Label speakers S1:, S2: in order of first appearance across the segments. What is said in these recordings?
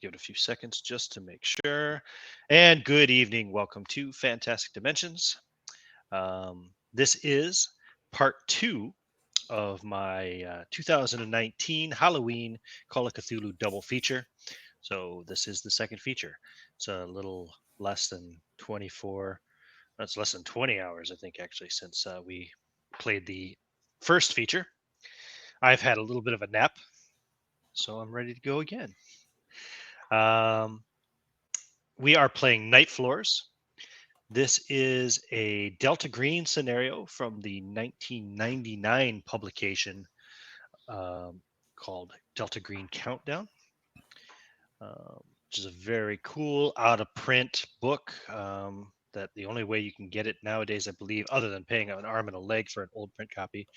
S1: Give it a few seconds just to make sure. And good evening. Welcome to Fantastic Dimensions. This is part two of my 2019 Halloween Call of Cthulhu double feature. So this is the second feature. It's a little less than 24. That's less than 20 hours, I think, actually, since we played the first feature. I've had a little bit of a nap, so I'm ready to go again. We are playing Night Floors. This is a Delta Green scenario from the 1999 publication called Delta Green Countdown, which is a very cool out of print book that the only way you can get it nowadays, I believe, other than paying an arm and a leg for an old print copy,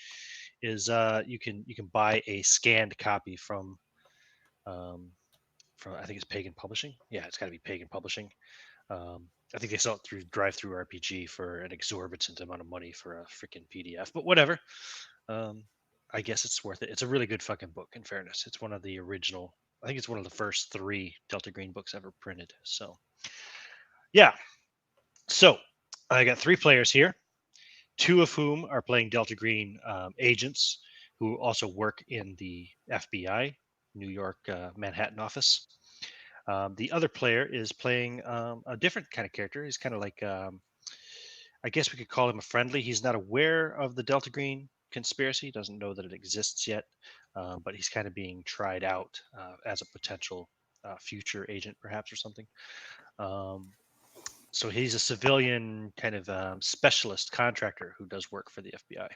S1: is you can buy a scanned copy from I think it's Pagan Publishing. Yeah, it's got to be Pagan Publishing. I think they sell it through Drive-Through RPG for an exorbitant amount of money for a freaking PDF, but whatever. I guess it's worth it. It's a really good fucking book, in fairness. It's one of the original, I think it's one of the first 3 Delta Green books ever printed. So, yeah. So, I got 3 players here, 2 of whom are playing Delta Green agents who also work in the FBI, New York, Manhattan office. The other player is playing a different kind of character. He's kind of like, I guess we could call him a friendly. He's not aware of the Delta Green conspiracy, doesn't know that it exists yet, but he's kind of being tried out as a potential future agent, perhaps, or something. So he's a civilian kind of specialist contractor who does work for the FBI.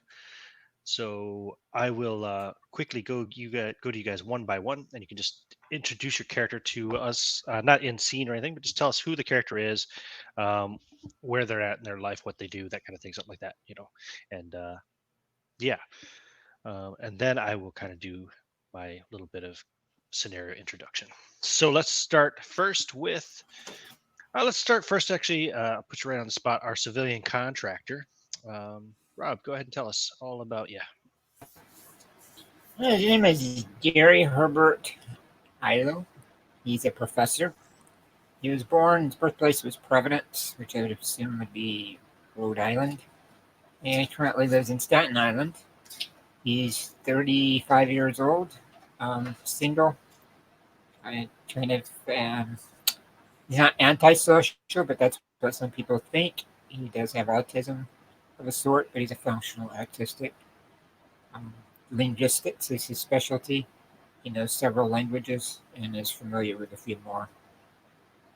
S1: So I will quickly go to you guys one by one, and you can just introduce your character to us, not in scene or anything, but just tell us who the character is, where they're at in their life, what they do, that kind of thing, something like that, And yeah, and then I will kind of do my little bit of scenario introduction. So let's start first with. Actually, put you right on the spot. Our civilian contractor. Rob, go ahead and tell us all about you.
S2: His name is Gary Herbert Ilo. He's a professor. He was born, his birthplace was Providence, which I would assume would be Rhode Island. And he currently lives in Staten Island. He's 35 years old, single. He's not antisocial, but that's what some people think. He does have autism of a sort, but he's a functional autistic. Linguistics is his specialty. He knows several languages and is familiar with a few more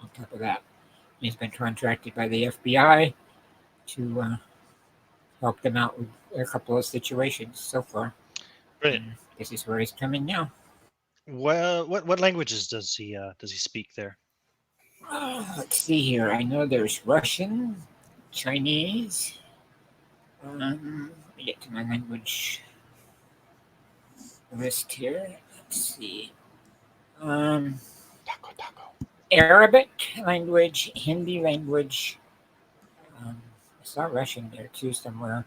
S2: on top of that. He's been contracted by the FBI to help them out with a couple of situations so far.
S1: Brilliant.
S2: And this is where he's coming now.
S1: Well, what languages does he speak there?
S2: Let's see here. I know there's Russian, Chinese. Let me get to my language list here. Let's see. Arabic language, Hindi language. I saw Russian there too somewhere.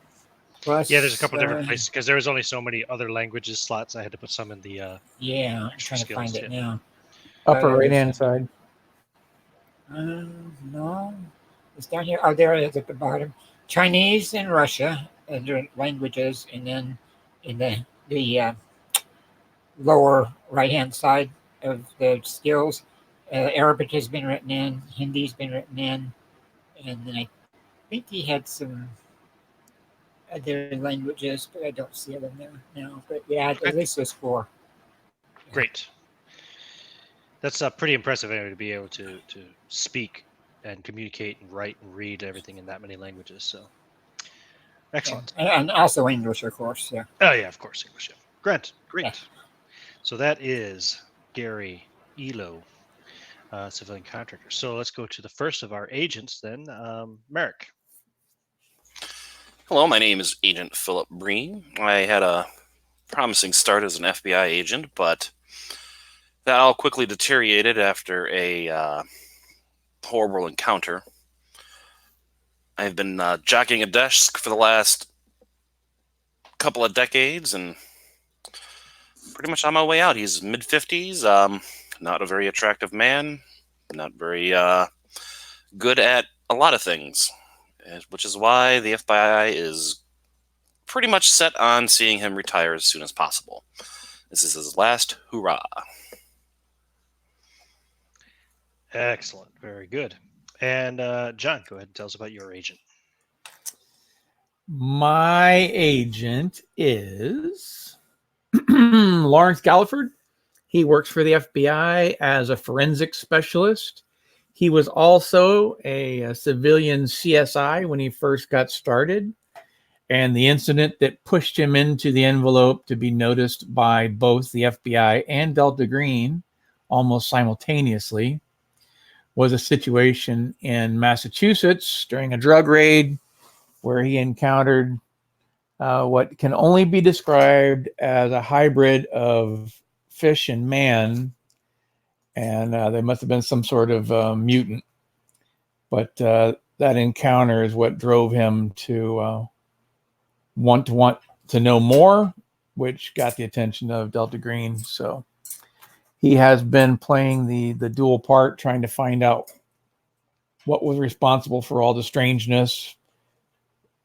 S2: Plus,
S1: yeah, there's a couple different places because there was only so many other languages slots. I had to put some in the.
S2: Yeah, I'm trying to find it now.
S3: Upper right-hand side.
S2: No, it's down here. Oh, there it is at the bottom. Chinese and Russia and their languages, and then in the lower right-hand side of the skills, Arabic has been written in, Hindi's been written in, and then I think he had some other languages, but I don't see them there now. But yeah, at least there's 4.
S1: Great. That's pretty impressive anyway, to be able to speak and communicate and write and read everything in that many languages. So excellent.
S2: Yeah. And also English, of course. Yeah.
S1: Oh yeah, of course, English. Yeah. Great.
S2: Yeah.
S1: So that is Gary Elo, civilian contractor. So let's go to the first of our agents then, Merrick.
S4: Hello, my name is Agent Philip Breen. I had a promising start as an FBI agent, but that all quickly deteriorated after a horrible encounter. I've been jockeying a desk for the last couple of decades, and pretty much on my way out. He's mid-50s, not a very attractive man, not very good at a lot of things, which is why the FBI is pretty much set on seeing him retire as soon as possible. This is his last hurrah.
S1: Excellent. Very good. And John, go ahead and tell us about your agent.
S3: My agent is Lawrence Galliford. He works for the FBI as a forensic specialist. He was also a civilian CSI when he first got started. And the incident that pushed him into the envelope to be noticed by both the FBI and Delta Green almost simultaneously was a situation in Massachusetts during a drug raid where he encountered what can only be described as a hybrid of fish and man, and there must have been some sort of mutant. But that encounter is what drove him to want to know more, which got the attention of Delta Green. So he has been playing the dual part, trying to find out what was responsible for all the strangeness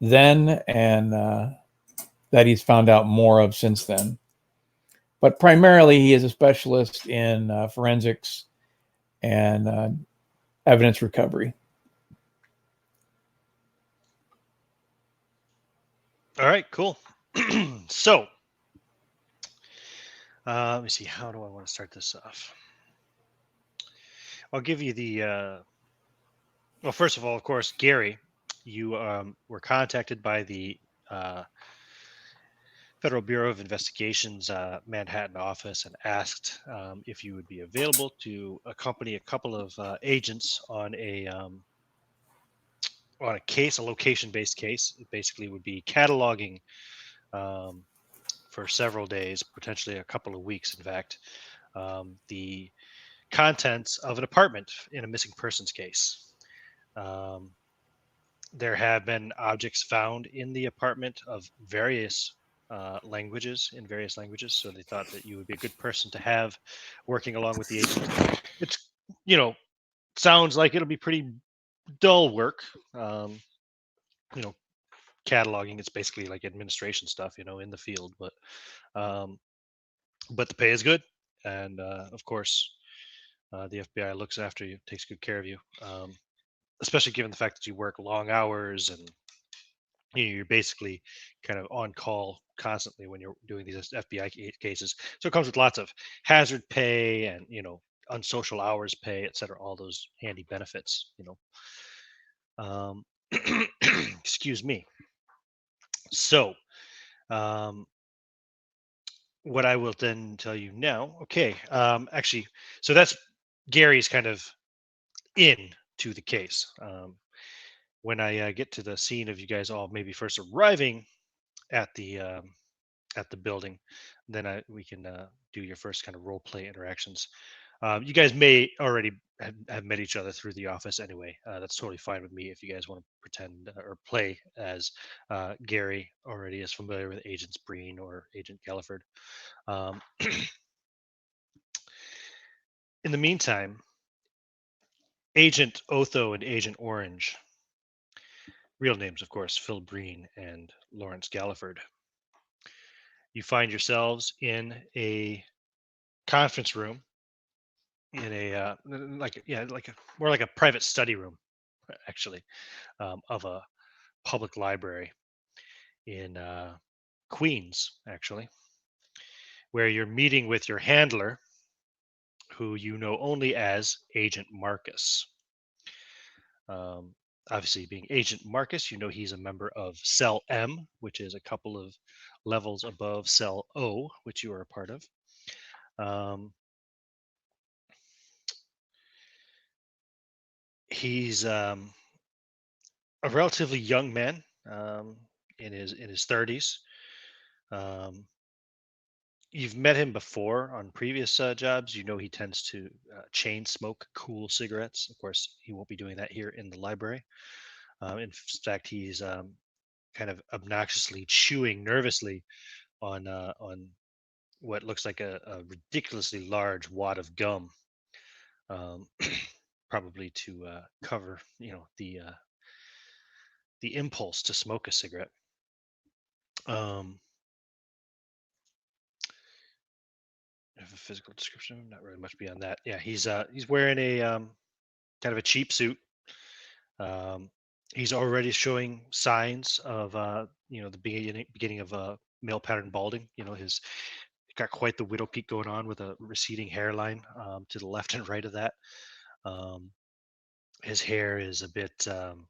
S3: then, and that he's found out more of since then. But primarily, he is a specialist in forensics and evidence recovery.
S1: All right, cool. So, let me see. How do I want to start this off? I'll give you the. Well, first of all, of course, Gary, you were contacted by the Federal Bureau of Investigation's Manhattan office and asked if you would be available to accompany a couple of agents on a case, a location-based case. It basically would be cataloging for several days, potentially a couple of weeks, in fact, the contents of an apartment in a missing persons case. There have been objects found in the apartment of various languages, in various languages, so they thought that you would be a good person to have working along with the agent. It's, sounds like it'll be pretty dull work. Cataloging, it's basically like administration stuff, in the field, but the pay is good, and of course the FBI looks after you, takes good care of you, especially given the fact that you work long hours and you're basically kind of on call constantly when you're doing these FBI cases. So it comes with lots of hazard pay and unsocial hours pay, etc. All those handy benefits. Excuse me. So, what I will then tell you now. Okay, actually, so that's Gary's kind of in to the case. When I get to the scene of you guys all maybe first arriving at the building, then we can do your first kind of role play interactions. You guys may already have met each other through the office anyway. That's totally fine with me if you guys want to pretend or play as Gary already is familiar with Agents Breen or Agent Galliford. In the meantime, Agent Otho and Agent Orange, real names, of course, Phil Breen and Lawrence Galliford. You find yourselves in a conference room in a more like a private study room, actually, of a public library in Queens, actually, where you're meeting with your handler, who you know only as Agent Marcus. Obviously, being Agent Marcus, you know he's a member of Cell M, which is a couple of levels above Cell O, which you are a part of. He's a relatively young man, in his 30s. You've met him before on previous jobs. You know he tends to chain smoke cool cigarettes. Of course, he won't be doing that here in the library. In fact, he's kind of obnoxiously chewing nervously on what looks like a ridiculously large wad of gum um, probably to cover, the impulse to smoke a cigarette. Um, I have a physical description, not really much beyond that. Yeah, he's wearing a kind of a cheap suit. Um, he's already showing signs of the beginning of male pattern balding. His got quite the widow peak going on with a receding hairline to the left and right of that. Um, his hair is a bit kind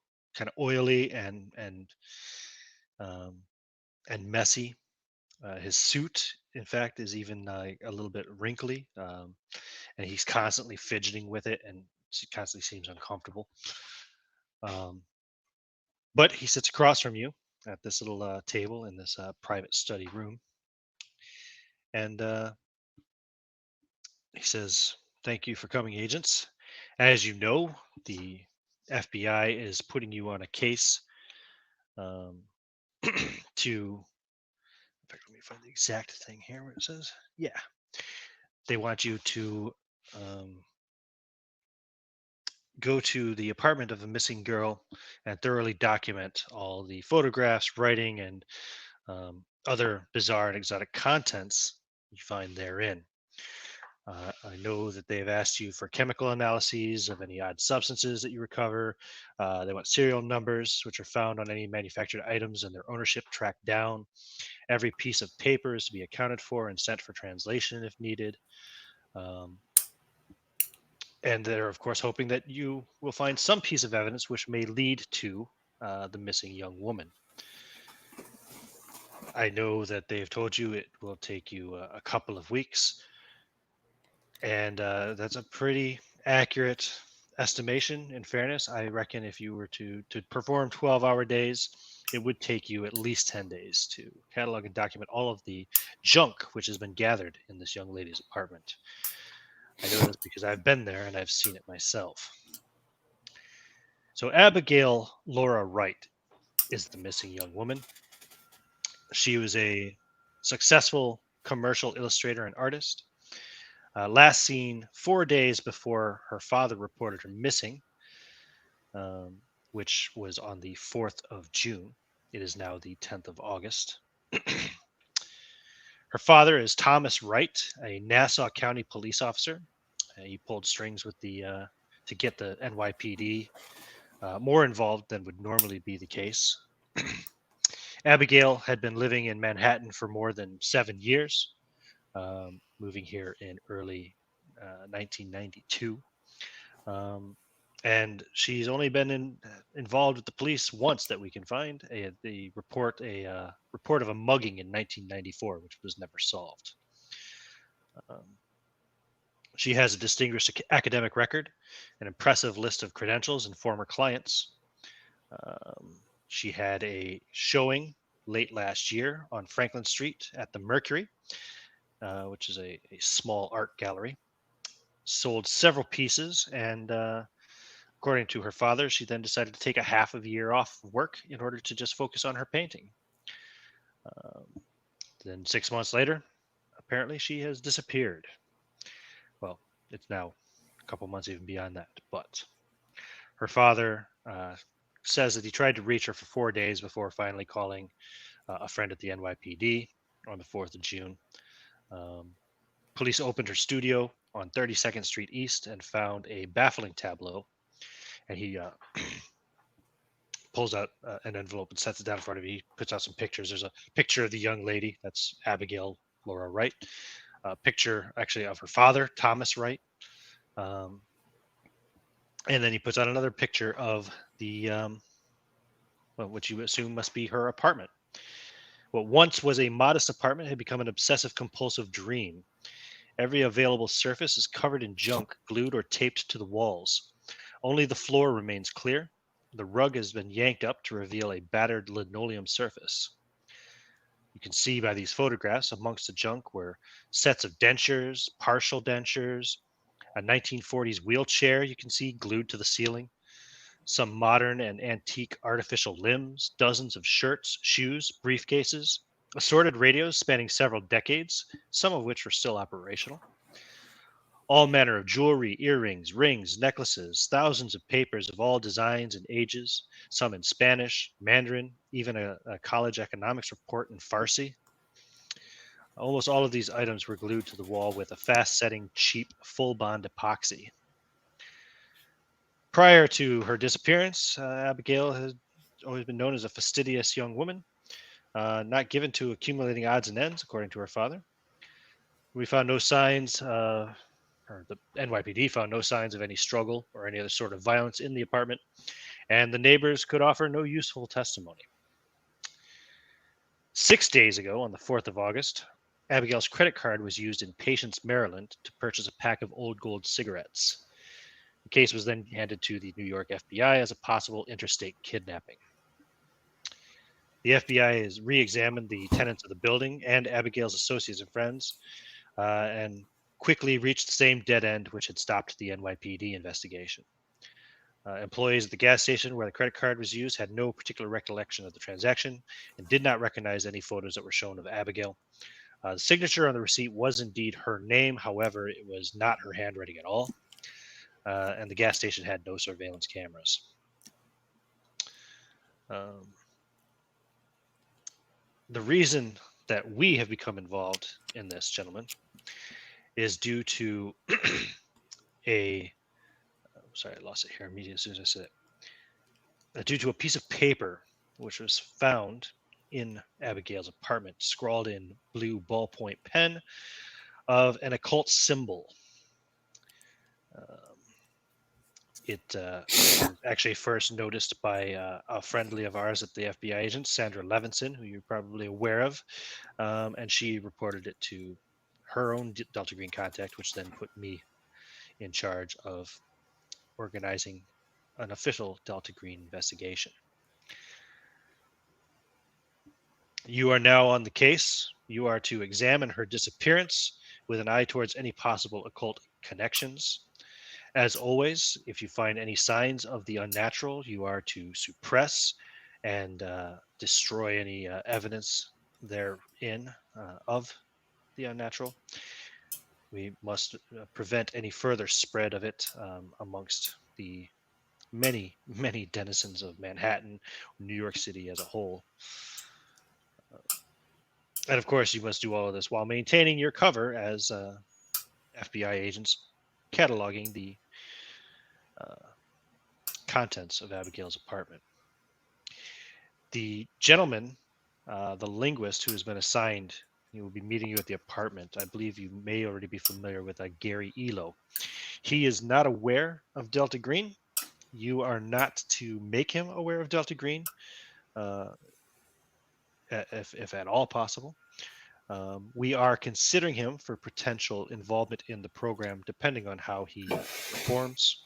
S1: of oily um, and messy. His suit, in fact, is even a little bit wrinkly, and he's constantly fidgeting with it, and constantly seems uncomfortable. Um, but he sits across from you at this little table in this private study room, and he says, "Thank you for coming, agents. As you know, the FBI is putting you on a case um, to. In fact, let me find the exact thing here where it says. Yeah, they want you to go to the apartment of a missing girl and thoroughly document all the photographs, writing, and other bizarre and exotic contents you find therein. I know that they've asked you for chemical analyses of any odd substances that you recover. They want serial numbers, which are found on any manufactured items and their ownership tracked down. Every piece of paper is to be accounted for and sent for translation if needed. Um, and they're, of course, hoping that you will find some piece of evidence which may lead to the missing young woman. I know that they've told you it will take you a couple of weeks, and that's a pretty accurate estimation. In fairness, I reckon if you were to perform 12-hour days, it would take you at least 10 days to catalog and document all of the junk which has been gathered in this young lady's apartment. I know this because I've been there and I've seen it myself. So Abigail Laura Wright is the missing young woman. She was a successful commercial illustrator and artist. Last seen 4 days before her father reported her missing, um, which was on the 4th of June. It is now the 10th of August. Her father is Thomas Wright, a Nassau County police officer. He pulled strings with the to get the NYPD more involved than would normally be the case. Abigail had been living in Manhattan for more than 7 years, moving here in early 1992. And she's only been involved with the police once that we can find. The report report of a mugging in 1994, which was never solved. Um, she has a distinguished academic record, an impressive list of credentials and former clients. She had a showing late last year on Franklin Street at the Mercury, which is a small art gallery. Sold several pieces, and according to her father, she then decided to take a half of a year off of work in order to just focus on her painting. Um, then 6 months later, apparently she has disappeared. Well, it's now a couple months even beyond that, but her father says that he tried to reach her for 4 days before finally calling a friend at the NYPD on the 4th of June. Police opened her studio on 32nd Street East and found a baffling tableau. And he pulls out an envelope and sets it down in front of you. He puts out some pictures. There's a picture of the young lady. That's Abigail Laura Wright. A picture, actually, of her father, Thomas Wright. And then he puts out another picture of the, what you assume must be her apartment. What once was a modest apartment had become an obsessive compulsive dream. Every available surface is covered in junk, glued or taped to the walls. Only the floor remains clear. The rug has been yanked up to reveal a battered linoleum surface. You can see by these photographs amongst the junk were sets of dentures, partial dentures, a 1940s wheelchair you can see glued to the ceiling, some modern and antique artificial limbs, dozens of shirts, shoes, briefcases, assorted radios spanning several decades, some of which were still operational. All manner of jewelry, earrings, rings, necklaces, thousands of papers of all designs and ages, some in Spanish, Mandarin, even a college economics report in Farsi. Almost all of these items were glued to the wall with a fast-setting, cheap, full-bond epoxy. Prior to her disappearance, Abigail had always been known as a fastidious young woman, not given to accumulating odds and ends, according to her father. We found no signs, or the NYPD found no signs of any struggle or any other sort of violence in the apartment, and the neighbors could offer no useful testimony. 6 days ago, on the 4th of August, Abigail's credit card was used in Patience, Maryland to purchase a pack of Old Gold cigarettes. The case was then handed to the New York FBI as a possible interstate kidnapping. The FBI has re-examined the tenants of the building and Abigail's associates and friends, and quickly reached the same dead end which had stopped the NYPD investigation. Employees at the gas station where the credit card was used had no particular recollection of the transaction and did not recognize any photos that were shown of Abigail. The signature on the receipt was indeed her name. However, it was not her handwriting at all. And the gas station had no surveillance cameras. The reason that we have become involved in this, gentlemen, is due to sorry, I lost it here immediately as soon as I said it. Due to a piece of paper which was found in Abigail's apartment, scrawled in blue ballpoint pen, of an occult symbol. It was actually first noticed by a friendly of ours at the FBI agent, Sandra Levinson, who you're probably aware of, and she reported it to her own Delta Green contact, which then put me in charge of organizing an official Delta Green investigation. You are now on the case. You are to examine her disappearance with an eye towards any possible occult connections. As always, if you find any signs of the unnatural, you are to suppress and destroy any evidence therein of the unnatural. We must prevent any further spread of it amongst the many, many denizens of Manhattan, New York City as a whole. And of course, you must do all of this while maintaining your cover as FBI agents, cataloging the contents of Abigail's apartment. The gentleman, the linguist who has been assigned, he will be meeting you at the apartment. I believe you may already be familiar with Gary Elo. He is not aware of Delta Green. You are not to make him aware of Delta Green, if at all possible. We are considering him for potential involvement in the program, depending on how he performs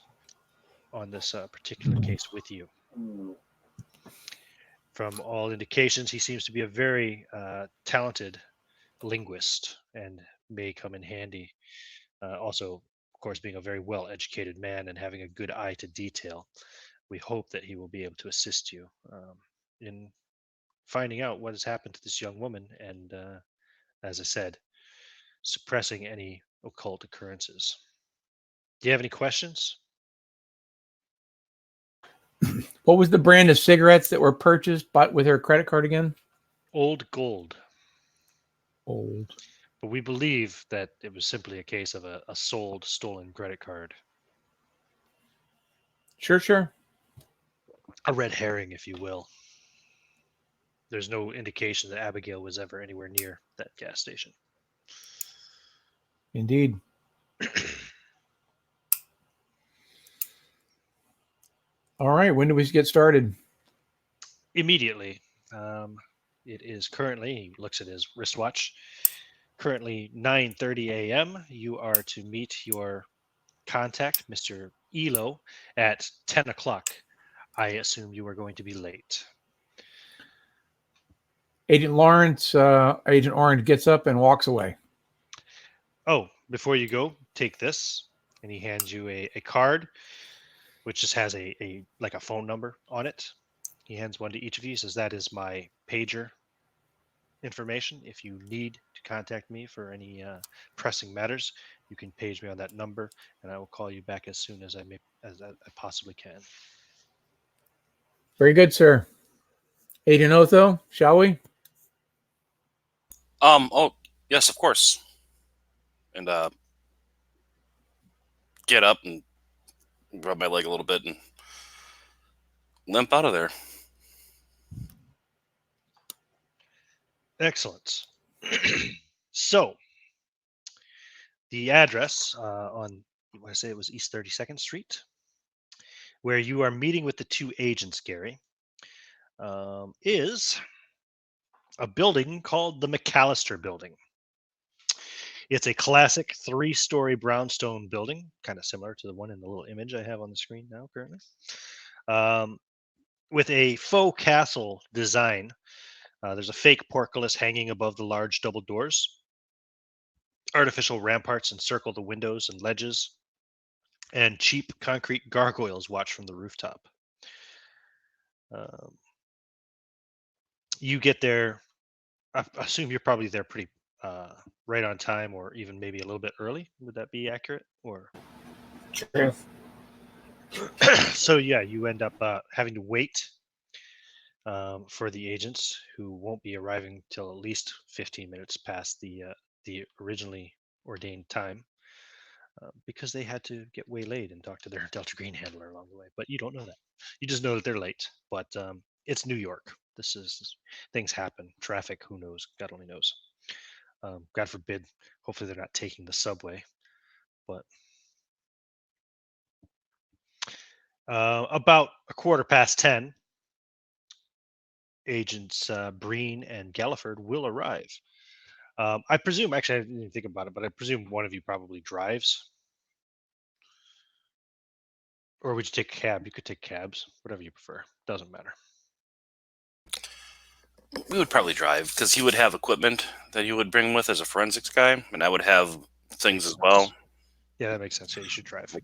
S1: on this particular case with you. From all indications, he seems to be a very talented linguist and may come in handy. Also, of course, being a very well-educated man and having a good eye to detail, we hope that he will be able to assist you in finding out what has happened to this young woman and, as I said, suppressing any occult occurrences. Do you have any questions?
S3: What was the brand of cigarettes that were purchased with her credit card again?
S1: Old Gold.
S3: Old.
S1: But we believe that it was simply a case of a stolen credit card.
S3: Sure.
S1: A red herring, if you will. There's no indication that Abigail was ever anywhere near that gas station.
S3: Indeed. All right. When do we get started?
S1: Immediately. It is currently, he looks at his wristwatch, currently 9:30 a.m. You are to meet your contact, Mr. Elo, at 10 o'clock. I assume you are going to be late.
S3: Agent Orange gets up and walks away.
S1: Oh, before you go, take this. And he hands you a card, which just has a phone number on it. He hands one to each of you. He says, that is my pager information. If you need to contact me for any pressing matters, you can page me on that number, and I will call you back as soon as I possibly can.
S3: Very good, sir. Agent Otho, shall we?
S4: Oh, yes, of course. And get up and rub my leg a little bit and limp out of there.
S1: Excellent. So, the address on, I say it was East 32nd Street, where you are meeting with the two agents, Gary, is a building called the McAllister Building. It's a classic 3-story brownstone building, kind of similar to the one in the little image I have on the screen now currently, with a faux castle design. There's a fake portcullis hanging above the large double doors. Artificial ramparts encircle the windows and ledges, and cheap concrete gargoyles watch from the rooftop. Um, you get there, I assume you're probably there pretty right on time, or even maybe a little bit early. Would that be accurate? Or
S2: True.
S1: so yeah, you end up having to wait for the agents, who won't be arriving till at least 15 minutes past the originally ordained time, because they had to get waylaid and talk to their Delta Green handler along the way. But you don't know that. You just know that they're late. But it's New York. Things happen. Traffic, who knows? God only knows. God forbid. Hopefully they're not taking the subway. But about 10:15, agents Breen and Galliford will arrive. I presume, actually, I didn't even think about it, but I presume one of you probably drives. Or would you take a cab? You could take cabs, whatever you prefer. Doesn't matter.
S4: We would probably drive because he would have equipment that he would bring with as a forensics guy, and I would have things as well.
S1: Yeah, that makes sense. Yeah, you should drive.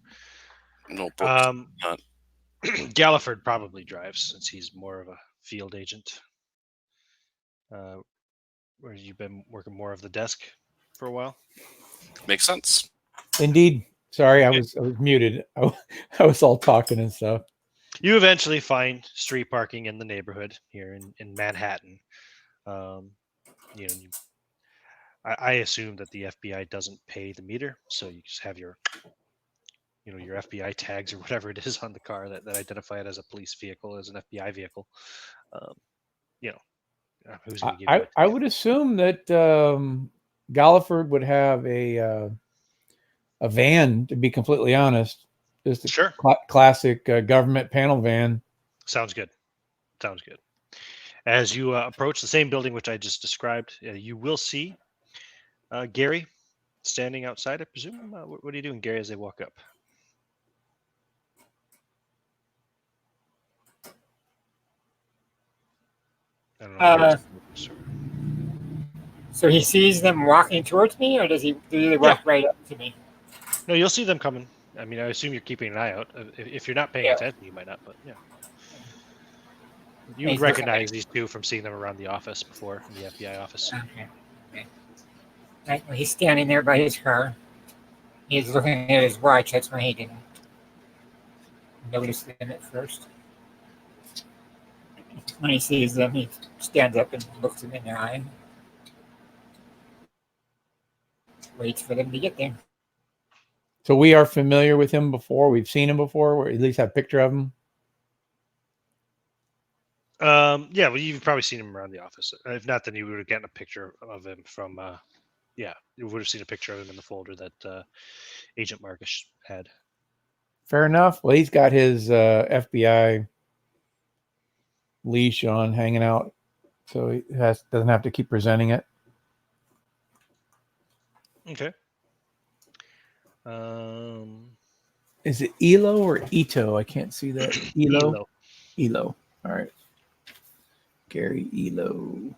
S4: Notebooks.
S1: Galliford probably drives, since he's more of a field agent. Where you've been working more of the desk for a while.
S4: Makes sense.
S3: Indeed. Sorry, I was muted. I was all talking and stuff.
S1: You eventually find street parking in the neighborhood here in Manhattan. You know, I assume that the FBI doesn't pay the meter, so you just have your FBI tags or whatever it is on the car that identify it as a police vehicle, as an FBI vehicle. Who's going to give you
S3: I would assume that Galliford would have a van, to be completely honest. Just a
S1: Sure.
S3: Classic government panel van.
S1: Sounds good. As you approach the same building which I just described, you will see Gary standing outside, I presume. What are you doing, Gary, as they walk up? I don't know.
S2: So he sees them walking towards me, or do they walk right up to me?
S1: No, you'll see them coming. I mean, I assume you're keeping an eye out. If you're not paying attention, you might not, but yeah. You would recognize these two from seeing them around the office before, in the FBI office.
S2: Okay. Right, well, he's standing there by his car. He's looking at his watch. That's why he didn't notice them at first. When he sees them, he stands up and looks them in the eye. Waits for them to get there.
S3: So we are familiar with him before. We've seen him before, or at least have a picture of him.
S1: Yeah, well, you've probably seen him around the office. If not, then you would have gotten a picture of him from. You would have seen a picture of him in the folder that Agent Marcus had.
S3: Fair enough. Well, he's got his FBI leash on, hanging out, so he doesn't have to keep presenting it.
S1: Okay.
S3: Is it Elo or Ito? I can't see that. Elo. All right. Gary Elo.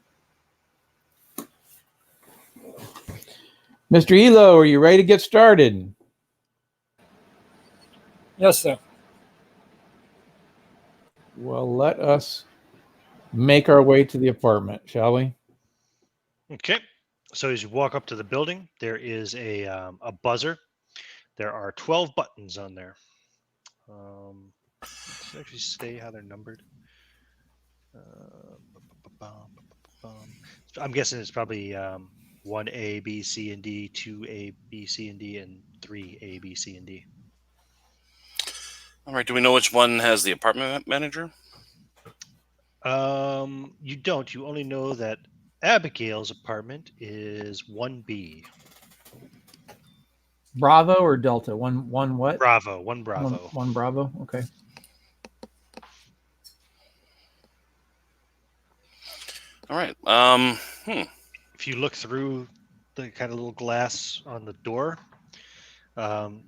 S3: Mr. Elo, are you ready to get started?
S2: Yes, sir.
S3: Well, let us make our way to the apartment, shall we?
S1: Okay. So as you walk up to the building, there is a buzzer. There are 12 buttons on there. Does it actually say how they're numbered? I'm guessing it's probably 1A, B, C, and D, 2A, B, C, and D, and 3A, B, C, and D.
S4: All right. Do we know which one has the apartment manager?
S1: You don't. You only know that Abigail's apartment is 1B.
S3: Bravo or Delta? One what?
S1: Bravo. One Bravo.
S3: One Bravo. Okay.
S4: All right.
S1: If you look through the kind of little glass on the door,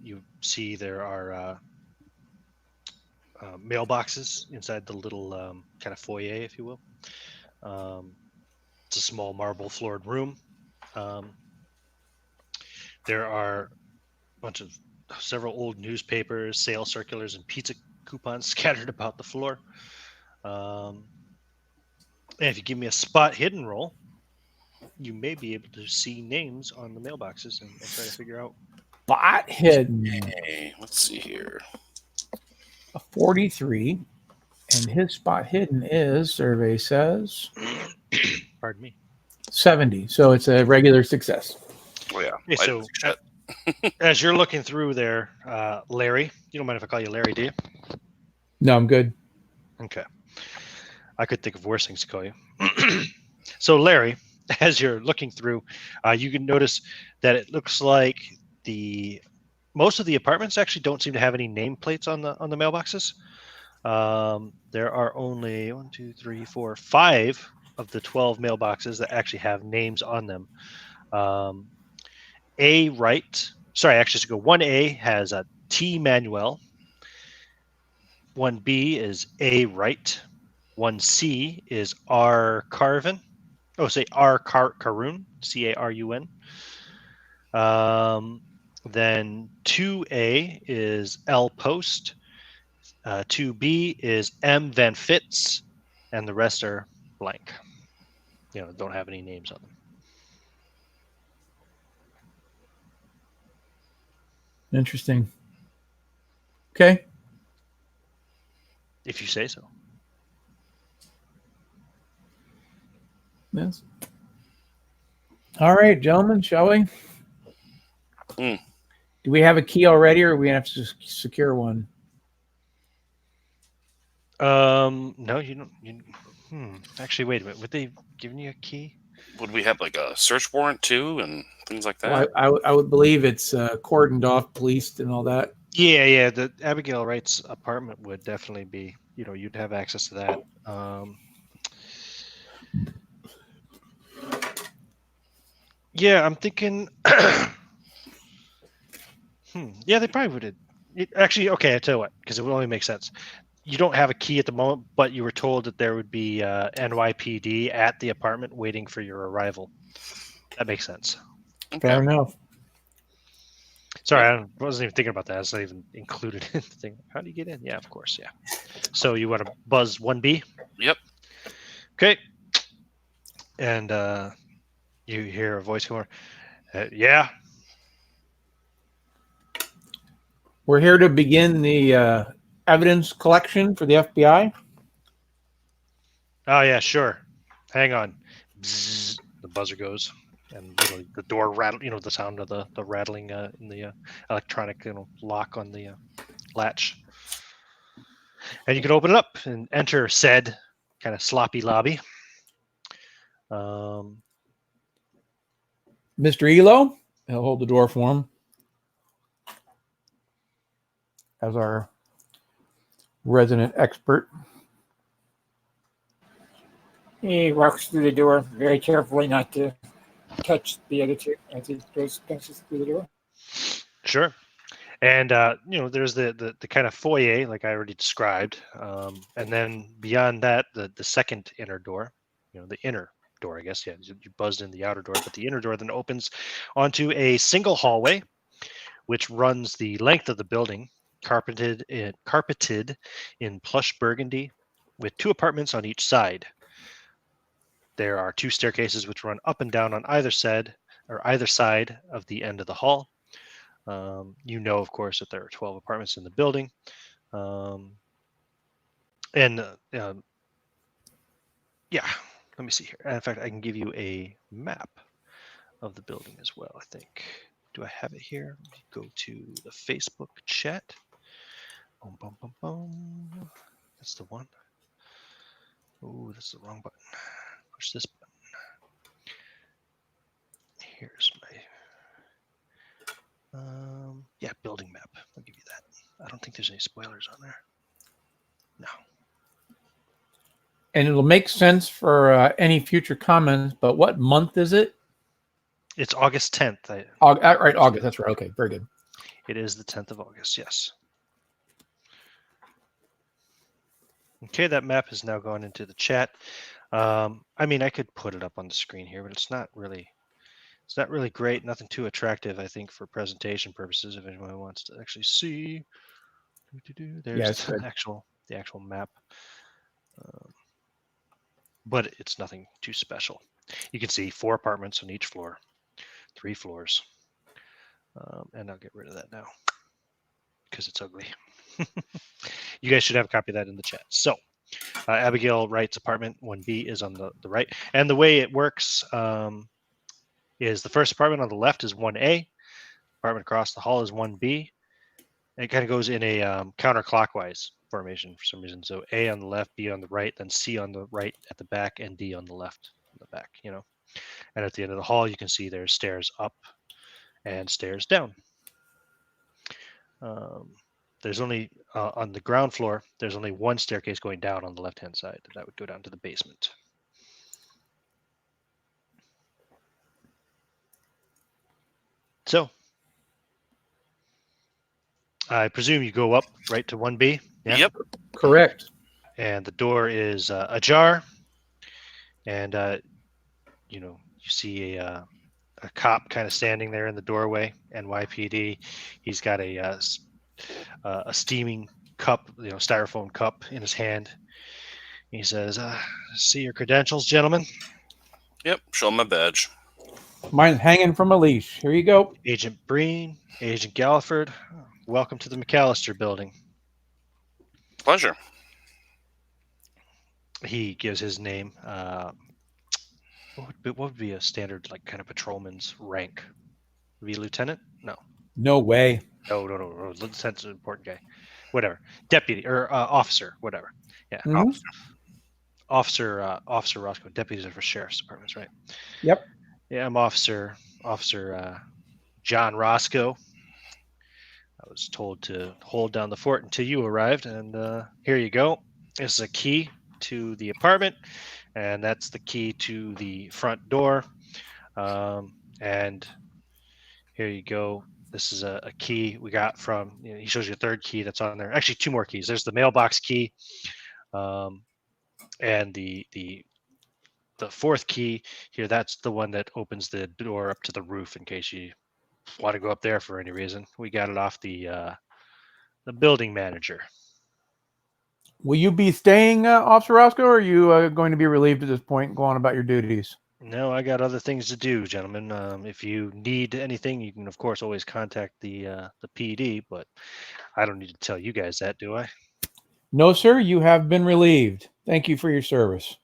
S1: you see there are mailboxes inside the little kind of foyer, if you will. It's a small marble floored room. There are a bunch of several old newspapers, sale circulars, and pizza coupons scattered about the floor. And if you give me a spot hidden roll, you may be able to see names on the mailboxes and try to figure out.
S3: Spot hidden.
S4: Hey, let's see here.
S3: A 43. And his spot hidden is, survey says,
S1: Pardon me.
S3: 70. So it's a regular success.
S4: Oh, yeah.
S1: Okay, so as you're looking through there, Larry, you don't mind if I call you Larry, do you?
S3: No, I'm good.
S1: Okay. I could think of worse things to call you. So, Larry, as you're looking through, you can notice that it looks like most of the apartments actually don't seem to have any nameplates on the mailboxes. There are only 1, 2, 3, 4, 5 of the 12 mailboxes that actually have names on them. Actually, go 1A has a T Manuel. 1B is A Wright. 1C is R Carvin. Oh, say R Carun, Carun. Then 2A is L Post. 2B is M Van Fitz, and the rest are blank. Don't have any names on them.
S3: Interesting. Okay.
S1: If you say so.
S3: Yes. All right, gentlemen, shall we? Do we have a key already, or are we gonna have to secure one?
S1: No, you don't. Actually, wait a minute. Would they given you a key?
S4: Would we have like a search warrant too, and things like that?
S3: Well, I would believe it's cordoned off, policed, and all that.
S1: Yeah. The Abigail Wright's apartment would definitely be. You'd have access to that. Yeah, I'm thinking. Yeah, they probably would. Actually, okay. I tell you what, because it would only make sense. You don't have a key at the moment, but you were told that there would be NYPD at the apartment waiting for your arrival. That makes sense.
S4: Okay.
S3: Fair enough.
S1: Sorry, I wasn't even thinking about that. It's not even included in the thing. How do you get in? Yeah, of course. Yeah. So you want to buzz 1B?
S4: Yep.
S1: Okay. And you hear a voice come over. Yeah.
S3: We're here to begin the evidence collection for the FBI.
S1: Oh, yeah, sure. Hang on. Bzzz, the buzzer goes. And the door rattle. The sound of the rattling in the electronic lock on the latch. And you can open it up and enter said kind of sloppy lobby.
S3: Mr. Elo, he'll hold the door for him as our resident expert.
S2: He walks through the door very carefully, not to touch the other two as he passes through the door.
S1: Sure. And there's the kind of foyer like I already described, and then beyond that, the second inner door, the inner door, I guess. Yeah, you buzzed in the outer door, but the inner door then opens onto a single hallway, which runs the length of the building, carpeted in plush burgundy, with 2 apartments on each side. There are 2 staircases which run up and down on either side of the end of the hall. You know, of course, that there are 12 apartments in the building. Yeah, let me see here. In fact, I can give you a map of the building as well, I think. Do I have it here? Let me go to the Facebook chat. Boom, boom, boom, boom. That's the one. Oh, that's the wrong button. Push this button. Here's my building map. I'll give you that. I don't think there's any spoilers on there. No.
S3: And it'll make sense for any future comments, but what month is it?
S1: It's August 10th.
S3: Right, August. That's right. Okay, very good.
S1: It is the 10th of August, yes. Okay, that map has now gone into the chat. I mean, I could put it up on the screen here, but it's not really great. Nothing too attractive, I think, for presentation purposes. If anyone wants to actually see, there's the actual map. But it's nothing too special. You can see 4 apartments on each floor, 3 floors. And I'll get rid of that now because it's ugly. You guys should have a copy of that in the chat. So Abigail Wright's apartment 1B is on the right. And the way it works is the first apartment on the left is 1A. Apartment across the hall is 1B. And it kind of goes in a counterclockwise formation for some reason. So A on the left, B on the right, then C on the right at the back, and D on the left in the back, you know. And at the end of the hall, you can see there's stairs up and stairs down. There's only, on the ground floor, there's only 1 staircase going down on the left-hand side. That would go down to the basement. So, I presume you go up right to 1B? Yeah?
S4: Yep.
S3: Correct.
S1: And the door is ajar. And, you know, you see a cop kind of standing there in the doorway, NYPD. He's got a steaming cup, you know, styrofoam cup in his hand. He says, see your credentials, gentlemen.
S4: Yep. Show my badge.
S3: Mine's hanging from a leash. Here you go.
S1: Agent Breen, Agent Galliford, welcome to the McAllister building.
S4: Pleasure.
S1: He gives his name. What would be a standard, like, kind of patrolman's rank? Would be lieutenant? No.
S3: No way.
S1: No. Lieutenant's an important guy. Whatever. Deputy or officer, whatever. Yeah.
S3: Mhm.
S1: Officer Roscoe. Deputies are for sheriff's departments, right?
S3: Yep.
S1: Yeah, I'm Officer John Roscoe. I was told to hold down the fort until you arrived, and here you go. This is a key to the apartment, and that's the key to the front door. And here you go. This is a key we got from, you know, he shows you a 3rd key that's on there. Actually, 2 more keys. There's the mailbox key, and the 4th key here. That's the one that opens the door up to the roof in case you want to go up there for any reason. We got it off the building manager.
S3: Will you be staying, Officer Roscoe, or are you going to be relieved at this point and go on about your duties?
S1: No, I got other things to do, gentlemen. If you need anything, you can, of course, always contact the PD, but I don't need to tell you guys that, do I?
S3: No, sir. You have been relieved. Thank you for your service.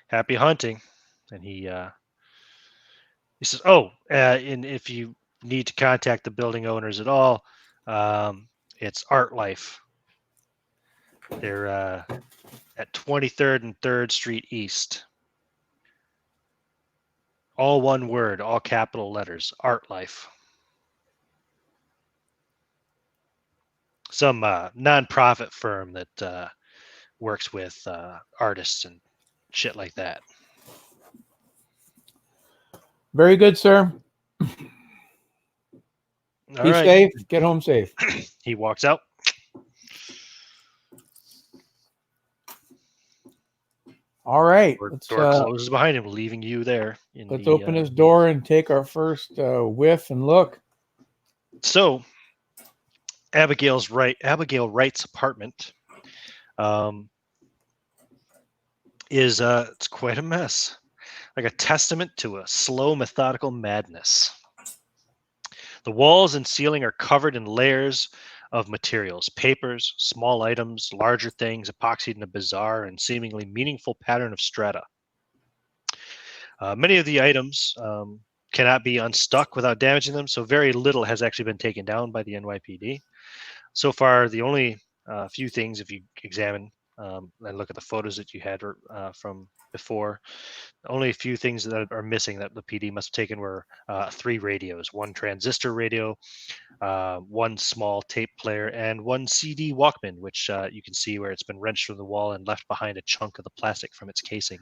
S1: Happy hunting. And he says, oh, and if you need to contact the building owners at all, it's Art Life. They're at 23rd and 3rd Street East. All one word, all capital letters, Art Life. Some nonprofit firm that works with artists and shit like that.
S3: Very good, sir.
S1: All
S3: Be
S1: right.
S3: safe. Get home safe.
S1: He walks out.
S3: All right.
S1: Door closes behind him, leaving you there.
S3: Let's open his door and take our first whiff and look.
S1: So, Abigail Wright's apartment is it's quite a mess, like a testament to a slow, methodical madness. The walls and ceiling are covered in layers of materials, papers, small items, larger things, epoxied in a bizarre and seemingly meaningful pattern of strata. Many of the items cannot be unstuck without damaging them, so very little has actually been taken down by the NYPD. So far, the only few things, if you examine and look at the photos that you had from before, only a few things that are missing that the PD must have taken were 3 radios, 1 transistor radio, 1 small tape player, and 1 CD Walkman, which you can see where it's been wrenched from the wall and left behind a chunk of the plastic from its casing,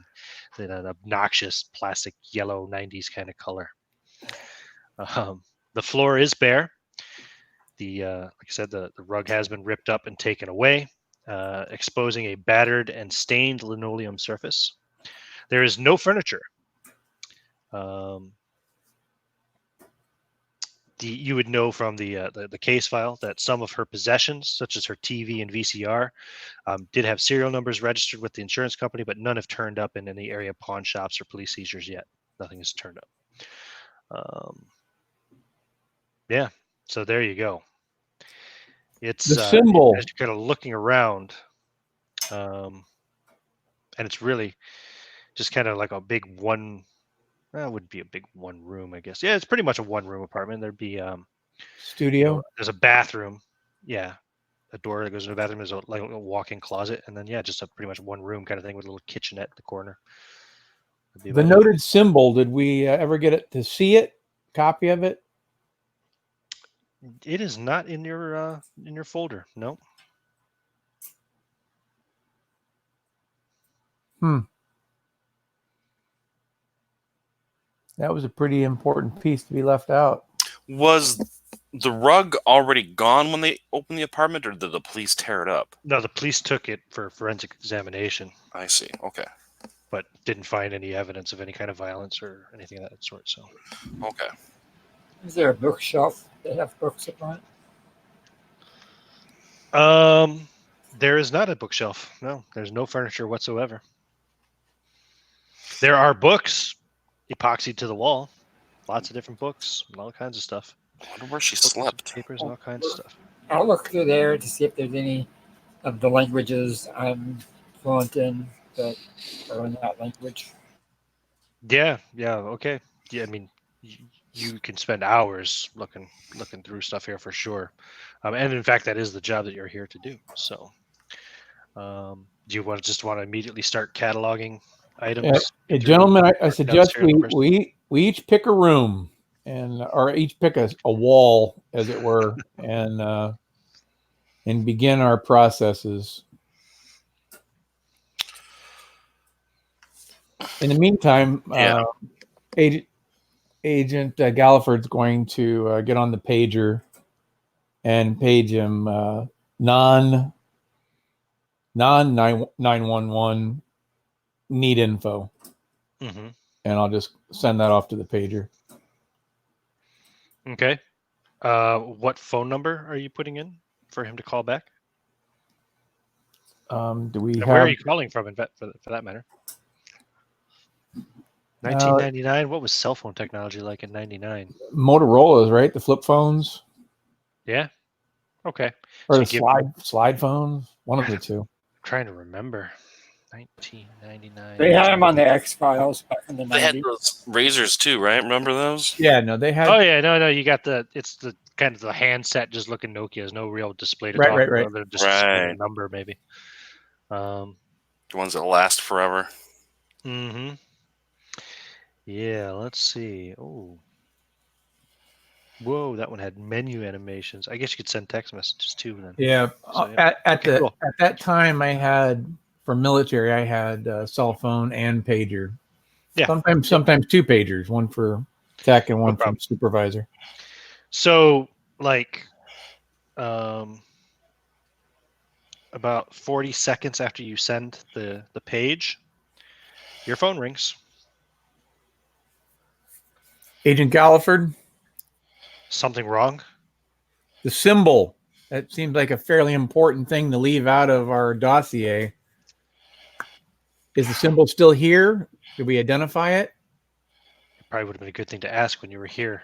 S1: an obnoxious plastic yellow 90s kind of color. The floor is bare. Like I said, the rug has been ripped up and taken away, exposing a battered and stained linoleum surface. There is no furniture. You would know from the case file that some of her possessions, such as her TV and VCR, did have serial numbers registered with the insurance company, but none have turned up in any area pawn shops or police seizures yet. Nothing has turned up. Yeah, so there you go. It's
S3: The symbol.
S1: as you're kind of looking around, and it's really just kind of like a big one. Well, it would be a big one room, I guess. Yeah, it's pretty much a 1-room apartment. There'd be
S3: Studio.
S1: there's a bathroom. Yeah, a door that goes to the bathroom. There's like a walk-in closet, and then just a pretty much 1-room kind of thing with a little kitchenette in the corner.
S3: The noted symbol. Did we ever get it to see it? Copy of it?
S1: It is not in your folder. No.
S3: That was a pretty important piece to be left out.
S4: Was the rug already gone when they opened the apartment, or did the police tear it up?
S1: No, the police took it for forensic examination.
S4: I see. Okay.
S1: But didn't find any evidence of any kind of violence or anything of that sort. So.
S4: Okay.
S2: Is there a bookshelf that have books upon
S1: it? There is not a bookshelf. No, there's no furniture whatsoever. There are books epoxied to the wall. Lots of different books and all kinds of stuff.
S4: I wonder where she slept.
S1: Papers and all kinds of stuff.
S2: I'll look through there to see if there's any of the languages I'm fluent in that are in that language.
S1: Yeah, okay. Yeah, I mean, you can spend hours looking through stuff here for sure. And in fact, that is the job that you're here to do. So, do you want to immediately start cataloging items?
S3: Gentlemen, I suggest we each pick a room or each pick a wall, as it were, and begin our processes. In the meantime, Agent Galliford's going to get on the pager and page him non 911 need info.
S1: Mm-hmm.
S3: And I'll just send that off to the pager.
S1: Okay. What phone number are you putting in for him to call back? Where are you calling from, for that matter? 1999. What was cell phone technology like in '99?
S3: Motorola's, right? The flip phones.
S1: Yeah. Okay.
S3: Or so the slide phones. One of the two.
S1: I'm trying to remember. 1999.
S2: They had them on the X-Files back in the 90s.
S4: They had those razors too, right? Remember those?
S3: Yeah, no, they had.
S1: Oh yeah, no. You got it's the kind of the handset, just looking Nokia's, no real display to talk about. Just a number maybe.
S4: The ones that last forever.
S1: Mm-hmm. Yeah, let's see. Oh. Whoa, that one had menu animations. I guess you could send text messages too then.
S3: Yeah. So, yeah. At that time I had, for military, I had cell phone and pager. Yeah. Sometimes 2 pagers, one for tech and one for supervisor.
S1: So like about 40 seconds after you send the page, your phone rings.
S3: Agent Galliford?
S1: Something wrong?
S3: The symbol. That seems like a fairly important thing to leave out of our dossier. Is the symbol still here? Did we identify it?
S1: Probably would have been a good thing to ask when you were here.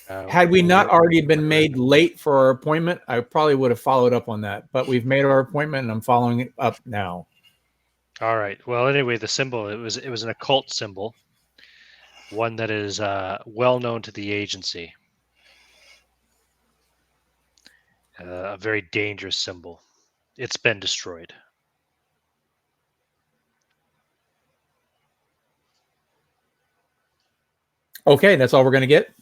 S3: Had we not already been made late for our appointment, I probably would have followed up on that. But we've made our appointment, and I'm following it up now.
S1: All right. Well, anyway, the symbol it was an occult symbol, one that is well known to the agency. A very dangerous symbol. It's been destroyed.
S3: Okay, that's all we're going to get?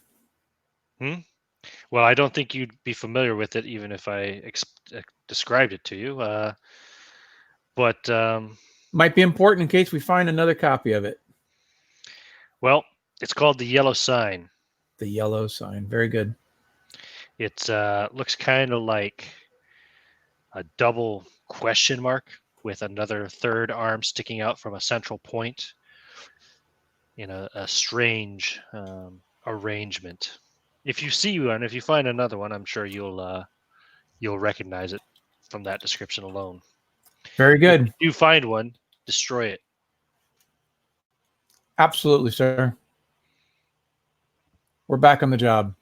S1: Well, I don't think you'd be familiar with it, even if I described it to you. But
S3: might be important in case we find another copy of it.
S1: Well, it's called the yellow sign.
S3: The yellow sign. Very good.
S1: It looks kind of like a double question mark with another third arm sticking out from a central point in a strange arrangement. If you see one, if you find another one, I'm sure you'll recognize it from that description alone.
S3: Very good.
S1: If you find one, destroy it.
S3: Absolutely, sir. We're back on the job.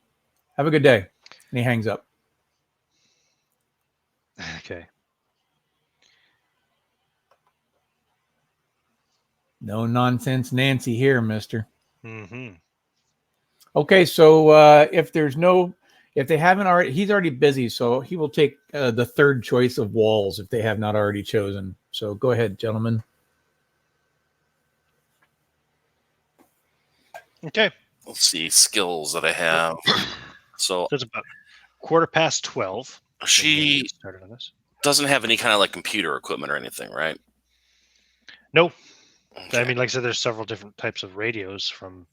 S3: Have a good day. And he hangs up.
S1: Okay.
S3: No nonsense Nancy here, mister.
S1: Mm-hmm.
S3: Okay, so if they haven't already, he's already busy, so he will take the third choice of walls if they have not already chosen. So go ahead, gentlemen.
S1: Okay.
S4: Let's see skills that I have. So
S1: it's about 12:15.
S4: She
S1: started on this.
S4: Doesn't have any kind of like computer equipment or anything, right?
S1: No.
S4: Okay.
S1: I mean, like I said, there's several different types of radios, from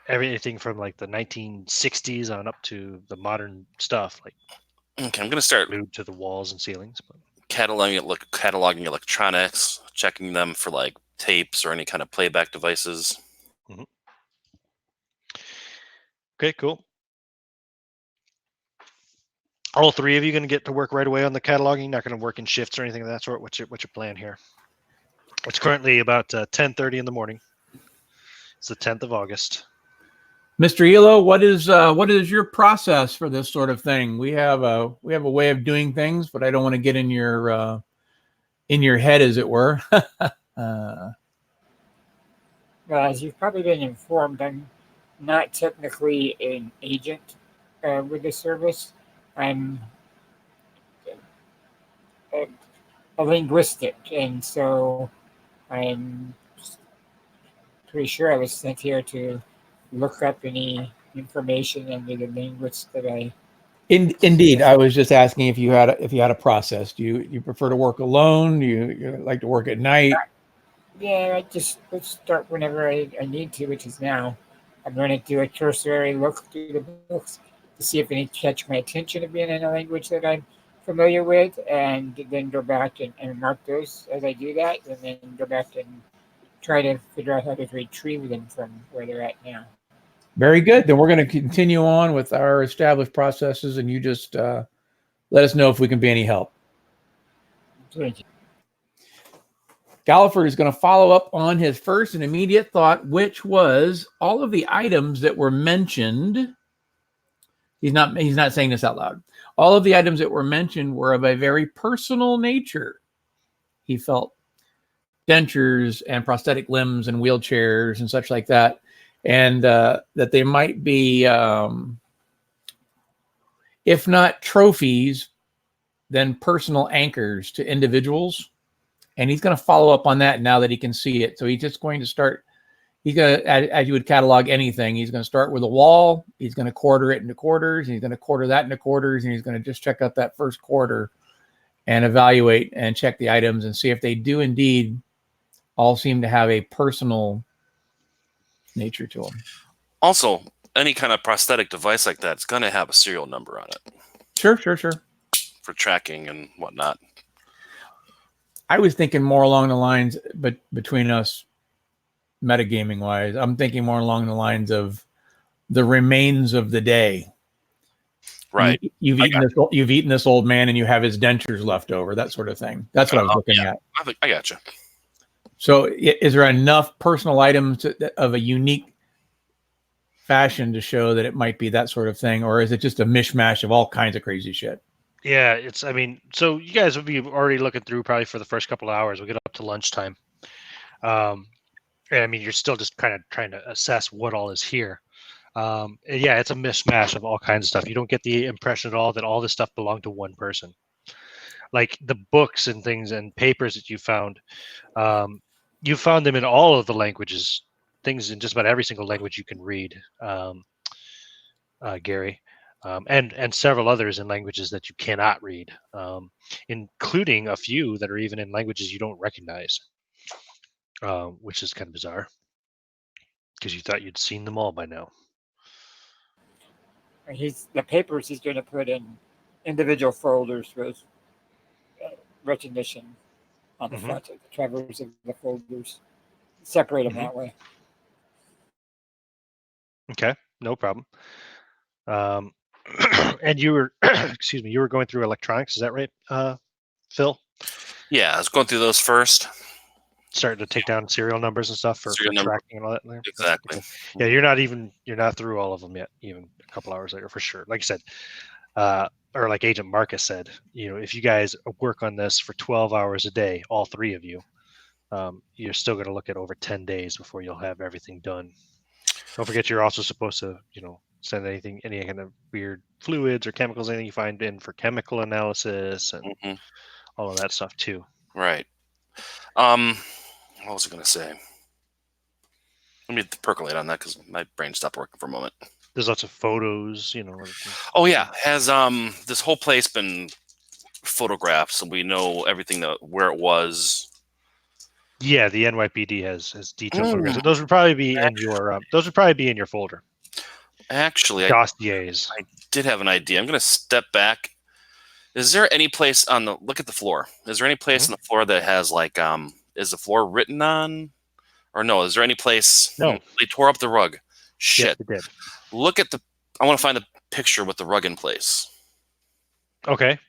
S1: everything from like the 1960s on up to the modern stuff, like
S4: okay, I'm going to start
S1: glued to the walls and ceilings. But
S4: cataloging electronics, checking them for like tapes or any kind of playback devices.
S1: Mm-hmm. Okay, cool. All three of you going to get to work right away on the cataloging? Not going to work in shifts or anything of that sort? What's your plan here? It's currently about 10:30 in the morning. It's the 10th of August.
S3: Mr. Elo, what is your process for this sort of thing? We have a way of doing things, but I don't want to get in your head, as it were.
S2: Well, as you've probably been informed, I'm not technically an agent with the service. I'm a linguistic, and so I'm pretty sure I was sent here to look up any information under the language that I.
S3: Indeed, I was just asking if you had a process. Do you prefer to work alone? Do you like to work at night?
S2: Yeah, let's start whenever I need to, which is now. I'm going to do a cursory look through the books to see if any catch my attention of being in a language that I'm familiar with, and then go back and mark those as I do that, and then go back and try to figure out how to retrieve them from where they're at now.
S3: Very good. Then we're going to continue on with our established processes, and you just let us know if we can be any help.
S2: Thank you.
S3: Galliford is going to follow up on his first and immediate thought, which was all of the items that were mentioned. He's not saying this out loud. All of the items that were mentioned were of a very personal nature. He felt dentures and prosthetic limbs and wheelchairs and such like that, and that they might be, if not trophies, then personal anchors to individuals. And he's going to follow up on that now that he can see it. So he's just going to start. He's going to, as you would catalog anything, he's going to start with a wall. He's going to quarter it into quarters. And he's going to quarter that into quarters. And he's going to just check out that first quarter and evaluate and check the items and see if they do indeed all seem to have a personal nature to them.
S4: Also, any kind of prosthetic device like that is going to have a serial number on it.
S3: Sure.
S4: For tracking and whatnot.
S3: I was thinking more along the lines, but between us, metagaming wise, I'm thinking more along the lines of the remains of the day.
S4: Right.
S3: You've eaten this old man, and you have his dentures left over. That sort of thing. That's what I was looking at.
S4: I got you.
S3: So is there enough personal items of a unique fashion to show that it might be that sort of thing, or is it just a mishmash of all kinds of crazy shit?
S1: Yeah, it's. I mean, so you guys would be already looking through probably for the first couple of hours. We get up to lunchtime, and I mean, you're still just kind of trying to assess what all is here. And yeah, it's a mishmash of all kinds of stuff. You don't get the impression at all that all this stuff belonged to one person. Like the books and things and papers that um, you found them in all of the languages. Things in just about every single language you can read. Gary, and several others in languages that you cannot read, including a few that are even in languages you don't recognize, which is kind of bizarre because you thought you'd seen them all by now.
S2: The papers he's going to put in individual folders with recognition on the front of the covers of the folders. Separate them that way.
S1: Okay, no problem. And you were, excuse me, you were going through electronics. Is that right, Phil?
S4: Yeah, I was going through those first.
S1: Starting to take down serial numbers and stuff for tracking and all that.
S4: Exactly.
S1: Okay. Yeah, you're not through all of them yet. Even a couple hours later, for sure. Like I said, or like Agent Marcus said, if you guys work on this for 12 hours a day, all three of you, you're still going to look at over 10 days before you'll have everything done. Don't forget, you're also supposed to, send any kind of weird fluids or chemicals, anything you find in for chemical analysis and all of that stuff too.
S4: Right. What was I going to say? Let me percolate on that because my brain stopped working for a moment.
S1: There's lots of photos,
S4: Oh yeah, has this whole place been photographed so we know everything where it was?
S1: Yeah, the NYPD has detailed photographs. Those would probably be in your folder.
S4: Actually,
S1: dossiers.
S4: I did have an idea. I'm going to step back. Is there any place look at the floor? Is there any place on the floor that has like is the floor written on? Or no, is there any place?
S1: No.
S4: They tore up the rug. Shit.
S1: Yep, they did.
S4: Look at I want to find the picture with the rug in place.
S1: Okay.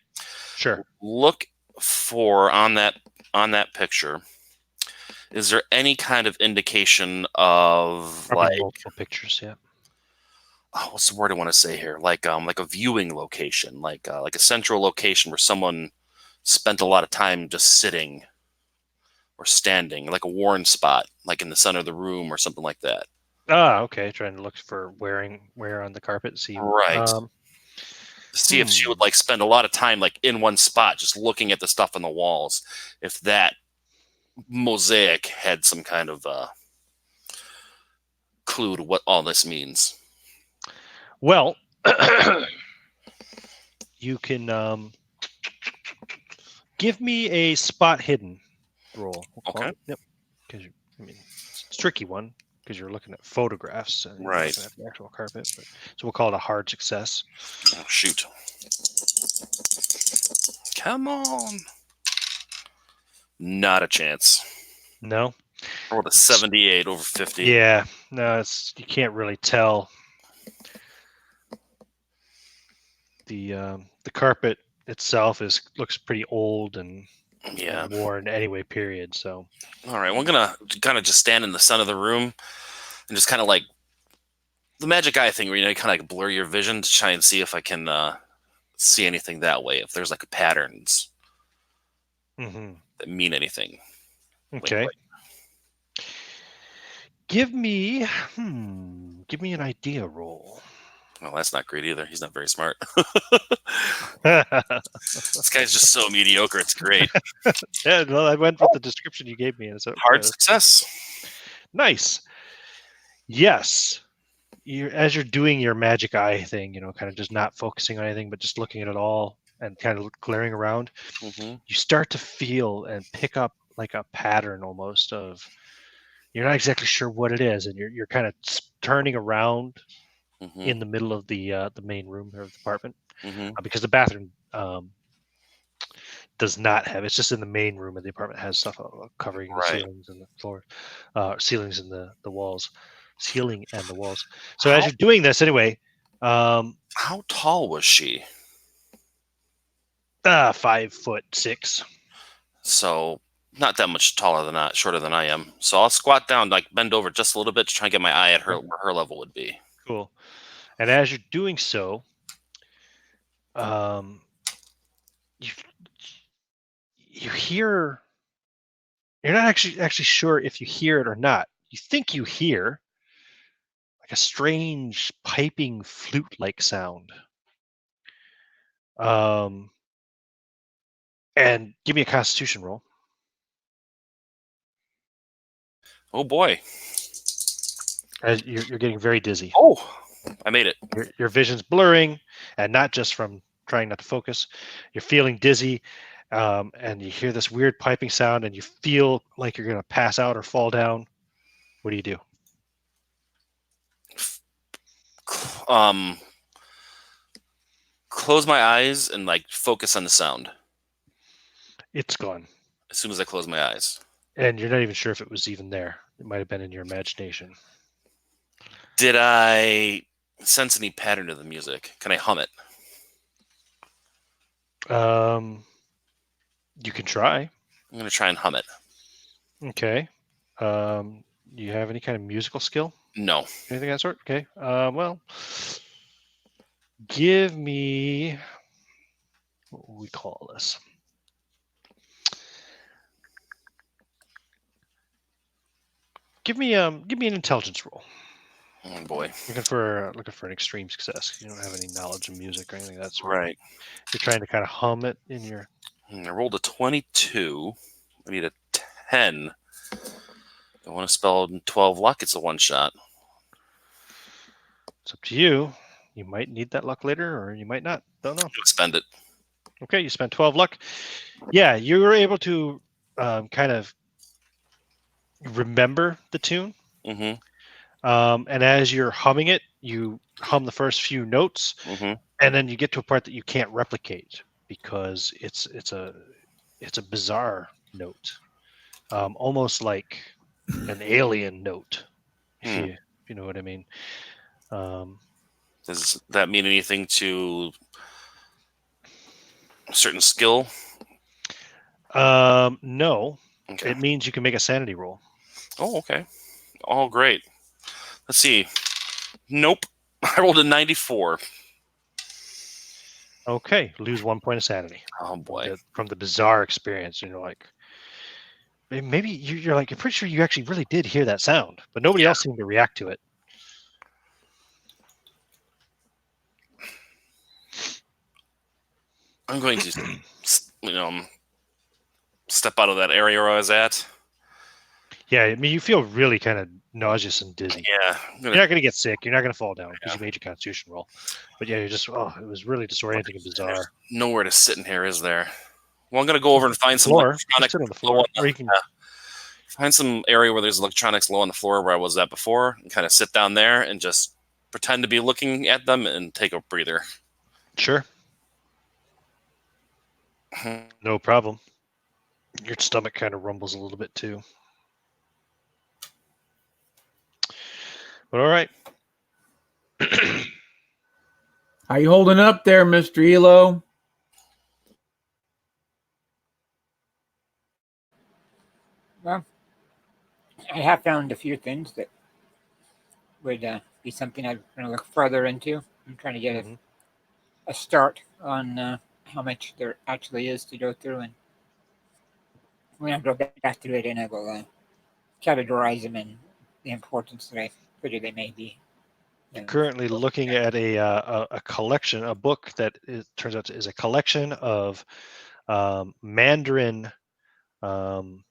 S1: Sure.
S4: Look for on that picture. Is there any kind of indication of
S1: probably multiple pictures, yeah.
S4: Oh, what's the word I want to say here? Like a viewing location, like a central location where someone spent a lot of time just sitting or standing, like a worn spot, like in the center of the room or something like that.
S1: Ah, okay. Trying to look for wear on the carpet. See,
S4: right. See if she would like spend a lot of time like in one spot, just looking at the stuff on the walls. If that mosaic had some kind of clue to what all this means.
S1: Well, you can give me a spot hidden roll.
S4: Okay.
S1: Yep. Because it's a tricky one because you're looking at photographs and
S4: right.
S1: looking at the actual carpet. So we'll call it a hard success.
S4: Oh, shoot! Come on. Not a chance.
S1: No.
S4: Or the 78 over 50.
S1: Yeah. No, you can't really tell. The carpet itself looks pretty old and worn anyway. Period. So.
S4: All right, we're gonna kind of just stand in the center of the room and just kind of like the magic eye thing, where you kind of like blur your vision to try and see if I can see anything that way. If there's like patterns that mean anything.
S1: Okay. Give me an idea roll.
S4: Well, that's not great either. He's not very smart. This guy's just so mediocre. It's great.
S1: Yeah, well, I went with the description you gave me. So
S4: hard success.
S1: Nice. Yes. As you're doing your magic eye thing, kind of just not focusing on anything, but just looking at it all and kind of glaring around, you start to feel and pick up like a pattern almost of, you're not exactly sure what it is, and you're kind of turning around in the middle of the main room of the apartment because the bathroom does not have. It's just in the main room of the apartment has stuff covering the ceilings and the floor, ceilings and the walls, ceiling and the walls. So as you're doing this, anyway,
S4: how tall was she?
S1: 5'6".
S4: So not that much shorter than I am. So I'll squat down, like bend over just a little bit to try and get my eye at her where her level would be.
S1: Cool. And as you're doing so, um, you hear. You're not actually sure if you hear it or not. You think you hear like a strange piping flute-like sound. And give me a Constitution roll.
S4: Oh boy!
S1: As you're getting very dizzy.
S4: Oh, I made it.
S1: Your vision's blurring, and not just from trying not to focus. You're feeling dizzy, and you hear this weird piping sound, and you feel like you're going to pass out or fall down. What do you do?
S4: Close my eyes and like focus on the sound.
S1: It's gone.
S4: As soon as I close my eyes.
S1: And you're not even sure if it was even there. It might have been in your imagination.
S4: Did I sense any pattern to the music? Can I hum it?
S1: You can try.
S4: I'm going to try and hum it.
S1: Okay. You have any kind of musical skill?
S4: No.
S1: Anything of that sort? Okay. Well, give me, what will we call this? Give me an intelligence roll.
S4: Oh boy.
S1: Looking for an extreme success. You don't have any knowledge of music or anything of that sort.
S4: Right.
S1: You're trying to kind of hum it in your.
S4: I rolled a 22. I need a 10. I want to spell 12 luck. It's a one shot.
S1: It's up to you. You might need that luck later, or you might not. Don't know.
S4: Spend it.
S1: Okay, you spent 12 luck. Yeah, you were able to kind of remember the tune.
S4: Mm-hmm.
S1: And as you're humming it, you hum the first few notes, and then you get to a part that you can't replicate because it's a bizarre note, almost like an alien note, if you know what I mean.
S4: Does that mean anything to a certain skill?
S1: No.
S4: Okay.
S1: It means you can make a sanity roll.
S4: Oh, okay. Oh, great. Let's see. Nope. I rolled a 94.
S1: Okay, lose 1 point of sanity.
S4: Oh boy.
S1: From the bizarre experience, like maybe you're like, I'm pretty sure you actually really did hear that sound, but nobody else seemed to react to it.
S4: I'm going to, step out of that area where I was at.
S1: Yeah, I mean, you feel really kind of nauseous and dizzy.
S4: Yeah.
S1: You're not going to get sick. You're not going to fall down because you made your Constitution roll. But yeah, you're just, it was really disorienting and bizarre.
S4: There's nowhere to sit in here, is there? Well, I'm going to go over and find some
S1: electronics. Sit on the floor. Or you can
S4: find some area where there's electronics low on the floor where I was at before and kind of sit down there and just pretend to be looking at them and take a breather.
S1: Sure. No problem. Your stomach kind of rumbles a little bit too. But all right.
S3: How you holding up there, Mr. Elo?
S2: Well, I have found a few things that would be something I'm going to look further into. I'm trying to get a start on how much there actually is to go through, and when I go back to it, and I will categorize them in the importance that I figure they may be.
S1: You're currently looking at a collection, a book that turns out is a collection of Mandarin. What's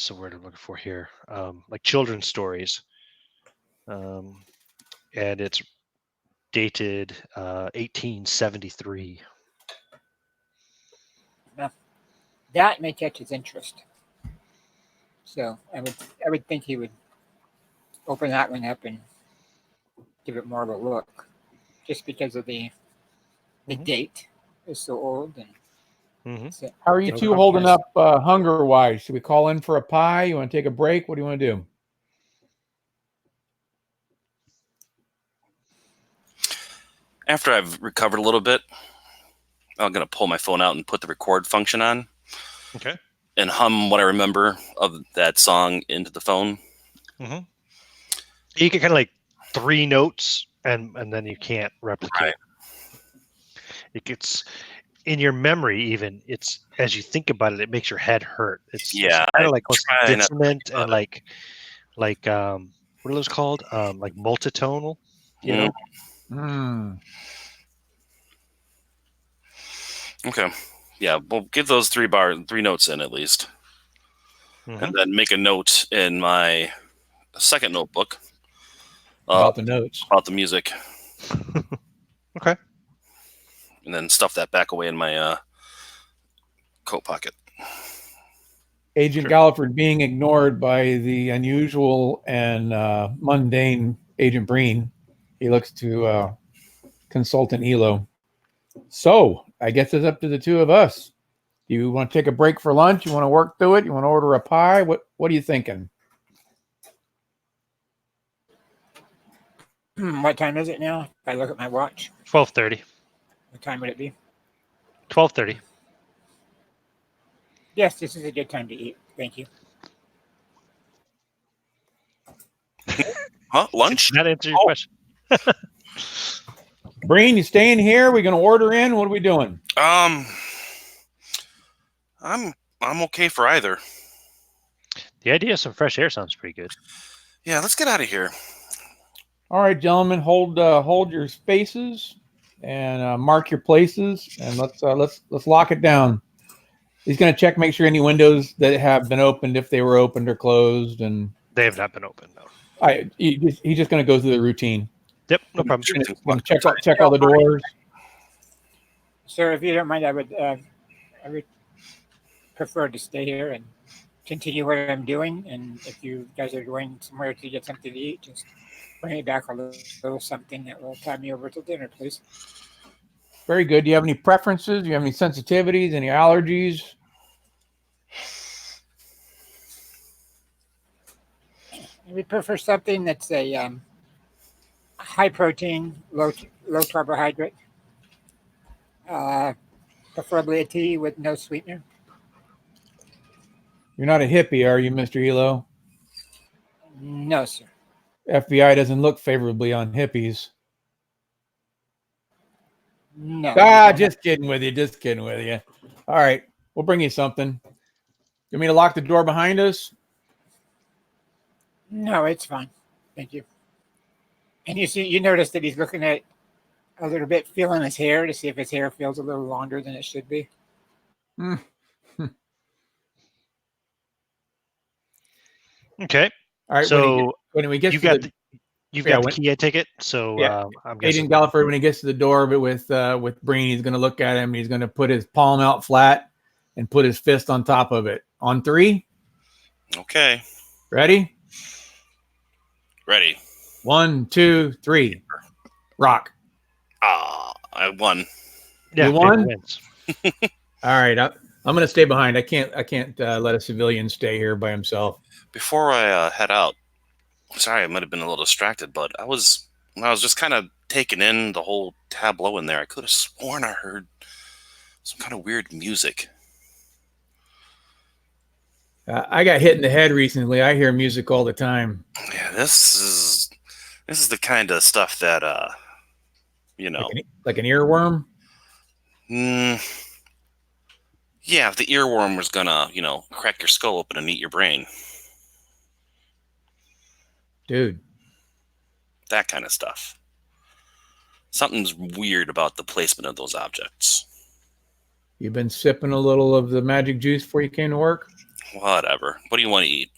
S1: the word I'm looking for here? Like children's stories, and it's dated 1873.
S2: Now, that may catch his interest. So I would think he would open that one up and give it more of a look, just because of the date is so old. And so,
S3: how are you two holding up hunger wise? Should we call in for a pie? You want to take a break? What do you want to do?
S4: After I've recovered a little bit, I'm going to pull my phone out and put the record function on.
S1: Okay.
S4: and hum what I remember of that song into the phone.
S1: Mm-hmm. You get kind of like 3 notes, and then you can't replicate.
S4: Right.
S1: It gets in your memory. Even it's as you think about it, it makes your head hurt. It's
S4: Yeah,
S1: kind
S4: I
S1: of like almost
S4: try not to
S1: dissonant
S4: think
S1: and
S4: about
S1: like what are those called? Like multitonal. You
S4: it.
S1: know.
S4: Okay. Yeah, we'll get those 3 notes in at least.
S1: Mm-hmm.
S4: And then make a note in my second notebook
S3: About the notes.
S4: about the music.
S1: Okay.
S4: And then stuff that back away in my coat pocket.
S3: Agent
S1: Sure.
S3: Galliford being ignored by the unusual and mundane Agent Breen. He looks to Consultant Elo. So, I guess it's up to the two of us. Do you want to take a break for lunch? You want to work through it? You want to order a pie? What are you thinking?
S2: What time is it now? If I look at my watch,
S1: 12:30.
S2: what time would it be?
S1: 12:30.
S2: Yes, this is a good time to eat. Thank you.
S4: Huh? Lunch?
S1: Did that answer your question?
S3: Breen, you staying here? We going to order in? What are we doing?
S4: I'm okay for either.
S1: The idea of some fresh air sounds pretty good.
S4: Yeah, let's get out of here.
S3: All right, gentlemen, hold your spaces and mark your places, and let's lock it down. He's going to check, make sure any windows that have been opened, if they were opened or closed, and
S1: They have not been opened, no.
S3: he's just going to go through the routine.
S1: Yep, no problem.
S3: Gonna check all the doors.
S2: Sir, if you don't mind, I would prefer to stay here and continue what I'm doing. And if you guys are going somewhere to get something to eat, just bring me back a little something that will tide me over till dinner, please.
S3: Very good. Do you have any preferences? Do you have any sensitivities? Any allergies?
S2: I would prefer something that's a high protein, low carbohydrate. Preferably a tea with no sweetener.
S3: You're not a hippie, are you, Mr. Elo?
S2: No, sir.
S3: FBI doesn't look favorably on hippies.
S2: No.
S3: Just kidding with you. Just kidding with you. All right, we'll bring you something. You want me to lock the door behind us?
S2: No, it's fine. Thank you. And you notice that he's looking at a little bit, feeling his hair to see if his hair feels a little longer than it should be.
S1: Okay.
S3: All right.
S1: So
S3: when we get
S1: you've
S3: to
S1: got
S3: the,
S1: you've got the key, I take it. So
S3: Yeah.
S1: I'm guessing
S3: Agent Galliford, when he gets to the door with Breen, he's going to look at him. And he's going to put his palm out flat and put his fist on top of it. On 3.
S4: Okay.
S3: Ready?
S4: Ready.
S3: 1, 2, 3. Rock.
S4: I won.
S1: yeah,
S3: You won?
S1: wins.
S3: All right. I'm going to stay behind. I can't let a civilian stay here by himself.
S4: Before I head out, sorry, I might have been a little distracted, but I was just kind of taking in the whole tableau in there. I could have sworn I heard some kind of weird music.
S3: I got hit in the head recently. I hear music all the time.
S4: Yeah, this is the kind of stuff that
S3: Like an earworm.
S4: yeah, if the earworm was gonna crack your skull open and eat your brain,
S3: Dude.
S4: that kind of stuff. Something's weird about the placement of those objects.
S3: You've been sipping a little of the magic juice before you came to work?
S4: Whatever. What do you want to eat?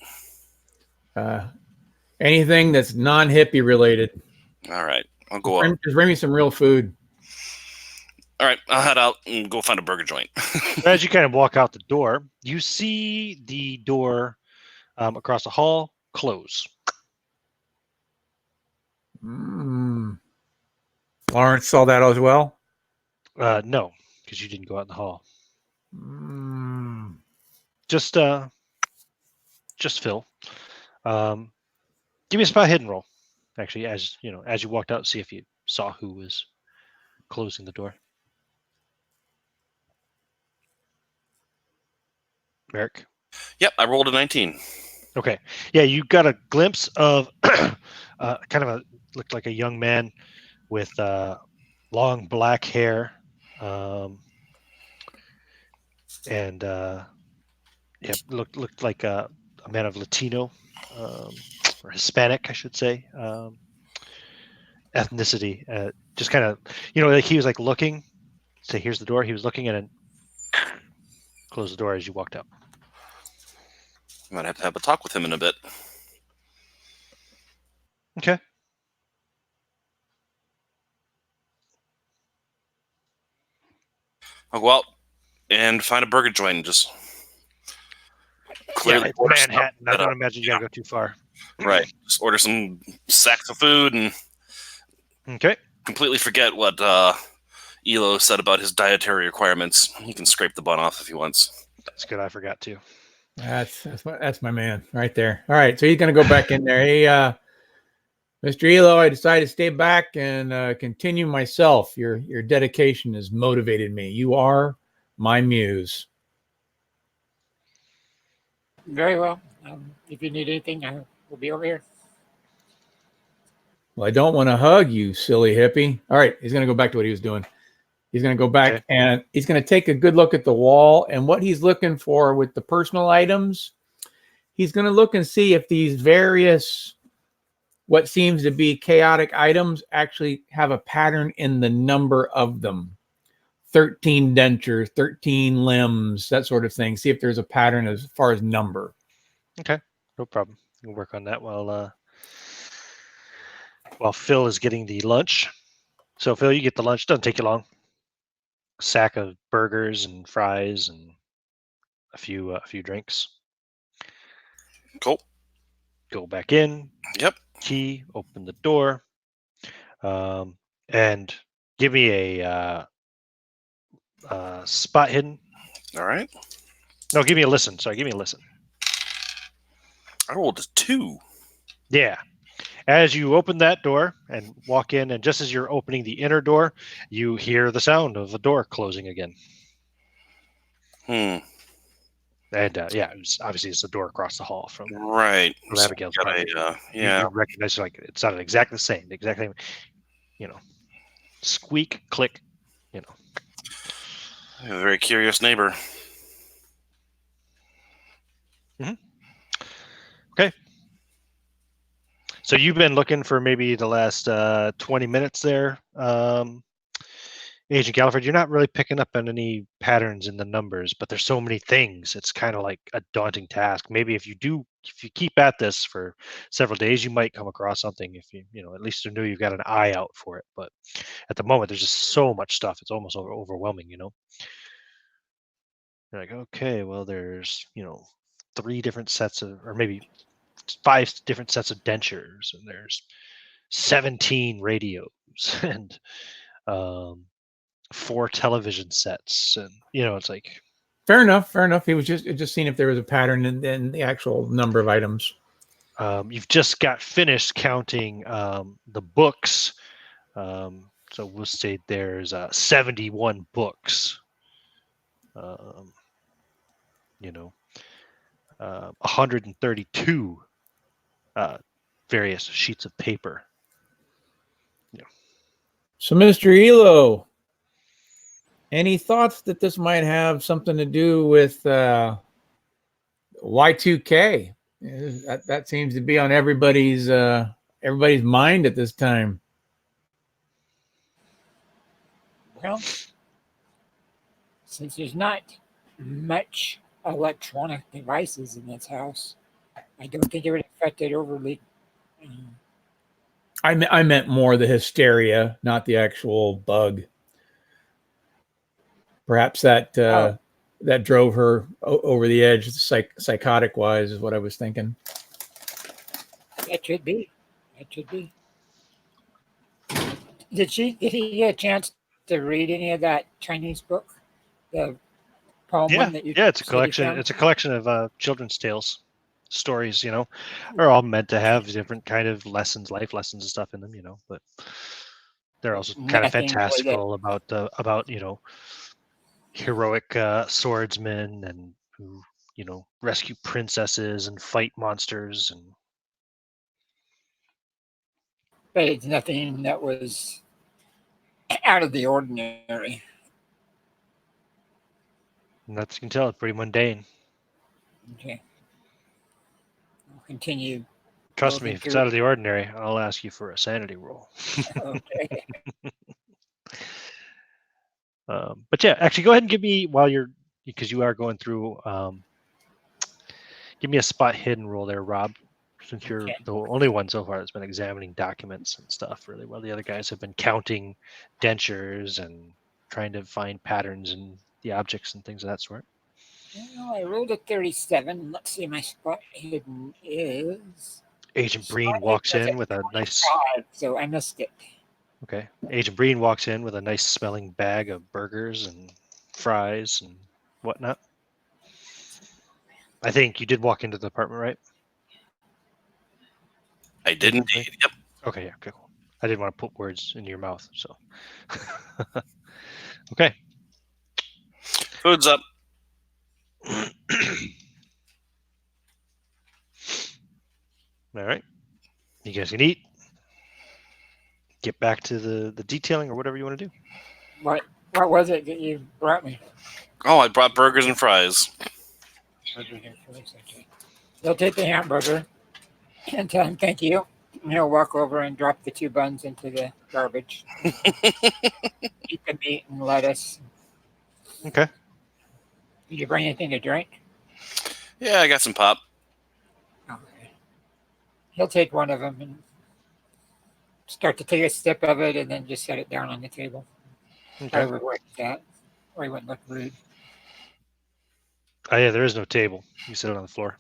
S3: Anything that's non-hippie related.
S4: All right, I'll go up.
S3: Just bring me some real food.
S4: All right, I'll head out and go find a burger joint.
S1: As you kind of walk out the door, you see the door across the hall close.
S3: Lawrence saw that as well?
S1: No, because you didn't go out in the hall. Just Phil. Give me a spot hidden roll. Actually, as you walked out, see if you saw who was closing the door. Merrick?
S4: Yep, I rolled a 19.
S1: Okay. Yeah, you got a glimpse of kind of looked like a young man with long black hair, and yeah, looked like a man of Latino or Hispanic, I should say, ethnicity. Just kind of, like he was like looking. Say, here's the door. He was looking and then closed the door as you walked up.
S4: I might have to have a talk with him in a bit.
S1: Okay.
S4: I'll go out and find a burger joint and just clearly
S1: Yeah, it's
S4: order some-
S1: Manhattan. I don't imagine you gotta go too far.
S4: Right. Just order some sacks of food and
S1: Okay.
S4: completely forget what Elo said about his dietary requirements. He can scrape the bun off if he wants.
S1: That's good. I forgot to.
S3: That's my man right there. All right, so he's gonna go back in there. Hey, Mr. Elo, I decided to stay back and continue myself. Your dedication has motivated me. You are my muse.
S2: Very well. If you need anything, I will be over here.
S3: Well, I don't want to hug you, silly hippie. All right, he's gonna go back to what he was doing. He's gonna go back
S1: Okay.
S3: and he's gonna take a good look at the wall and what he's looking for with the personal items. He's gonna look and see if these various what seems to be chaotic items actually have a pattern in the number of them. 13 dentures, 13 limbs, that sort of thing. See if there's a pattern as far as number.
S1: Okay. No problem. We'll work on that while Phil is getting the lunch. So Phil, you get the lunch. Doesn't take you long. A sack of burgers and fries and a few drinks.
S4: Cool.
S1: Go back in.
S4: Yep.
S1: Key. Open the door. And give me a spot hidden.
S4: All right.
S1: No, give me a listen. Sorry, give me a listen.
S4: I rolled a 2.
S1: Yeah. As you open that door and walk in, and just as you're opening the inner door, you hear the sound of a door closing again.
S4: Hmm.
S1: And yeah, obviously it's the door across the hall from
S4: Right. So
S1: Abigail's
S4: got
S1: apartment.
S4: yeah.
S1: You recognize like it sounded exactly the same, squeak, click,
S4: I have a very curious neighbor.
S1: Okay. So you've been looking for maybe the last 20 minutes there, Agent Galliford. You're not really picking up on any patterns in the numbers, but there's so many things. It's kind of like a daunting task. Maybe if you keep at this for several days, you might come across something. If you at least you know you've got an eye out for it. But at the moment, there's just so much stuff. It's almost overwhelming. You're like, okay, well, there's 3 different sets of, or maybe 5 different sets of dentures, and there's 17 radios and 4 television sets, and it's like
S3: Fair enough. He was just seeing if there was a pattern in the actual number of items.
S1: you've just got finished counting the books, so we'll say there's 71 books, 132 various sheets of paper.
S3: So, Mr. Elo, any thoughts that this might have something to do with Y2K? That seems to be on everybody's mind at this time.
S2: Well, since there's not much electronic devices in this house, I don't think it would affect it overly.
S3: I meant more the hysteria, not the actual bug. Perhaps that that drove her over the edge, psychotic wise, is what I was thinking.
S2: It should be. Did he get a chance to read any of that Chinese book? The poem one that you
S1: it's a
S2: said you
S1: collection.
S2: found?
S1: It's a collection of children's tales, stories. Are all meant to have different kind of lessons, life lessons and stuff in them. But they're also kind of
S2: Nothing really
S1: fantastical about heroic swordsmen and who rescue princesses and fight monsters. And
S2: But it's nothing that was out of the ordinary.
S1: that's, you can tell, it's pretty mundane.
S2: Okay. I'll continue.
S1: Trust me,
S2: moving
S1: if it's
S2: through.
S1: out of the ordinary, I'll ask you for a sanity roll.
S2: Okay.
S1: But yeah, actually, go ahead and give me, because you are going through, give me a spot hidden roll there, Rob, since you're
S2: Okay.
S1: the only one so far that's been examining documents and stuff, really, while the other guys have been counting dentures and trying to find patterns in the objects and things of that sort.
S2: Well, I rolled a 37. Let's see, my spot hidden is.
S1: Agent
S2: Spot
S1: Breen
S2: hidden
S1: walks
S2: was
S1: in
S2: at
S1: with a nice.
S2: 25, so I missed it.
S1: Okay. Agent Breen walks in with a nice smelling bag of burgers and fries and whatnot. I think you did walk into the apartment, right?
S4: I did indeed. Yep.
S1: Okay, yeah, okay, cool. I didn't want to put words in your mouth, so. Okay.
S4: Food's up.
S1: All right. You guys can eat. Get back to the detailing or whatever you want to do.
S2: What was it that you brought me?
S4: Oh, I brought burgers and fries.
S2: Okay. He'll take the hamburger and tell him thank you. And he'll walk over and drop the 2 buns into the garbage. Eat the meat and lettuce.
S1: Okay.
S2: Did you bring anything to drink?
S4: Yeah, I got some pop.
S2: Okay. He'll take one of them and start to take a sip of it and then just set it down on the table.
S1: Okay.
S2: I would work that, or he wouldn't look rude.
S1: Oh, yeah, there is no table. You sit it on the floor.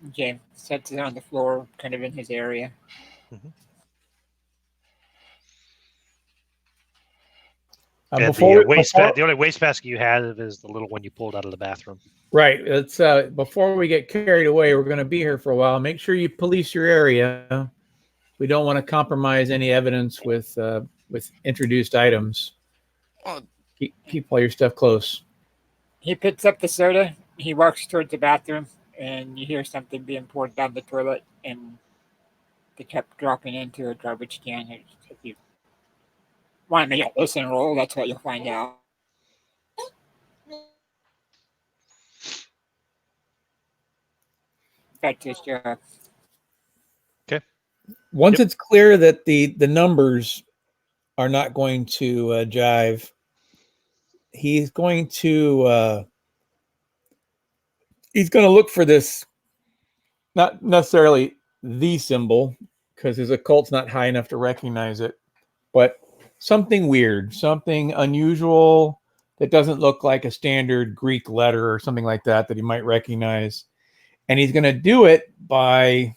S2: Okay, sets it on the floor, kind of in his area.
S1: Mm-hmm. The only waste basket you have is the little one you pulled out of the bathroom.
S3: Right. It's before we get carried away, we're going to be here for a while. Make sure you police your area. We don't want to compromise any evidence with introduced items. Keep all your stuff close.
S2: He picks up the soda. He walks towards the bathroom, and you hear something being poured down the toilet, and they kept dropping into a garbage can. If you want to make a listen roll, that's what you'll find out. Back to his job.
S1: Okay.
S3: Once it's clear that the numbers are not going to jive, he's going to look for this, not necessarily the symbol, because his occult's not high enough to recognize it, but something weird, something unusual that doesn't look like a standard Greek letter or something like that he might recognize. And he's going to do it by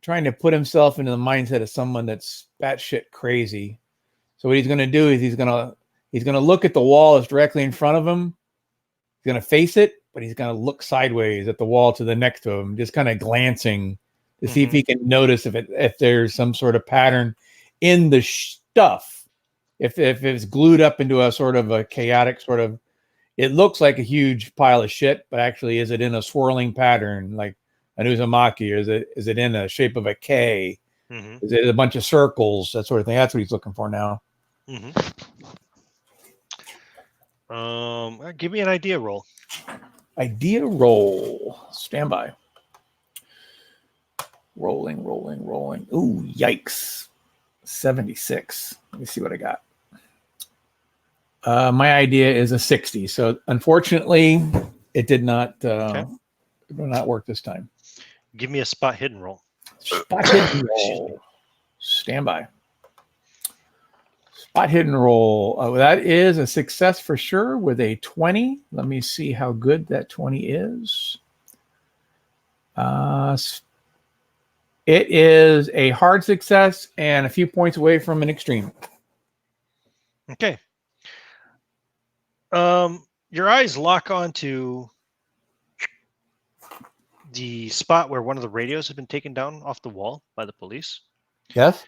S3: trying to put himself into the mindset of someone that's batshit crazy. So what he's going to do is he's going to look at the wall that's directly in front of him. He's going to face it, but he's going to look sideways at the wall to the next to him, just kind of glancing to see if he can notice if there's some sort of pattern in the stuff. If it's glued up into a sort of a chaotic sort of, it looks like a huge pile of shit, but actually is it in a swirling pattern like an uzumaki, or is it in a shape of a K? Mm-hmm. Is it a bunch of circles, that sort of thing? That's what he's looking for now.
S1: Mm-hmm. Give me an idea roll.
S3: Idea roll. Stand by. Rolling. Ooh, yikes. 76. Let me see what I got. My idea is a 60. So unfortunately, it did not work this time.
S1: Give me a spot hidden roll.
S3: Spot hidden roll. Stand by. Spot hidden roll. Oh, that is a success for sure with a 20. Let me see how good that 20 is. It is a hard success and a few points away from an extreme.
S1: Okay. Your eyes lock onto the spot where one of the radios has been taken down off the wall by the police.
S3: Yes.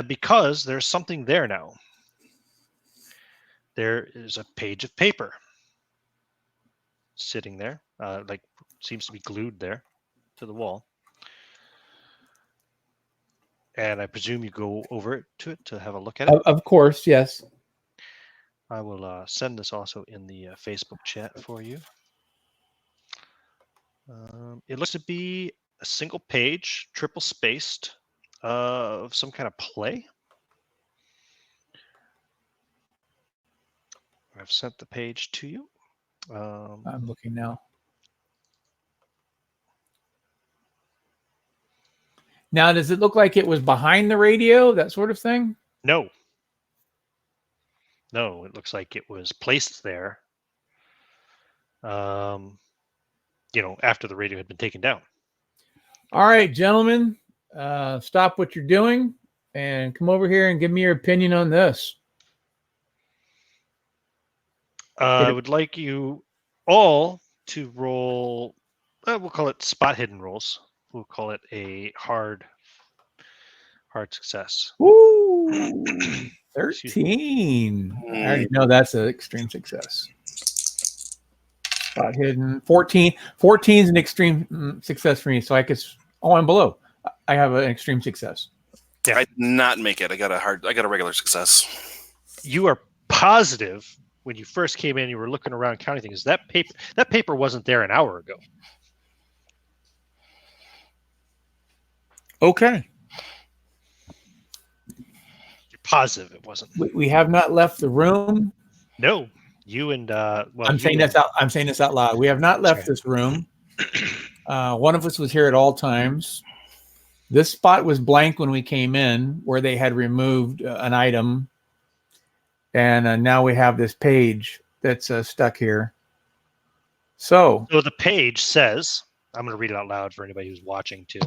S1: Because there's something there now. There is a page of paper. sitting there, like seems to be glued there to the wall. And I presume you go over to it to have a look at it.
S3: Of course, yes.
S1: I will send this also in the Facebook chat for you. It looks to be a single page, triple spaced, of some kind of play. I've sent the page to you.
S3: I'm looking now. Now, does it look like it was behind the radio, that sort of thing?
S1: No. No, it looks like it was placed there, after the radio had been taken down.
S3: All right, gentlemen, stop what you're doing and come over here and give me your opinion on this.
S1: I would like you all to roll, we'll call it spot hidden rolls. We'll call it a hard success.
S3: Woo! 13. I already know that's an extreme success. Spot hidden. 14. 14 is an extreme success for me. So I guess, I'm below. I have an extreme success.
S1: Yeah.
S4: I did not make it. I got a regular success.
S1: You are positive when you first came in, you were looking around counting things. That paper wasn't there an hour ago.
S3: Okay.
S1: You're positive it wasn't.
S3: We have not left the room.
S1: No, you and
S3: I'm saying this out loud. We have not left this room. One of us was here at all times. This spot was blank when we came in, where they had removed an item, and now we have this page that's stuck here. So
S1: the page says, I'm going to read it out loud for anybody who's watching too,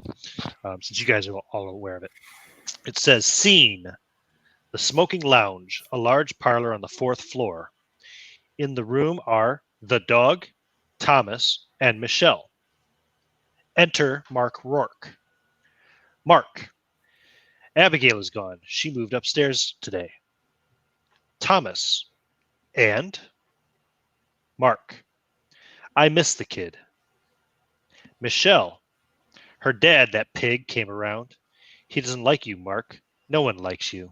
S1: since you guys are all aware of it. It says, "Scene: the smoking lounge, a large parlor on the 4th floor. In the room are the dog, Thomas, and Michelle. Enter Mark Rourke. Mark: Abigail is gone. She moved upstairs today. Thomas: and Mark: I miss the kid. Michelle: her dad, that pig, came around. He doesn't like you, Mark. No one likes you.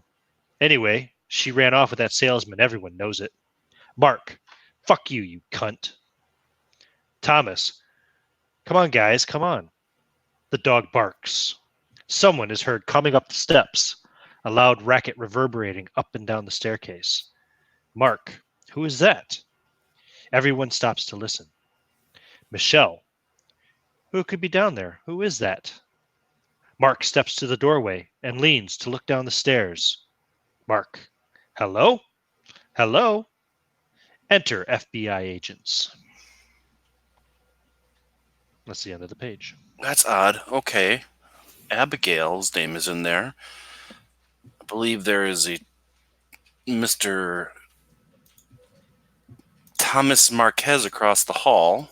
S1: Anyway, she ran off with that salesman. Everyone knows it. Mark: fuck you, you cunt. Thomas: come on, guys, come on. The dog barks. Someone is heard coming up the steps, a loud racket reverberating up and down the staircase. Mark: who is that? Everyone stops to listen. Michelle: who could be down there? Who is that? Mark steps to the doorway and leans to look down the stairs. Mark: hello? Hello? Enter FBI agents. That's the end of the page.
S4: That's odd. Okay. Abigail's name is in there. I believe there is a Mr. Thomas Marquez across the hall.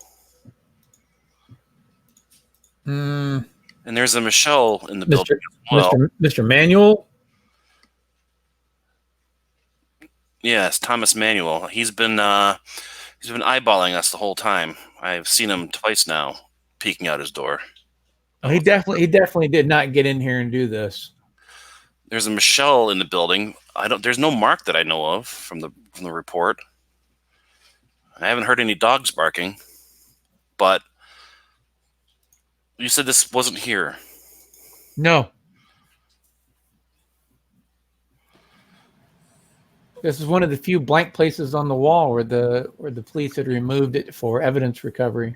S4: And there's a Michelle in the building as well.
S3: Mr. Manuel?
S4: Yes, Thomas Manuel. He's been eyeballing us the whole time. I've seen him twice now, peeking out his door.
S3: Oh, he definitely did not get in here and do this.
S4: There's a Michelle in the building. There's no Mark that I know of from the report. I haven't heard any dogs barking, but you said this wasn't here.
S3: No. This is one of the few blank places on the wall where the police had removed it for evidence recovery.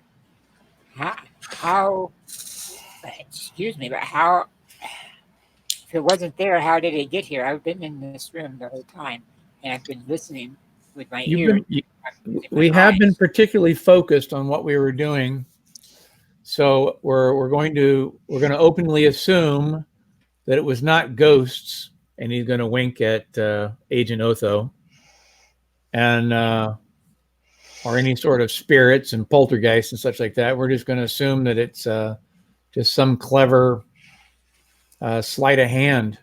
S2: How excuse me, but how, if it wasn't there, how did it get here? I've been in this room the whole time, and I've been listening with my ears.
S3: We have been particularly focused on what we were doing, so we're going to openly assume that it was not ghosts, and he's going to wink at Agent Otho, and or any sort of spirits and poltergeists and such like that. We're just going to assume that it's just some clever sleight of hand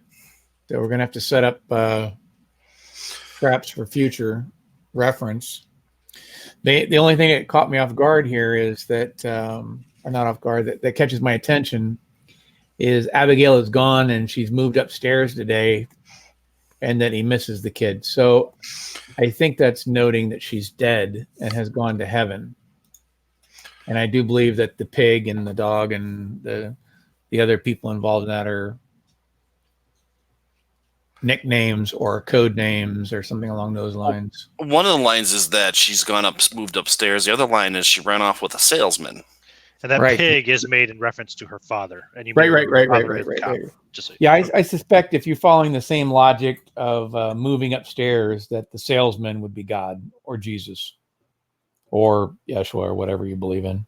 S3: that we're going to have to set up traps for future reference. The only thing that caught me off guard here is that, or not off guard, that catches my attention is Abigail is gone and she's moved upstairs today, and that he misses the kid. So I think that's noting that she's dead and has gone to heaven. And I do believe that the pig and the dog and the other people involved in that are nicknames or code names or something along those lines.
S4: One of the lines is that she's moved upstairs. The other line is she ran off with a salesman.
S1: And that
S3: Right.
S1: pig is made in reference to her father. And you
S3: Right.
S1: Just so you
S3: Yeah,
S1: know.
S3: I suspect if you're following the same logic of moving upstairs, that the salesman would be God or Jesus or Yeshua or whatever you believe in.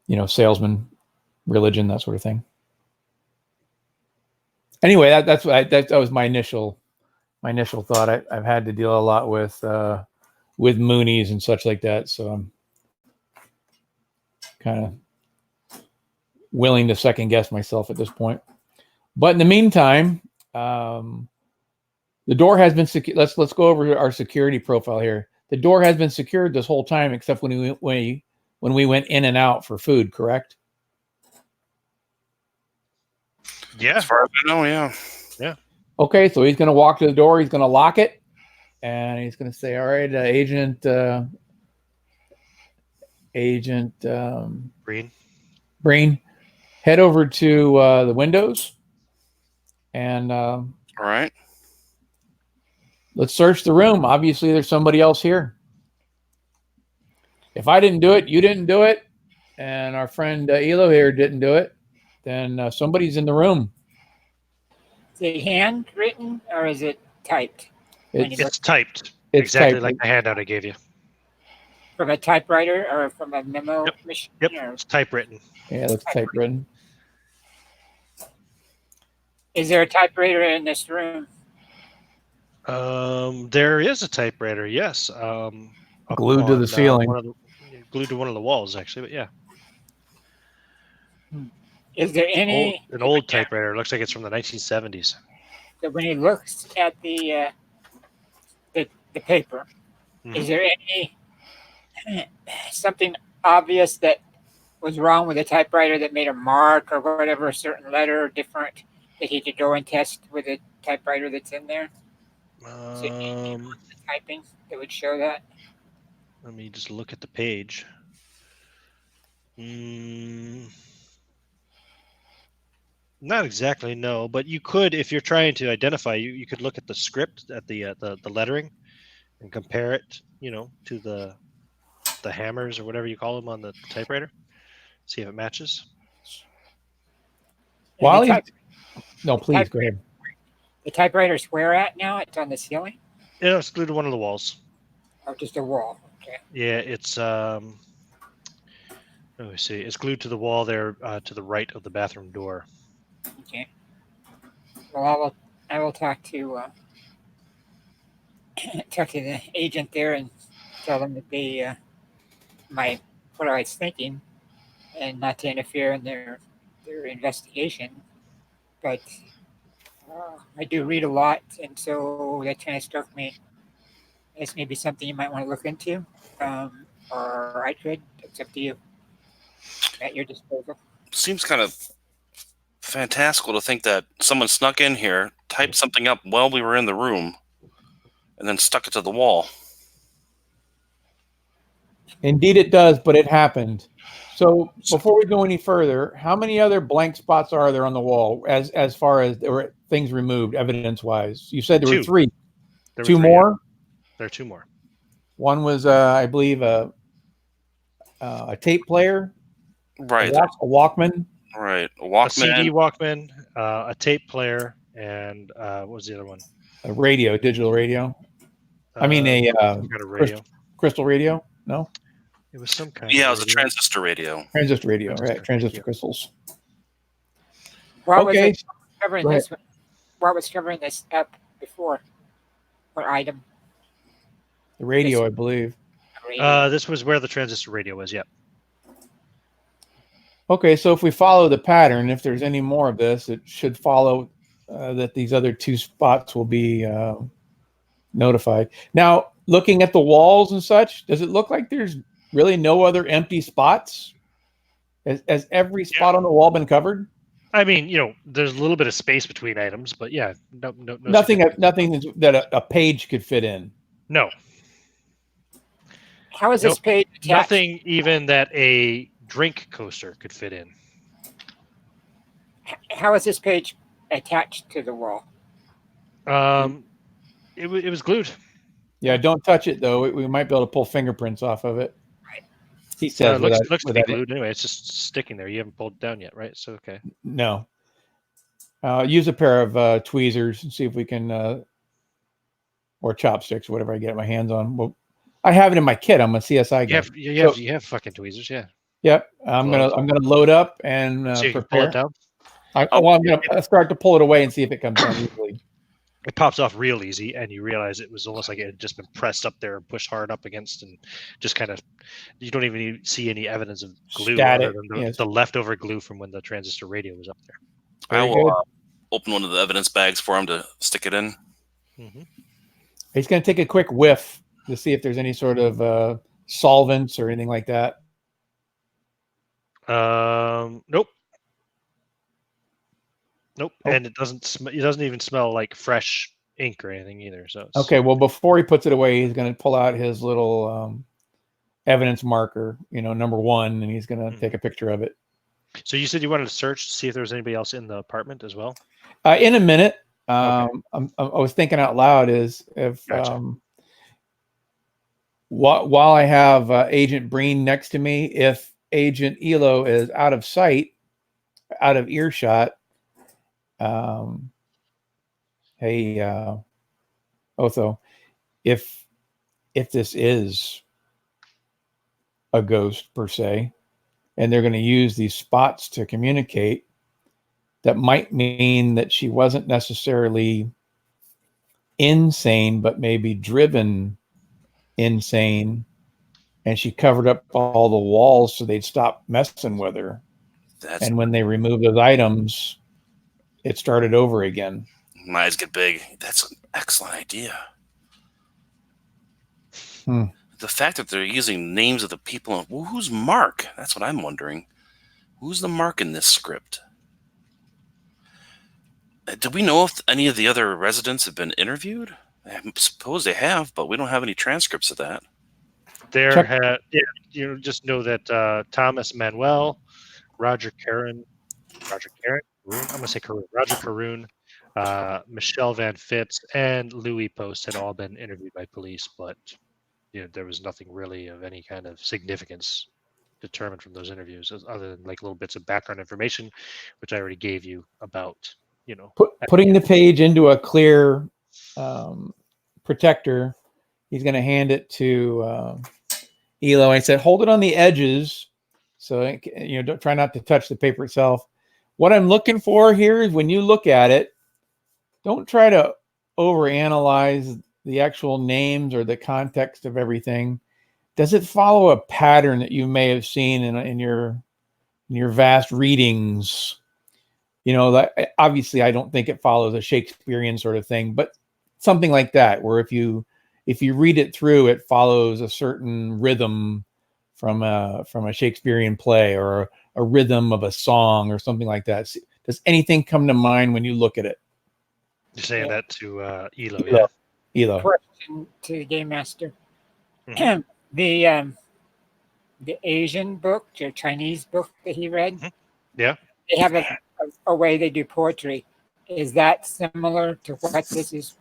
S3: You know, salesman, religion, that sort of thing. Anyway, that was my initial thought. I've had to deal a lot with Moonies and such like that, so I'm kind of willing to second guess myself at this point. But in the meantime, the door has been secured. Let's go over our security profile here. The door has been secured this whole time, except when we went in and out for food. Correct?
S1: Yeah.
S4: As far as I know, yeah.
S3: Okay, so he's going to walk to the door. He's going to lock it, and he's going to say, "All right, Agent
S1: Breen.
S3: head over to the windows, and
S4: All right.
S3: let's search the room. Obviously, there's somebody else here. If I didn't do it, you didn't do it, and our friend Elo here didn't do it, then somebody's in the room."
S2: Is it handwritten or is it typed?
S1: It's typed.
S3: It's
S1: exactly
S3: typed.
S1: like the handout I gave you.
S2: From a typewriter or from a memo
S1: Yep.
S2: machine?
S1: Yep.
S2: Or
S1: It's typewritten.
S3: Yeah, that's typewritten.
S2: is there a typewriter in this room?
S1: There is a typewriter. Yes.
S3: Glued to the ceiling.
S1: Glued to one of the walls, actually. But yeah.
S2: Is there any?
S1: An old typewriter. It looks like it's from the 1970s.
S2: That when he looks at the paper, is there any something obvious that was wrong with the typewriter that made a mark or whatever, a certain letter different that he could go and test with the typewriter that's in there? Typing that would show that.
S1: Let me just look at the page. Not exactly, no, but you could, if you're trying to identify, you could look at the script, at the lettering, and compare it, to the hammers or whatever you call them on the typewriter. See if it matches.
S3: While no, please go ahead.
S2: The typewriter's where at now? It's on the ceiling?
S1: Yeah, it's glued to one of the walls.
S2: Oh, just a wall. Okay.
S1: Yeah, it's let me see. It's glued to the wall there, to the right of the bathroom door.
S2: Okay. Well, I will talk to the agent there and tell them that they what I was thinking, and not to interfere in their investigation. But I do read a lot, and so that kind of struck me as maybe something you might want to look into, or I could. It's up to you. At your disposal.
S4: Seems kind of fantastical to think that someone snuck in here, typed something up while we were in the room, and then stuck it to the wall.
S3: Indeed it does, but it happened. So before we go any further, how many other blank spots are there on the wall as far as there were things removed, evidence-wise? You said there were three.
S1: There were
S3: two
S1: three,
S3: more?
S1: yeah. There are two more.
S3: One was, I believe, a tape player.
S4: Right.
S3: A Walkman.
S4: Right. A Walkman.
S1: A CD Walkman, a tape player, and what was the other one?
S3: A radio, digital radio. I mean,
S1: some kind of radio.
S3: Crystal radio? No?
S1: It was some kind.
S4: Yeah,
S1: of
S4: it was a transistor radio.
S3: Transistor radio, right? Transistor crystals.
S2: What
S3: Okay.
S2: was covering this? What was covering this up before? What item?
S3: The radio, I believe.
S1: This was where the transistor radio was. Yep.
S3: Okay, so if we follow the pattern, if there's any more of this, it should follow that these other two spots will be notified. Now, looking at the walls and such, does it look like there's really no other empty spots? Has every spot on the wall been covered?
S1: I mean, there's a little bit of space between items, but yeah, no
S3: Nothing
S1: significant-
S3: that a page could fit in.
S1: No,
S2: How is this page attached?
S1: nothing even that a drink coaster could fit in.
S2: How is this page attached to the wall?
S1: It was glued.
S3: Yeah, don't touch it though. We might be able to pull fingerprints off of it.
S2: Right.
S3: He says
S1: Looks to be glued anyway. It's just sticking there. You haven't pulled it down yet, right? So okay.
S3: No. Use a pair of tweezers and see if we can, or chopsticks, whatever I get my hands on. Well, I have it in my kit. I'm a CSI guy.
S1: You have fucking tweezers, yeah.
S3: Yep. I'm gonna load up and
S1: So you can
S3: prepare.
S1: pull it down.
S3: I'm gonna start to pull it away and see if it comes down easily.
S1: It pops off real easy, and you realize it was almost like it had just been pressed up there and pushed hard up against, and just kind of, you don't even see any evidence of glue
S3: Static,
S1: other than
S3: yes.
S1: the leftover glue from when the transistor radio was up there.
S4: I
S3: Very
S4: will open one of the evidence bags for him to stick it in.
S1: Mm-hmm.
S3: He's gonna take a quick whiff to see if there's any sort of solvents or anything like that.
S1: Nope.
S3: Oh.
S1: And it doesn't even smell like fresh ink or anything either. So
S3: Okay, well, before he puts it away, he's going to pull out his little evidence marker, number 1, and he's going to take a picture of it.
S1: So you said you wanted to search to see if there was anybody else in the apartment as well?
S3: In a minute.
S1: Okay.
S3: I was thinking out loud is if
S1: Gotcha.
S3: while I have Agent Breen next to me, if Agent Elo is out of sight, out of earshot, hey, Otho, if this is a ghost per se, and they're going to use these spots to communicate, that might mean that she wasn't necessarily insane, but maybe driven insane, and she covered up all the walls so they'd stop messing with her. And when they removed those items, it started over again.
S4: My eyes get big. That's an excellent idea. The fact that they're using names of the people. Well, who's Mark? That's what I'm wondering. Who's the Mark in this script? Do we know if any of the other residents have been interviewed? I suppose they have, but we don't have any transcripts of that.
S1: You just know that Thomas Manuel, Roger Caron, I'm going to say Caroon, Roger Caroon, Michelle Van Fitz, and Louis Post had all been interviewed by police, but there was nothing really of any kind of significance determined from those interviews, other than like little bits of background information, which I already gave you about,
S3: putting the page into a clear protector. He's going to hand it to Elo. I said, hold it on the edges, so don't try not to touch the paper itself. What I'm looking for here is when you look at it, don't try to overanalyze the actual names or the context of everything. Does it follow a pattern that you may have seen in your vast readings? Obviously, I don't think it follows a Shakespearean sort of thing, but something like that, where if you read it through, it follows a certain rhythm from a Shakespearean play or a rhythm of a song or something like that. Does anything come to mind when you look at it?
S1: You're saying that to Elo.
S3: Elo.
S2: Question to the game master.
S1: Mhm.
S2: The Asian book, the Chinese book that he read,
S1: Yeah.
S2: they have a way they do poetry. Is that similar to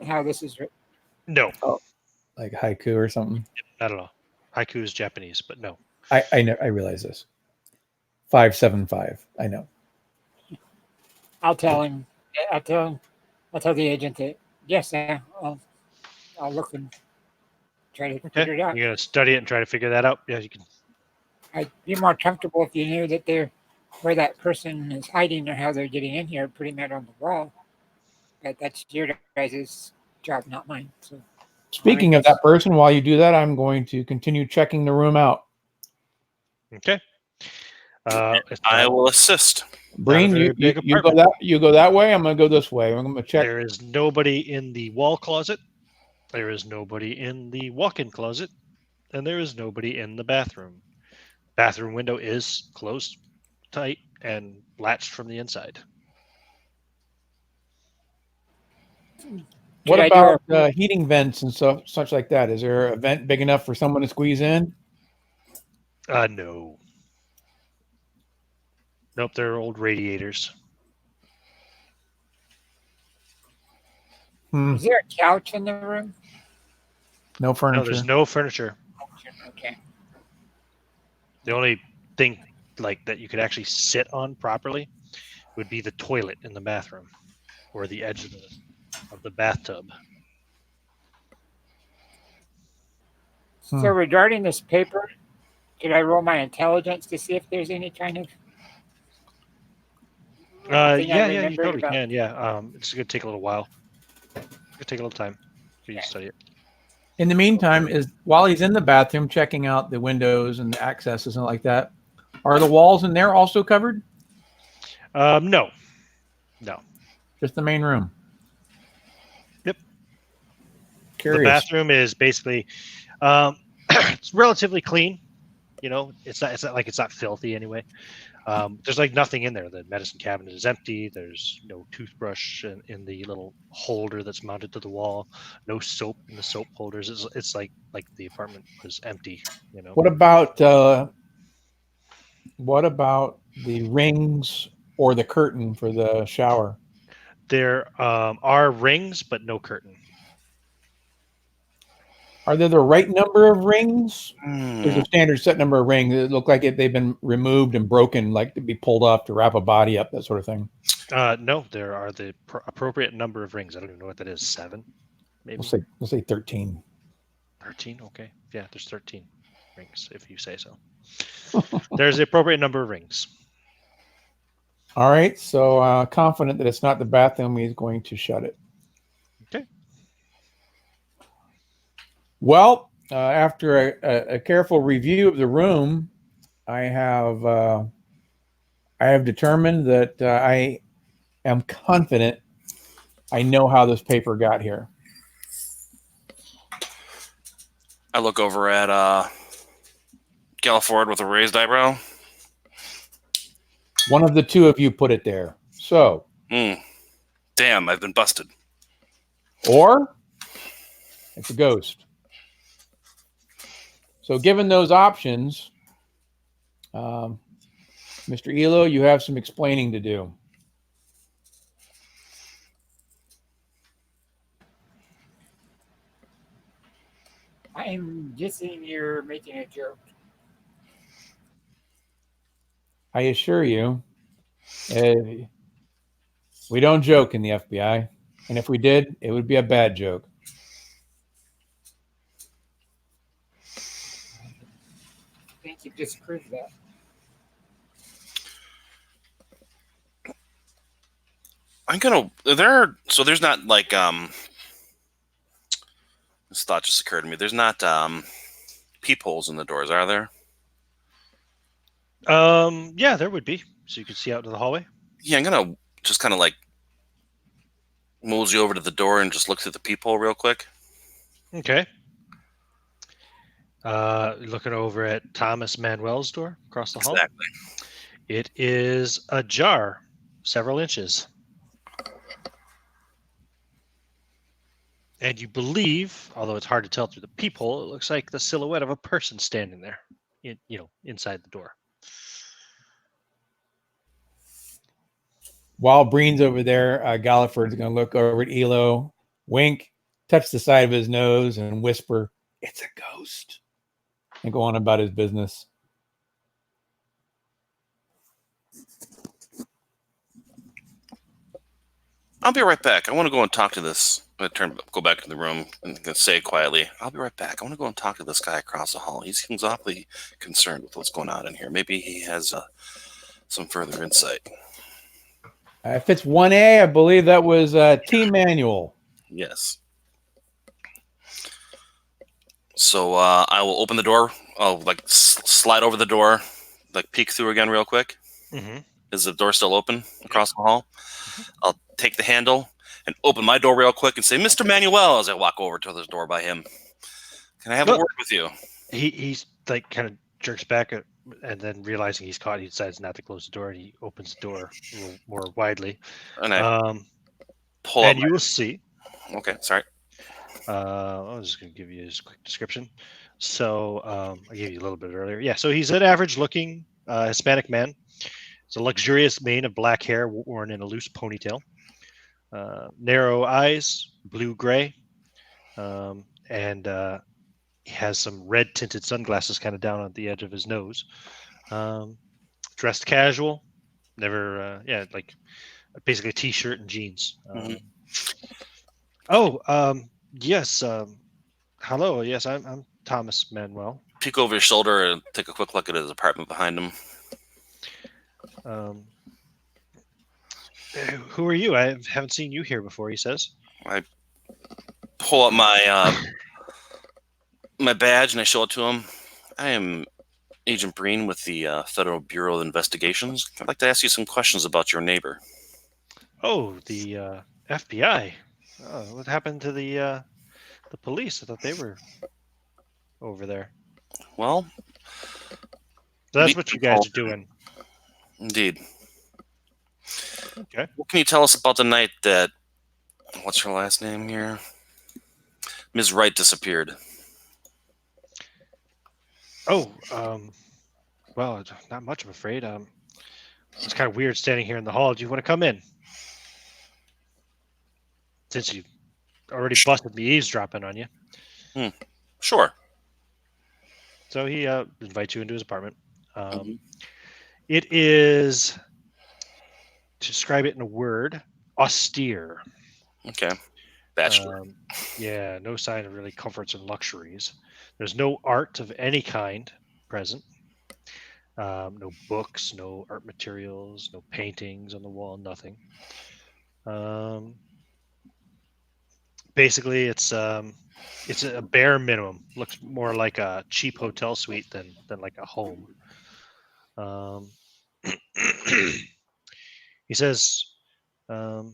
S2: how this is written?
S1: No,
S3: Like haiku or something?
S1: not at all. Haiku is Japanese, but no.
S3: I know. I realize this. 575. I know.
S2: I'll tell him. I'll tell the agent that yes, I'll look and try to figure it out.
S1: You're gonna study it and try to figure that out. Yeah, you can.
S2: I'd be more comfortable if you knew that they're where that person is hiding or how they're getting in here, putting that on the wall. But that's your guys' job, not mine. So,
S3: Speaking of that person, while you do that, I'm going to continue checking the room out.
S1: Okay.
S4: I will assist.
S3: Breen,
S1: Not a very
S3: you
S1: big
S3: go that way. I'm going to go this way. I'm going to check.
S1: There is nobody in the wall closet. There is nobody in the walk-in closet, and there is nobody in the bathroom. Bathroom window is closed tight and latched from the inside.
S3: What
S2: Should I do
S3: about
S2: a
S3: heating vents and such like that? Is there a vent big enough for someone to squeeze in?
S1: No. Nope, they're old radiators.
S2: Is there a couch in the room?
S3: No
S1: No,
S3: furniture.
S1: there's no furniture.
S2: Okay.
S1: The only thing like that you could actually sit on properly would be the toilet in the bathroom or the edge of the bathtub.
S2: So regarding this paper, could I roll my intelligence to see if there's any kind of thing I
S1: Yeah, you
S2: remembered
S1: totally
S2: about?
S1: can. Yeah, it's gonna take a little while. It's gonna take a little time for you to study it.
S3: In the meantime, is while he's in the bathroom checking out the windows and the accesses and like that, are the walls in there also covered?
S1: No.
S3: Just the main room.
S1: Yep.
S3: Curious.
S1: The bathroom is basically it's relatively clean. You know, it's not like it's not filthy anyway. There's like nothing in there. The medicine cabinet is empty. There's no toothbrush in the little holder that's mounted to the wall. No soap in the soap holders. It's like the apartment was empty. You know.
S3: What about the rings or the curtain for the shower?
S1: There are rings, but no curtain.
S3: Are there the right number of rings? There's a standard set number of rings that look like they've been removed and broken, like to be pulled off to wrap a body up, that sort of thing.
S1: No, there are the appropriate number of rings. I don't even know what that is. 7, maybe.
S3: We'll say 13.
S1: 13. Okay, yeah, there's 13 rings if you say so. There's the appropriate number of rings.
S3: All right, so confident that it's not the bathroom, he's going to shut it.
S1: Okay.
S3: Well, after a careful review of the room, I have determined that I am confident I know how this paper got here.
S4: I look over at Galliford with a raised eyebrow.
S3: One of the two of you put it there. So.
S4: Damn, I've been busted.
S3: Or it's a ghost. So given those options, Mr. Elo, you have some explaining to do.
S2: I'm guessing you're making a joke.
S3: I assure you, we don't joke in the FBI. And if we did, it would be a bad joke.
S2: I think you disproved that.
S4: There's not like this thought just occurred to me. There's not peepholes in the doors, are there?
S1: Yeah, there would be. So you could see out into the hallway.
S4: Yeah, I'm gonna just kind of like mosey over to the door and just look through the peephole real quick.
S1: Okay. Looking over at Thomas Manuel's door across the hall.
S4: Exactly.
S1: It is ajar, several inches. And you believe, although it's hard to tell through the peephole, it looks like the silhouette of a person standing there, inside the door.
S3: While Breen's over there, Galliford's going to look over at Elo, wink, touch the side of his nose, and whisper, "It's a ghost," and go on about his business.
S4: I'll be right back. I want to go and talk to this. I'm going to go back to the room and say quietly, "I'll be right back. I want to go and talk to this guy across the hall. He seems awfully concerned with what's going on in here. Maybe he has some further insight."
S3: If it's 1A, I believe that was Team Manual.
S4: Yes. So I will open the door. I'll slide over the door, peek through again real quick.
S1: Mm-hmm.
S4: Is the door still open across the hall? I'll take the handle and open my door real quick and say, "Mr. Manuel," as I walk over to the door by him. "Can I have a
S1: Look.
S4: word with you?"
S1: He's like kind of jerks back and then realizing he's caught, he decides not to close the door and he opens the door a little more widely.
S4: And I
S1: Um,
S4: pull up
S1: and you will see.
S4: Okay, sorry.
S1: I'm just going to give you his quick description. So I gave you a little bit earlier. Yeah, so he's an average-looking Hispanic man. It's a luxurious mane of black hair worn in a loose ponytail. Narrow eyes, blue-gray, and he has some red-tinted sunglasses kind of down at the edge of his nose. Dressed casual, never, like basically a t-shirt and jeans. Yes. Hello. Yes, I'm Thomas Manuel.
S4: Peek over his shoulder and take a quick look at his apartment behind him.
S1: Who are you? I haven't seen you here before, he says.
S4: I pull up my my badge and I show it to him. I am Agent Breen with the Federal Bureau of Investigations. I'd like to ask you some questions about your neighbor.
S1: Oh, the FBI. Oh, what happened to the police? I thought they were over there.
S4: Well,
S1: so that's what you guys are doing.
S4: Indeed.
S1: Okay.
S4: What can you tell us about the night that, what's her last name here? Ms. Wright disappeared.
S1: Oh, well, not much, I'm afraid. It's kind of weird standing here in the hall. Do you want to come in? Since you already busted me eavesdropping on you.
S4: Sure.
S1: So he invites you into his apartment. It is, to describe it in a word, austere.
S4: Okay. Bachelor.
S1: Yeah, no sign of really comforts and luxuries. There's no art of any kind present. No books, no art materials, no paintings on the wall, nothing. Basically, it's a bare minimum. Looks more like a cheap hotel suite than like a home. He says, "Oh,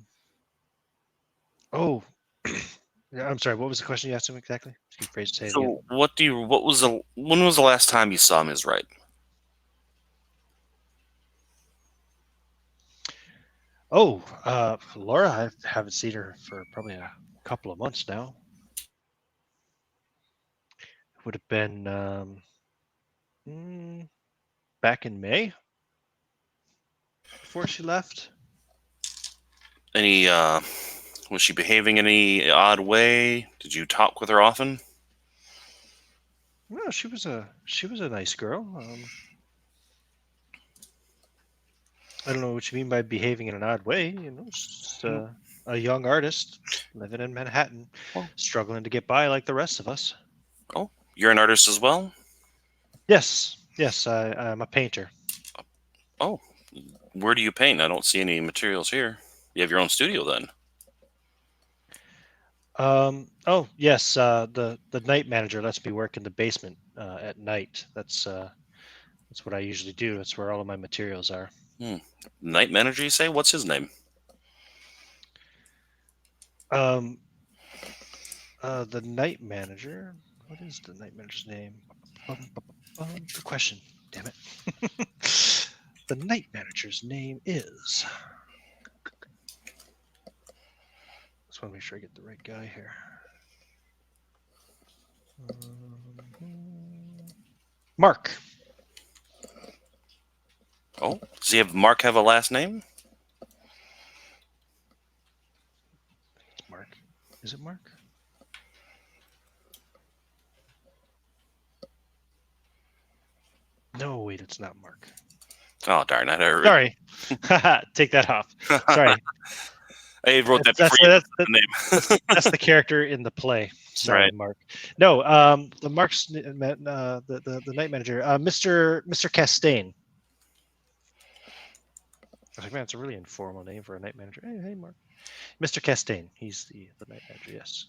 S1: I'm sorry. What was the question you asked him exactly? Can you say it again?
S4: When was the last time you saw Ms. Wright?"
S1: Oh, Laura, I haven't seen her for probably a couple of months now. It would have been back in May before she left.
S4: Was she behaving in any odd way? Did you talk with her often?
S1: No, she was a nice girl. I don't know what you mean by behaving in an odd way. You know, just a young artist living in Manhattan, struggling to get by like the rest of us.
S4: Oh, you're an artist as well?
S1: Yes, I'm a painter.
S4: Oh, where do you paint? I don't see any materials here. You have your own studio then?
S1: Oh yes, the night manager lets me work in the basement at night. That's what I usually do. That's where all of my materials are.
S4: Night manager, you say? What's his name?
S1: The night manager. What is the night manager's name? Good question. Damn it. The night manager's name is. Just want to make sure I get the right guy here. Mark.
S4: Oh, does Mark have a last name?
S1: It's Mark. Is it Mark? No, wait, it's not Mark.
S4: Oh, darn it.
S1: Sorry. Take that off. Sorry.
S4: I wrote that before you the name.
S1: That's the character in the play. Sorry,
S4: Right.
S1: Mark. No, the Mark's the night manager, Mr. Castaigne. I was like, man, it's a really informal name for a night manager. Hey, Mark. Mr. Castaigne. He's the night manager, yes.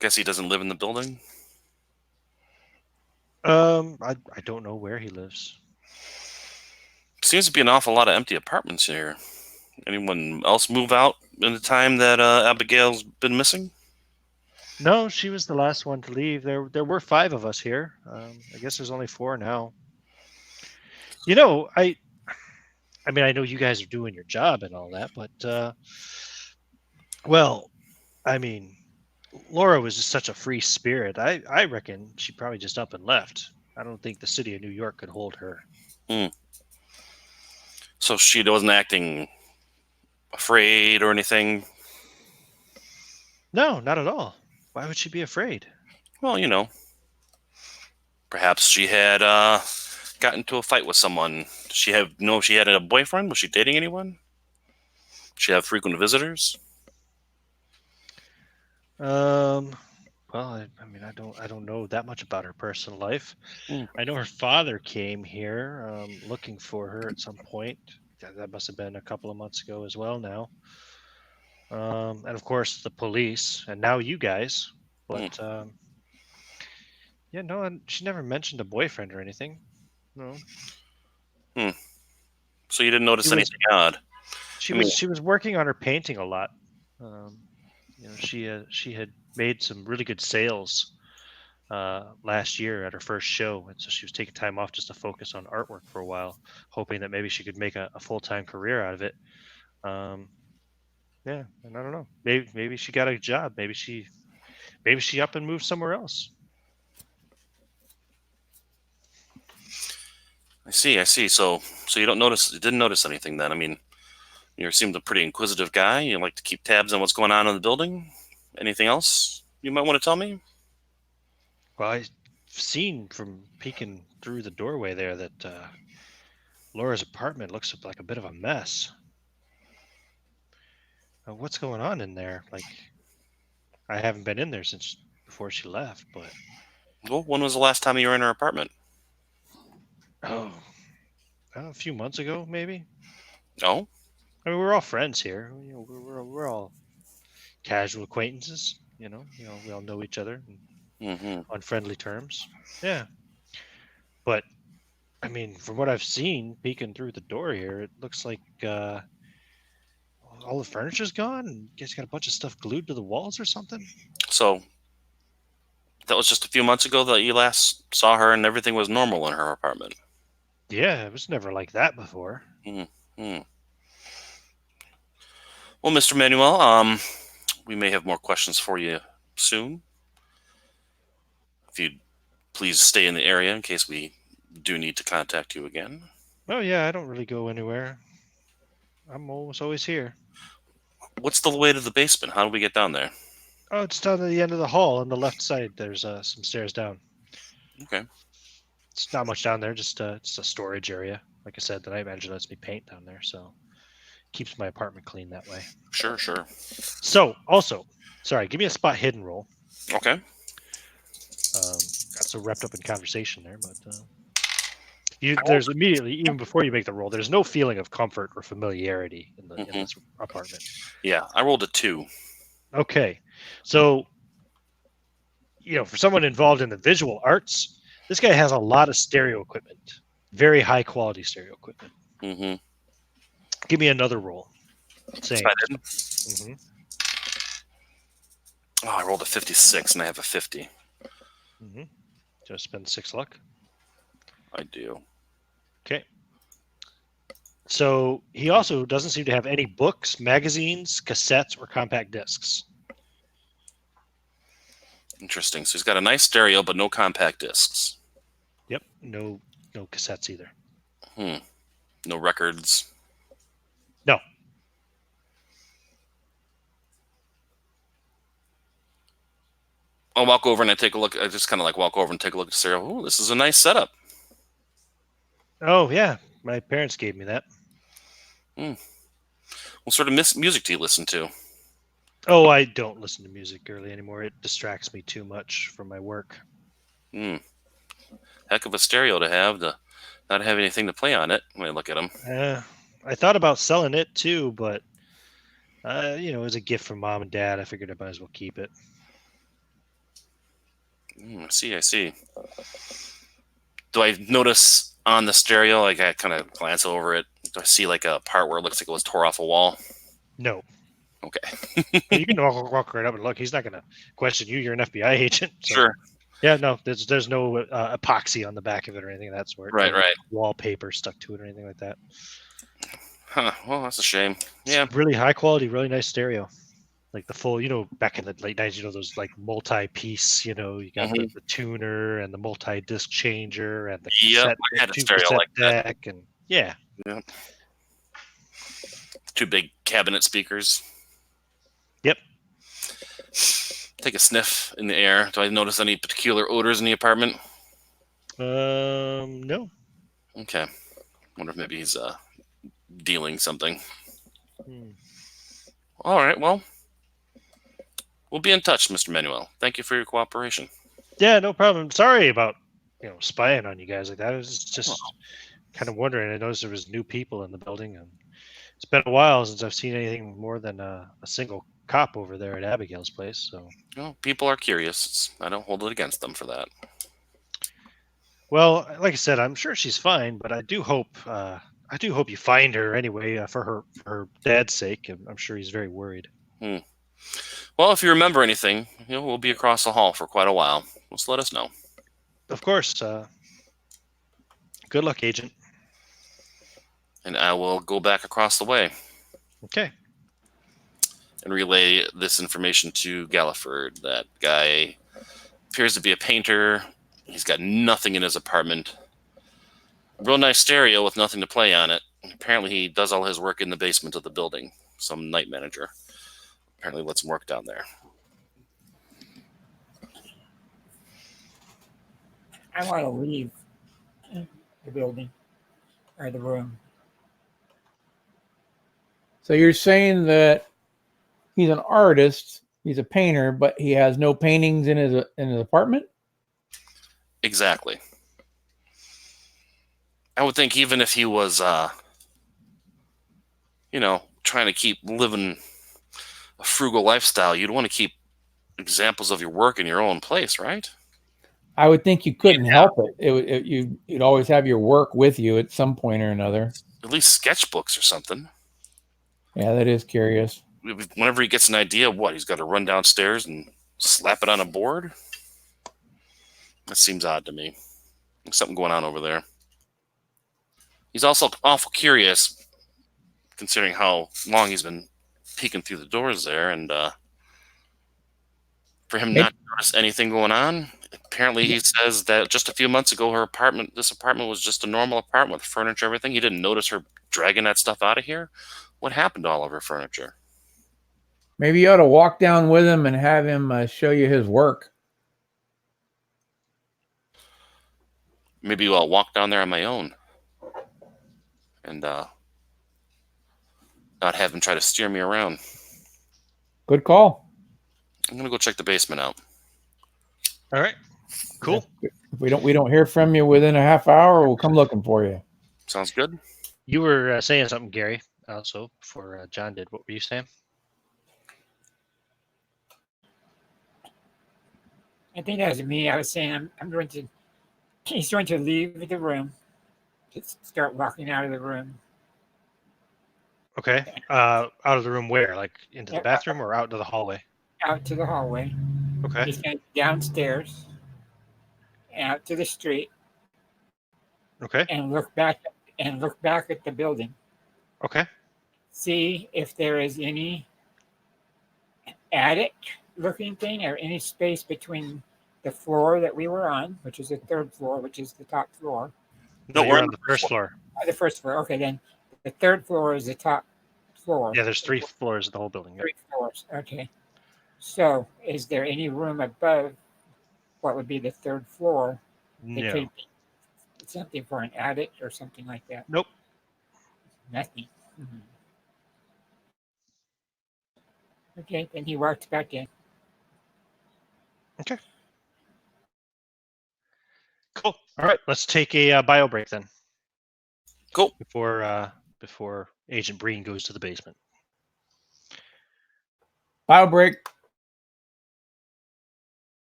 S4: Guess he doesn't live in the building?
S1: I don't know where he lives.
S4: Seems to be an awful lot of empty apartments here. Anyone else move out in the time that Abigail's been missing?
S1: No, she was the last one to leave. There were 5 of us here. I guess there's only 4 now. You know, I mean, I know you guys are doing your job and all that, but well, I mean, Laura was just such a free spirit. I reckon she probably just up and left. I don't think the city of New York could hold her.
S4: So she wasn't acting afraid or anything?
S1: No, not at all. Why would she be afraid?
S4: Well, perhaps she had got into a fight with someone. Did she know if she had a boyfriend? Was she dating anyone? Did she have frequent visitors?
S1: Well, I mean, I don't know that much about her personal life.
S4: Hmm.
S1: I know her father came here looking for her at some point. That must have been a couple of months ago as well now. And of course the police, and now you guys. But yeah, no, and she never mentioned a boyfriend or anything. No,
S4: So you didn't notice
S1: She was-
S4: anything odd?
S1: she was working on her painting a lot. You know, she had made some really good sales last year at her first show, and so she was taking time off just to focus on artwork for a while, hoping that maybe she could make a full-time career out of it. Yeah, and I don't know. Maybe she got a job. Maybe she up and moved somewhere else.
S4: I see. So you didn't notice anything then? I mean, you seemed a pretty inquisitive guy. You like to keep tabs on what's going on in the building. Anything else you might want to tell me?
S1: Well, I've seen from peeking through the doorway there that Laura's apartment looks like a bit of a mess. What's going on in there? Like, I haven't been in there since before she left, but
S4: Well, when was the last time you were in her apartment?
S1: oh, a few months ago, maybe.
S4: Oh,
S1: I mean, we're all friends here. You know, we're all casual acquaintances. We all know each other on friendly terms. Yeah, but I mean, from what I've seen, peeking through the door here, it looks like all the furniture's gone, and you guys got a bunch of stuff glued to the walls or something.
S4: so that was just a few months ago that you last saw her, and everything was normal in her apartment.
S1: Yeah, it was never like that before.
S4: Well, Mr. Manuel, we may have more questions for you soon. If you'd please stay in the area in case we do need to contact you again.
S1: Oh yeah, I don't really go anywhere. I'm almost always here.
S4: What's the way to the basement? How do we get down there?
S1: Oh, it's down at the end of the hall on the left side. There's some stairs down.
S4: Okay.
S1: It's not much down there, just a storage area. Like I said, the night manager lets me paint down there, so keeps my apartment clean that way.
S4: Sure.
S1: So, also, sorry, give me a spot hidden roll.
S4: Okay.
S1: Got so wrapped up in conversation there, but there's immediately, even before you make the roll, there's no feeling of comfort or familiarity in this apartment.
S4: Yeah, I rolled a 2.
S1: Okay, so for someone involved in the visual arts, this guy has a lot of stereo equipment, very high quality stereo equipment. Give me another roll. Same.
S4: Oh, I rolled a 56 and I have a 50.
S1: Just spend 6 luck.
S4: I do.
S1: Okay. So he also doesn't seem to have any books, magazines, cassettes, or compact discs.
S4: Interesting. So he's got a nice stereo, but no compact discs.
S1: Yep. No cassettes either.
S4: No records.
S1: No.
S4: I'll walk over and I take a look. I just kind of walk over and take a look at the stereo. Oh, this is a nice setup.
S1: Oh, yeah. My parents gave me that.
S4: What sort of music do you listen to?
S1: Oh, I don't listen to music early anymore. It distracts me too much from my work.
S4: Heck of a stereo to have, to not have anything to play on it when I look at them.
S1: I thought about selling it too, but it was a gift from mom and dad. I figured I might as well keep it.
S4: I see. Do I notice on the stereo, I kind of glance over it, do I see a part where it looks like it was tore off a wall?
S1: No.
S4: Okay.
S1: You can walk right up and look. He's not going to question you. You're an FBI agent. So.
S4: Sure.
S1: Yeah, no, there's no epoxy on the back of it or anything of that sort.
S4: Right,
S1: No
S4: right.
S1: wallpaper stuck to it or anything like that.
S4: Huh. Well, that's a shame. Yeah.
S1: It's really high quality, really nice stereo. Like the full, back in the late 90s, those like multi-piece, you got
S4: Mhm.
S1: the tuner and the multi-disc changer and the
S4: Yep.
S1: cassette,
S4: I had a
S1: two
S4: stereo
S1: cassette
S4: like that.
S1: deck, and yeah.
S4: Yep. Two big cabinet speakers.
S1: Yep.
S4: Take a sniff in the air. Do I notice any particular odors in the apartment?
S1: No.
S4: Okay. Wonder if maybe he's dealing something.
S1: Hmm.
S4: All right. Well, we'll be in touch, Mr. Manuel. Thank you for your cooperation.
S1: Yeah, no problem. Sorry about spying on you guys like that. I was just kind of wondering. I noticed there was new people in the building, and it's been a while since I've seen anything more than a single cop over there at Abigail's place. So,
S4: People are curious. I don't hold it against them for that.
S1: well, like I said, I'm sure she's fine, but I do hope you find her anyway for her dad's sake. I'm sure he's very worried.
S4: Well, if you remember anything, we'll be across the hall for quite a while. Just let us know.
S1: Of course. Good luck, Agent.
S4: And I will go back across the way
S1: Okay.
S4: and relay this information to Galliford. That guy appears to be a painter. He's got nothing in his apartment. Real nice stereo with nothing to play on it. Apparently he does all his work in the basement of the building. Some night manager apparently lets him work down there.
S2: I want to leave the building or the room.
S3: So you're saying that he's an artist, he's a painter, but he has no paintings in his apartment?
S4: Exactly. I would think even if he was, trying to keep living a frugal lifestyle, you'd want to keep examples of your work in your own place, right?
S3: I would think you couldn't help it. You'd always have your work with you at some point or another.
S4: At least sketchbooks or something.
S3: Yeah, that is curious.
S4: Whenever he gets an idea, he's got to run downstairs and slap it on a board? That seems odd to me. There's something going on over there. He's also awful curious, considering how long he's been peeking through the doors there, and for him not to notice anything going on. Apparently, he says that just a few months ago, this apartment was just a normal apartment with furniture, everything. He didn't notice her dragging that stuff out of here. What happened to all of her furniture?
S3: Maybe you ought to walk down with him and have him show you his work.
S4: Maybe I'll walk down there on my own and not have him try to steer me around.
S3: Good call.
S4: I'm gonna go check the basement out.
S1: All right. Cool.
S3: If we don't hear from you within a half hour, we'll come looking for you.
S4: Sounds good.
S1: You were saying something, Gary, also before John did. What were you saying?
S2: I think that was me. I was saying he's going to leave the room, start walking out of the room.
S1: Okay. Out of the room where? Like into the bathroom or out to the hallway?
S2: Out to the hallway.
S1: Okay.
S2: He's going downstairs, out to the street.
S1: Okay.
S2: And look back at the building.
S1: Okay.
S2: See if there is any attic looking thing or any space between the floor that we were on, which is the third floor, which is the top floor.
S1: No, we're on the first floor.
S2: The first floor. Okay, then the third floor is the top floor.
S1: Yeah, there's 3 floors in the whole building.
S2: Three floors. Okay. So, is there any room above what would be the third floor?
S1: No.
S2: Could be something for an attic or something like that.
S1: Nope.
S2: Nothing. Mm-hmm. Okay, then he walked back in.
S1: Okay. Cool. All right, let's take a bio break then.
S4: Cool.
S1: Before Agent Breen goes to the basement.
S3: Bio break.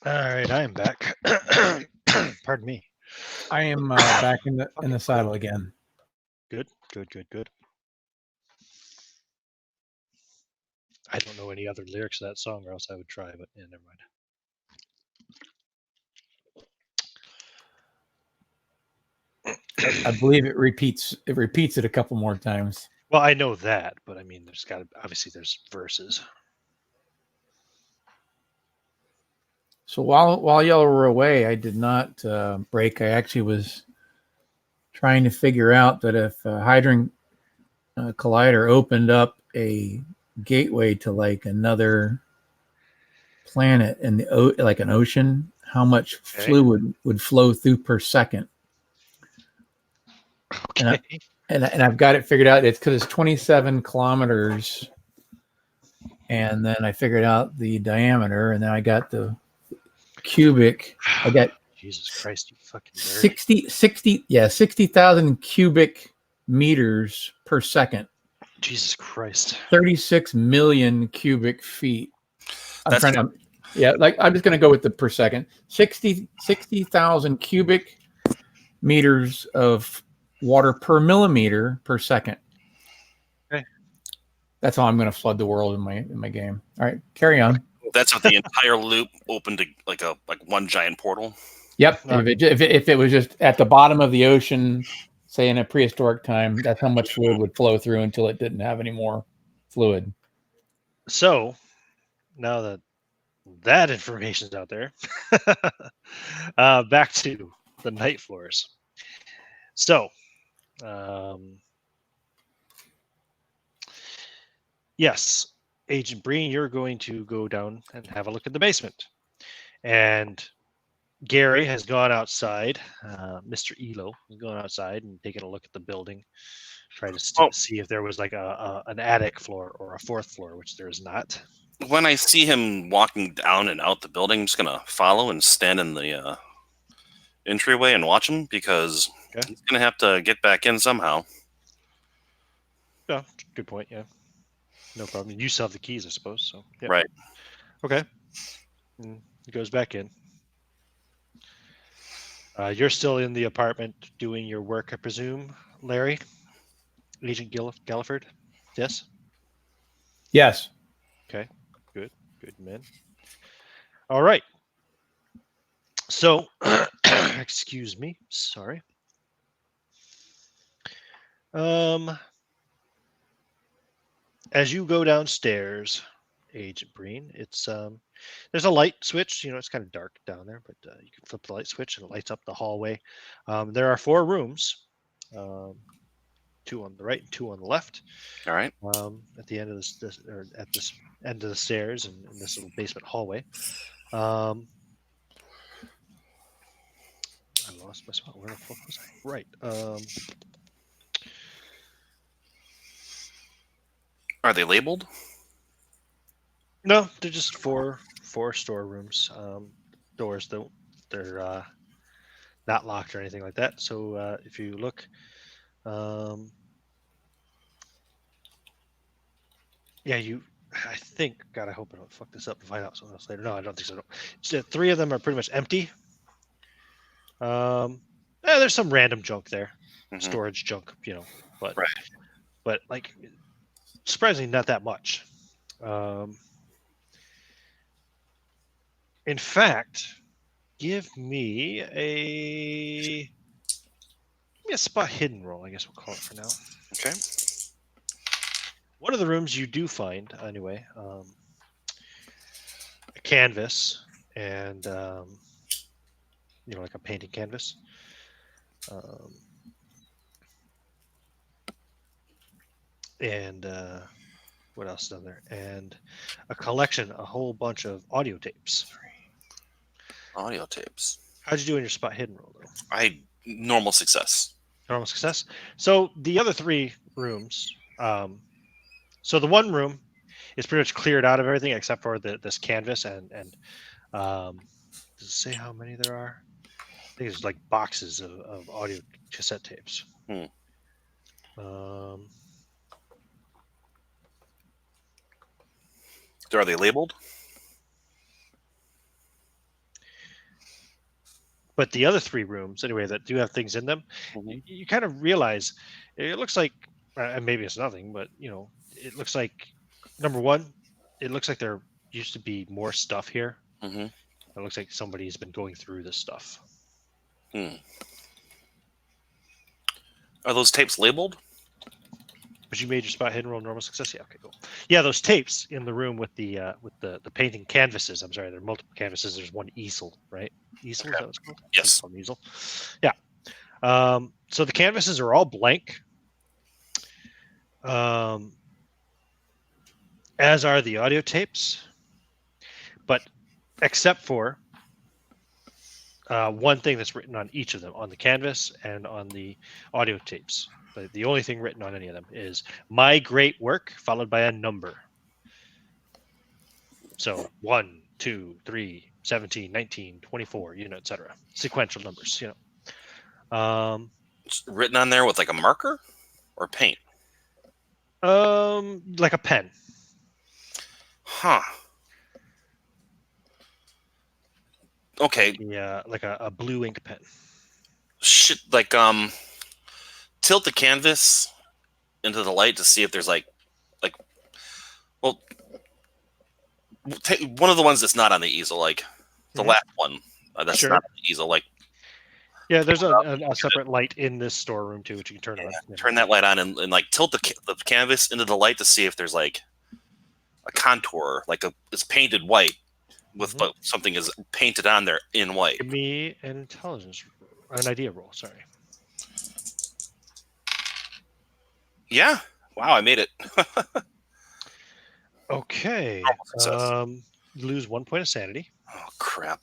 S1: All right, I am back. Pardon me.
S3: I am back in the saddle again.
S1: Good, good, good, good. I don't know any other lyrics of that song, or else I would try, but yeah, never mind.
S3: I believe it repeats it a couple more times.
S1: Well, I know that, but I mean, there's got to obviously there's verses.
S3: So while y'all were away, I did not break. I actually was trying to figure out that if Hadron Collider opened up a gateway to like another planet in the like an ocean, how much
S1: Okay.
S3: fluid would flow through per second?
S1: Okay.
S3: And I've got it figured out. It's because it's 27 kilometers, and then I figured out the diameter, and then I got the cubic. I got
S1: Jesus Christ, you fucking nerd.
S3: 60,000 cubic meters per second.
S1: Jesus Christ.
S3: 36 million cubic feet. I'm
S4: That's
S3: trying to, yeah, like I'm just going to go with the per second. 60,000 cubic meters of water per millimeter per second.
S1: Okay.
S3: That's how I'm going to flood the world in my game. All right, carry on.
S4: That's how the entire loop opened to like one giant portal.
S3: Yep. If it was just at the bottom of the ocean, say in a prehistoric time, that's how much fluid would flow through until it didn't have any more fluid.
S1: So now that that information's out there, back to the night floors. So, yes, Agent Breen, you're going to go down and have a look at the basement. And Gary has gone outside. Mr. Elo has gone outside and taken a look at the building, trying to see if there was like an attic floor or a fourth floor, which there is not.
S4: When I see him walking down and out the building, I'm just gonna follow and stand in the entryway and watch him because he's gonna have to get back in somehow.
S1: Yeah, good point. Yeah, no problem. You still have the keys, I suppose. So yeah.
S4: Right.
S1: Okay. And he goes back in. You're still in the apartment doing your work, I presume, Larry? Agent Galliford? Yes?
S3: Yes.
S1: Okay. Good. Good, man. All right. So, excuse me. Sorry. As you go downstairs, Agent Breen, it's there's a light switch. You know, it's kind of dark down there, but you can flip the light switch and it lights up the hallway. There are 4 rooms, 2 on the right and 2 on the left.
S4: All right.
S1: At the end of this or at this end of the stairs and in this little basement hallway. I lost my spot. Where the fuck was I? Right.
S4: Are they labeled?
S1: No, they're just four storerooms. Doors they're not locked or anything like that. So if you look, yeah, I think. God, I hope I don't fuck this up and find out something else later. No, I don't think so. No. So 3 of them are pretty much empty. There's some random junk there, storage junk, you know, but like surprisingly not that much. In fact, give me a spot hidden roll. I guess we'll call it for now.
S4: Okay.
S1: One of the rooms you do find anyway, a canvas and you know, like a painting canvas. And what else is on there? And a collection, a whole bunch of audio tapes.
S4: Audio tapes.
S1: How'd you do in your spot hidden roll, though?
S4: Normal success.
S1: Normal success. So the other 3 rooms. So the one room is pretty much cleared out of everything except for this canvas and does it say how many there are? I think it's like boxes of audio cassette tapes.
S4: Are they labeled?
S1: But the other 3 rooms, anyway, that do have things in them,
S4: Mhm.
S1: you kind of realize it looks like, and maybe it's nothing, but it looks like number one, it looks like there used to be more stuff here.
S4: Mm-hmm.
S1: It looks like somebody's been going through this stuff.
S4: Hmm. Are those tapes labeled?
S1: But you made your spot hidden roll normal success. Yeah, okay, cool. Yeah, those tapes in the room with the painting canvases. I'm sorry, there are multiple canvases. There's one easel, right? Easel, is that what it's called?
S4: Yes.
S1: It's called an easel. Yeah. So the canvases are all blank. As are the audio tapes, but except for one thing that's written on each of them, on the canvas and on the audio tapes. The only thing written on any of them is "My great work," followed by a number. So 1, 2, 3, 17, 19, 24, etc. Sequential numbers,
S4: It's written on there with like a marker or paint?
S1: Like a pen.
S4: Huh. Okay.
S1: Yeah, like a blue ink pen.
S4: Shit, like tilt the canvas into the light to see if there's like well, take one of the ones that's not on the easel, like the
S1: Mhm.
S4: last one that's
S1: Sure.
S4: not on the easel. Like
S1: Yeah, there's a separate light in this storeroom too, which you can turn on. Yeah.
S4: turn that light on and like tilt the canvas into the light to see if there's like a contour, like it's painted white with
S1: Mhm.
S4: something is painted on there in white.
S1: Give me an idea roll. Sorry.
S4: Yeah. Wow, I made it.
S1: Okay.
S4: Success.
S1: You lose 1 point of sanity.
S4: Oh crap.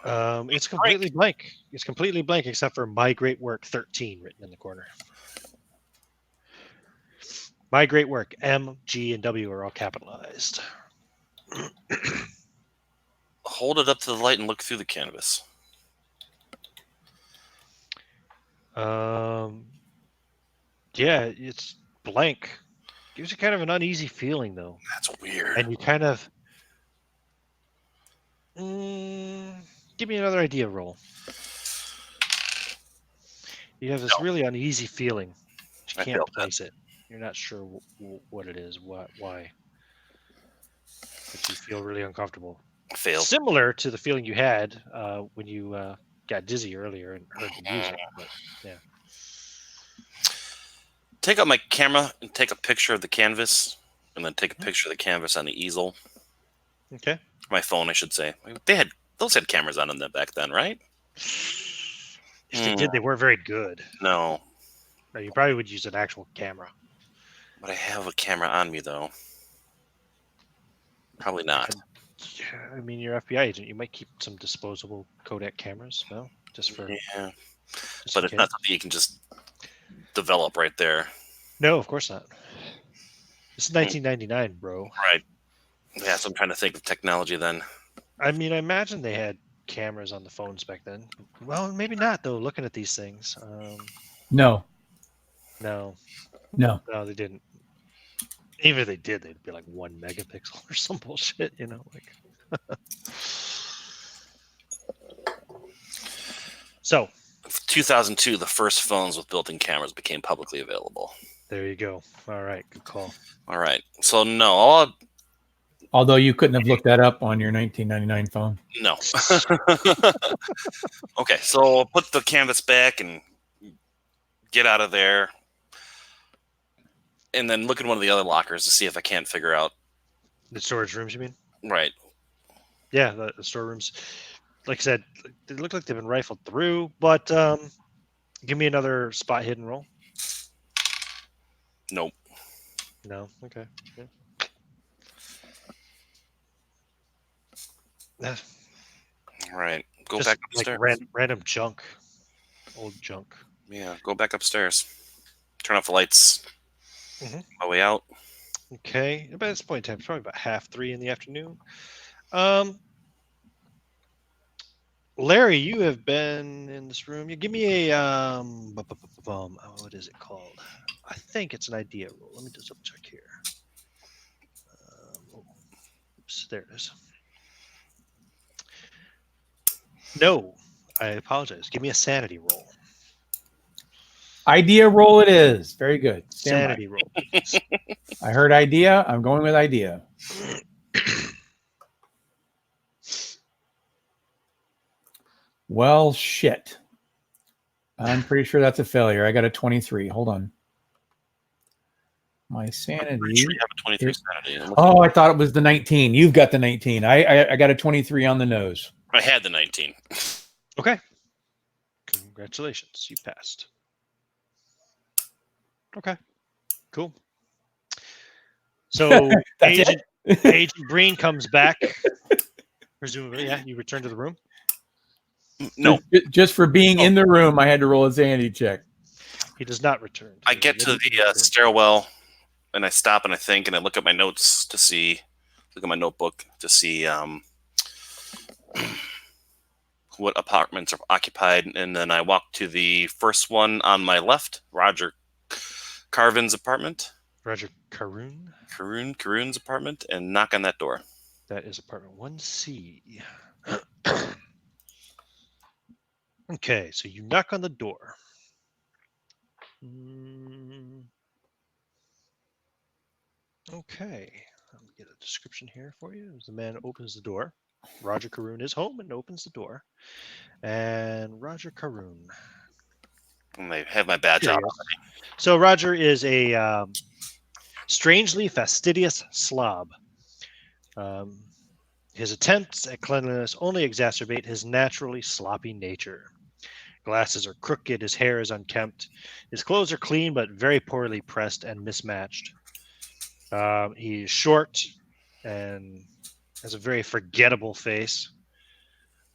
S1: It's completely blank. It's completely blank except for "My great work" 13 written in the corner. My great work, M, G, and W are all capitalized.
S4: Hold it up to the light and look through the canvas.
S1: Yeah, it's blank. Gives you kind of an uneasy feeling though,
S4: That's weird.
S1: and you kind of give me another idea roll. You have this really uneasy feeling. You
S4: I
S1: can't
S4: failed that.
S1: place it. You're not sure what it is, why, but you feel really uncomfortable.
S4: Failed.
S1: Similar to the feeling you had when you got dizzy earlier and heard the music. But yeah.
S4: Take out my camera and take a picture of the canvas, and then take a picture of the canvas on the easel.
S1: Okay.
S4: My phone, I should say. Those had cameras on them back then, right?
S1: If they did, they weren't very good.
S4: No.
S1: No, you probably would use an actual camera.
S4: But I have a camera on me, though. Probably not.
S1: I mean, you're FBI agent. You might keep some disposable Kodak cameras, no? Just for.
S4: Yeah.
S1: Just
S4: But
S1: in
S4: it's
S1: case.
S4: not something you can just develop right there.
S1: No, of course not. This is 1999, bro.
S4: Right. Yeah, so I'm trying to think of technology then.
S1: I mean, I imagine they had cameras on the phones back then. Well, maybe not, though, looking at these things.
S3: No,
S1: No, they didn't. Even if they did, they'd be like 1 megapixel or some bullshit, like. So,
S4: 2002, the first phones with built-in cameras became publicly available.
S1: there you go. All right, good call.
S4: All right. So no,
S3: although you couldn't have looked that up on your 1999 phone.
S4: no. Okay, so I'll put the canvas back and get out of there, and then look in one of the other lockers to see if I can't figure out.
S1: The storage rooms, you mean?
S4: Right.
S1: Yeah, the storerooms. Like I said, they look like they've been rifled through, but give me another spot hidden roll.
S4: Nope.
S1: No? Okay. Yeah.
S4: All right. Go
S1: Just
S4: back
S1: like
S4: upstairs.
S1: random junk. Old junk.
S4: Yeah, go back upstairs. Turn off the lights.
S1: Mhm.
S4: My way out.
S1: Okay. About this point in time, it's probably about 2:30 in the afternoon. Larry, you have been in this room. You give me a what is it called? I think it's an idea roll. Let me just double check here. Oops, there it is. No, I apologize. Give me a sanity roll.
S3: Idea roll it is. Very good. Stand by.
S1: Sanity roll, please.
S3: I heard idea. I'm going with idea. Well, shit. I'm pretty sure that's a failure. I got a 23. Hold on. My
S4: I'm pretty
S3: sanity.
S4: sure you have a 23 sanity.
S3: Oh, I thought it was the 19. You've got the 19. I got a 23 on the nose.
S4: I had the 19.
S1: Okay. Congratulations. You passed. Okay. Cool. So
S3: That's
S1: Agent
S3: it?
S1: Agent Breen comes back. Presumably, yeah. You return to the room.
S4: No,
S3: Just for being in the room, I had to roll a sanity check.
S1: He does not return.
S4: I get to the stairwell, and I stop and I think, and I look at my notes to see, look at my notebook to see what apartments are occupied, and then I walk to the first one on my left, Roger Carvin's apartment.
S1: Roger Caroon.
S4: Caroon's apartment, and knock on that door.
S1: That is apartment 1C. Okay, so you knock on the door. Okay, let me get a description here for you. As the man opens the door, Roger Caroon is home and opens the door. And Roger Caroon.
S4: And they have my badge
S1: There
S4: on.
S1: he is. So Roger is a strangely fastidious slob. His attempts at cleanliness only exacerbate his naturally sloppy nature. Glasses are crooked, his hair is unkempt, his clothes are clean but very poorly pressed and mismatched. He is short and has a very forgettable face,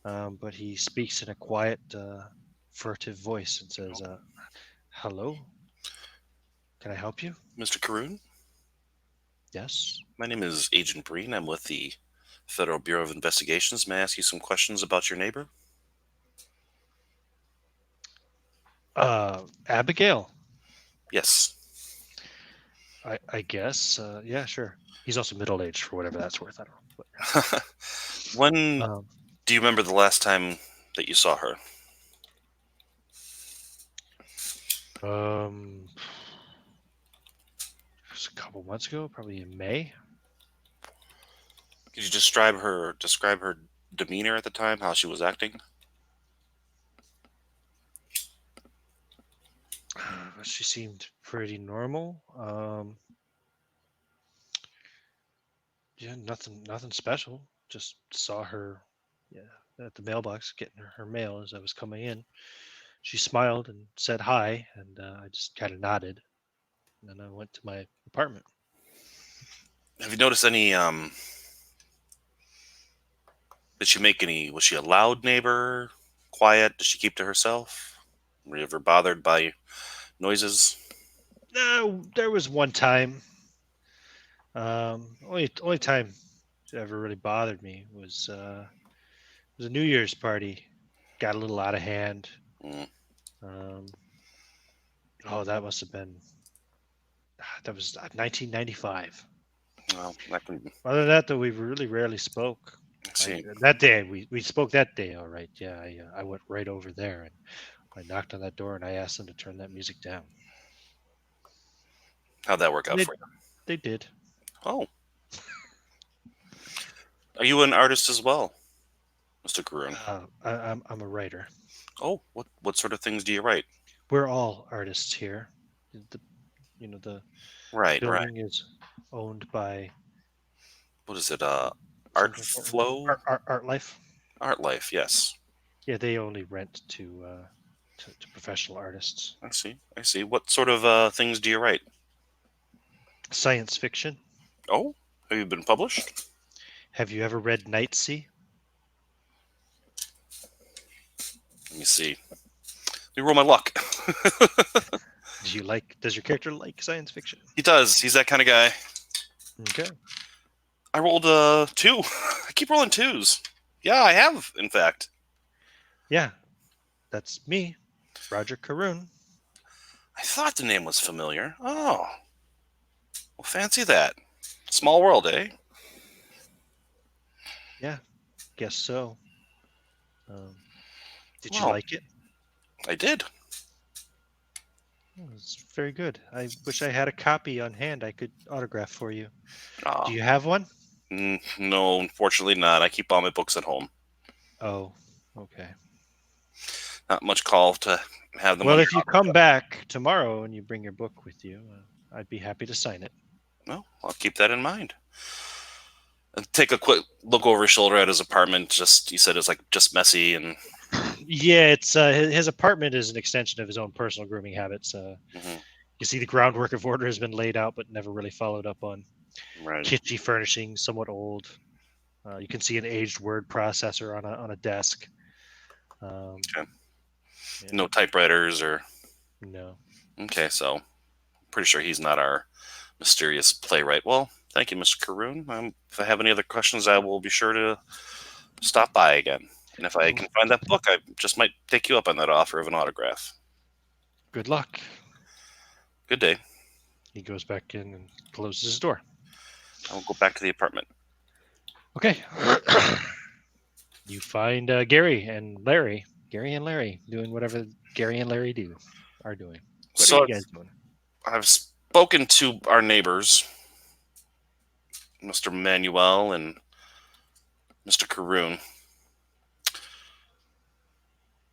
S1: but he speaks in a quiet, furtive voice and says, "Hello, can I help you?"
S4: Mr. Caroon,
S1: Yes.
S4: my name is Agent Breen. I'm with the Federal Bureau of Investigations. May I ask you some questions about your neighbor?
S1: Abigail.
S4: Yes.
S1: I guess. Yeah, sure. He's also middle-aged for whatever that's worth. I don't know.
S4: When
S1: But,
S4: do you remember the last time that you saw her?
S1: It was a couple months ago, probably in May.
S4: Could you describe her demeanor at the time, how she was acting?
S1: She seemed pretty normal. Yeah, nothing special. Just saw her, yeah, at the mailbox getting her mail as I was coming in. She smiled and said hi, and I just kind of nodded. And then I went to my apartment.
S4: Have you noticed any did she make any, was she a loud neighbor? Quiet? Did she keep to herself? Were you ever bothered by noises?
S1: No, there was one time. Only time it ever really bothered me was it was a New Year's party. Got a little out of hand.
S4: Mm.
S1: Oh, that must have been that was 1995.
S4: Well, that can
S1: Other than that, though, we really rarely spoke.
S4: see.
S1: That day, we spoke that day. All right, yeah, I went right over there and I knocked on that door and I asked them to turn that music down.
S4: How'd that work out
S1: They,
S4: for you?
S1: they did.
S4: Oh. Are you an artist as well, Mr. Caroon?
S1: I'm a writer.
S4: Oh, what sort of things do you write?
S1: We're all artists here. The the
S4: Right.
S1: building is owned by
S4: What is it? Art
S1: something for-
S4: Flow?
S1: Art Life.
S4: Art Life, yes.
S1: Yeah, they only rent to professional artists.
S4: I see. What sort of things do you write?
S1: Science fiction.
S4: Oh, have you been published?
S1: Have you ever read Nightsea?
S4: Let me see. Let me roll my luck.
S1: Does your character like science fiction?
S4: He does. He's that kind of guy.
S1: Okay.
S4: I rolled 2. I keep rolling 2s. Yeah, I have, in fact.
S1: Yeah, that's me, Roger Caroon.
S4: I thought the name was familiar. Oh. Well, fancy that. Small world, eh?
S1: Yeah, guess so. Did you
S4: Well,
S1: like it?
S4: I did.
S1: Oh, it's very good. I wish I had a copy on hand I could autograph for you. Do you have one?
S4: No, unfortunately not. I keep all my books at home.
S1: Oh, okay.
S4: Not much call to have them
S1: Well,
S4: on
S1: if you come back tomorrow and you bring your book with you, I'd be happy to sign it.
S4: Well, I'll keep that in mind. And take a quick look over his shoulder at his apartment. Just, you said it's like just messy and.
S1: Yeah, it's his apartment is an extension of his own personal grooming habits.
S4: Mhm.
S1: You see, the groundwork of order has been laid out, but never really followed up on.
S4: Right.
S1: Kitschy furnishing, somewhat old. You can see an aged word processor on a desk.
S4: Okay.
S1: Yeah,
S4: No typewriters or.
S1: no.
S4: Okay, so pretty sure he's not our mysterious playwright. Well, thank you, Mr. Karoon. If I have any other questions, I will be sure to stop by again. And if I can find that book, I just might take you up on that offer of an autograph.
S1: Good luck.
S4: Good day.
S1: He goes back in and closes his door.
S4: I will go back to the apartment.
S1: Okay. You find Gary and Larry. Gary and Larry doing whatever Gary and Larry are doing. What are
S4: So
S1: you guys doing?
S4: I've spoken to our neighbors, Mr. Manuel and Mr. Karoon.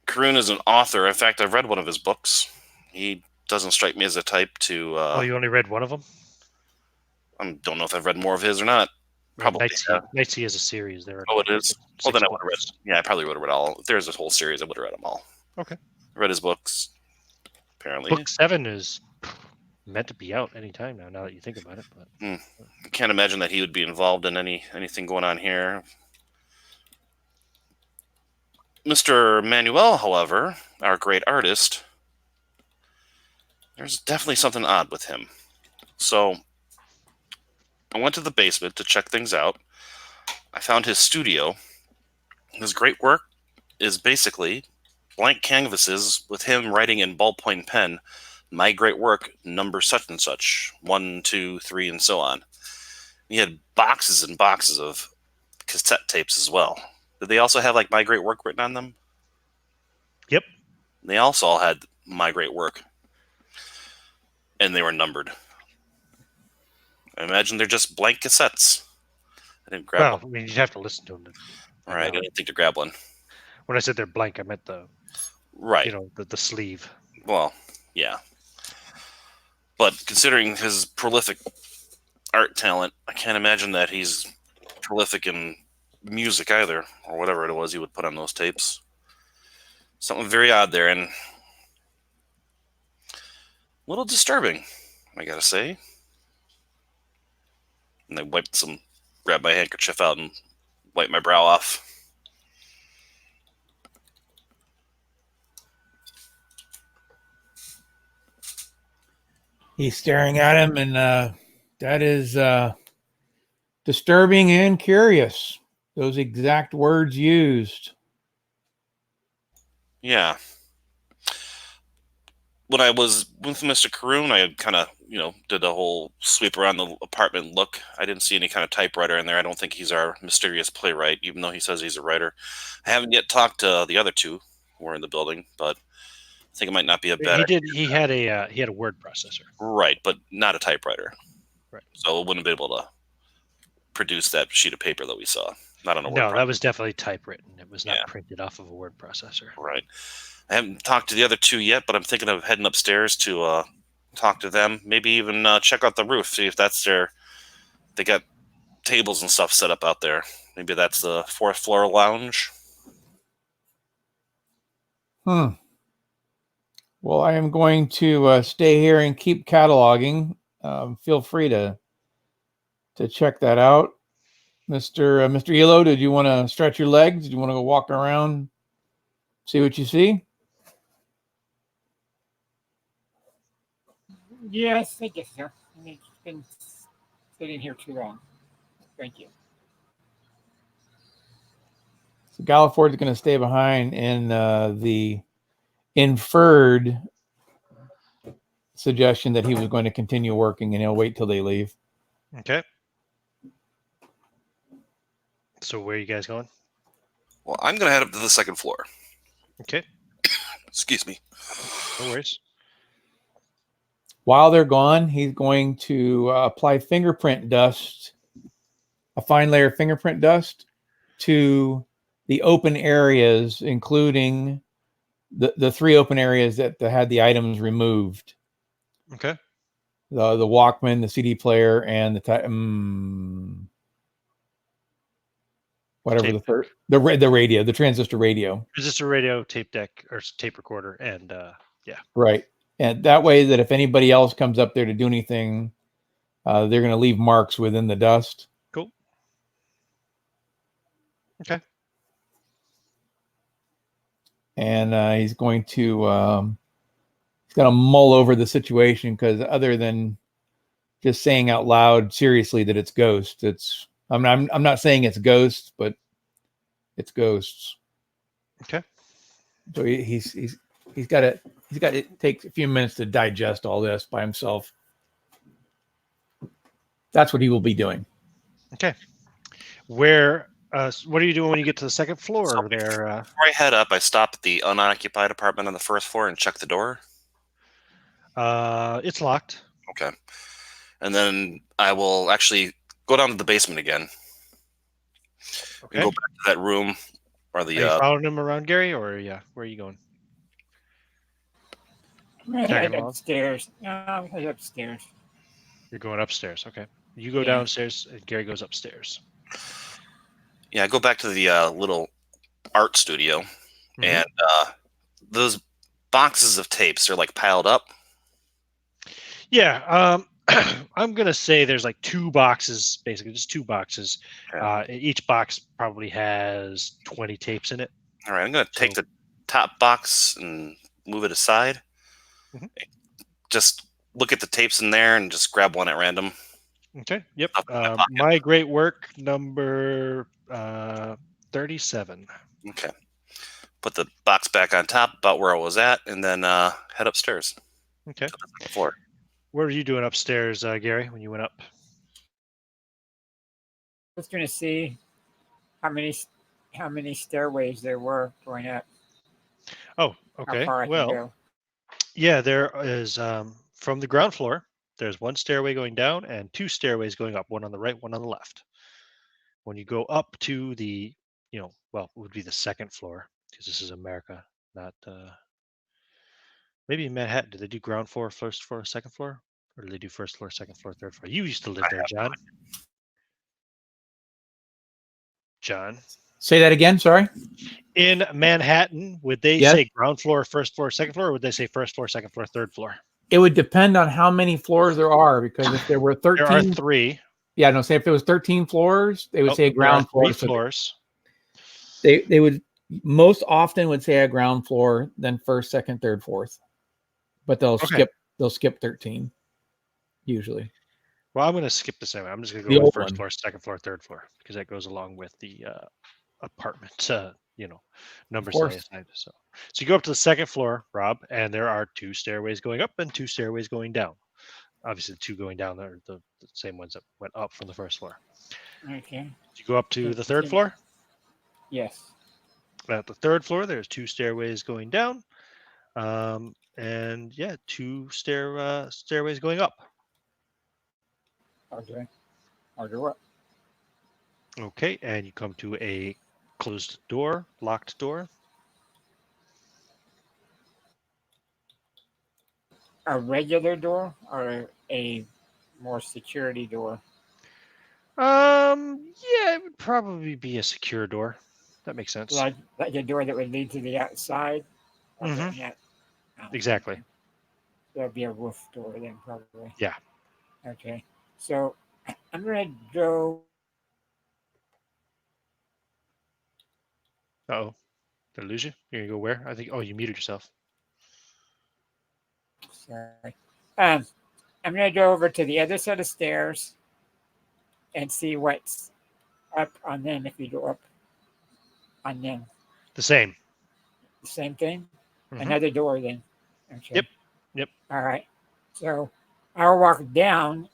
S4: Karoon is an author. In fact, I've read one of his books. He doesn't strike me as a type to.
S1: Oh, you only read one of them?
S4: I don't know if I've read more of his or not. Probably.
S1: Night Sea is a series. There are
S4: Oh, it is. Well, then I would have read.
S1: books.
S4: Yeah, I probably would have read all. If there's a whole series, I would have read them all.
S1: Okay.
S4: I read his books. Apparently,
S1: Book 7 is meant to be out anytime now. Now that you think about it, but
S4: I can't imagine that he would be involved in anything going on here. Mr. Manuel, however, our great artist, there's definitely something odd with him. So I went to the basement to check things out. I found his studio. His great work is basically blank canvases with him writing in ballpoint pen, my great work, number such and such, 1, 2, 3, and so on. He had boxes and boxes of cassette tapes as well. Did they also have like my great work written on them?
S1: Yep.
S4: They also all had my great work. And they were numbered. I imagine they're just blank cassettes. I didn't grab one.
S1: I mean, you'd have to listen to them.
S4: All right, I didn't think to grab one.
S1: When I said they're blank, I meant the the sleeve.
S4: Well, yeah. But considering his prolific art talent, I can't imagine that he's prolific in music either, or whatever it was he would put on those tapes. Something very odd there, and a little disturbing, I gotta say. And I grabbed my handkerchief out and wiped my brow off.
S3: He's staring at him, and that is disturbing and curious. Those exact words used.
S4: Yeah. When I was with Mr. Karoon, I kind of, did a whole sweep around the apartment look. I didn't see any kind of typewriter in there. I don't think he's our mysterious playwright, even though he says he's a writer. I haven't yet talked to the other two who were in the building, but I think it might not be a bad idea.
S1: He had a word processor.
S4: Right, but not a typewriter.
S1: Right.
S4: So it wouldn't be able to produce that sheet of paper that we saw. Not on a word
S1: No,
S4: processor.
S1: that was definitely typewritten. It was not printed off of a word processor.
S4: Right. I haven't talked to the other two yet, but I'm thinking of heading upstairs to talk to them. Maybe even check out the roof, see if that's they got tables and stuff set up out there. Maybe that's the 4th floor lounge.
S3: Well, I am going to stay here and keep cataloging. Feel free to check that out. Mr. Elo, did you want to stretch your legs? Did you want to go walk around, see what you see?
S2: Yes, I guess so. It's been sitting here too long. Thank you.
S3: So Galliford's going to stay behind in the inferred suggestion that he was going to continue working, and he'll wait till they leave.
S1: Okay. So where are you guys going?
S4: Well, I'm going to head up to the 2nd floor.
S1: Okay.
S4: Excuse me.
S1: No worries.
S3: While they're gone, he's going to apply fingerprint dust, a fine layer of fingerprint dust, to the open areas, including the 3 open areas that had the items removed.
S1: Okay.
S3: The Walkman, the CD player, and whatever
S1: Tape
S3: the third, the radio, the transistor radio.
S1: Resistor radio, tape deck, or tape recorder, and yeah.
S3: Right. And that way that if anybody else comes up there to do anything, they're going to leave marks within the dust.
S1: Cool. Okay.
S3: And he's going to mull over the situation, because other than just saying out loud seriously that it's ghosts, I'm not saying it's ghosts, but it's ghosts.
S1: Okay.
S3: So he's got to take a few minutes to digest all this by himself. That's what he will be doing.
S1: Okay. Where? What are you doing when you get to the second floor?
S4: So
S1: there.
S4: Before I head up, I stop at the unoccupied apartment on the first floor and check the door.
S1: It's locked.
S4: Okay. And then I will actually go down to the basement again.
S1: Okay.
S4: And go back to that room where
S1: Are you following him around, Gary, or yeah? Where are you going?
S2: I
S1: Tagging
S2: head
S1: along?
S2: upstairs. No, I head upstairs.
S1: You're going upstairs. Okay. You go
S2: Yeah.
S1: downstairs, and Gary goes upstairs.
S4: Yeah, I go back to the little art studio, and those boxes of tapes are like piled up.
S1: Yeah. I'm gonna say there's like 2 boxes, basically just 2 boxes.
S4: Okay.
S1: Each box probably has 20 tapes in it.
S4: All right, I'm going to take the top box and move it aside.
S1: Mhm.
S4: Just look at the tapes in there and just grab one at random.
S1: Okay. Yep.
S4: Up in my pocket.
S1: My great work number 37.
S4: Okay. Put the box back on top, about where I was at, and then head upstairs
S1: Okay.
S4: to the second floor.
S1: What were you doing upstairs, Gary, when you went up?
S2: I was going to see how many stairways there were going up.
S1: Oh,
S2: How
S1: okay.
S2: far I can
S1: Well,
S2: go.
S1: yeah, there is from the ground floor. There's 1 stairway going down and 2 stairways going up. One on the right, one on the left. When you go up to the, well, it would be the second floor, because this is America, not maybe in Manhattan. Do they do ground floor, first floor, second floor, or do they do first floor, second floor, third floor? You used to live
S4: I
S1: there,
S4: have no
S1: John. John,
S3: Say that again. Sorry.
S1: in Manhattan, would they
S3: Yes.
S1: say ground floor, first floor, second floor, or would they say first floor, second floor, third floor?
S3: It would depend on how many floors there are, because if there were 13,
S1: There are 3.
S3: yeah, no, say if there was 13 floors, they would
S1: Oh,
S3: say a
S1: there are
S3: ground floor.
S1: 3
S3: So
S1: floors.
S3: they would most often would say a ground floor, then first, second, third, fourth, but they'll
S1: Okay.
S3: skip 13 usually.
S1: Well, I'm going to skip this anyway. I'm just going to
S3: The
S1: go with
S3: old
S1: first
S3: one.
S1: floor, second floor, third floor, because that goes along with the apartment, numbers that I
S3: course.
S1: assigned. So you go up to the second floor, Rob, and there are 2 stairways going up and 2 stairways going down. Obviously, the 2 going down are the same ones that went up from the first floor.
S2: Okay.
S1: You go up to the third floor.
S2: Yes.
S1: At the third floor, there's 2 stairways going down, and yeah, 2 stairways going up.
S2: Okay. I'll do it.
S1: Okay, and you come to a closed door, locked door.
S2: A regular door or a more security door?
S1: Yeah, it would probably be a secure door. That makes sense.
S2: Like a door that would lead to the outside?
S1: Mhm.
S2: Yeah.
S1: Exactly.
S2: That'd be a roof door then, probably.
S1: Yeah.
S2: Okay. So I'm going to go.
S1: Uh-oh. Did I lose you? You're going to go where? I think, you muted yourself.
S2: Sorry. I'm going to go over to the other set of stairs and see what's up on them if you go up on them.
S1: The same.
S2: The same thing?
S1: Mhm.
S2: Another door then. Okay.
S1: Yep.
S2: All right. So I'll walk down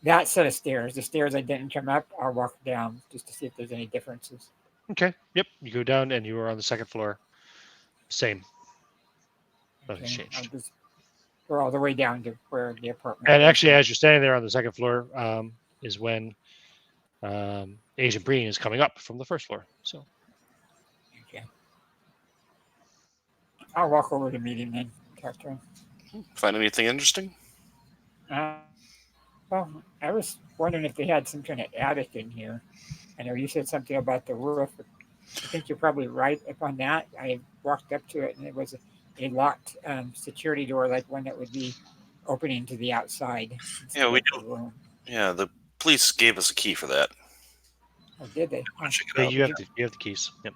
S2: that set of stairs. The stairs I didn't come up, I'll walk down just to see if there's any differences.
S1: Okay. Yep. You go down and you are on the second floor. Same. Nothing's
S2: Okay, I'll
S1: changed.
S2: just go all the way down to where the apartment.
S1: And
S2: is.
S1: actually, as you're standing there on the second floor, is when Agent Breen is coming up from the first floor. So
S2: Okay. I'll walk over to meet him then. Talk to him.
S4: Find anything interesting?
S2: Uh, well, I was wondering if they had some kind of attic in here. I know you said something about the roof. I think you're probably right upon that. I walked up to it and it was a locked security door, like one that would be opening to the outside.
S4: Yeah, we
S2: instead
S4: do.
S2: of the room.
S4: Yeah, the police gave us a key for that.
S2: Oh, did they? Oh,
S4: Check it
S1: yeah,
S4: out.
S1: you have the keys. Yep.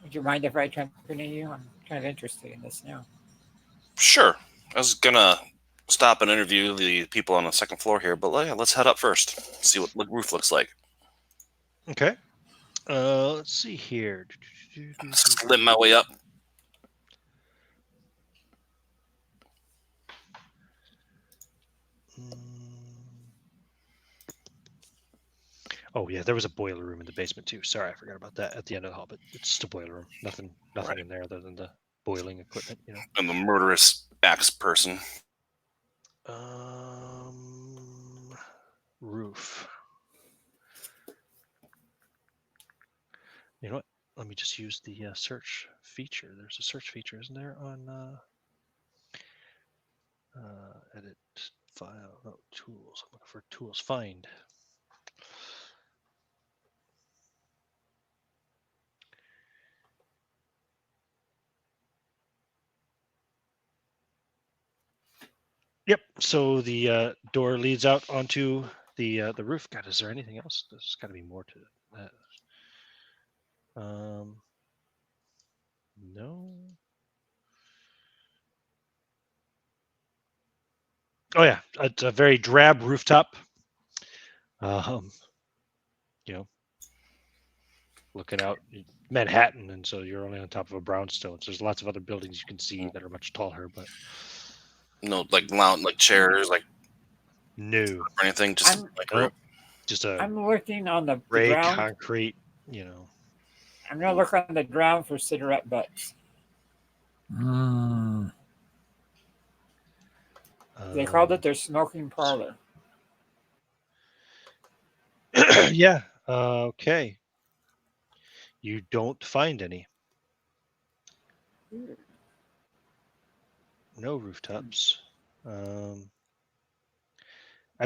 S2: would you mind if I accompany you? I'm kind of interested in this now.
S4: Sure. I was gonna stop and interview the people on the second floor here, but yeah, let's head up first. See what the roof looks like.
S1: Okay. Let's see here.
S4: Slim my way up.
S1: Oh yeah, there was a boiler room in the basement too. Sorry, I forgot about that at the end of the hall. But it's just a boiler room. Nothing
S4: Right.
S1: in there other than the boiling equipment. You know.
S4: I'm the murderous axe person.
S1: Roof. You know what? Let me just use the search feature. There's a search feature, isn't there, on edit file? No, tools. I'm looking for tools. Find. Yep. So the door leads out onto the roof. God, is there anything else? There's got to be more to that. No. Oh yeah, it's a very drab rooftop. You know, looking out Manhattan, and so you're only on top of a brownstone. So there's lots of other buildings you can see that are much taller, but
S4: No, like lounge, like chairs, like
S1: no,
S4: or anything. Just
S2: I'm-
S4: like
S1: nope. Just a
S2: I'm looking on the
S1: gray
S2: ground.
S1: concrete. You know,
S2: I'm going to look on the ground for cigarette butts. They called it their smoking parlor.
S1: Yeah. Okay. You don't find any. No rooftops. I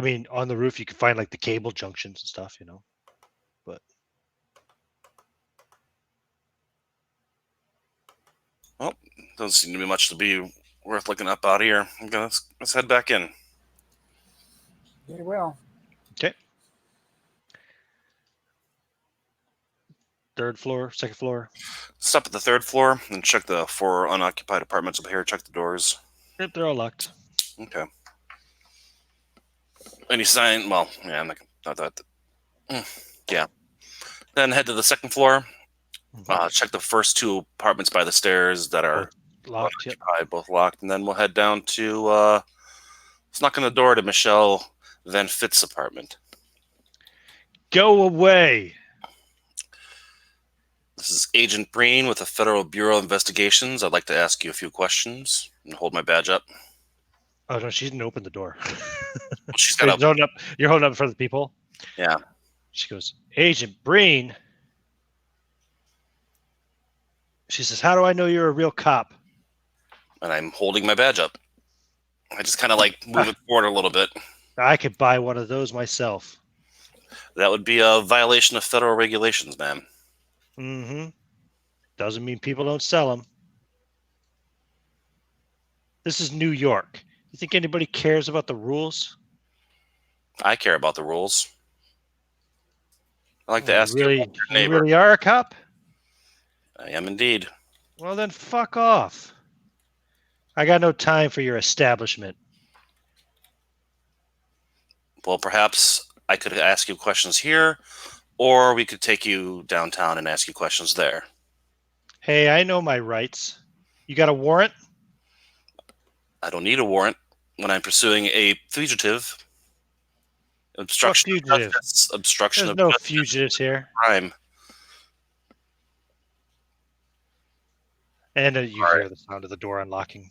S1: mean, on the roof you can find like the cable junctions and stuff, you know. But
S4: doesn't seem to be much to be worth looking up out here. Okay, let's head back in.
S2: Very well.
S1: okay. Third floor, second floor.
S4: Stop at the third floor and check the 4 unoccupied apartments up here. Check the doors.
S1: Yep, they're all locked.
S4: Okay. Any sign? Well, yeah, I'm not that. Yeah. Then head to the second floor. Check the first 2 apartments by the stairs that are
S1: Locked. Yep.
S4: unoccupied, both locked, and then we'll head down to let's knock on the door to Michelle Van Fitt's apartment.
S1: Go away.
S4: This is Agent Breen with the Federal Bureau of Investigations. I'd like to ask you a few questions and hold my badge up.
S1: Oh no, she didn't open the door.
S4: She's
S1: You're
S4: got a
S1: holding up. You're holding up in front of the people.
S4: yeah.
S1: She goes, Agent Breen. She says, "How do I know you're a real cop?"
S4: And I'm holding my badge up. I just kind of like move it forward a little bit.
S1: I could buy one of those myself.
S4: That would be a violation of federal regulations, ma'am.
S1: Mm-hmm. Doesn't mean people don't sell them. This is New York. You think anybody cares about the rules?
S4: I care about the rules. I'd like to ask you
S1: really,
S4: about your
S1: you
S4: neighbor.
S1: really are a cop?
S4: I am indeed.
S1: Well, then fuck off. I got no time for your establishment.
S4: Well, perhaps I could ask you questions here, or we could take you downtown and ask you questions there.
S1: Hey, I know my rights. You got a warrant?
S4: I don't need a warrant when I'm pursuing a fugitive. Obstruction of
S1: fugitive?
S4: justice. Obstruction
S1: There's
S4: of
S1: no
S4: justice
S1: fugitives here.
S4: crime.
S1: And you hear the sound of the door unlocking.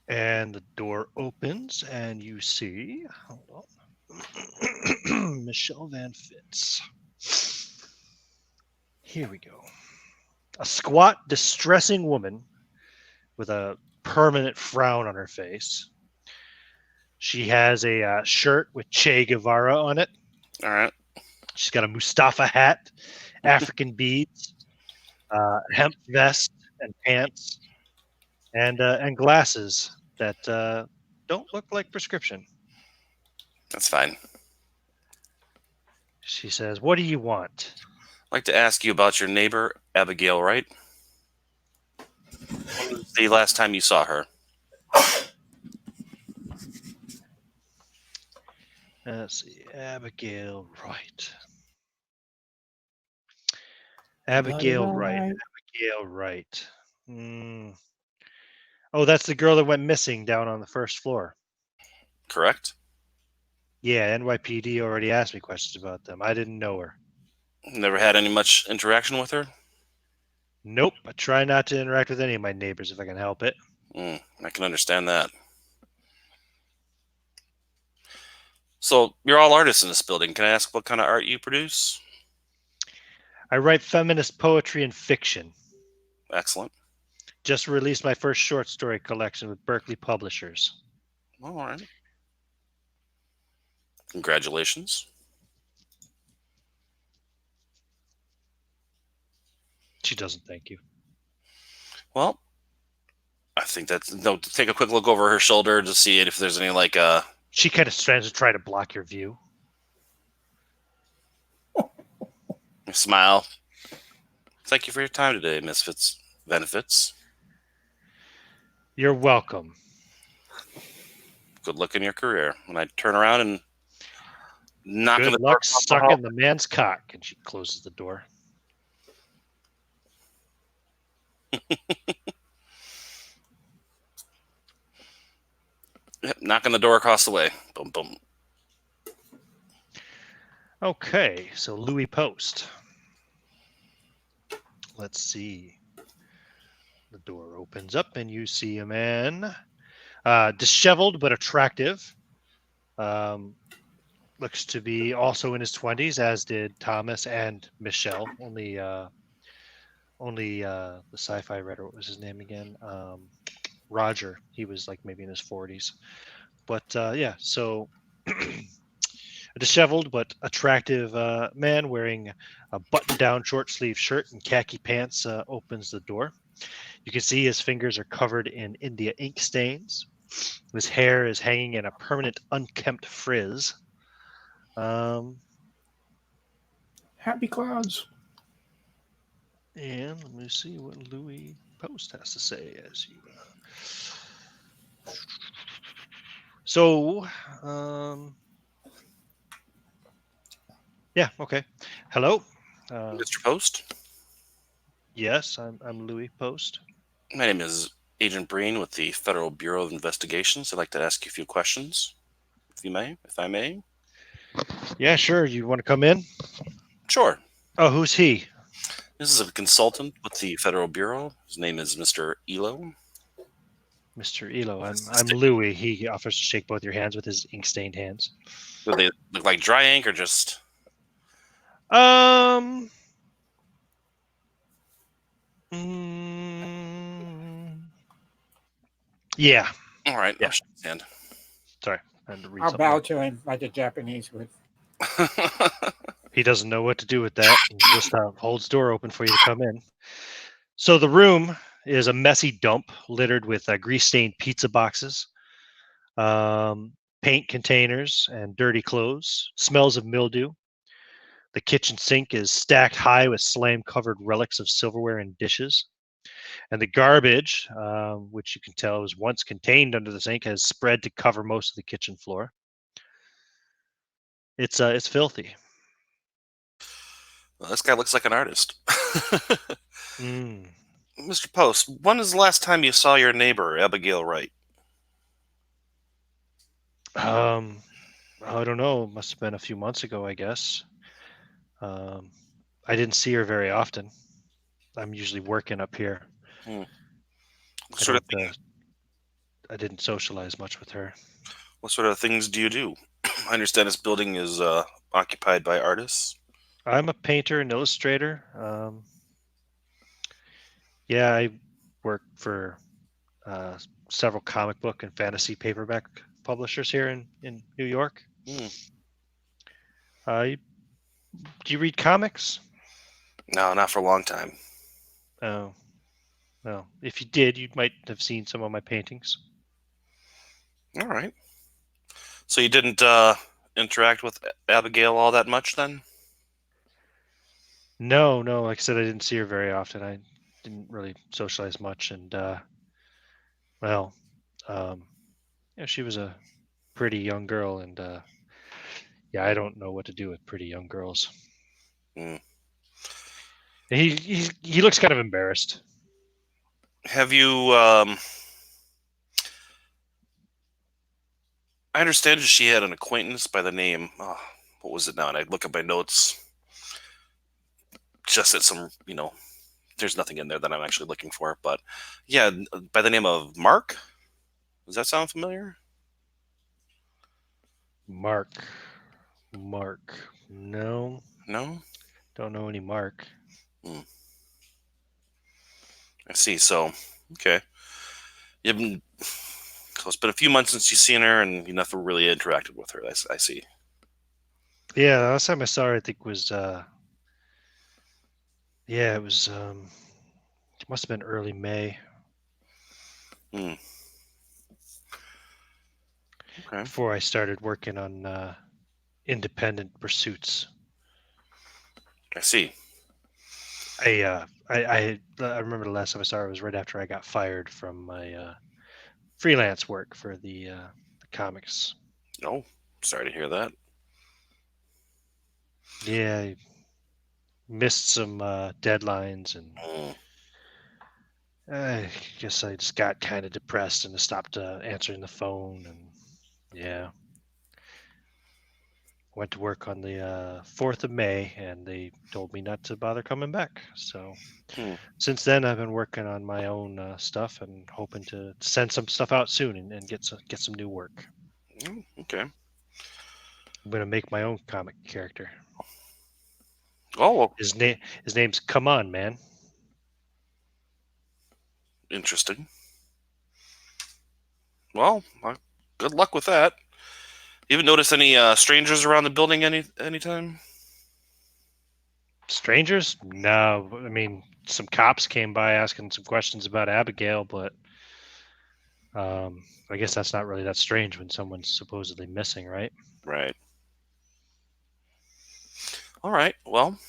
S1: And the door opens, and you see, hold on, Michelle Van Fitz. Here we go. A squat, distressing woman with a permanent frown on her face. She has a shirt with Che Guevara on it.
S4: All right.
S1: She's got a Mustafa hat, African beads, hemp vest and pants, and glasses that don't look like prescription.
S4: That's fine.
S1: She says, "What do you want?"
S4: I'd like to ask you about your neighbor, Abigail Wright. When was the last time you saw her?
S1: Let's see, Abigail Wright. Abigail Wright. Abigail Wright. Oh, that's the girl that went missing down on the first floor.
S4: Correct?
S1: Yeah, NYPD already asked me questions about them. I didn't know her.
S4: Never had any much interaction with her?
S1: Nope. I try not to interact with any of my neighbors if I can help it.
S4: I can understand that. So, you're all artists in this building. Can I ask what kind of art you produce?
S1: I write feminist poetry and fiction.
S4: Excellent.
S1: Just released my first short story collection with Berkeley Publishers.
S4: All right. Congratulations.
S1: She doesn't thank you.
S4: Well, I think that's... No, take a quick look over her shoulder to see if there's any, like,
S1: She kind of stands to try to block your view.
S4: smile. Thank you for your time today, Miss Benefits.
S1: You're welcome.
S4: Good luck in your career. When I turn around and knock on
S1: Good
S4: the
S1: luck
S4: door,
S1: sucking the man's cock. And she closes the door.
S4: Yep, knock on the door across the way. Boom, boom.
S1: Okay, so Louis Post. Let's see. The door opens up and you see a man, disheveled but attractive. Looks to be also in his 20s, as did Thomas and Michelle. Only the sci-fi writer, what was his name again? Roger. He was like maybe in his 40s. But yeah, so a disheveled but attractive man wearing a button-down short-sleeve shirt and khaki pants opens the door. You can see his fingers are covered in India ink stains. His hair is hanging in a permanent unkempt frizz.
S3: Happy clouds.
S1: And let me see what Louis Post has to say as you. So, yeah, okay. Hello,
S4: Mr. Post?
S1: yes, I'm Louis Post.
S4: My name is Agent Breen with the Federal Bureau of Investigations. I'd like to ask you a few questions, if I may.
S1: Yeah, sure. You want to come in?
S4: Sure.
S1: Oh, who's he?
S4: This is a consultant with the Federal Bureau. His name is Mr. Elo.
S1: Mr. Elo. I'm Louis. He offers to shake both your hands with his ink-stained hands.
S4: Do they look like dry ink or just...
S1: Yeah.
S4: All right.
S1: Yeah.
S4: I'll shake his hand.
S1: Sorry. I had to read
S2: I'll
S1: something.
S2: bow to him like the Japanese would.
S1: He doesn't know what to do with that. He just holds the door open for you to come in. So the room is a messy dump littered with grease-stained pizza boxes, paint containers, and dirty clothes. Smells of mildew. The kitchen sink is stacked high with slime-covered relics of silverware and dishes. And the garbage, which you can tell was once contained under the sink, has spread to cover most of the kitchen floor. It's filthy.
S4: Well, this guy looks like an artist.
S1: Mm.
S4: Mr. Post, when is the last time you saw your neighbor, Abigail Wright?
S1: I don't know. It must have been a few months ago, I guess. I didn't see her very often. I'm usually working up here.
S4: What
S1: I
S4: sort of
S1: don't. I didn't socialize much with her.
S4: what sort of things do you do? I understand this building is occupied by artists.
S1: I'm a painter and illustrator. Yeah, I work for several comic book and fantasy paperback publishers here in New York.
S4: Hmm.
S1: Do you read comics?
S4: No, not for a long time.
S1: Oh, well, if you did, you might have seen some of my paintings.
S4: All right. So you didn't interact with Abigail all that much then?
S1: No, like I said, I didn't see her very often. I didn't really socialize much, and well, um, yeah, she was a pretty young girl, and yeah, I don't know what to do with pretty young girls.
S4: Hmm.
S1: He looks kind of embarrassed.
S4: Have you? I understand she had an acquaintance by the name. Oh, what was it now? And I look at my notes. Just at some, there's nothing in there that I'm actually looking for. But yeah, by the name of Mark. Does that sound familiar?
S1: Mark. No,
S4: No.
S1: don't know any Mark.
S4: I see. So, okay. You've been, so it's been a few months since you've seen her, and you never really interacted with her. I see.
S1: Yeah, the last time I saw her, I think was yeah, it was it must have been early May.
S4: Hmm. Okay.
S1: Before I started working on independent pursuits.
S4: I see.
S1: I remember the last time I saw her was right after I got fired from my freelance work for the comics.
S4: Oh, sorry to hear that.
S1: Yeah, I missed some deadlines, and
S4: Hmm.
S1: I guess I just got kind of depressed and stopped answering the phone, and yeah, went to work on the 4th of May, and they told me not to bother coming back. So
S4: Hmm.
S1: since then, I've been working on my own stuff and hoping to send some stuff out soon and get some new work.
S4: Okay.
S1: I'm gonna make my own comic character.
S4: Oh, well,
S1: His name's Come On Man.
S4: interesting. Well, good luck with that. You haven't noticed any strangers around the building anytime?
S1: Strangers? No, I mean some cops came by asking some questions about Abigail, but I guess that's not really that strange when someone's supposedly missing, right?
S4: Right. All right. Well,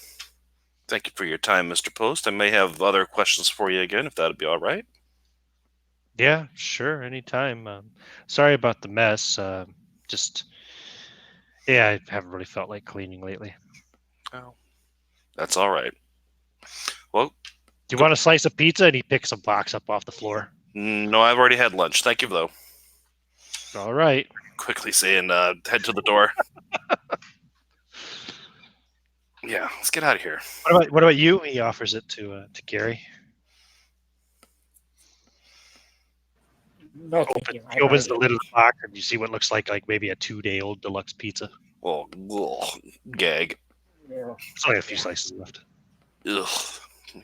S4: thank you for your time, Mr. Post. I may have other questions for you again, if that'd be all right.
S1: Yeah, sure, anytime. Sorry about the mess. Just yeah, I haven't really felt like cleaning lately.
S4: Oh, that's all right. Well,
S1: Do you want a slice of pizza? And he picks a box up off the floor.
S4: no, I've already had lunch. Thank you, though.
S1: All right.
S4: Quickly saying, head to the door. Yeah, let's get out of here.
S1: What about you? He offers it to Gary.
S2: No, thank you.
S1: He opens the lid of the box, and you see what looks like maybe a 2-day-old deluxe pizza.
S4: Oh, gag.
S2: Yeah.
S1: There's only a few slices left.
S4: Ugh.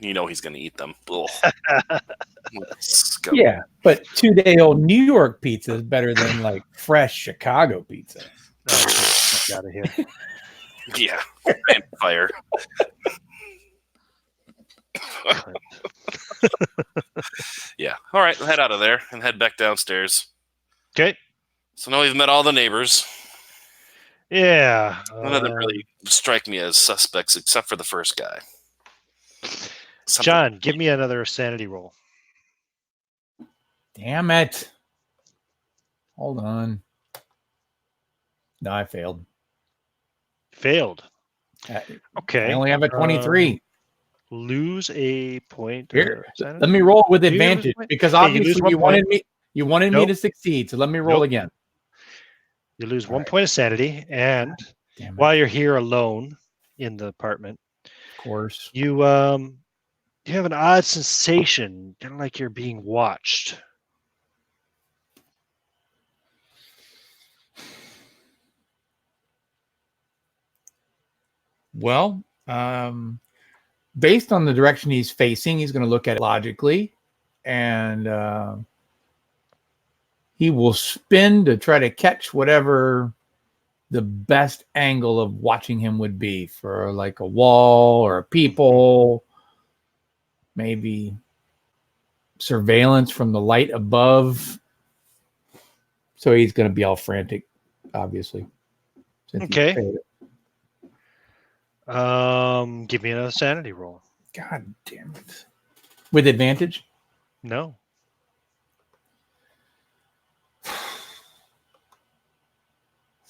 S4: You know he's going to eat them. Ugh. Let's go.
S3: Yeah, but 2-day-old New York pizza is better than like fresh Chicago pizza.
S1: Oh, get out of here.
S4: Yeah. And fire. Yeah. All right. Head out of there and head back downstairs.
S1: Okay.
S4: So now we've met all the neighbors.
S1: Yeah.
S4: None of them really strike me as suspects except for the first guy.
S1: John, give me another sanity roll.
S3: Damn it. Hold on. No, I failed.
S1: Failed. Okay.
S3: I only have a 23.
S1: Lose a point.
S3: Here, let me roll with
S1: You lose a
S3: advantage
S1: point?
S3: because
S1: Okay, you
S3: obviously
S1: lose 1
S3: you wanted
S1: point.
S3: me
S1: Nope.
S3: to succeed. So let me roll
S1: Nope.
S3: again.
S1: You lose
S3: All
S1: 1
S3: right.
S1: point of sanity, and
S3: Damn it.
S1: while you're here alone in the apartment,
S3: Of course.
S1: you You have an odd sensation, kind of like you're being watched.
S3: Well, based on the direction he's facing, he's going to look at it logically, and he will spin to try to catch whatever the best angle of watching him would be for like a wall or a peephole, maybe surveillance from the light above. So he's going to be all frantic, obviously.
S1: Okay. Give me another sanity roll.
S3: God damn it. With advantage?
S1: No.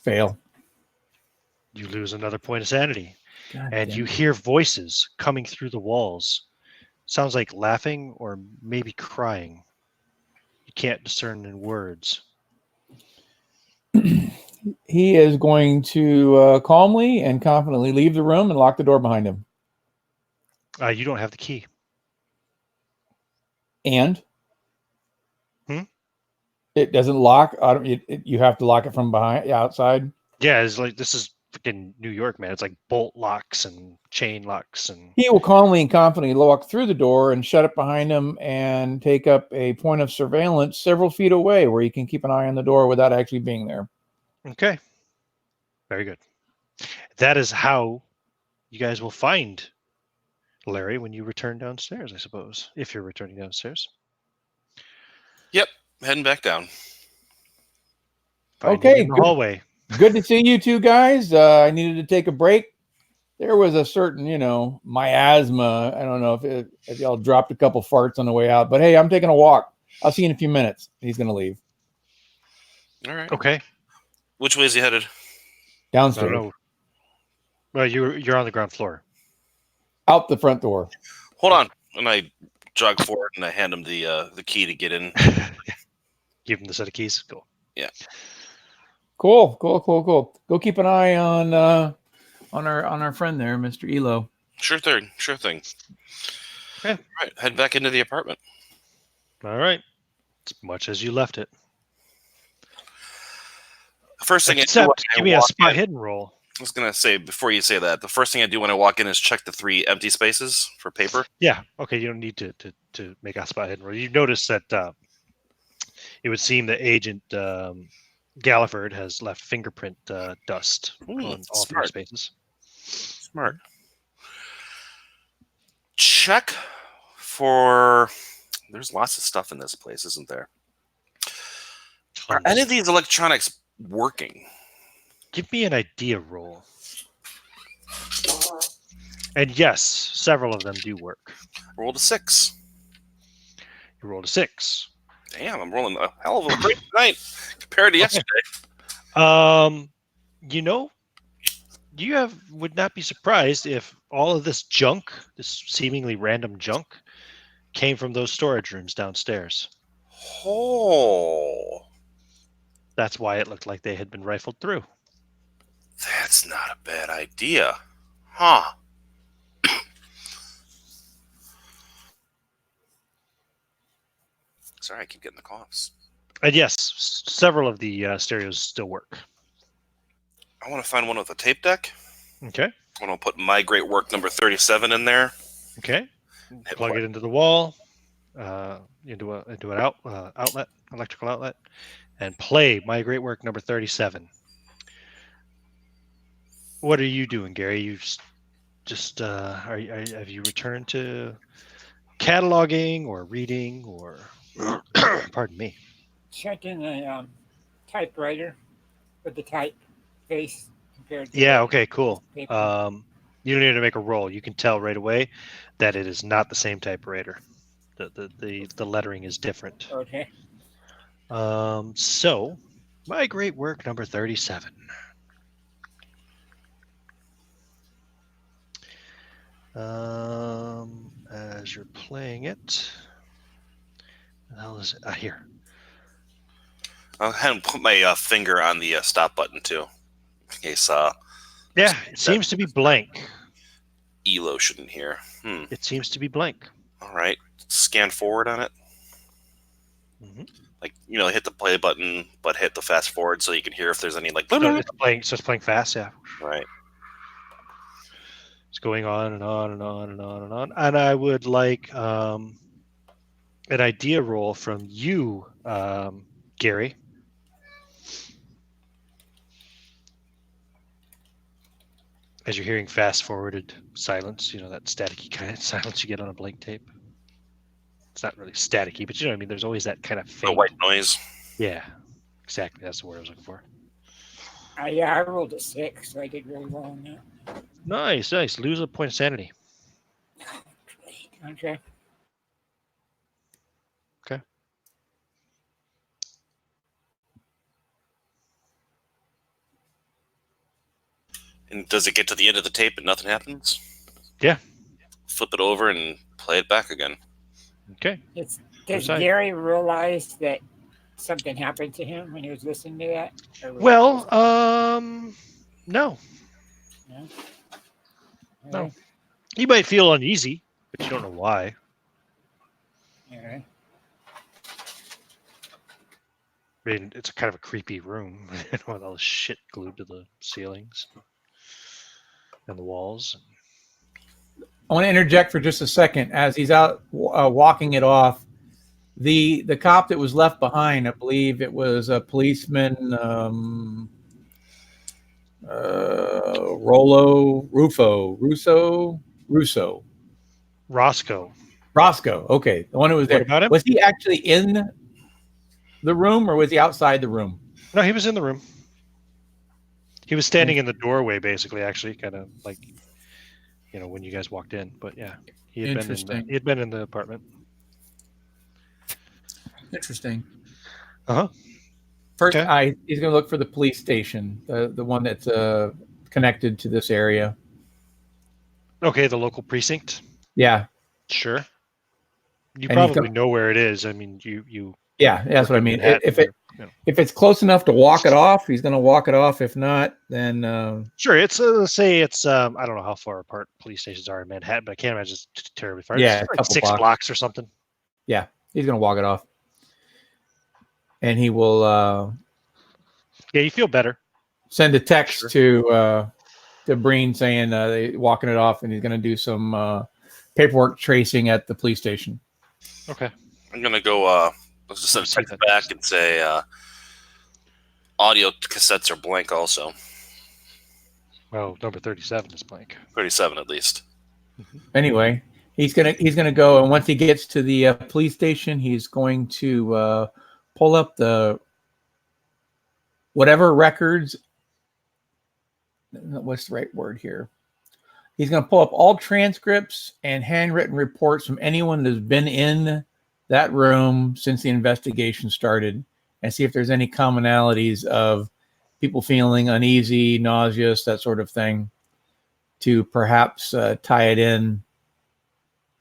S3: Fail.
S1: You lose another point of sanity.
S3: God
S1: And
S3: damn
S1: you
S3: it.
S1: hear voices coming through the walls. Sounds like laughing or maybe crying. You can't discern in words.
S3: He is going to calmly and confidently leave the room and lock the door behind him.
S1: You don't have the key.
S3: And
S1: Hmm?
S3: It doesn't lock. You have to lock it from behind, outside.
S1: Yeah, it's like this is freaking New York, man. It's like bolt locks and chain locks and
S3: He will calmly and confidently walk through the door and shut it behind him and take up a point of surveillance several feet away where he can keep an eye on the door without actually being there.
S1: okay. Very good. That is how you guys will find Larry when you return downstairs, I suppose. If you're returning downstairs.
S4: Yep, heading back down.
S1: Find
S3: Okay,
S1: him in the
S3: good.
S1: hallway.
S3: Good to see you two guys. I needed to take a break. There was a certain, miasma. I don't know if y'all dropped a couple farts on the way out, but hey, I'm taking a walk. I'll see you in a few minutes. He's going to leave.
S4: All right.
S1: Okay.
S4: Which way is he headed?
S1: I
S3: Downstairs.
S1: don't know. Well, you're on the ground floor.
S3: Out the front door.
S4: Hold on. And I jog forward and I hand him the key to get in.
S1: Give him the set of keys. Cool.
S4: Yeah.
S3: Cool. Go keep an eye on our friend there, Mr. Elo.
S4: Sure thing.
S1: Okay.
S4: All right, head back into the apartment.
S1: All right. As much as you left it.
S4: First thing
S1: Except, give me a spot
S4: in,
S1: hidden roll.
S4: I was going to say, before you say that, the first thing I do when I walk in is check the 3 empty spaces for paper.
S1: Yeah. Okay. You don't need to make a spot hidden roll. You notice that it would seem that Agent Galliford has left fingerprint dust on all 3 spaces.
S4: Smart. Check for... There's lots of stuff in this place, isn't there? Are any of these electronics working?
S1: Give me an idea roll. And yes, several of them do work.
S4: I rolled a 6.
S1: You rolled a 6.
S4: Damn, I'm rolling a hell of a great night compared to yesterday.
S1: You would not be surprised if all of this junk, this seemingly random junk, came from those storage rooms downstairs.
S4: Oh.
S1: That's why it looked like they had been rifled through.
S4: That's not a bad idea. Huh. Sorry, I keep getting the coughs.
S1: And yes, several of the stereos still work.
S4: I want to find one with a tape deck.
S1: Okay.
S4: I want to put My Great Work number 37 in there.
S1: Okay. Plug it into the wall, into an outlet, electrical outlet, and play My Great Work number 37. What are you doing, Gary? You just have you returned to cataloging or reading or pardon me?
S2: Checking the typewriter with the typeface compared to
S1: Yeah. Okay. Cool.
S2: paper.
S1: You don't need to make a roll. You can tell right away that it is not the same typewriter. The lettering is different.
S2: Okay.
S1: So, My Great Work number 37. As you're playing it, what the hell is it? Here.
S4: I'll have put my finger on the stop button too, in case
S1: Yeah, it seems to be blank.
S4: Elo shouldn't hear.
S1: It seems to be blank.
S4: All right. Scan forward on it.
S1: Mm-hmm.
S4: Like, hit the play button, but hit the fast forward so you can hear if there's any like.
S1: So it's playing fast, yeah.
S4: Right.
S1: It's going on and on and on and on and on. And I would like an idea roll from you, Gary. As you're hearing fast forwarded silence, that staticky kind of silence you get on a blank tape. It's not really staticky, but you know what I mean? There's always that kind of
S4: The
S1: faint.
S4: white noise.
S1: Yeah, exactly. That's the word I was looking for.
S2: I rolled a 6, so I did really well on that.
S1: Nice. Lose a point of sanity.
S2: Okay.
S1: Okay.
S4: And does it get to the end of the tape and nothing happens?
S1: Yeah.
S4: Flip it over and play it back again.
S1: Okay.
S2: Does Gary realize that something happened to him when he was listening to that?
S1: Well, no.
S2: No?
S1: No. You might feel uneasy, but you don't know why.
S2: All right.
S1: I mean, it's kind of a creepy room with all this shit glued to the ceilings and the walls.
S3: I want to interject for just a second. As he's out walking it off, the cop that was left behind, I believe it was a policeman, Roscoe. Okay, the one who was there.
S1: What about him?
S3: Was he actually in the room or was he outside the room?
S1: No, he was in the room. He was standing in the doorway, basically, actually, kind of like, when you guys walked in. But yeah, he had been in the apartment.
S3: Interesting.
S1: Uh-huh.
S3: First, he's going to look for the police station, the one that's connected to this area.
S1: Okay, the local precinct.
S3: Yeah.
S1: Sure. You probably know where it is. I mean, you.
S3: Yeah, that's what I mean. If it's close enough to walk it off, he's going to walk it off. If not, then
S1: sure. It's let's say it's I don't know how far apart police stations are in Manhattan, but I can't imagine it's terribly far.
S3: Yeah,
S1: it's like 6 blocks or something.
S3: Yeah, he's going to walk it off, and he will.
S1: Yeah, you feel better.
S3: Send a text to Breen saying they're walking it off, and he's going to do some paperwork tracing at the police station.
S1: Okay.
S4: I'm going to go. Let's just send a text back and say audio cassettes are blank also.
S1: Well, number 37 is blank.
S4: 37 at least.
S3: Anyway, he's gonna go, and once he gets to the police station, he's going to pull up the whatever records. What's the right word here? He's going to pull up all transcripts and handwritten reports from anyone that's been in that room since the investigation started, and see if there's any commonalities of people feeling uneasy, nauseous, that sort of thing, to perhaps tie it in.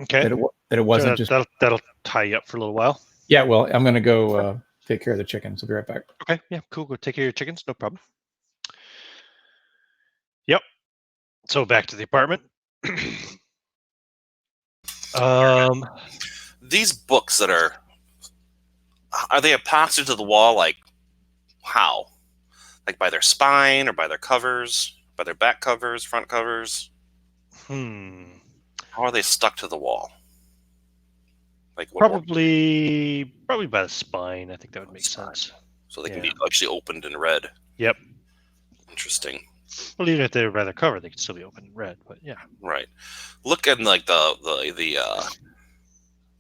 S1: Okay.
S3: That it wasn't just
S1: that'll tie you up for a little while.
S3: Yeah. Well, I'm going to go take care of the chickens. I'll be right back.
S1: Okay. Yeah. Cool. Go take care of your chickens. No problem. Yep. So back to the apartment.
S4: These books that are they epoxied to the wall? Like how? Like by their spine or by their covers, by their back covers, front covers? How are they stuck to the wall? Like
S1: probably by the spine. I think that would make sense.
S4: So they can be actually opened and read.
S1: Yep.
S4: Interesting.
S1: Well, even if they were by their cover, they could still be open and read. But yeah.
S4: Right. Look at like the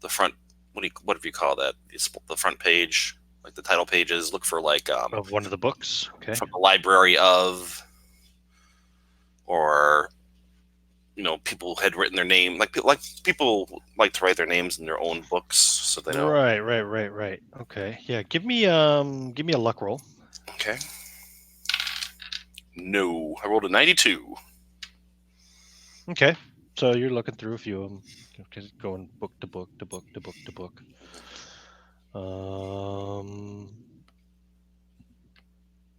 S4: front. What do you call that? The front page, like the title pages. Look for like
S1: of one of the books. Okay.
S4: From the library of, or people had written their name. Like people like to write their names in their own books, so they know.
S1: Right. Okay. Yeah. Give me a luck roll.
S4: Okay. No, I rolled a 92.
S1: Okay, so you're looking through a few of them, going book to book to book to book to book.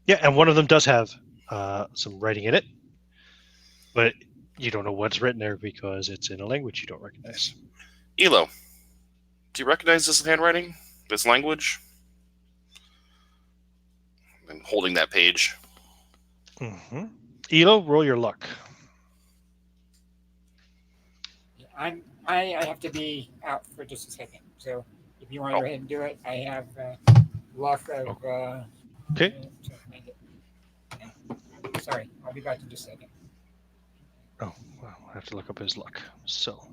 S1: Yeah, and one of them does have some writing in it, but you don't know what's written there because it's in a language you don't recognize.
S4: Elo, do you recognize this handwriting, this language? I'm holding that page.
S1: Mm-hmm. Elo, roll your luck.
S2: I have to be out for just a second. So if you want to go ahead and do it, I have luck of.
S1: Okay.
S2: Sorry, I'll be back in just a second.
S1: Oh, well, I have to look up his luck. So,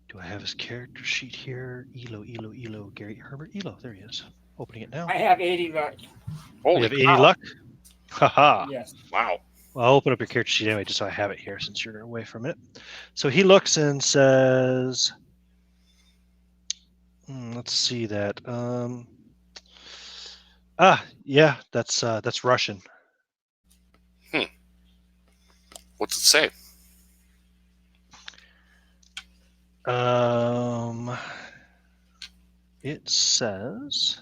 S1: do I have his character sheet here? Elo, Gary Herbert. Elo, there he is. Opening it now.
S2: I have 80 luck.
S1: You
S4: Holy
S1: have 80
S4: cow.
S1: luck? Haha.
S2: Yes.
S4: Wow.
S1: Well, I'll open up your character sheet anyway, just so I have it here since you're away for a minute. So he looks and says, let's see that. Yeah, that's Russian.
S4: What's it say?
S1: It says.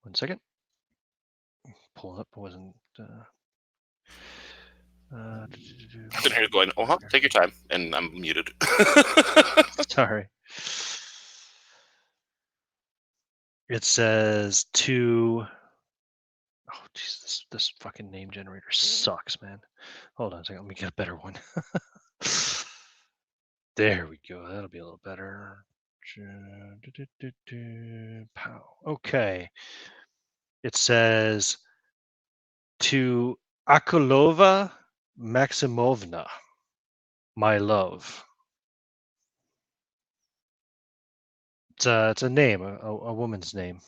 S1: One second. Pull up. It wasn't.
S4: I'm sitting here going, take your time, and I'm muted.
S1: Sorry. It says to. Oh, jeez, this fucking name generator sucks, man. Hold on a second. Let me get a better one. There we go. That'll be a little better. Pow. Okay. It says to Akulova Maximovna, my love. It's a name, a woman's name.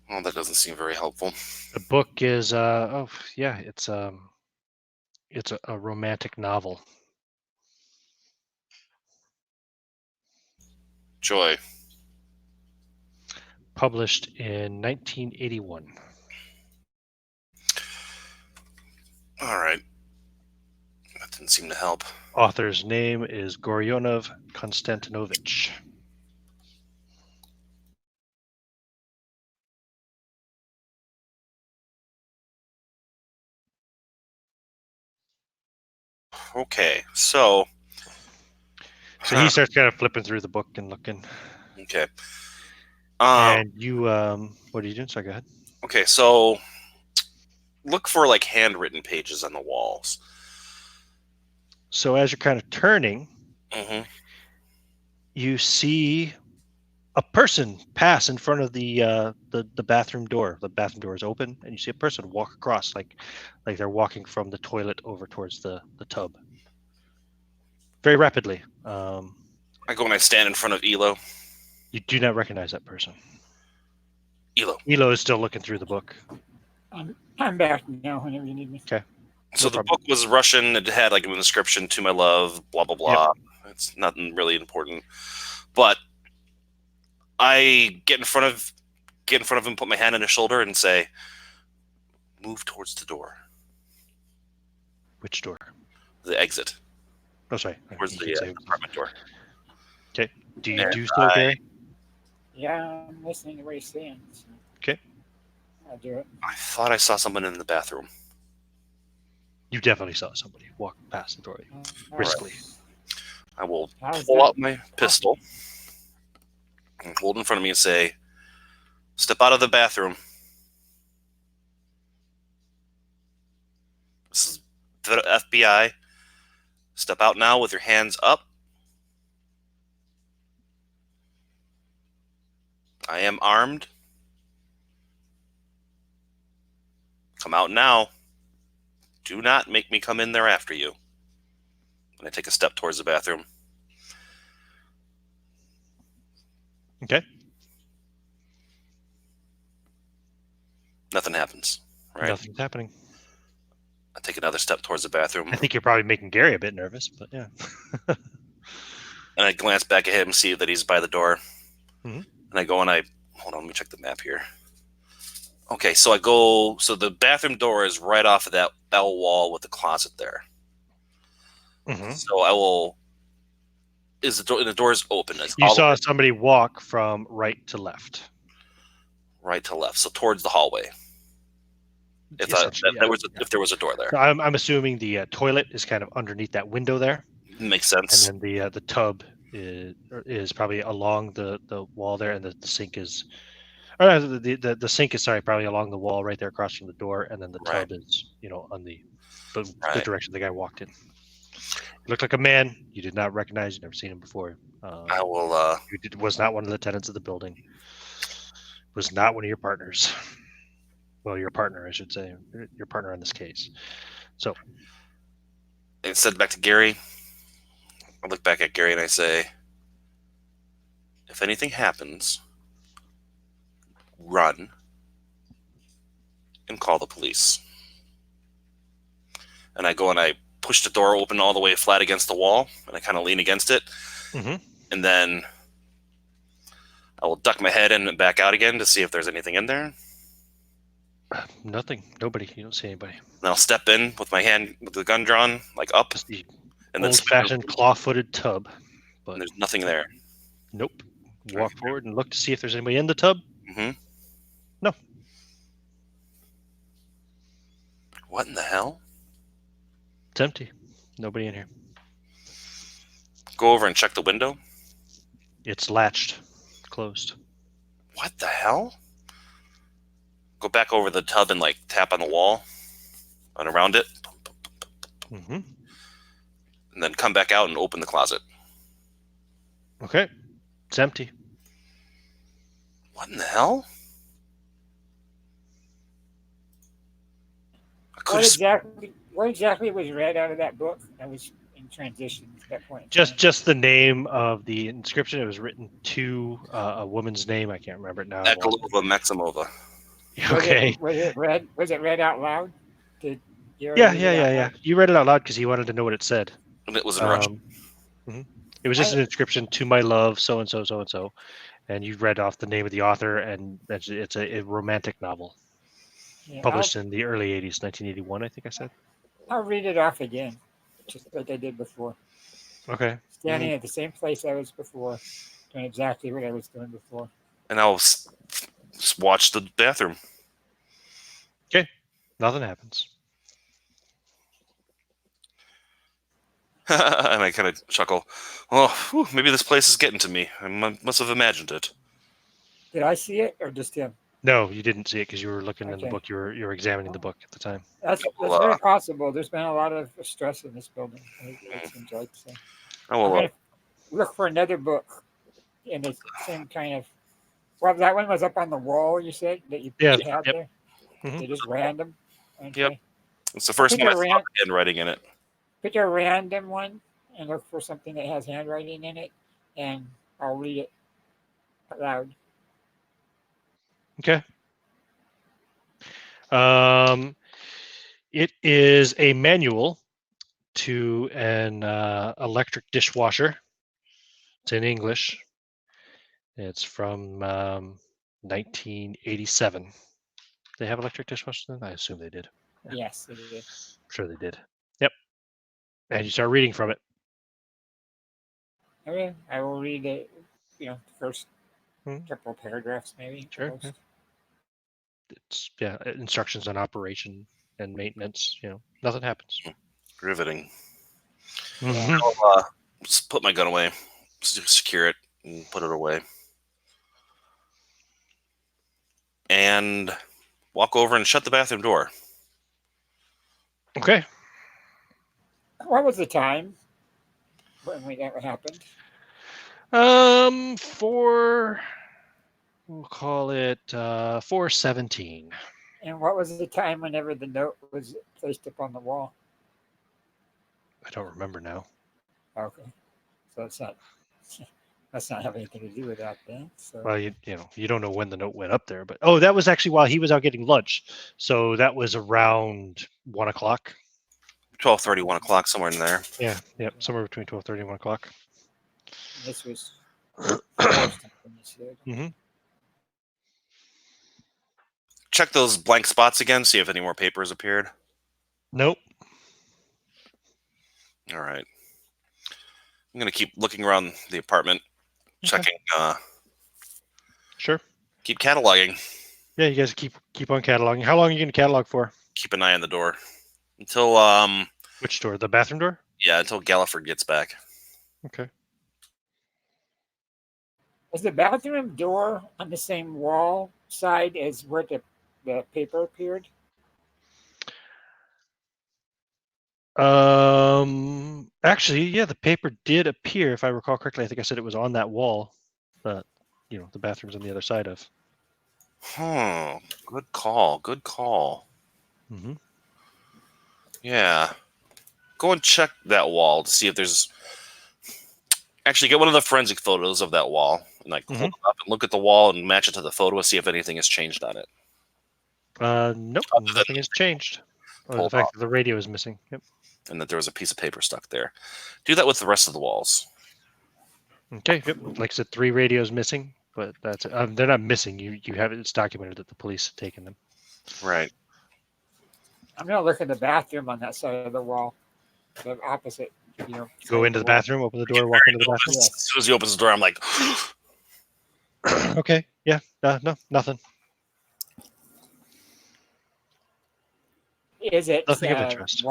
S4: Well, that doesn't seem very helpful.
S1: The book is it's a romantic novel.
S4: Joy.
S1: Published in 1981.
S4: All right. That didn't seem to help.
S1: Author's name is Gorionov Konstantinovich.
S4: Okay, so
S1: he starts kind of flipping through the book and looking.
S4: Okay.
S1: And you, what are you doing? Sorry, go ahead.
S4: Okay, so look for like handwritten pages on the walls.
S1: So as you're kind of turning,
S4: Mm-hmm.
S1: you see a person pass in front of the bathroom door. The bathroom door is open, and you see a person walk across, like they're walking from the toilet over towards the tub, very rapidly.
S4: I go and I stand in front of Elo.
S1: You do not recognize that person.
S4: Elo.
S1: Elo is still looking through the book.
S2: I'm back now whenever you need me.
S1: Okay.
S4: So the book was Russian. It had like an inscription to my love, blah, blah, blah. Yep. It's nothing really important. But I get in front of him, put my hand on his shoulder and say, move towards the door.
S1: Which door?
S4: The exit.
S1: Oh, sorry.
S4: Towards the apartment door.
S1: Okay. Do you do so, Gary?
S2: Yeah, I'm listening to what he's saying. So.
S1: Okay.
S2: I'll do it.
S4: I thought I saw someone in the bathroom.
S1: You definitely saw somebody walk past the door briskly.
S4: I will pull out my pistol and hold it in front of me and say, step out of the bathroom. This is the FBI. Step out now with your hands up. I am armed. Come out now. Do not make me come in there after you. And I take a step towards the bathroom.
S1: Okay.
S4: Nothing happens. Right?
S1: Nothing's happening.
S4: I take another step towards the bathroom.
S1: I think you're probably making Gary a bit nervous, but yeah.
S4: And I glance back at him, see that he's by the door.
S1: Mm-hmm.
S4: And I go and hold on, let me check the map here. Okay, so I go, so the bathroom door is right off of that bell wall with the closet there.
S1: Mm-hmm.
S4: So I will, the door is open.
S1: You saw somebody walk from right to left.
S4: Right to left, so towards the hallway. If
S1: Essentially, yeah.
S4: if there was a door there.
S1: So I'm assuming the toilet is kind of underneath that window there,
S4: Makes
S1: and
S4: sense.
S1: then the tub is probably along the wall there, and the sink is, or the sink is, sorry, probably along the wall right there across from the door, and then the
S4: Right.
S1: tub is, on the
S4: Right.
S1: direction the guy walked in. He looked like a man you did not recognize. You've never seen him before.
S4: I will.
S1: Was not one of the tenants of the building. Was not one of your partners. Well, your partner, I should say, your partner in this case. So,
S4: I said back to Gary. I look back at Gary and I say, if anything happens, run and call the police. And I go and I push the door open all the way flat against the wall, and I kind of lean against it.
S1: Mhm.
S4: And then I will duck my head in and back out again to see if there's anything in there.
S1: Nothing. Nobody. You don't see anybody.
S4: And I'll step in with my hand, with the gun drawn, like up,
S1: Just the
S4: and then
S1: old-fashioned claw-footed tub. But
S4: and there's nothing there.
S1: nope. Walk forward and look to see if there's anybody in the tub.
S4: Mm-hmm.
S1: No.
S4: What in the hell?
S1: It's empty. Nobody in here.
S4: Go over and check the window.
S1: It's latched. Closed.
S4: What the hell? Go back over the tub and like tap on the wall and around it,
S1: Mm-hmm.
S4: and then come back out and open the closet.
S1: Okay. It's empty.
S4: What in the hell? I could
S2: What exactly was read out of that book? I was in transition at that point.
S1: Just the name of the inscription. It was written to a woman's name. I can't remember it now.
S4: Ekalova Maximova.
S1: Okay.
S2: Was it read? Was it read out loud? Did you
S1: Yeah.
S2: read it out loud?
S1: You read it out loud because he wanted to know what it said.
S4: And it was in Russian.
S1: Mhm. It was just an inscription to my love, so and so, so and so, and you read off the name of the author, and it's a romantic novel
S2: Yeah,
S1: published in the early '80s, 1981, I think I said.
S2: I'll read it off again, just like I did before.
S1: Okay.
S2: Standing at the same place I was before, doing exactly what I was doing before.
S4: And I'll just watch the bathroom.
S1: Nothing happens.
S4: And I kind of chuckle. Oh, whew, maybe this place is getting to me. I must have imagined it.
S2: Did I see it or just him?
S1: No, you didn't see it because you were looking in the
S2: Okay.
S1: book. You were examining the book at the time.
S2: That's
S4: Well,
S2: very possible. There's been a lot of stress in this building. It seems like so.
S4: I
S2: I'm
S4: will.
S2: gonna look for another book in the same kind of. Well, that one was up on the wall. You said that you
S1: Yeah,
S2: had
S1: yep.
S2: there.
S1: Mhm.
S2: They're just random. Okay.
S4: Yep. It's the first
S2: Pick
S4: one I
S2: a
S4: saw
S2: ran-
S4: the handwriting in it.
S2: Pick a random one and look for something that has handwriting in it, and I'll read it aloud.
S1: Okay. It is a manual to an electric dishwasher. It's in English. It's from 1987. They have electric dishwashers then? I assume they did. Yeah.
S2: Yes, it is.
S1: I'm sure they did. Yep. And you start reading from it.
S2: Okay, I will read it. The first
S1: Hmm.
S2: couple of paragraphs, maybe.
S1: Sure,
S2: Most.
S1: yeah. It's instructions on operation and maintenance. Nothing happens.
S4: Riveting.
S1: Mhm.
S4: I'll just put my gun away, secure it, and put it away. And walk over and shut the bathroom door.
S1: Okay.
S2: What was the time when that happened?
S1: We'll call it 4:17.
S2: And what was the time whenever the note was placed up on the wall?
S1: I don't remember now.
S2: Okay, so it's not. That's not have anything to do with that then. So
S1: Well, you don't know when the note went up there, but that was actually while he was out getting lunch. So that was around 1 o'clock.
S4: 12:30, 1 o'clock, somewhere in there.
S1: Yeah, yep, somewhere between 12:30 and 1 o'clock.
S2: this was. Something you said.
S1: Mm-hmm.
S4: Check those blank spots again, see if any more papers appeared.
S1: Nope.
S4: All right. I'm going to keep looking around the apartment,
S1: Okay.
S4: checking,
S1: Sure.
S4: keep cataloging.
S1: Yeah, you guys keep on cataloging. How long are you going to catalog for?
S4: Keep an eye on the door until
S1: Which door? The bathroom door?
S4: yeah, until Galliford gets back.
S1: Okay.
S2: Is the bathroom door on the same wall side as where the paper appeared?
S1: Actually, yeah, the paper did appear, if I recall correctly. I think I said it was on that wall that the bathroom's on the other side of.
S4: Good call. Good call.
S1: Mm-hmm.
S4: Yeah. Go and check that wall to see if there's. Actually, get one of the forensic photos of that wall and like hold it up and look at the wall and match it to the photo and see if anything has changed on it.
S1: Nope,
S4: Other than
S1: nothing has changed. The
S4: pulled
S1: fact
S4: off
S1: that the radio is missing. Yep.
S4: and that there was a piece of paper stuck there. Do that with the rest of the walls.
S1: Okay. Yep. Like I said, 3 radios missing, but that's it. They're not missing. You have it. It's documented that the police have taken them.
S4: Right.
S2: I'm gonna look at the bathroom on that side of the wall, the opposite.
S1: Go into the bathroom, open the door, walk into the bathroom.
S2: Yes.
S4: As soon as he opens the door, I'm like,
S1: Okay. Yeah. No, nothing.
S2: Is it
S1: Nothing of interest.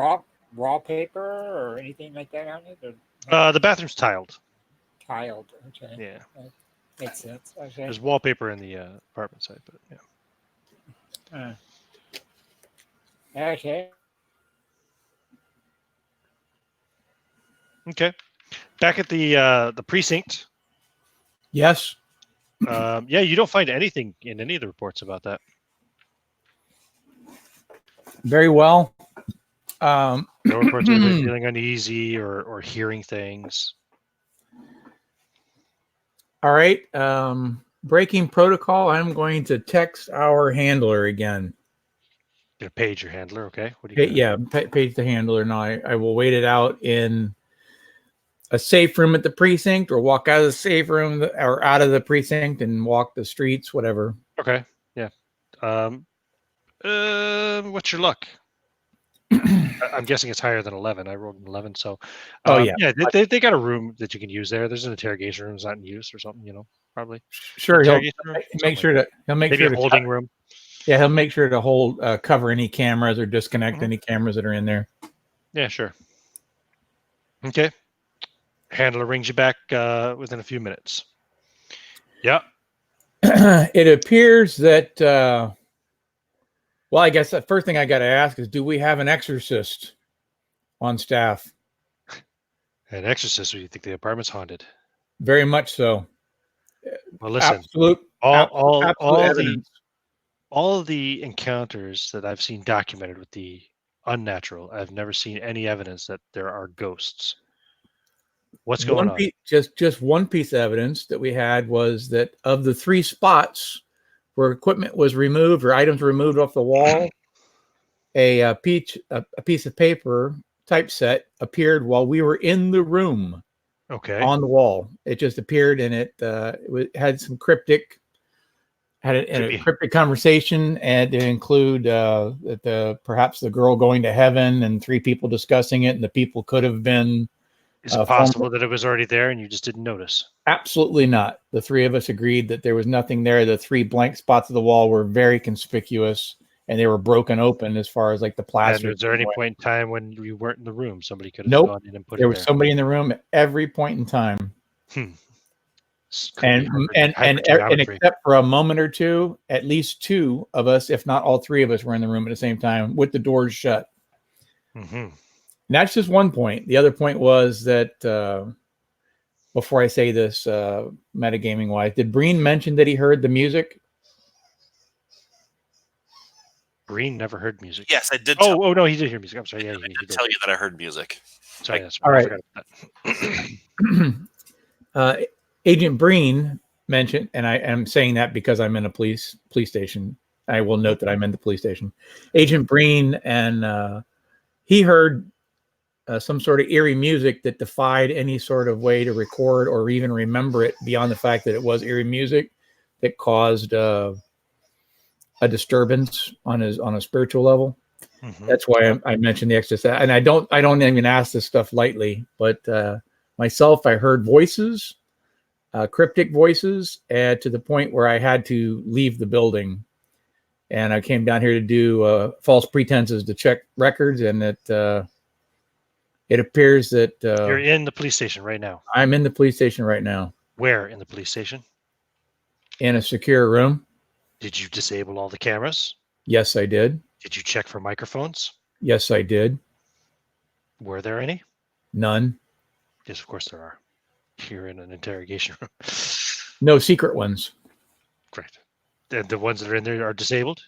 S2: wallpaper or anything like that on it, or
S1: The bathroom's tiled.
S2: tiled? Okay,
S1: Yeah.
S2: makes sense. Okay.
S1: There's wallpaper in the apartment side, but yeah.
S2: Okay.
S1: Okay. Back at the precinct.
S3: Yes.
S1: Yeah, you don't find anything in any of the reports about that.
S3: Very well.
S1: No reports of anybody feeling uneasy or hearing things.
S3: All right. Breaking protocol. I'm going to text our handler again.
S1: Gonna page your handler, okay? What do you got?
S3: Yeah, page the handler. Now I will wait it out in a safe room at the precinct, or walk out of the safe room or out of the precinct and walk the streets, whatever.
S1: Okay. Yeah. What's your luck? I'm guessing it's higher than 11. I rolled an 11, so yeah, they got a room that you can use there. There's an interrogation room that's not in use or something, probably.
S3: Sure, he'll
S1: Make sure
S3: to
S1: holding room.
S3: Yeah, he'll make sure to hold cover any cameras or disconnect any cameras that are in there.
S1: Yeah, sure. Okay. Handler rings you back within a few minutes. Yeah.
S3: It appears that well, I guess the first thing I got to ask is, do we have an exorcist on staff?
S1: An exorcist? Or you think the apartment's haunted?
S3: Very much so.
S1: Well, listen. All the encounters that I've seen documented with the unnatural, I've never seen any evidence that there are ghosts. What's going on?
S3: Just one piece of evidence that we had was that of the 3 spots where equipment was removed or items removed off the wall, a piece of paper typeset appeared while we were in the room.
S1: Okay.
S3: On the wall, it just appeared, and it had some cryptic conversation, and to include that perhaps the girl going to heaven and 3 people discussing it, and the people could have been.
S1: Is it possible that it was already there and you just didn't notice?
S3: Absolutely not. The 3 of us agreed that there was nothing there. The 3 blank spots of the wall were very conspicuous, and they were broken open as far as like the plaster.
S1: And was there any point in time when you weren't in the room? Somebody could have gone in and put it there.
S3: There was somebody in the room at every point in time. And except for a moment or two, at least 2 of us, if not all 3 of us, were in the room at the same time with the doors shut.
S1: Mm-hmm.
S3: And that's just one point. The other point was that before I say this, metagaming wise, did Breen mention that he heard the music?
S1: Breen never heard music.
S4: Yes, I did.
S1: Oh no, he did hear music. I'm sorry. Yeah,
S4: I did tell you that I heard music.
S1: Sorry, that's
S3: all right.
S1: That.
S3: Agent Breen mentioned, and I am saying that because I'm in a police station. I will note that I'm in the police station. Agent Breen, and he heard some sort of eerie music that defied any sort of way to record or even remember it, beyond the fact that it was eerie music that caused a disturbance on a spiritual level. Mm-hmm. That's why I mentioned the exorcist, and I don't even ask this stuff lightly. But myself, I heard voices, cryptic voices, to the point where I had to leave the building. and I came down here to do false pretenses to check records, and it appears that
S1: You're in the police station right now.
S3: I'm in the police station right now.
S1: Where in the police station?
S3: In a secure room.
S1: Did you disable all the cameras?
S3: Yes, I did.
S1: Did you check for microphones?
S3: Yes, I did.
S1: Were there any?
S3: None.
S1: Yes, of course there are. You're in an interrogation room.
S3: No secret ones.
S1: Great. The ones that are in there are disabled?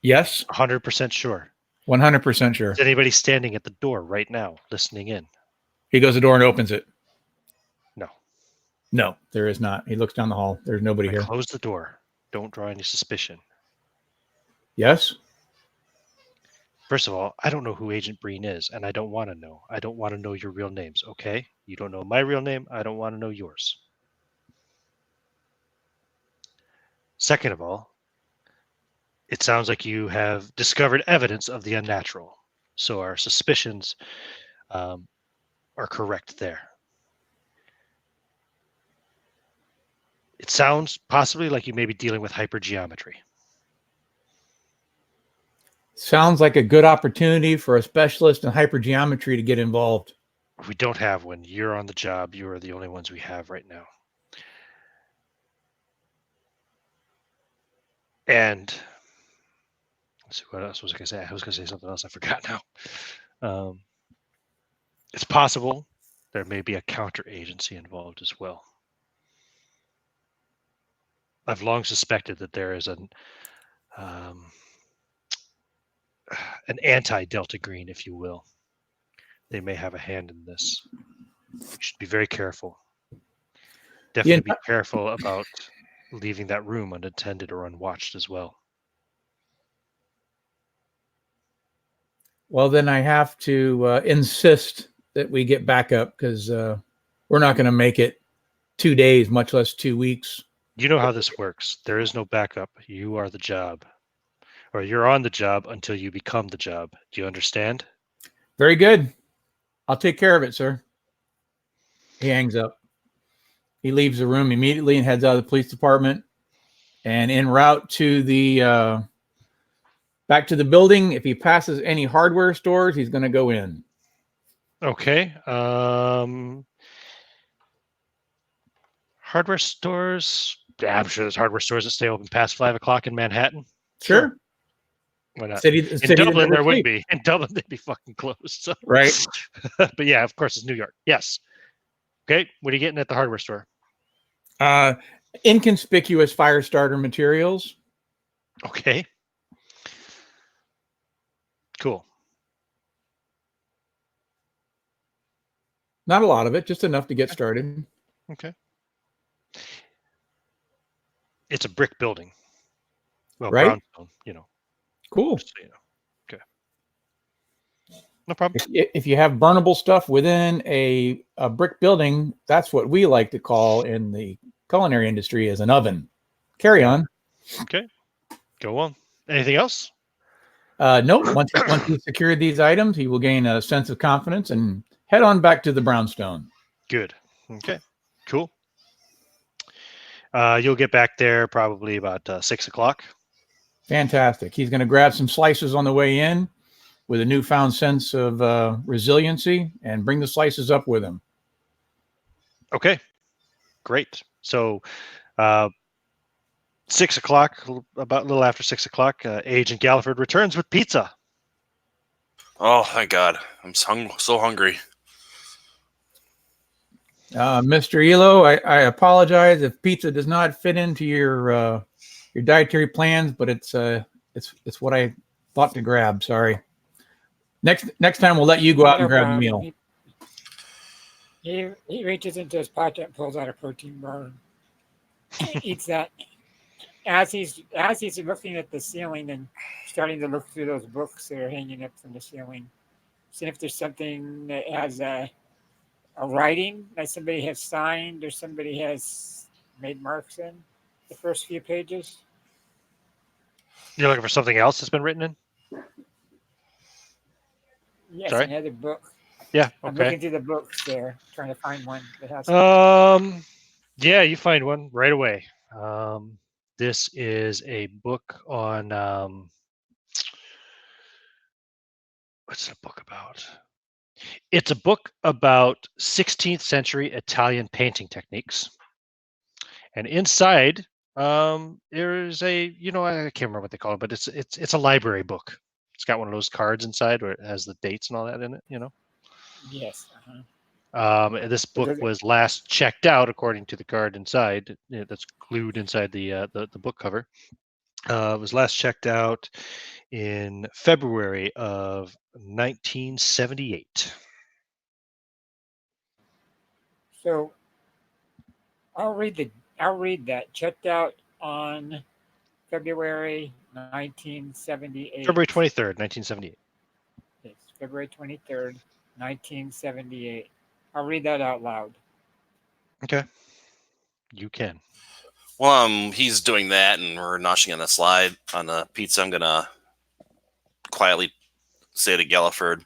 S3: Yes.
S1: 100% sure.
S3: 100% sure.
S1: Is anybody standing at the door right now listening in?
S3: He goes to the door and opens it.
S1: No.
S3: No, there is not. He looks down the hall. There's nobody here.
S1: Close the door. Don't draw any suspicion.
S3: Yes?
S1: First of all, I don't know who Agent Breen is, and I don't want to know. I don't want to know your real names, okay? You don't know my real name. I don't want to know yours. Second of all, it sounds like you have discovered evidence of the unnatural. So our suspicions are correct there. It sounds possibly like you may be dealing with hypergeometry.
S3: Sounds like a good opportunity for a specialist in hypergeometry to get involved.
S1: We don't have one. You're on the job. You are the only ones we have right now. And let's see, what else was I going to say? I was going to say something else. I forgot now. It's possible there may be a counter agency involved as well. I've long suspected that there is an anti-Delta Green, if you will. They may have a hand in this. You should be very careful. Definitely be careful about leaving that room unattended or unwatched as well.
S3: Well, then I have to insist that we get back up because we're not going to make it 2 days, much less 2 weeks.
S1: You know how this works. There is no backup. You are the job. Or you're on the job until you become the job. Do you understand?
S3: Very good. I'll take care of it, sir. He hangs up. He leaves the room immediately and heads out of the police department. And en route to the back to the building, if he passes any hardware stores, he's going to go in.
S1: Okay. Hardware stores. Yeah, I'm sure there's hardware stores that stay open past 5 o'clock in Manhattan.
S3: Sure.
S1: Why not?
S3: City
S1: In Dublin, there wouldn't
S3: sleep.
S1: be. In Dublin, they'd be fucking closed. So.
S3: Right.
S1: But yeah, of course, it's New York. Yes. Okay. What are you getting at the hardware store?
S3: Inconspicuous fire starter materials.
S1: Okay. Cool.
S3: Not a lot of it, just enough to get started.
S1: Okay. It's a brick building. Well,
S3: right?
S1: brownstone, you know.
S3: Cool.
S1: Just so you know. Okay. No problem.
S3: If you have burnable stuff within a brick building, that's what we like to call in the culinary industry as an oven. Carry on.
S1: Okay. Go on. Anything else?
S3: Nope. Once he's secured these items, he will gain a sense of confidence and head on back to the brownstone.
S1: Good. Okay. Cool. You'll get back there probably about 6 o'clock.
S3: Fantastic. He's going to grab some slices on the way in with a newfound sense of resiliency and bring the slices up with him.
S1: Okay. Great. So 6 o'clock, about a little after 6 o'clock, Agent Galliford returns with pizza.
S4: Oh, thank God. I'm so hungry.
S3: Mr. Elo, I apologize if pizza does not fit into your dietary plans, but it's what I thought to grab. Sorry. Next time we'll let you go out and grab a meal.
S2: He reaches into his pocket and pulls out a protein bar and eats that. As he's looking at the ceiling and starting to look through those books that are hanging up from the ceiling, seeing if there's something that has a writing that somebody has signed or somebody has made marks in the first few pages.
S1: You're looking for something else that's been written in?
S2: Yes,
S1: Sorry?
S2: another book.
S1: Yeah.
S2: I'm
S1: Okay.
S2: looking through the books there, trying to find one that has.
S1: Yeah, you find one right away. This is a book on what's the book about? It's a book about 16th century Italian painting techniques. And inside, there is a, I can't remember what they call it, but it's a library book. It's got one of those cards inside where it has the dates and all that in it.
S2: Yes.
S1: And this
S2: So
S1: book
S2: does it-
S1: was last checked out according to the card inside. That's glued inside the book cover. It was last checked out in February of 1978.
S2: So I'll read that. Checked out on February 1978.
S1: February 23rd, 1978.
S2: It's February 23rd, 1978. I'll read that out loud.
S1: Okay. You can.
S4: Well, he's doing that, and we're noshing on the slide on the pizza. I'm gonna quietly say to Galliford,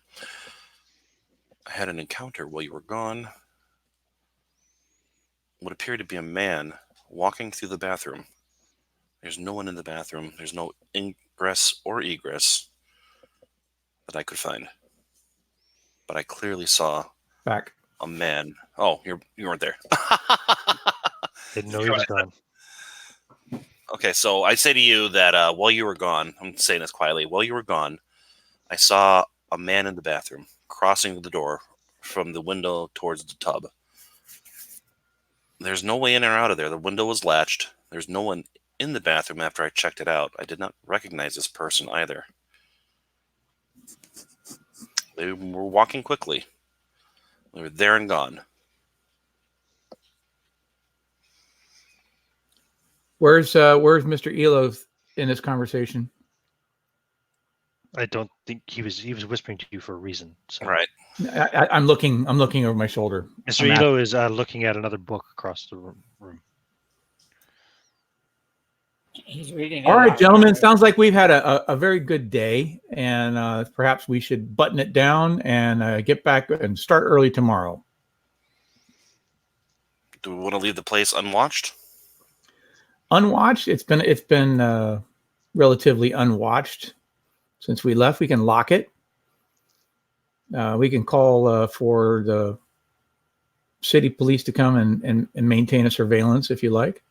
S4: "I had an encounter while you were gone. What appeared to be a man walking through the bathroom. There's no one in the bathroom. There's no ingress or egress that I could find. But I clearly saw
S3: Back.
S4: a man. Oh, you weren't there.
S1: Didn't know he was gone.
S4: Okay, so I say to you that while you were gone, I'm saying this quietly, while you were gone, I saw a man in the bathroom crossing the door from the window towards the tub. There's no way in or out of there. The window was latched. There's no one in the bathroom after I checked it out. I did not recognize this person either. They were walking quickly. They were there and gone.
S3: Where's Mr. Elo in this conversation?
S1: I don't think he was whispering to you for a reason. So.
S4: Right.
S3: I'm looking over my shoulder.
S1: Mr. Elo is looking at another book across the room.
S2: He's reading.
S3: All right, gentlemen. Sounds like we've had a very good day, and perhaps we should button it down and get back and start early tomorrow.
S4: Do we want to leave the place unwatched?
S3: Unwatched. It's been relatively unwatched since we left. We can lock it. We can call for the city police to come and maintain a surveillance if you like.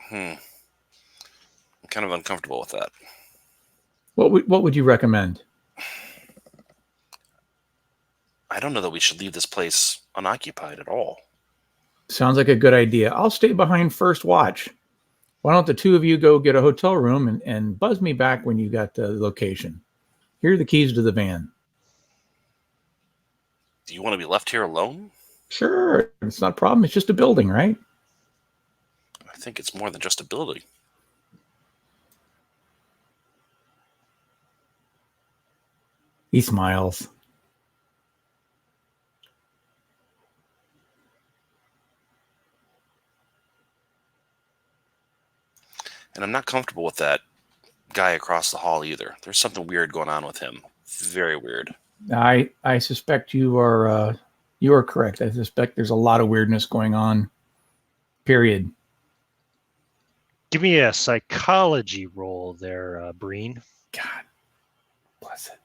S4: I'm kind of uncomfortable with that.
S3: What would you recommend?
S4: I don't know that we should leave this place unoccupied at all.
S3: Sounds like a good idea. I'll stay behind first watch. Why don't the two of you go get a hotel room and buzz me back when you got the location? Here are the keys to the van.
S4: Do you want to be left here alone?
S3: Sure. It's not a problem. It's just a building, right?
S4: I think it's more than just a building.
S3: He smiles.
S4: And I'm not comfortable with that guy across the hall either. There's something weird going on with him. Very weird.
S3: I suspect you are correct. I suspect there's a lot of weirdness going on. Period.
S1: Give me a psychology roll there, Breen.
S3: God bless it.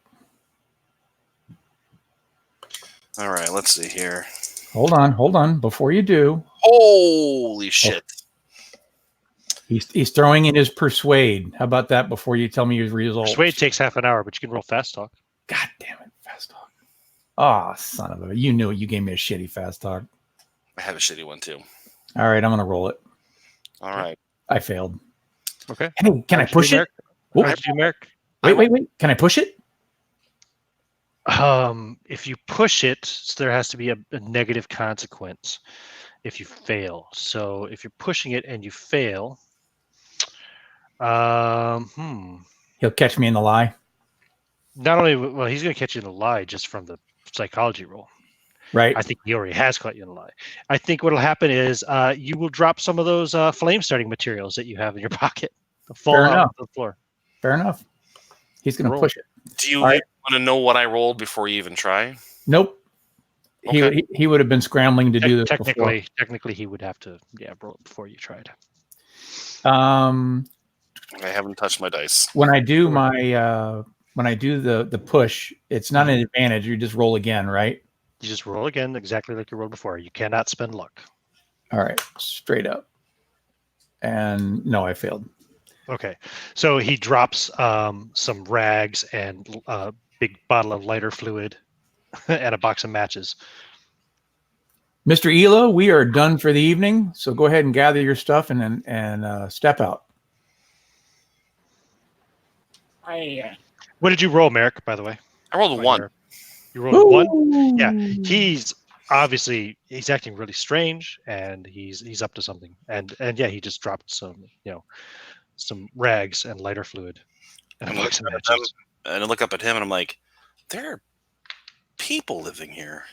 S4: All right, let's see here.
S3: Hold on. Before you do,
S4: Holy shit.
S3: he's throwing in his persuade. How about that before you tell me his results?
S1: Persuade takes half an hour, but you can roll fast talk.
S3: God damn it, fast talk. Oh, son of a, you knew it. You gave me a shitty fast talk.
S4: I have a shitty one too.
S3: All right, I'm going to roll it.
S4: All right.
S3: I failed.
S1: Okay.
S3: Hey, can I push it?
S1: What'd you do, Merrick?
S3: Wait. Can I push it?
S1: If you push it, there has to be a negative consequence if you fail. So if you're pushing it and you fail,
S3: He'll catch me in the lie.
S1: not only well, he's going to catch you in the lie just from the psychology roll.
S3: Right.
S1: I think he already has caught you in the lie. I think what'll happen is you will drop some of those flame starting materials that you have in your pocket. They'll fall
S3: Fair
S1: out
S3: enough.
S1: to the floor.
S3: Fair enough. He's going to
S1: Roll.
S3: push it.
S4: Do you
S3: All right.
S4: want to know what I rolled before you even try?
S3: Nope. He would have been scrambling to do this before.
S1: Technically, he would have to roll it before you tried.
S3: Um,
S4: I haven't touched my dice.
S3: when I do the push, it's not an advantage. You just roll again, right?
S1: You just roll again, exactly like you rolled before. You cannot spend luck.
S3: All right, straight up. And no, I failed.
S1: Okay, so he drops some rags and a big bottle of lighter fluid and a box of matches.
S3: Mr. Elo, we are done for the evening, so go ahead and gather your stuff and step out.
S1: What did you roll, Merrick, by the way?
S4: I rolled a 1.
S1: You rolled a 1? Yeah, he's acting really strange, and he's up to something. And yeah, he just dropped some rags and lighter fluid and a box of matches.
S4: And I look up at him and I'm like, there are people living here.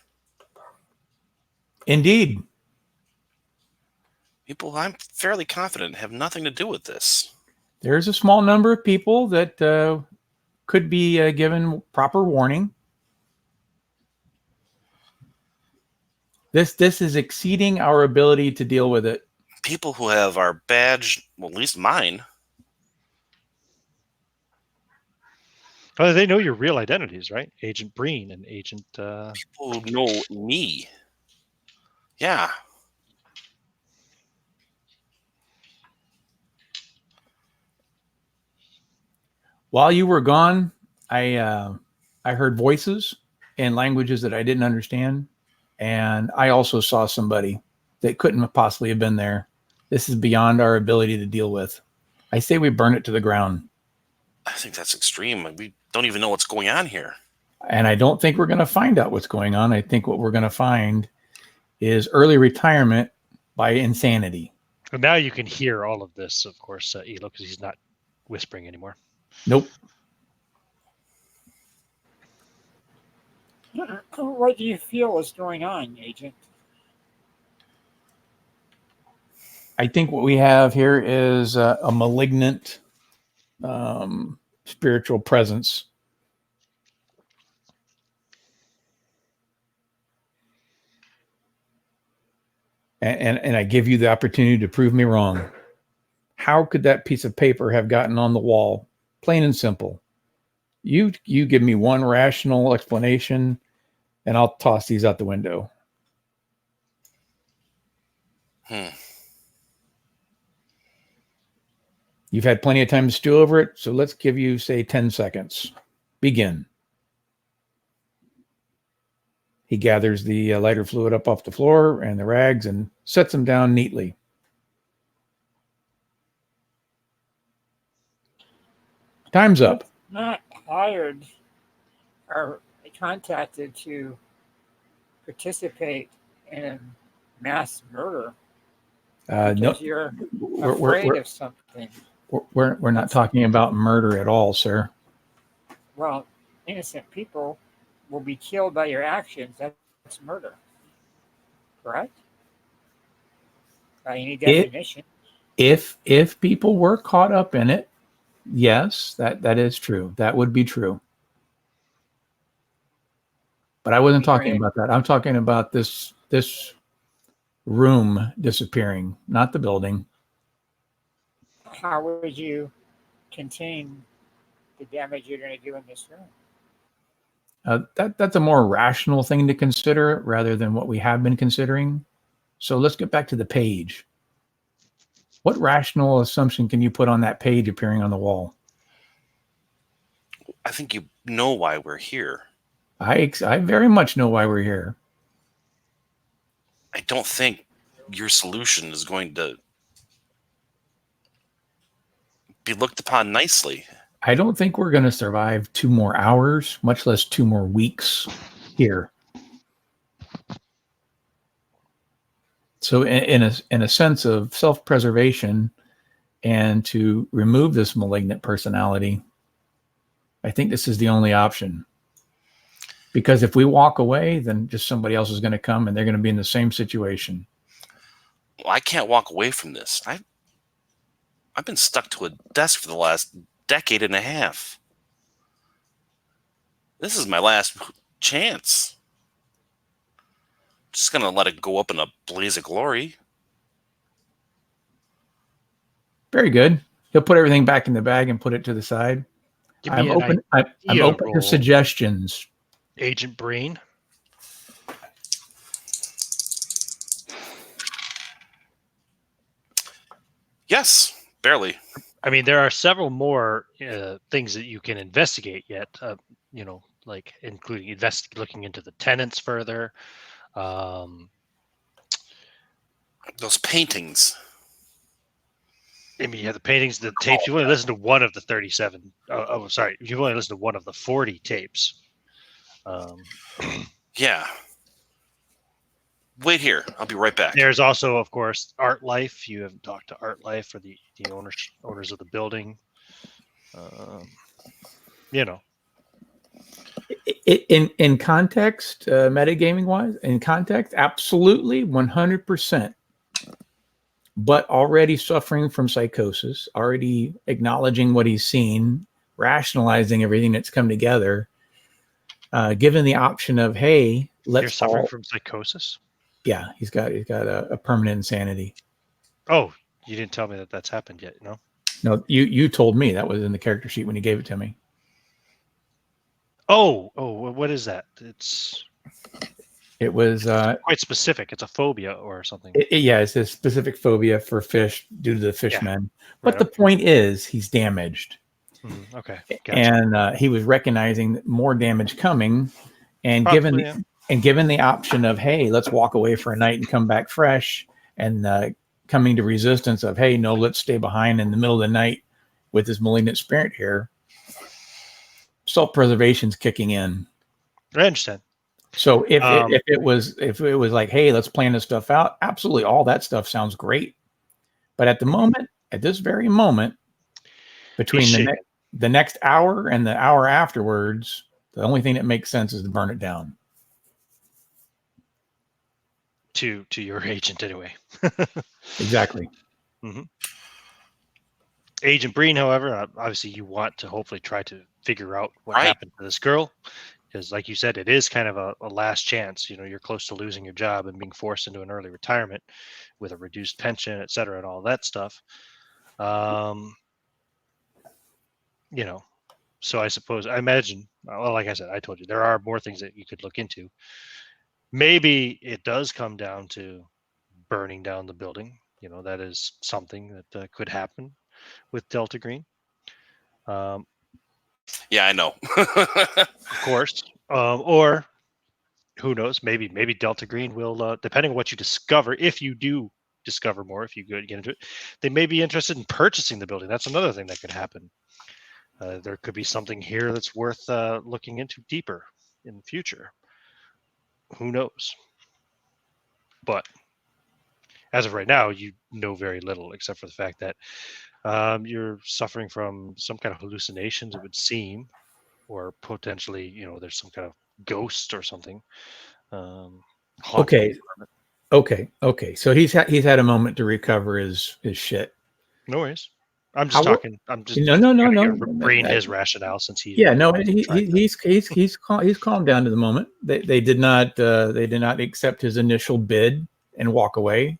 S3: Indeed.
S4: People I'm fairly confident have nothing to do with this.
S3: There's a small number of people that could be given proper warning. This is exceeding our ability to deal with it.
S4: People who have our badge, well, at least mine.
S1: Oh, they know your real identities, right? Agent Breen and Agent...
S4: People who know me. Yeah.
S3: While you were gone, I heard voices in languages that I didn't understand, and I also saw somebody that couldn't possibly have been there. This is beyond our ability to deal with. I say we burn it to the ground.
S4: I think that's extreme. We don't even know what's going on here.
S3: And I don't think we're going to find out what's going on. I think what we're going to find is early retirement by insanity.
S1: And now you can hear all of this, of course, Elo, because he's not whispering anymore.
S3: Nope.
S2: What do you feel is going on, Agent?
S3: I think what we have here is a malignant spiritual presence. And I give you the opportunity to prove me wrong. How could that piece of paper have gotten on the wall? Plain and simple. You give me one rational explanation, and I'll toss these out the window. You've had plenty of time to stew over it, so let's give you, say, 10 seconds. Begin. He gathers the lighter fluid up off the floor and the rags and sets them down neatly. Time's up.
S2: Not hired or contacted to participate in mass murder.
S3: No,
S2: you're afraid of something.
S3: We're not talking about murder at all, sir.
S2: Well, innocent people will be killed by your actions. That's murder. Correct? By any definition.
S3: If people were caught up in it, yes, that is true. That would be true. But I wasn't talking about that. I'm talking about this room disappearing, not the building.
S2: How would you contain the damage you're going to do in this room?
S3: That's a more rational thing to consider rather than what we have been considering. So let's get back to the page. What rational assumption can you put on that page appearing on the wall?
S4: I think you know why we're here.
S3: I very much know why we're here.
S4: I don't think your solution is going to be looked upon nicely.
S3: I don't think we're going to survive 2 more hours, much less 2 more weeks here. So in a sense of self-preservation and to remove this malignant personality, I think this is the only option. Because if we walk away, then just somebody else is going to come and they're going to be in the same situation.
S4: Well, I can't walk away from this. I've been stuck to a desk for the last decade and a half. This is my last chance. just going to let it go up in a blaze of glory.
S3: Very good. He'll put everything back in the bag and put it to the side.
S1: Give me
S3: I'm
S1: an
S3: open. I'm
S1: idea
S3: open to
S1: roll,
S3: suggestions.
S1: Agent Breen.
S4: Yes, barely.
S1: I mean, there are several more things that you can investigate yet. Like including looking into the tenants further.
S4: Those paintings.
S1: I mean, you have the paintings, the tapes. You've only listened to one of the 37. Sorry. You've only listened to one of the 40 tapes.
S4: Yeah. Wait here. I'll be right back.
S1: There's also, of course, Art Life. You haven't talked to Art Life or the owners of the building.
S3: In context, metagaming wise, in context, absolutely 100%. But already suffering from psychosis, already acknowledging what he's seen, rationalizing everything that's come together, given the option of, hey,
S1: You're suffering from psychosis?
S3: Yeah, he's got a permanent insanity.
S1: Oh, you didn't tell me that that's happened yet, no?
S3: No, you told me that was in the character sheet when you gave it to me.
S1: Oh, what is that?
S3: It was
S1: quite specific. It's a phobia or something.
S3: It's a specific phobia for fish due to the fishmen. But
S1: Right,
S3: the point is, he's damaged.
S1: Okay,
S3: gotcha. And he was recognizing more damage coming, and
S1: Probably,
S3: given the option of, hey, let's walk away for a night and come back fresh, and coming to resistance of, hey, no, let's stay behind in the middle of the night with this malignant spirit here. Self-preservation's kicking in.
S1: I understand.
S3: So if it was like, hey, let's plan this stuff out, absolutely, all that stuff sounds great. But at the moment, at this very moment, between the next hour and the hour afterwards, the only thing that makes sense is to burn it down.
S1: To your agent, anyway.
S3: Exactly.
S1: Mm-hmm. Agent Breen, however, obviously you want to hopefully try to figure out what happened to this girl. Because like you said, it is kind of a last chance. You're close to losing your job and being forced into an early retirement with a reduced pension, et cetera, and all that stuff. So I imagine, well, like I said, I told you, there are more things that you could look into. Maybe it does come down to burning down the building. That is something that could happen with Delta Green.
S4: Yeah, I know.
S1: Of course. Or who knows? Maybe Delta Green will, depending on what you discover, if you do discover more, if you get into it, they may be interested in purchasing the building. That's another thing that could happen. There could be something here that's worth looking into deeper in the future. Who knows? But as of right now, you know very little, except for the fact that you're suffering from some kind of hallucinations, it would seem, or potentially, there's some kind of ghost or something.
S3: Okay. So he's had a moment to recover his shit.
S1: No worries. I'm just talking. I'm just
S3: no.
S1: Brain his rationale since he.
S3: Yeah, no. He's calmed down to the moment. They did not accept his initial bid and walk away,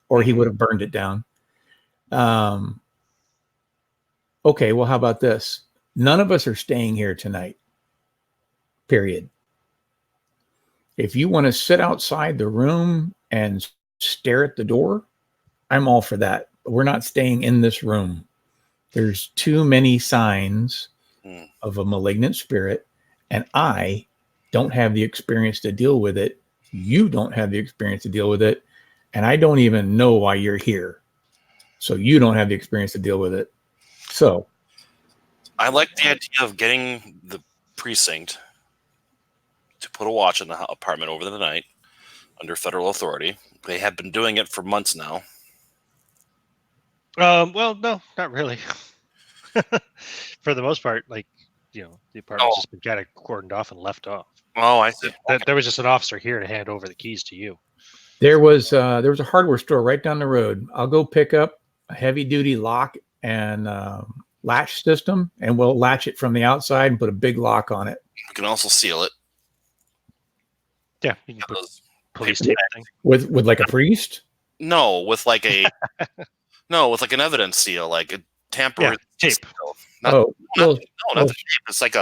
S3: or he would have burned it down. Okay, well, how about this? None of us are staying here tonight. Period. If you want to sit outside the room and stare at the door, I'm all for that. But we're not staying in this room. There's too many signs of a malignant spirit, and I don't have the experience to deal with it. You don't have the experience to deal with it, and I don't even know why you're here. So you don't have the experience to deal with it. So
S4: I like the idea of getting the precinct to put a watch in the apartment over the night under federal authority. They have been doing it for months now.
S1: Well, no, not really. For the most part, the apartment's just been kind of cordoned off and left off.
S4: Oh, I see.
S1: There was just an officer here to hand over the keys to you.
S3: There was a hardware store right down the road. I'll go pick up a heavy duty lock and latch system, and we'll latch it from the outside and put a big lock on it.
S4: You can also seal it.
S1: Yeah, you can police tape thing.
S3: with like a priest.
S4: No, with like a with like an evidence seal, like a tamper
S1: Yeah, tape.
S4: seal. Not,
S3: Oh, well,
S4: not the tape. It's like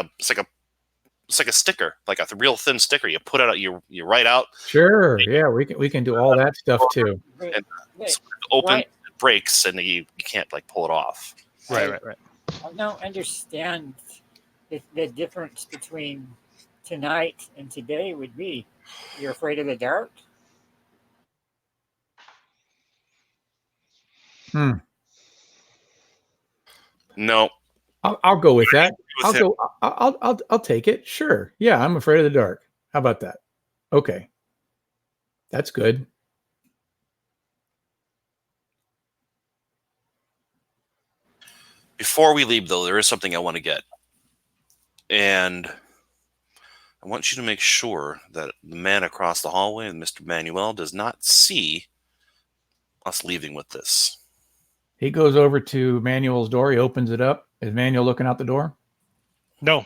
S4: a sticker, like a real thin sticker. You put it out, you write out,
S3: sure. Yeah, we can do all that stuff too.
S2: Wait, wait,
S4: open,
S2: why-
S4: it breaks, and you can't like pull it off.
S1: Right.
S2: I don't understand the difference between tonight and today would be. You're afraid of the dark?
S4: No,
S3: I'll go with that.
S4: with
S3: I'll
S4: him.
S3: go. I'll take it. Sure. Yeah, I'm afraid of the dark. How about that? Okay, that's good.
S4: Before we leave, though, there is something I want to get, and I want you to make sure that the man across the hallway, Mr. Manuel, does not see us leaving with this.
S3: He goes over to Manuel's door. He opens it up. Is Manuel looking out the door?
S1: No,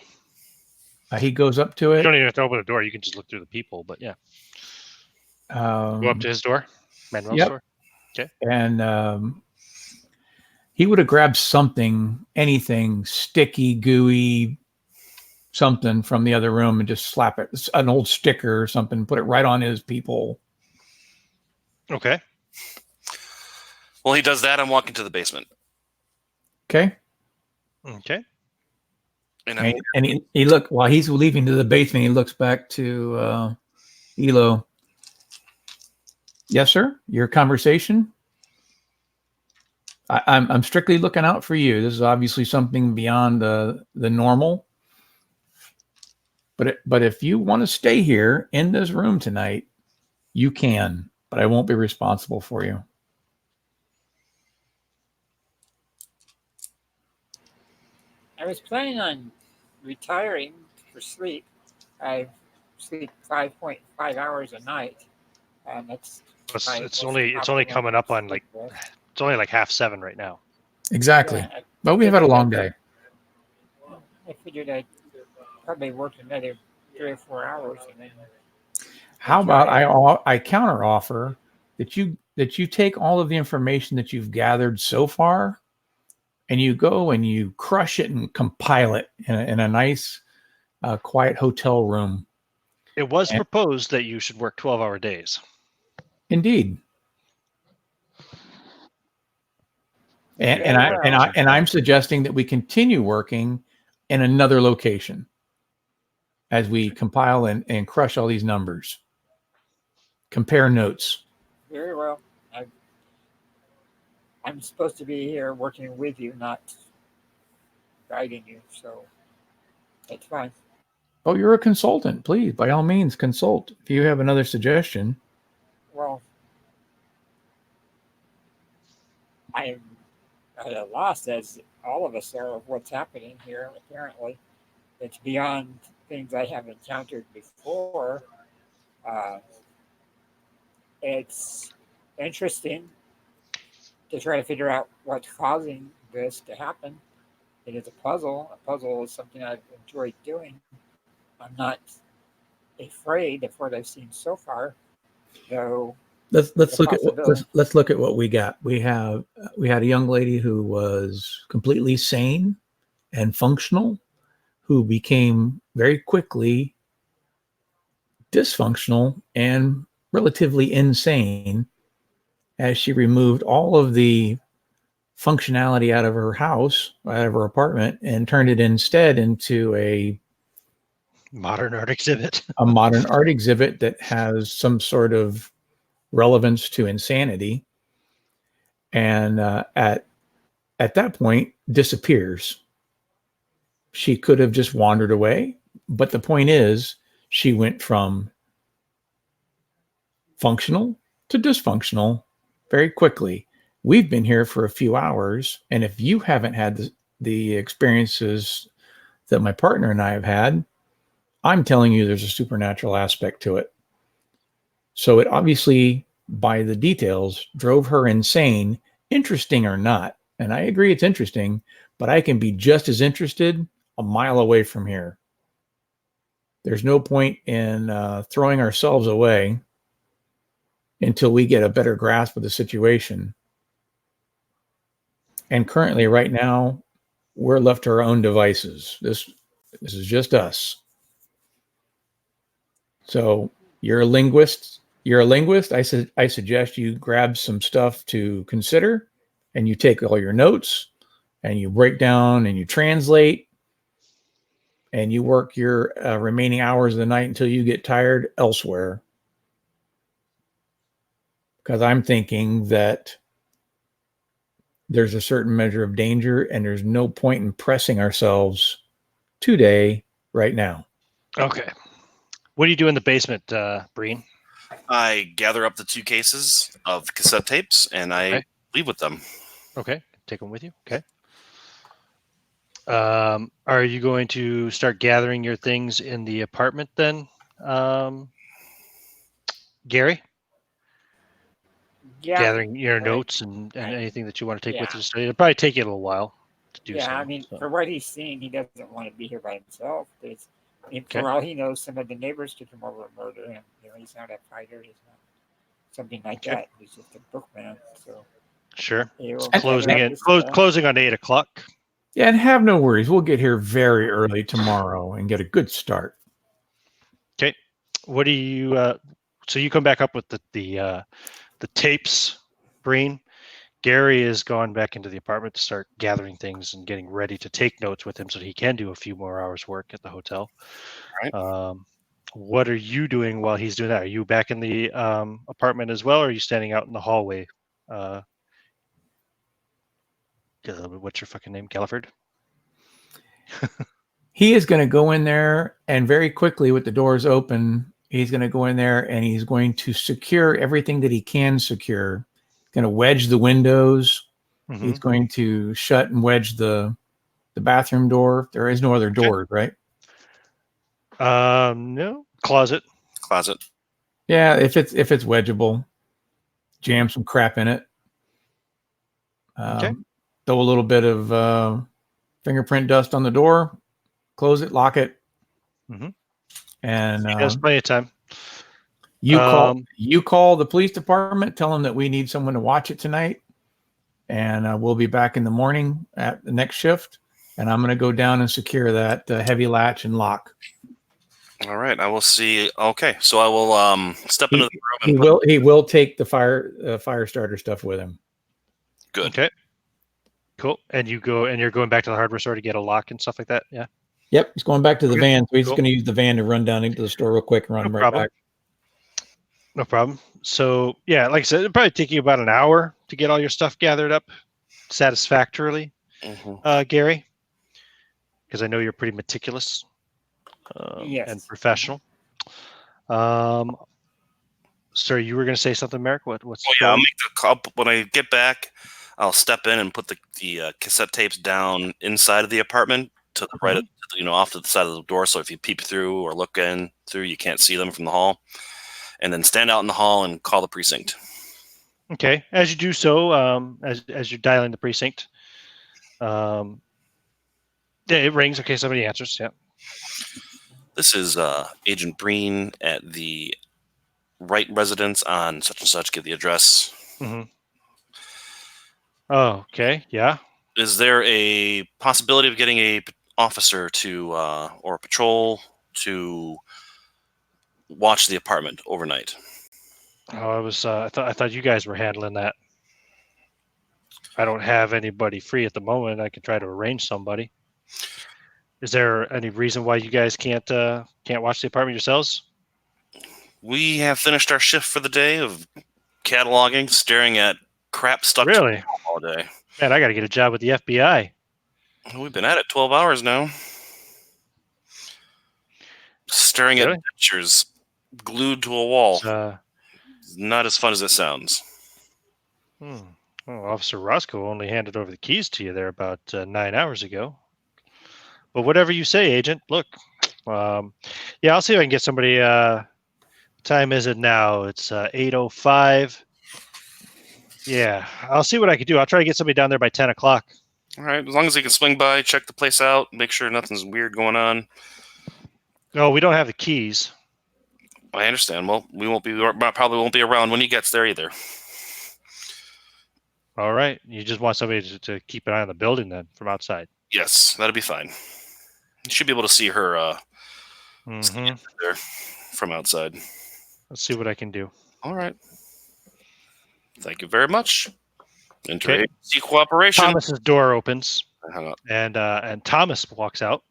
S3: He goes up to
S1: you
S3: it.
S1: don't even have to open a door. You can just look through the people. But yeah, go up to his door, Manuel's
S3: yep.
S1: door.
S3: And he would have grabbed something, anything sticky, gooey, something from the other room and just slap it, an old sticker or something, put it right on his peephole.
S1: Okay.
S4: Well, he does that. I'm walking to the basement.
S3: Okay.
S1: Okay.
S3: And he look while he's leaving to the basement, he looks back to Elo. Yes, sir. Your conversation. I'm strictly looking out for you. This is obviously something beyond the normal. But if you want to stay here in this room tonight, you can. But I won't be responsible for you.
S2: I was planning on retiring for sleep. I sleep 5.5 hours a night, and that's
S1: It's only coming up on like it's only like 6:30 right now.
S3: Exactly.
S2: Yeah,
S3: But we've had a long day.
S2: I figured I'd probably work another 3 or 4 hours, and then
S3: How about I counter offer that you take all of the information that you've gathered so far, and you go and you crush it and compile it in a nice, quiet hotel room.
S1: It was proposed that you should work 12-hour days.
S3: Indeed. And I'm suggesting that we continue working in another location as we compile and crush all these numbers. Compare notes.
S2: very well. I'm supposed to be here working with you, not guiding you, so that's fine.
S3: Oh, you're a consultant. Please, by all means, consult. If you have another suggestion.
S2: Well, I'm at a loss, as all of us are, of what's happening here. Apparently, it's beyond things I have encountered before. It's interesting to try to figure out what's causing this to happen. It is a puzzle. A puzzle is something I've enjoyed doing. I'm not afraid of what I've seen so far, though.
S3: Let's look at what we got. We had a young lady who was completely sane and functional, who became very quickly dysfunctional and relatively insane as she removed all of the functionality out of her house, out of her apartment, and turned it instead into a
S1: modern art exhibit.
S3: A modern art exhibit that has some sort of relevance to insanity, and at that point disappears. She could have just wandered away, but the point is she went from functional to dysfunctional very quickly. We've been here for a few hours, and if you haven't had the experiences that my partner and I have had, I'm telling you there's a supernatural aspect to it. So it obviously, by the details, drove her insane, interesting or not. And I agree it's interesting, but I can be just as interested a mile away from here. There's no point in throwing ourselves away until we get a better grasp of the situation. And currently, right now, we're left to our own devices. This is just us. So you're a linguist. I suggest you grab some stuff to consider, and you take all your notes, and you break down, and you translate, and you work your remaining hours of the night until you get tired elsewhere. Because I'm thinking that there's a certain measure of danger, and there's no point in pressing ourselves today, right now.
S1: Okay. What do you do in the basement, Breen?
S4: I gather up the 2 cases of cassette tapes and I leave with them.
S1: Okay. Take them with you. Okay. Are you going to start gathering your things in the apartment then, Gary?
S2: Yeah,
S1: Gathering your
S2: right.
S1: notes and anything that you want to take with
S2: Yeah.
S1: you to study. It'll probably take you a little while to do so.
S2: Yeah, I mean,
S1: so.
S2: for what he's seen, he doesn't want to be here by himself. But
S1: Okay.
S2: for all he knows, some of the neighbors could come over and murder him. He's not a fighter. He's not something like
S1: Okay.
S2: that. He's just a bookman. So
S1: Sure.
S2: they will
S1: Closing
S2: gather up
S1: it.
S2: his stuff.
S1: Closing on 8 o'clock.
S3: Yeah, and have no worries. We'll get here very early tomorrow and get a good start.
S1: Okay. What do you? So you come back up with the tapes, Breen. Gary is gone back into the apartment to start gathering things and getting ready to take notes with him so he can do a few more hours work at the hotel.
S4: Right.
S1: What are you doing while he's doing that? Are you back in the apartment as well, or are you standing out in the hallway? What's your fucking name? Galliford?
S3: He is going to go in there and very quickly with the doors open, he's going to go in there and he's going to secure everything that he can secure. Going to wedge the windows.
S1: Mm-hmm.
S3: He's going to shut and wedge the bathroom door. There is no other door, right?
S1: No. Closet.
S3: Yeah, if it's wedgeable, jam some crap in it.
S1: Okay.
S3: Throw a little bit of fingerprint dust on the door. Close it, lock it, and
S1: He has plenty of time.
S3: You call the police department. Tell them that we need someone to watch it tonight, and we'll be back in the morning at the next shift. And I'm going to go down and secure that heavy latch and lock.
S4: All right, I will see. Okay, so I will step into the room. And
S3: he will take the fire starter stuff with him.
S4: Good.
S1: Okay. Cool. And you're going back to the hardware store to get a lock and stuff like that. Yeah.
S3: Yep, he's going back to the van. So he's
S1: Cool.
S3: going to use the van to run down into the store real quick and run right back.
S1: No problem. So yeah, like I said, it'll probably take you about an hour to get all your stuff gathered up satisfactorily, Gary, because I know you're pretty meticulous and professional. Sir, you were going to say something, Merrick? What's?
S4: I'll make the call when I get back. I'll step in and put the cassette tapes down inside of the apartment to the right, off to the side of the door. So if you peep through or look in through, you can't see them from the hall. And then stand out in the hall and call the precinct.
S1: Okay. As you do so, as you're dialing the precinct, yeah, it rings. Okay, somebody answers. Yeah.
S4: This is Agent Breen at the Wright residence on such and such. Give the address.
S1: Mm-hmm. Oh, okay. Yeah.
S4: Is there a possibility of getting a officer to or a patrol to watch the apartment overnight?
S1: Oh, I thought you guys were handling that. I don't have anybody free at the moment. I could try to arrange somebody. Is there any reason why you guys can't watch the apartment yourselves?
S4: We have finished our shift for the day of cataloging, staring at crap stuck
S1: really
S4: all day.
S1: Man, I got to get a job with the FBI.
S4: We've been at it 12 hours now. Staring at pictures glued to a wall. Not as fun as it sounds.
S1: Well, Officer Roscoe only handed over the keys to you there about 9 hours ago. But whatever you say, Agent. Look, yeah, I'll see if I can get somebody. Time is it now? It's 8:05. Yeah, I'll see what I can do. I'll try to get somebody down there by 10 o'clock.
S4: All right, as long as they can swing by, check the place out, make sure nothing's weird going on.
S1: No, we don't have the keys.
S4: I understand. Well, we probably won't be around when he gets there either.
S1: All right. You just want somebody to keep an eye on the building then from outside.
S4: Yes, that'd be fine. You should be able to see her
S1: Mm-hmm.
S4: there from outside.
S1: Let's see what I can do.
S4: All right. Thank you very much.
S1: Okay.
S4: Interagency cooperation.
S1: Thomas's door opens,
S4: Hang on.
S1: and Thomas walks out.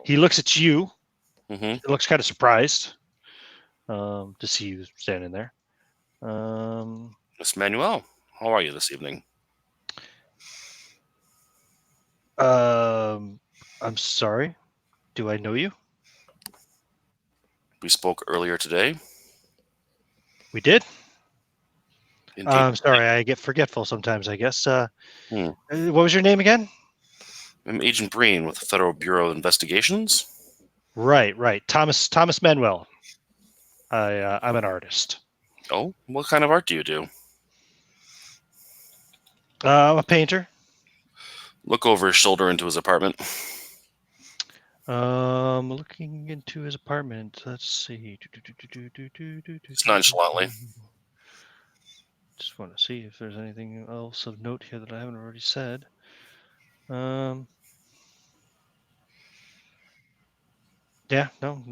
S1: He looks at you.
S4: Mm-hmm.
S1: He looks kind of surprised to see you standing there.
S4: Miss Manuel, how are you this evening?
S1: I'm sorry. Do I know you?
S4: We spoke earlier today.
S1: We did.
S4: Indeed.
S1: I'm sorry. I get forgetful sometimes, I guess.
S4: Hmm.
S1: What was your name again?
S4: I'm Agent Breen with the Federal Bureau of Investigations.
S1: Right. Thomas Manuel. I'm an artist.
S4: Oh, what kind of art do you do?
S1: I'm a painter.
S4: Look over his shoulder into his apartment.
S1: Looking into his apartment. Let's see.
S4: It's nonchalantly.
S1: Just want to see if there's anything else of note here that I haven't already said. Yeah, no,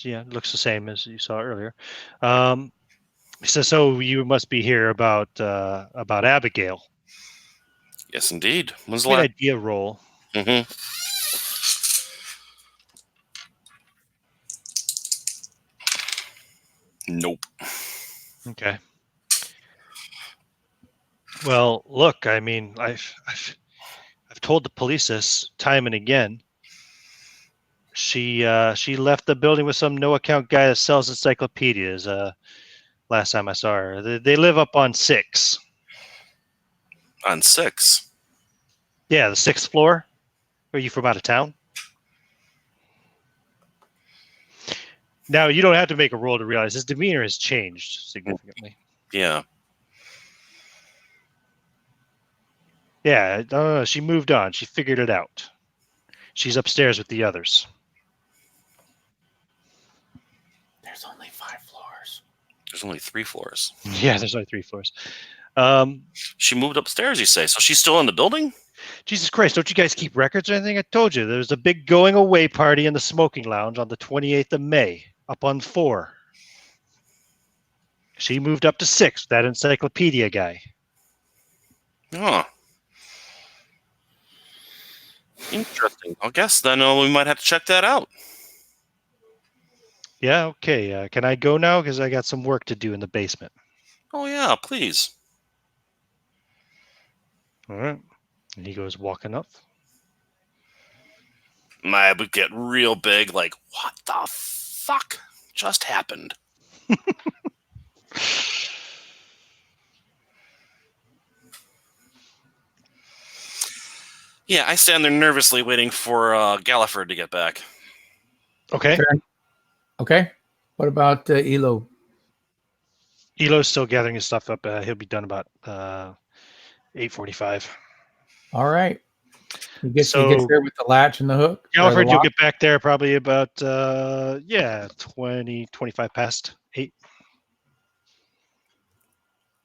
S1: yeah, it looks the same as you saw earlier. He says, "So you must be here about Abigail."
S4: Yes, indeed. When's the
S1: Good
S4: last?
S1: idea roll.
S4: Mm-hmm. Nope.
S1: Okay. Well, look, I mean, I've told the police this time and again. She left the building with some no account guy that sells encyclopedias. Last time I saw her, they live up on 6.
S4: On 6.
S1: Yeah, the 6th floor. Are you from out of town? Now you don't have to make a roll to realize his demeanor has changed significantly.
S4: Yeah.
S1: Yeah, no, she moved on. She figured it out. She's upstairs with the others.
S3: There's only 5 floors.
S4: There's only 3 floors.
S1: Yeah, there's only 3 floors.
S4: She moved upstairs, you say? So she's still in the building?
S1: Jesus Christ, don't you guys keep records or anything? I told you, there was a big going away party in the smoking lounge on the 28th of May, up on 4. She moved up to 6, that encyclopedia guy.
S4: Oh. Interesting. I guess then we might have to check that out.
S1: Yeah, okay. Can I go now? Because I got some work to do in the basement.
S4: Oh, yeah, please.
S1: All right. And he goes walking up.
S4: I would get real big, like, what the fuck just happened? Yeah, I stand there nervously waiting for Galliford to get back.
S1: Okay.
S3: Okay. What about Elo?
S1: Elo's still gathering his stuff up. He'll be done about 8:45.
S3: All right. He gets there with the latch and the hook.
S1: Galliford, you'll get back there probably about 20, 25 past 8.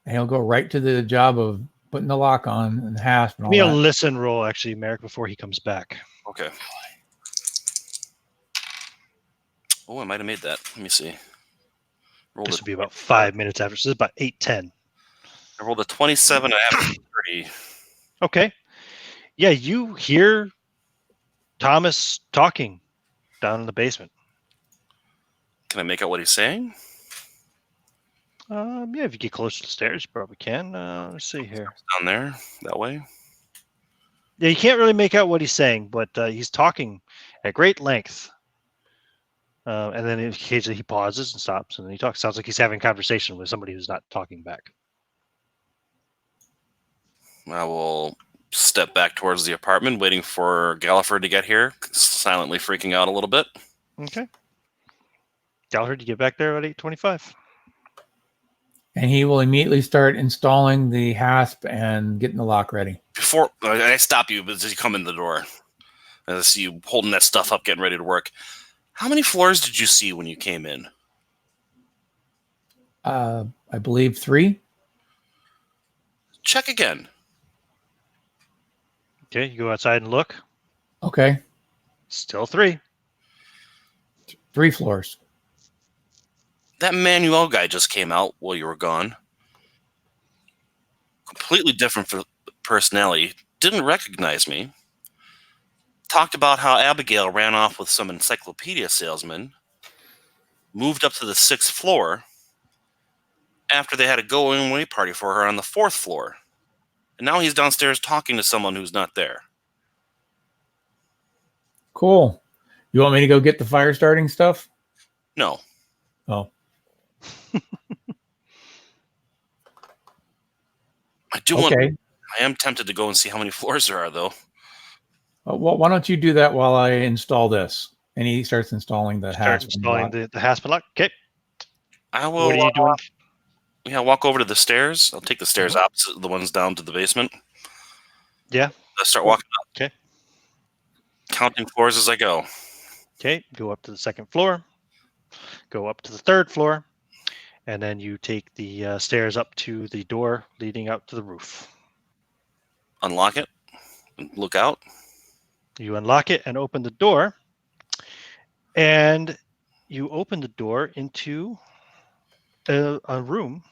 S3: And he'll go right to the job of putting the lock on and the hasp and all
S1: Give me
S3: that.
S1: a listen roll, actually, Merrick, before he comes back.
S4: Okay. Oh, I might have made that. Let me see.
S1: This will be about 5 minutes after. So this is about 8:10.
S4: I rolled a 27 and I have 30.
S1: Okay. Yeah, you hear Thomas talking down in the basement.
S4: Can I make out what he's saying?
S1: Yeah, if you get close to the stairs, you probably can. Let's see here.
S4: Down there, that way.
S1: Yeah, you can't really make out what he's saying, but he's talking at great length. And then occasionally he pauses and stops, and then he talks. Sounds like he's having a conversation with somebody who's not talking back.
S4: I will step back towards the apartment, waiting for Galliford to get here, silently freaking out a little bit.
S1: Okay. Gallagher, you get back there at 8:25.
S3: And he will immediately start installing the hasp and getting the lock ready.
S4: Before I stop you, as you come in the door, I see you holding that stuff up, getting ready to work. How many floors did you see when you came in?
S3: I believe 3.
S4: Check again.
S1: Okay, you go outside and look.
S3: Okay.
S1: Still 3.
S3: 3 floors.
S4: That Manuel guy just came out while you were gone. Completely different for personality. Didn't recognize me. Talked about how Abigail ran off with some encyclopedia salesman. Moved up to the 6th floor after they had a going away party for her on the 4th floor. And now he's downstairs talking to someone who's not there.
S3: Cool. You want me to go get the fire starting stuff?
S4: No.
S3: Oh. Okay.
S4: I am tempted to go and see how many floors there are, though.
S3: Well, why don't you do that while I install this? And he starts installing the
S1: Start
S3: hasp.
S1: installing the hasp lock. Okay.
S4: I will.
S1: What are you doing?
S4: Yeah, walk over to the stairs. I'll take the stairs
S1: Mhm.
S4: opposite the ones down to the basement.
S1: Yeah.
S4: I'll start walking up.
S1: Okay.
S4: Counting floors as I go.
S1: Okay. Go up to the 2nd floor. Go up to the 3rd floor. And then you take the stairs up to the door leading out to the roof.
S4: Unlock it. And look out.
S1: You unlock it and open the door. And you open the door into a room.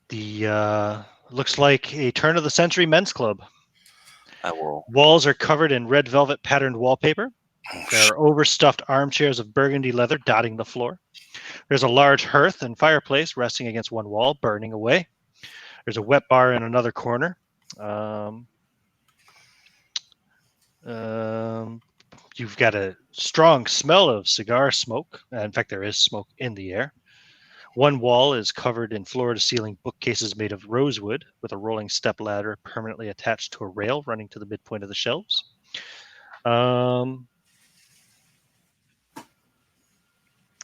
S1: The looks like a turn of the century men's club.
S4: I will.
S1: Walls are covered in red velvet patterned wallpaper. There are overstuffed armchairs of burgundy leather dotting the floor. There's a large hearth and fireplace resting against one wall, burning away. There's a wet bar in another corner. You've got a strong smell of cigar smoke. In fact, there is smoke in the air. One wall is covered in floor-to-ceiling bookcases made of rosewood with a rolling step ladder permanently attached to a rail running to the midpoint of the shelves.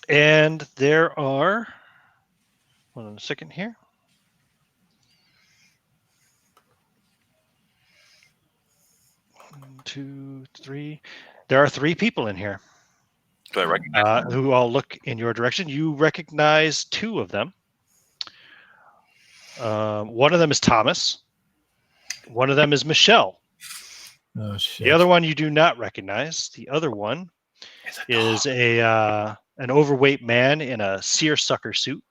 S1: And there are, hold on a second here. 1, 2, 3. There are 3 people in here.
S4: Do I recognize them?
S1: Who all look in your direction. You recognize 2 of them. One of them is Thomas. One of them is Michelle.
S3: Oh, shit.
S1: The other one you do not recognize. The other one is an overweight man in a seersucker suit.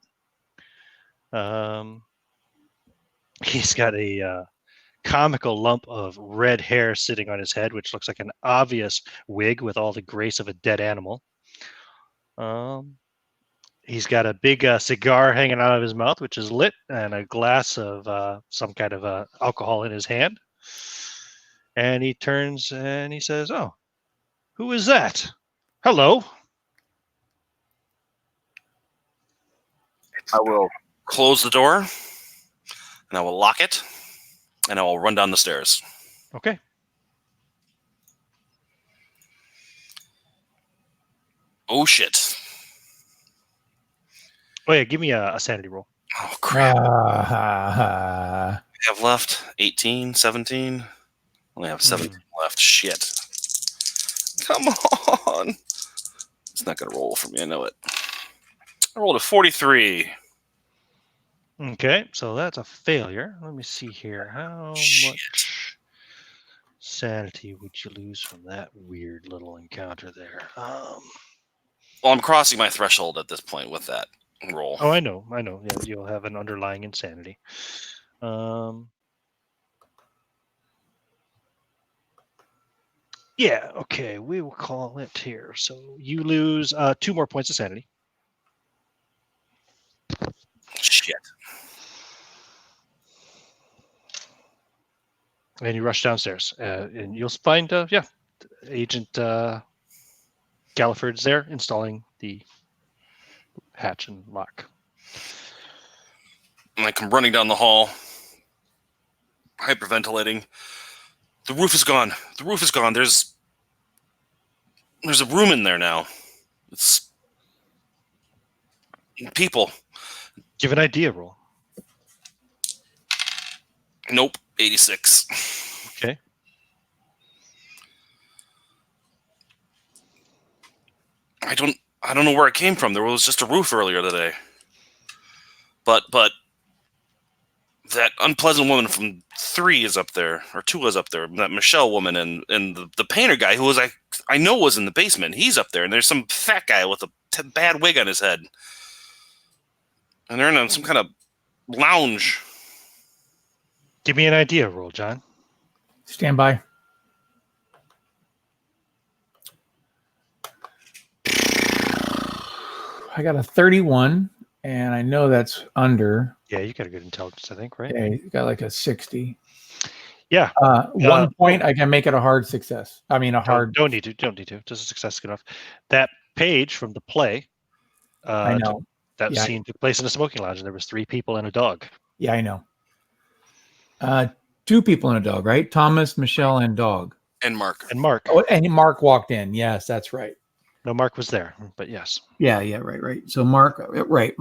S1: He's got a comical lump of red hair sitting on his head, which looks like an obvious wig with all the grace of a dead animal. He's got a big cigar hanging out of his mouth, which is lit, and a glass of some kind of alcohol in his hand. And he turns and he says, "Oh, who is that? Hello."
S4: I will close the door, and I will lock it, and I will run down the stairs.
S1: Okay.
S4: Oh, shit.
S1: Oh, yeah, give me a sanity roll.
S4: Oh, crap.
S3: Ah,
S4: I have left 18, 17. Only have 17 left. Shit. Come on. It's not going to roll for me. I know it. I rolled a 43.
S1: Okay, so that's a failure. Let me see here. How
S4: Shit.
S1: much sanity would you lose from that weird little encounter there?
S4: Well, I'm crossing my threshold at this point with that roll.
S1: Oh, I know. Yeah, you'll have an underlying insanity. Yeah, okay, we will call it here. So you lose 2 more points of sanity.
S4: Shit.
S1: And you rush downstairs. And you'll find, Agent Galliford's there installing the hatch and lock.
S4: And I come running down the hall, hyperventilating. The roof is gone. The roof is gone. There's a room in there now. It's people.
S1: Give an idea roll.
S4: Nope. 86.
S1: Okay.
S4: I don't know where it came from. There was just a roof earlier today. But that unpleasant woman from 3 is up there, or 2 is up there. That Michelle woman and the painter guy who was I know was in the basement. He's up there, and there's some fat guy with a bad wig on his head, and they're in some kind of lounge.
S1: Give me an idea roll, John.
S3: Stand by. I got a 31, and I know that's under.
S1: Yeah, you got a good intelligence, I think, right?
S3: Yeah, you got like a 60.
S1: Yeah.
S3: 1 point, I can make it a hard success. I mean, a hard.
S1: Don't need to. Just a success is good enough. That page from the play.
S3: I know.
S1: That scene took place in a smoking lounge, and there was 3 people and a dog.
S3: Yeah, I know. 2 people and a dog, right? Thomas, Michelle, and dog.
S4: And Mark.
S3: Oh, and Mark walked in. Yes, that's right.
S1: No, Mark was there, but yes.
S3: Yeah, right. So Mark, Rourke.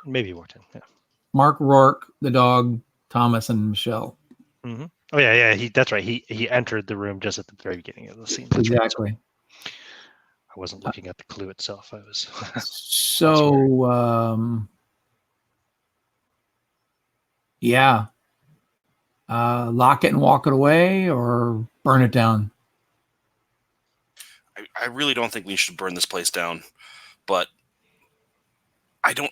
S1: Maybe he walked in. Yeah.
S3: Mark, Rourke, the dog, Thomas, and Michelle.
S1: Mm-hmm. Oh yeah. That's right. He entered the room just at the very beginning of the scene. That's
S3: exactly.
S1: Right. So I wasn't looking at the clue itself. I was.
S3: So yeah. Lock it and walk it away, or burn it down.
S4: I really don't think we should burn this place down, but I don't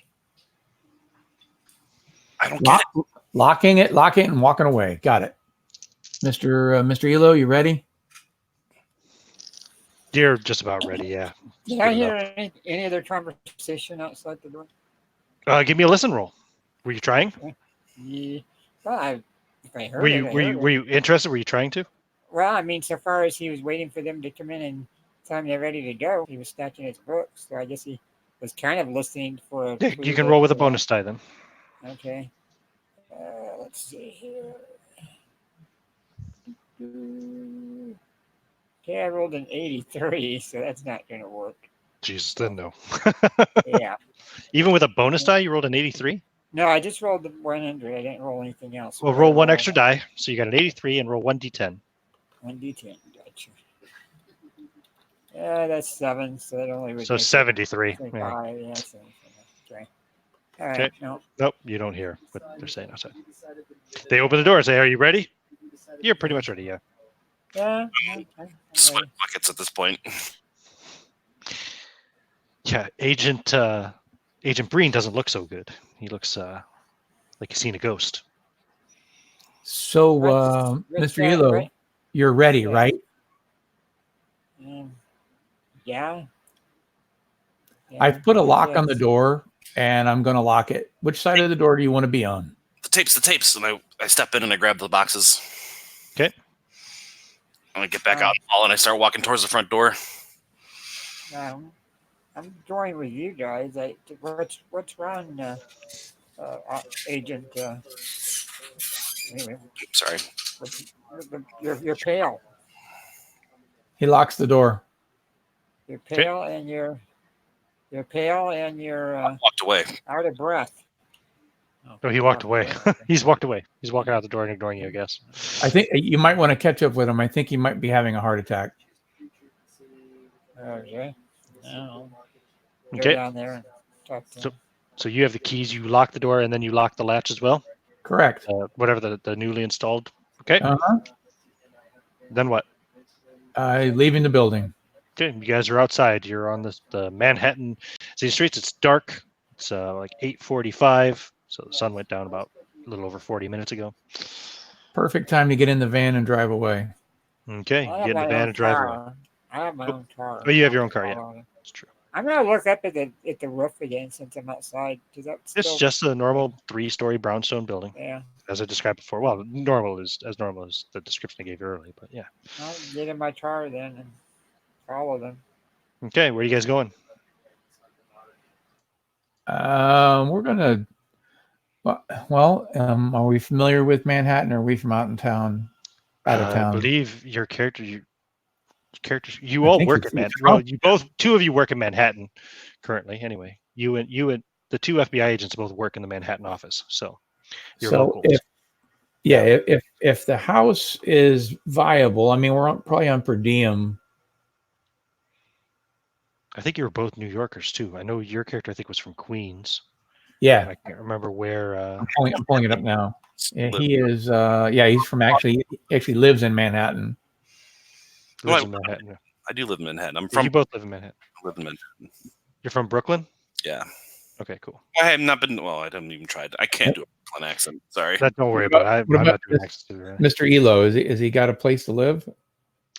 S4: get it.
S3: Locking it, and walking away. Got it. Mr. Elo, you ready?
S1: You're just about ready, yeah.
S2: Did I hear any other conversation outside the door?
S1: Give me a listen roll. Were you trying?
S2: Yeah. Well, if I heard
S1: were you interested? Were you trying to?
S2: Well, I mean, so far as he was waiting for them to come in and tell him they're ready to go, he was snatching his books. So I guess he was kind of listening for.
S1: Yeah, you can roll with a bonus die then.
S2: Okay. Let's see here. Okay, I rolled an 83, so that's not going to work.
S1: Jesus, then no.
S2: Yeah.
S1: Even with a bonus die, you rolled an 83?
S2: No, I just rolled the 100. I didn't roll anything else.
S1: Well, roll 1 extra die, so you got an 83, and roll 1d10.
S2: 1d10, gotcha. Yeah, that's 7, so that only would.
S1: So 73. Yeah.
S2: 5, yeah, 7. Okay. All right.
S1: Okay.
S2: No.
S1: Nope, you don't hear what they're saying outside. They open the door and say, "Are you ready?" You're pretty much ready, yeah.
S2: Yeah.
S4: Sweat buckets at this point.
S1: Yeah, Agent Breen doesn't look so good. He looks like he's seen a ghost.
S3: So, Mr. Elo, right? You're ready, right?
S2: Yeah.
S3: I've put a lock on the door, and I'm going to lock it. Which side of the door do you want to be on?
S4: The tapes. And I step in and I grab the boxes.
S1: Okay.
S4: I get back out and I start walking towards the front door.
S2: I'm joining with you guys. What's wrong, Agent? Anyway.
S4: Sorry.
S2: You're pale.
S3: He locks the door.
S2: You're pale and you're
S4: walked away.
S2: Out of breath.
S1: Oh, he walked away. He's walked away. He's walking out the door and ignoring you, I guess.
S3: I think you might want to catch up with him. I think he might be having a heart attack.
S2: Okay. No.
S1: Okay.
S2: Go down there and talk to him.
S1: So you have the keys. You lock the door and then you lock the latch as well?
S3: Correct.
S1: Whatever the newly installed. Okay.
S3: Uh-huh.
S1: Then what?
S3: Leaving the building.
S1: Okay. You guys are outside. You're on the Manhattan city streets. It's dark. It's like 8:45. So the sun went down about a little over 40 minutes ago.
S3: Perfect time to get in the van and drive away.
S1: Okay. Get in the van and drive away.
S2: I have my own car.
S1: Oh, you have your own car, yeah. That's true.
S2: I'm gonna look up at the roof again since I'm outside.
S1: It's just a normal 3-story brownstone building.
S2: Yeah.
S1: As I described before. Well, normal is as normal as the description I gave you earlier, but yeah.
S2: I'll get in my car then and follow them.
S1: Okay, where are you guys going?
S3: We're gonna. Well, are we familiar with Manhattan, or are we from out of town?
S1: I believe your character. You all work at Manhattan. Well, two of you work in Manhattan currently. Anyway, you and the 2 FBI agents both work in the Manhattan office. So you're locals.
S3: If the house is viable, I mean, we're probably on per diem.
S1: I think you were both New Yorkers too. I know your character, I think, was from Queens.
S3: Yeah,
S1: I can't remember where.
S3: I'm pulling it up now. Yeah,
S4: Live-
S3: he is. Yeah, he's from actually lives in Manhattan.
S1: Lives
S4: Well,
S1: in Manhattan.
S4: I do live in Manhattan. I'm
S1: Yeah,
S4: from
S1: you both live in Manhattan.
S4: live in Manhattan.
S1: You're from Brooklyn?
S4: Yeah.
S1: Okay, cool.
S4: I have not been. Well, I haven't even tried. I can't do a Brooklyn accent. Sorry.
S1: Don't worry
S3: What
S1: about it.
S3: what
S1: I'm
S3: about
S1: not doing access to that.
S3: Mr. Elo? Is he got a place to live?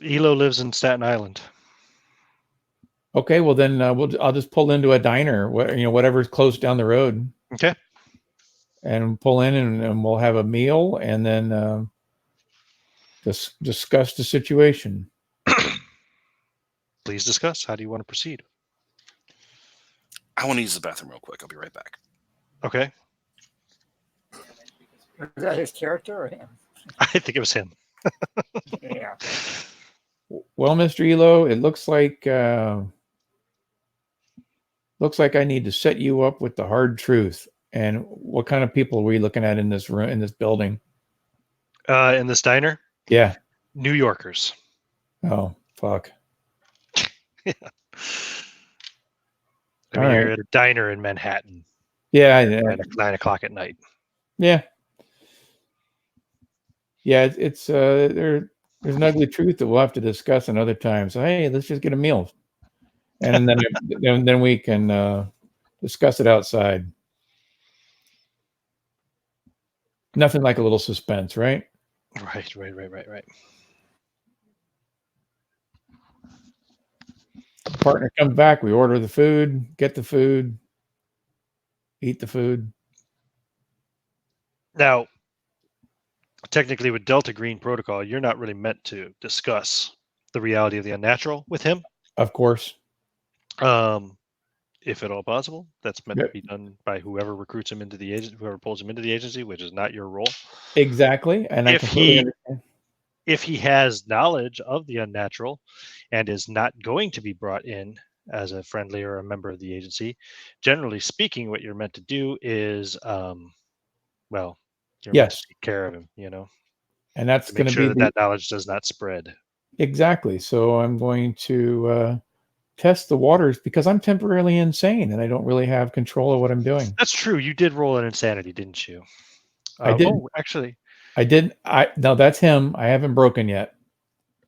S1: Elo lives in Staten Island.
S3: Okay, well then I'll just pull into a diner, whatever's close down the road,
S1: Okay.
S3: and pull in and we'll have a meal and then discuss the situation.
S1: Please discuss. How do you want to proceed?
S4: I want to use the bathroom real quick. I'll be right back.
S1: Okay.
S2: Is that his character or him?
S1: I think it was him.
S2: Yeah.
S3: Well, Mr. Elo, it looks like I need to set you up with the hard truth. And what kind of people are we looking at in this room, in this building?
S1: In this diner?
S3: Yeah.
S1: New Yorkers.
S3: Oh, fuck.
S1: I
S3: All
S1: mean, you're
S3: right.
S1: at a diner in Manhattan
S3: Yeah.
S1: at 9:00 at night.
S3: Yeah. Yeah. It's there's an ugly truth that we'll have to discuss another time. So, hey, let's just get a meal. And then we can discuss it outside. Nothing like a little suspense, right?
S1: Right.
S3: Partner comes back, we order the food, get the food, eat the food.
S1: Now, technically, with Delta Green Protocol, you're not really meant to discuss the reality of the unnatural with him.
S3: Of course.
S1: If at all possible, that's meant
S3: Yep.
S1: to be done by whoever recruits him into the agency, whoever pulls him into the agency, which is not your role.
S3: Exactly. And I completely understand.
S1: If he has knowledge of the unnatural and is not going to be brought in as a friendly or a member of the agency, generally speaking, what you're meant to do is, you're meant to
S3: Yes.
S1: take care of him,
S3: And that's
S1: to
S3: going
S1: make
S3: to
S1: sure
S3: be
S1: that knowledge does not spread.
S3: exactly. So I'm going to test the waters because I'm temporarily insane and I don't really have control of what I'm doing.
S1: That's true. You did roll an insanity, didn't you?
S3: I did.
S1: Oh, actually.
S3: I did. No, that's him. I haven't broken yet.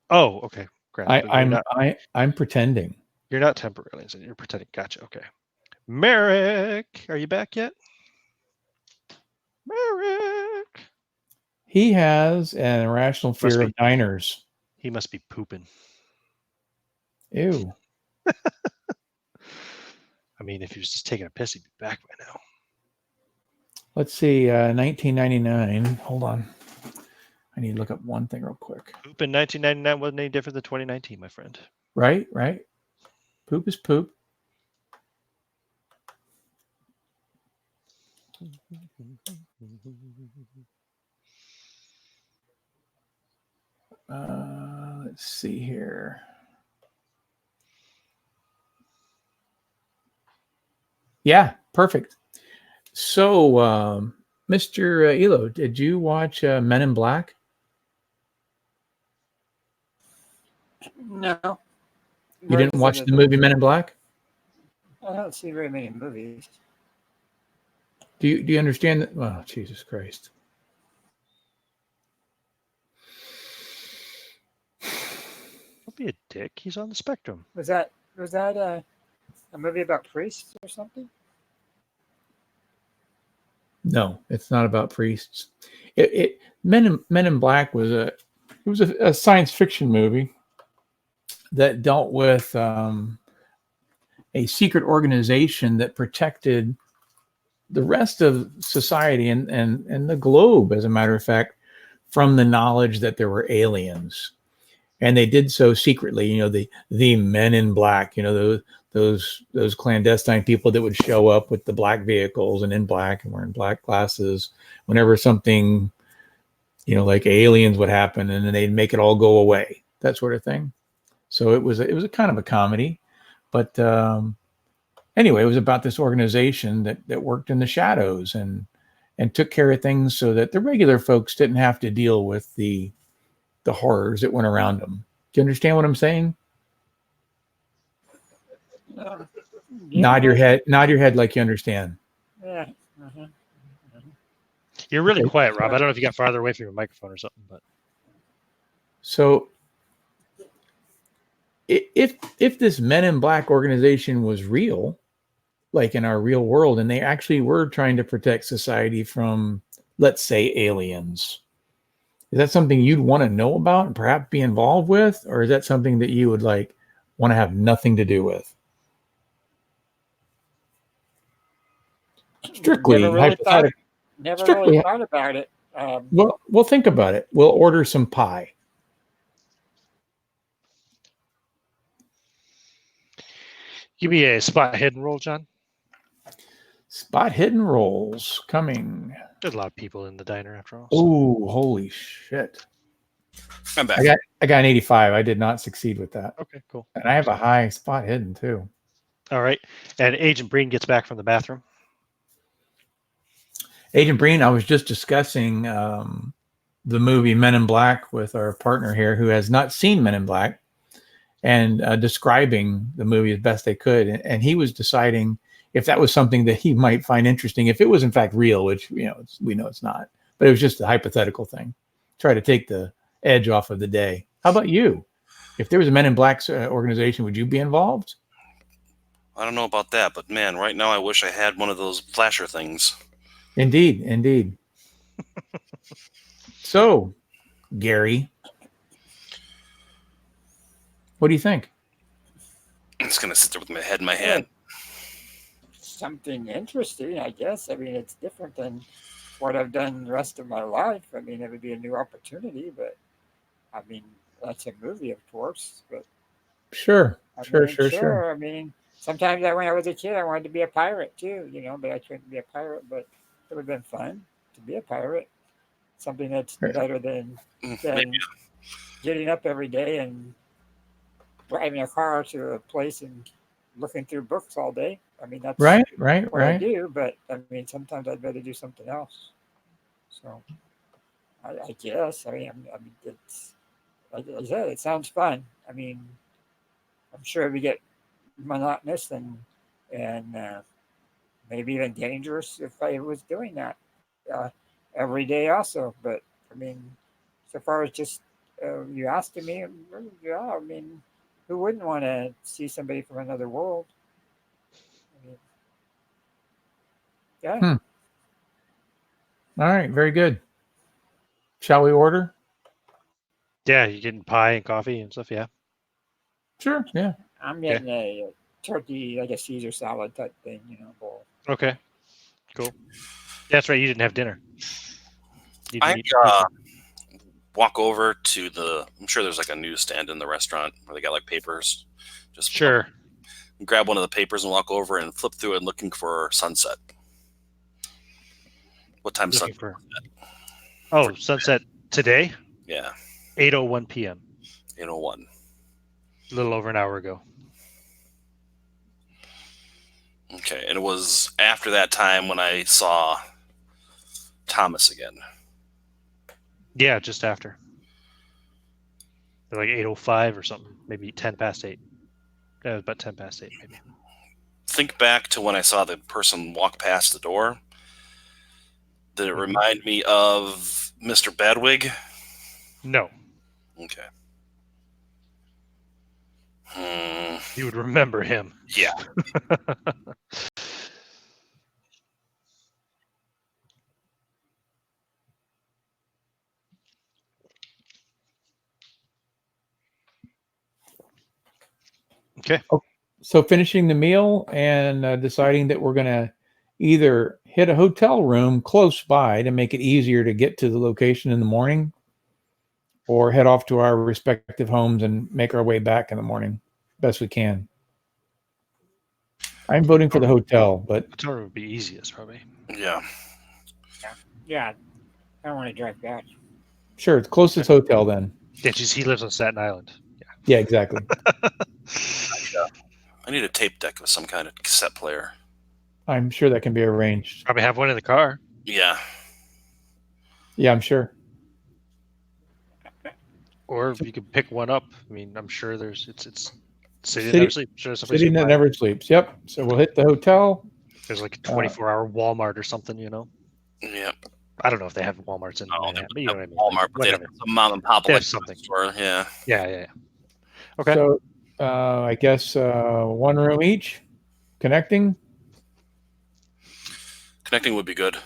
S1: Oh, okay. Great.
S3: I'm pretending.
S1: You're not temporarily insane. You're pretending. Gotcha. Okay. Merrick, are you back yet? Merrick.
S3: He has an irrational fear of diners.
S1: He must be pooping.
S3: Ew.
S1: I mean, if he was just taking a piss, he'd be back by now.
S3: Let's see. 1999. Hold on. I need to look up one thing real quick.
S1: Poop in 1999 wasn't any different than 2019, my friend.
S3: Right. Poop is poop. Let's see here. Yeah, perfect. So, Mr. Elo, did you watch Men in Black?
S2: No.
S3: You didn't watch the movie Men in Black?
S2: I don't see very many movies.
S3: Do you understand that? Oh, Jesus Christ.
S1: Don't be a dick. He's on the spectrum.
S2: Was that a movie about priests or something?
S3: No, it's not about priests. Men in Black was a science fiction movie that dealt with a secret organization that protected the rest of society and the globe, as a matter of fact, from the knowledge that there were aliens. And they did so secretly, the Men in Black, those clandestine people that would show up with the black vehicles and in black and wearing black glasses whenever something, like aliens would happen, and then they'd make it all go away, that sort of thing. So it was a kind of a comedy, but anyway, it was about this organization that worked in the shadows and took care of things so that the regular folks didn't have to deal with the horrors that went around them. Do you understand what I'm saying? Nod your head like you understand.
S2: Yeah. Uh-huh.
S1: You're really
S3: Okay.
S1: quiet, Rob. I don't know if you got farther away from your microphone or something, but
S3: So if this Men in Black organization was real, like in our real world, and they actually were trying to protect society from, let's say, aliens, is that something you'd want to know about and perhaps be involved with, or is that something that you would like want to have nothing to do with? Strictly
S2: Never really thought.
S3: hypothetical.
S2: Never
S3: Strictly,
S2: really thought about it.
S3: we'll think about it. We'll order some pie.
S1: give me a spot hidden roll, John.
S3: Spot hidden rolls coming.
S1: There's a lot of people in the diner after all. So.
S3: Oh, holy shit!
S4: I'm back.
S3: I got an 85. I did not succeed with that,
S1: Okay, cool.
S3: and I have a high spot hidden too.
S1: All right. And Agent Breen gets back from the bathroom.
S3: Agent Breen, I was just discussing the movie Men in Black with our partner here, who has not seen Men in Black, and describing the movie as best they could, and he was deciding if that was something that he might find interesting, if it was in fact real, which we know it's not, but it was just a hypothetical thing. Try to take the edge off of the day. How about you? If there was a Men in Black organization, would you be involved?
S4: I don't know about that, but man, right now I wish I had one of those flasher things.
S3: Indeed. So, Gary, what do you think?
S4: I'm just gonna sit there with my head in my hand.
S2: Something interesting, I guess. I mean, it's different than what I've done the rest of my life. I mean, it would be a new opportunity, but I mean, that's a movie, of course. But
S3: Sure.
S2: I mean, sometimes when I was a kid, I wanted to be a pirate too, but I couldn't be a pirate. But it would have been fun to be a pirate. Something that's better than getting up every day and driving a car to a place and looking through books all day. I mean, that's
S3: right.
S2: what I do. But I mean, sometimes I'd rather do something else. So I guess. I mean, it's like I said, it sounds fun. I mean, I'm sure we get monotonous and maybe even dangerous if I was doing that every day also. But I mean, so far as just you asking me, yeah, I mean, who wouldn't want to see somebody from another world? I mean, yeah.
S3: All right, very good. Shall we order?
S1: Yeah, you getting pie and coffee and stuff. Yeah.
S3: Sure. Yeah.
S2: I'm getting a turkey, like a Caesar salad type thing, bowl.
S1: Okay. Cool. That's right. You didn't have dinner.
S4: I walk over to I'm sure there's like a newsstand in the restaurant where they got like papers. Just
S1: sure.
S4: Grab one of the papers and walk over and flip through it looking for sunset. What time sunset?
S1: Sunset today?
S4: Yeah.
S1: 8:01 p.m.
S4: 8:01.
S1: A little over an hour ago.
S4: Okay, and it was after that time when I saw Thomas again.
S1: Yeah, just after. Like 8:05 or something, maybe 10 past 8. Yeah, it was about 10 past 8, maybe.
S4: Think back to when I saw the person walk past the door. Did it remind me of Mr. Badwig?
S1: No.
S4: Okay.
S1: You would remember him.
S4: Yeah.
S1: Okay.
S3: So finishing the meal and deciding that we're going to either hit a hotel room close by to make it easier to get to the location in the morning, or head off to our respective homes and make our way back in the morning best we can. I'm voting for the hotel, but
S1: hotel room would be easiest, probably.
S4: Yeah.
S2: Yeah. I don't want to drive back.
S3: Sure, it's closest hotel then.
S1: Yeah, he lives on Staten Island.
S3: Yeah, exactly.
S4: I need a tape deck of some kind of cassette player.
S3: I'm sure that can be arranged.
S1: Probably have one in the car.
S4: Yeah.
S3: Yeah, I'm sure.
S1: Or you could pick one up. I mean, I'm sure it's City that
S3: City-
S1: never sleeps. Sure, someplace
S3: City
S1: you can
S3: that
S1: buy.
S3: never sleeps. Yep. So we'll hit the hotel.
S1: There's like a 24-hour Walmart or something,
S4: Yep.
S1: I don't know if they have Walmarts in
S4: Oh,
S1: Manhattan, but you know what I mean.
S4: Walmart,
S1: Like,
S4: but they
S1: whatever.
S4: have a mom and pop
S1: They have
S4: electronics
S1: something.
S4: store. Yeah.
S1: Yeah. Okay.
S3: So I guess one room each, connecting.
S4: Connecting would be good.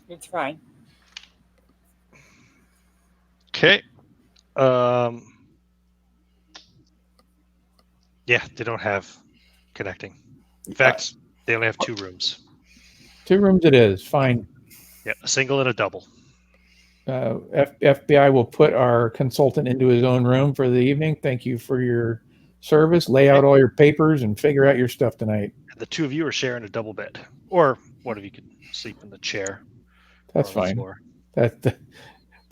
S2: It's fine.
S1: Okay. Yeah, they don't have connecting. In fact, they only have 2 rooms.
S3: 2 rooms it is. Fine.
S1: Yeah, a single and a double.
S3: FBI will put our consultant into his own room for the evening. Thank you for your service. Lay out all your papers and figure out your stuff tonight.
S1: And the 2 of you are sharing a double bed, or one of you could sleep in the chair.
S3: That's
S1: or on the
S3: fine.
S1: floor.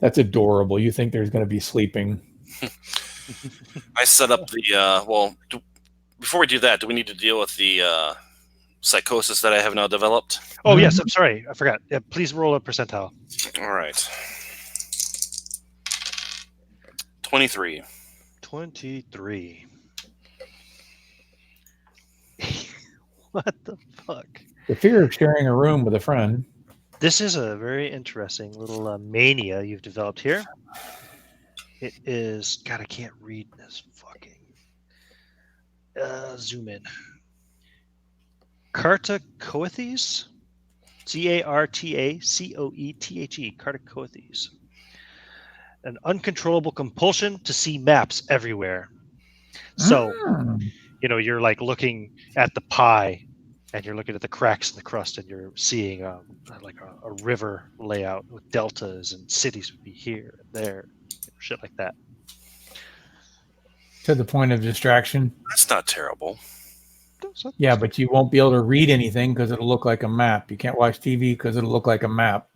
S3: That's adorable. You think there's going to be sleeping?
S4: I set up the before we do that, do we need to deal with the psychosis that I have now developed?
S1: Oh yes, I'm sorry, I forgot. Yeah, please roll a percentile.
S4: All right. 23.
S1: 23. What the fuck?
S3: The fear of sharing a room with a friend.
S1: This is a very interesting little mania you've developed here. It is... God, I can't read this fucking... zoom in. Cartacoethes? Cartacoethe. Cartacoethes. An uncontrollable compulsion to see maps everywhere. So, you're like looking at the pie and you're looking at the cracks in the crust and you're seeing like a river layout with deltas and cities would be here and there, shit like that.
S3: To the point of distraction.
S4: That's not terrible.
S3: Yeah, but you won't be able to read anything because it'll look like a map. You can't watch TV because it'll look like a map.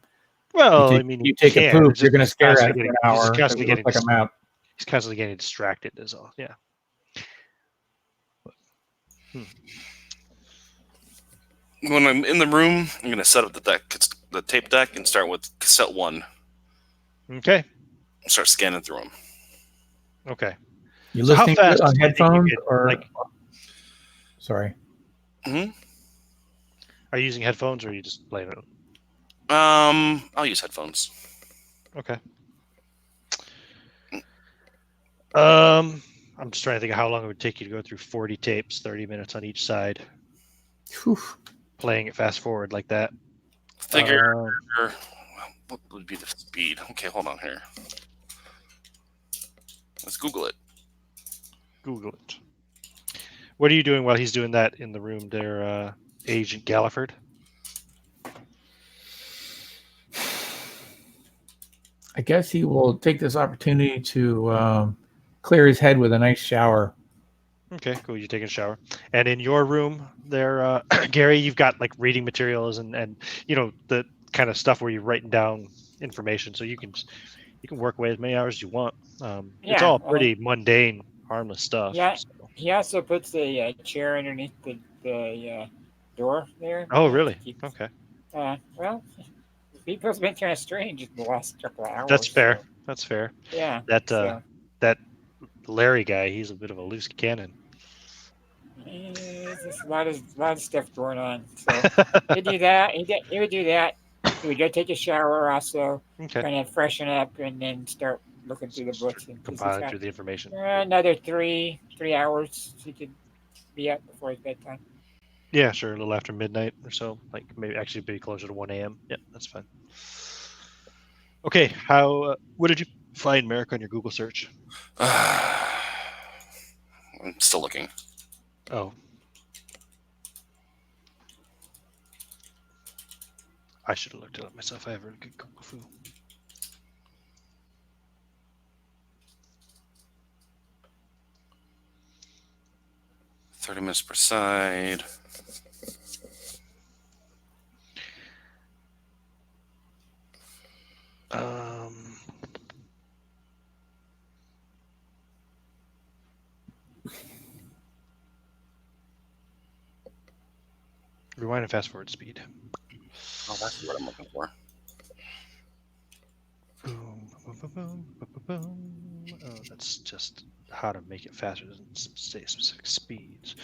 S1: Well,
S3: you take a poop, you're going to stare at it for an hour.
S1: He's constantly getting
S3: like a map.
S1: He's constantly getting distracted, is all. Yeah.
S4: When I'm in the room, I'm going to set up the tape deck, and start with cassette 1.
S1: Okay.
S4: Start scanning through them.
S1: Okay.
S3: You
S1: So how
S3: listening to
S1: fast
S3: it on
S1: do you think you
S3: headphones
S1: could,
S3: or?
S1: like-
S3: Sorry.
S1: Are you using headphones or are you just playing it?
S4: I'll use headphones.
S1: Okay. I'm just trying to think of how long it would take you to go through 40 tapes, 30 minutes on each side,
S3: Whew.
S1: playing it fast forward like that.
S4: Figure what would be the speed? Okay, hold on here. Let's Google it.
S1: Google it. What are you doing while he's doing that in the room there, Agent Galliford?
S3: I guess he will take this opportunity to clear his head with a nice shower.
S1: Okay, cool. You taking a shower, and in your room there, Gary, you've got like reading materials and the kind of stuff where you're writing down information, so you can work away as many hours as you want. It's all pretty mundane, harmless stuff.
S2: Yeah.
S1: So.
S2: He also puts a chair underneath the door there.
S1: Oh, really? Okay.
S2: Well, people's been kind of strange in the last couple of hours.
S1: That's fair.
S2: So.
S1: That's fair.
S2: Yeah.
S1: That Larry guy, he's a bit of a loose cannon.
S2: There's a lot of stuff going on. So he'd do that. He would do that. He would go take a shower also, kind of freshen up, and then start looking through the books and
S1: compiling through the information.
S2: Another 3 hours he could be up before his bedtime.
S1: Yeah, sure. A little after midnight or so. Like maybe closer to 1 a.m. Yeah, that's fine. Okay, what did you find, Merrick, on your Google search?
S4: I'm still looking.
S1: Oh. I should have looked it up myself. I have really good Google Fu.
S4: $30 minutes per side.
S1: Rewind and fast forward speed.
S4: Oh, that's what I'm looking for.
S1: Boom, boom, boom, boom, boom, boom. Oh, that's just how to make it faster than say specific speeds.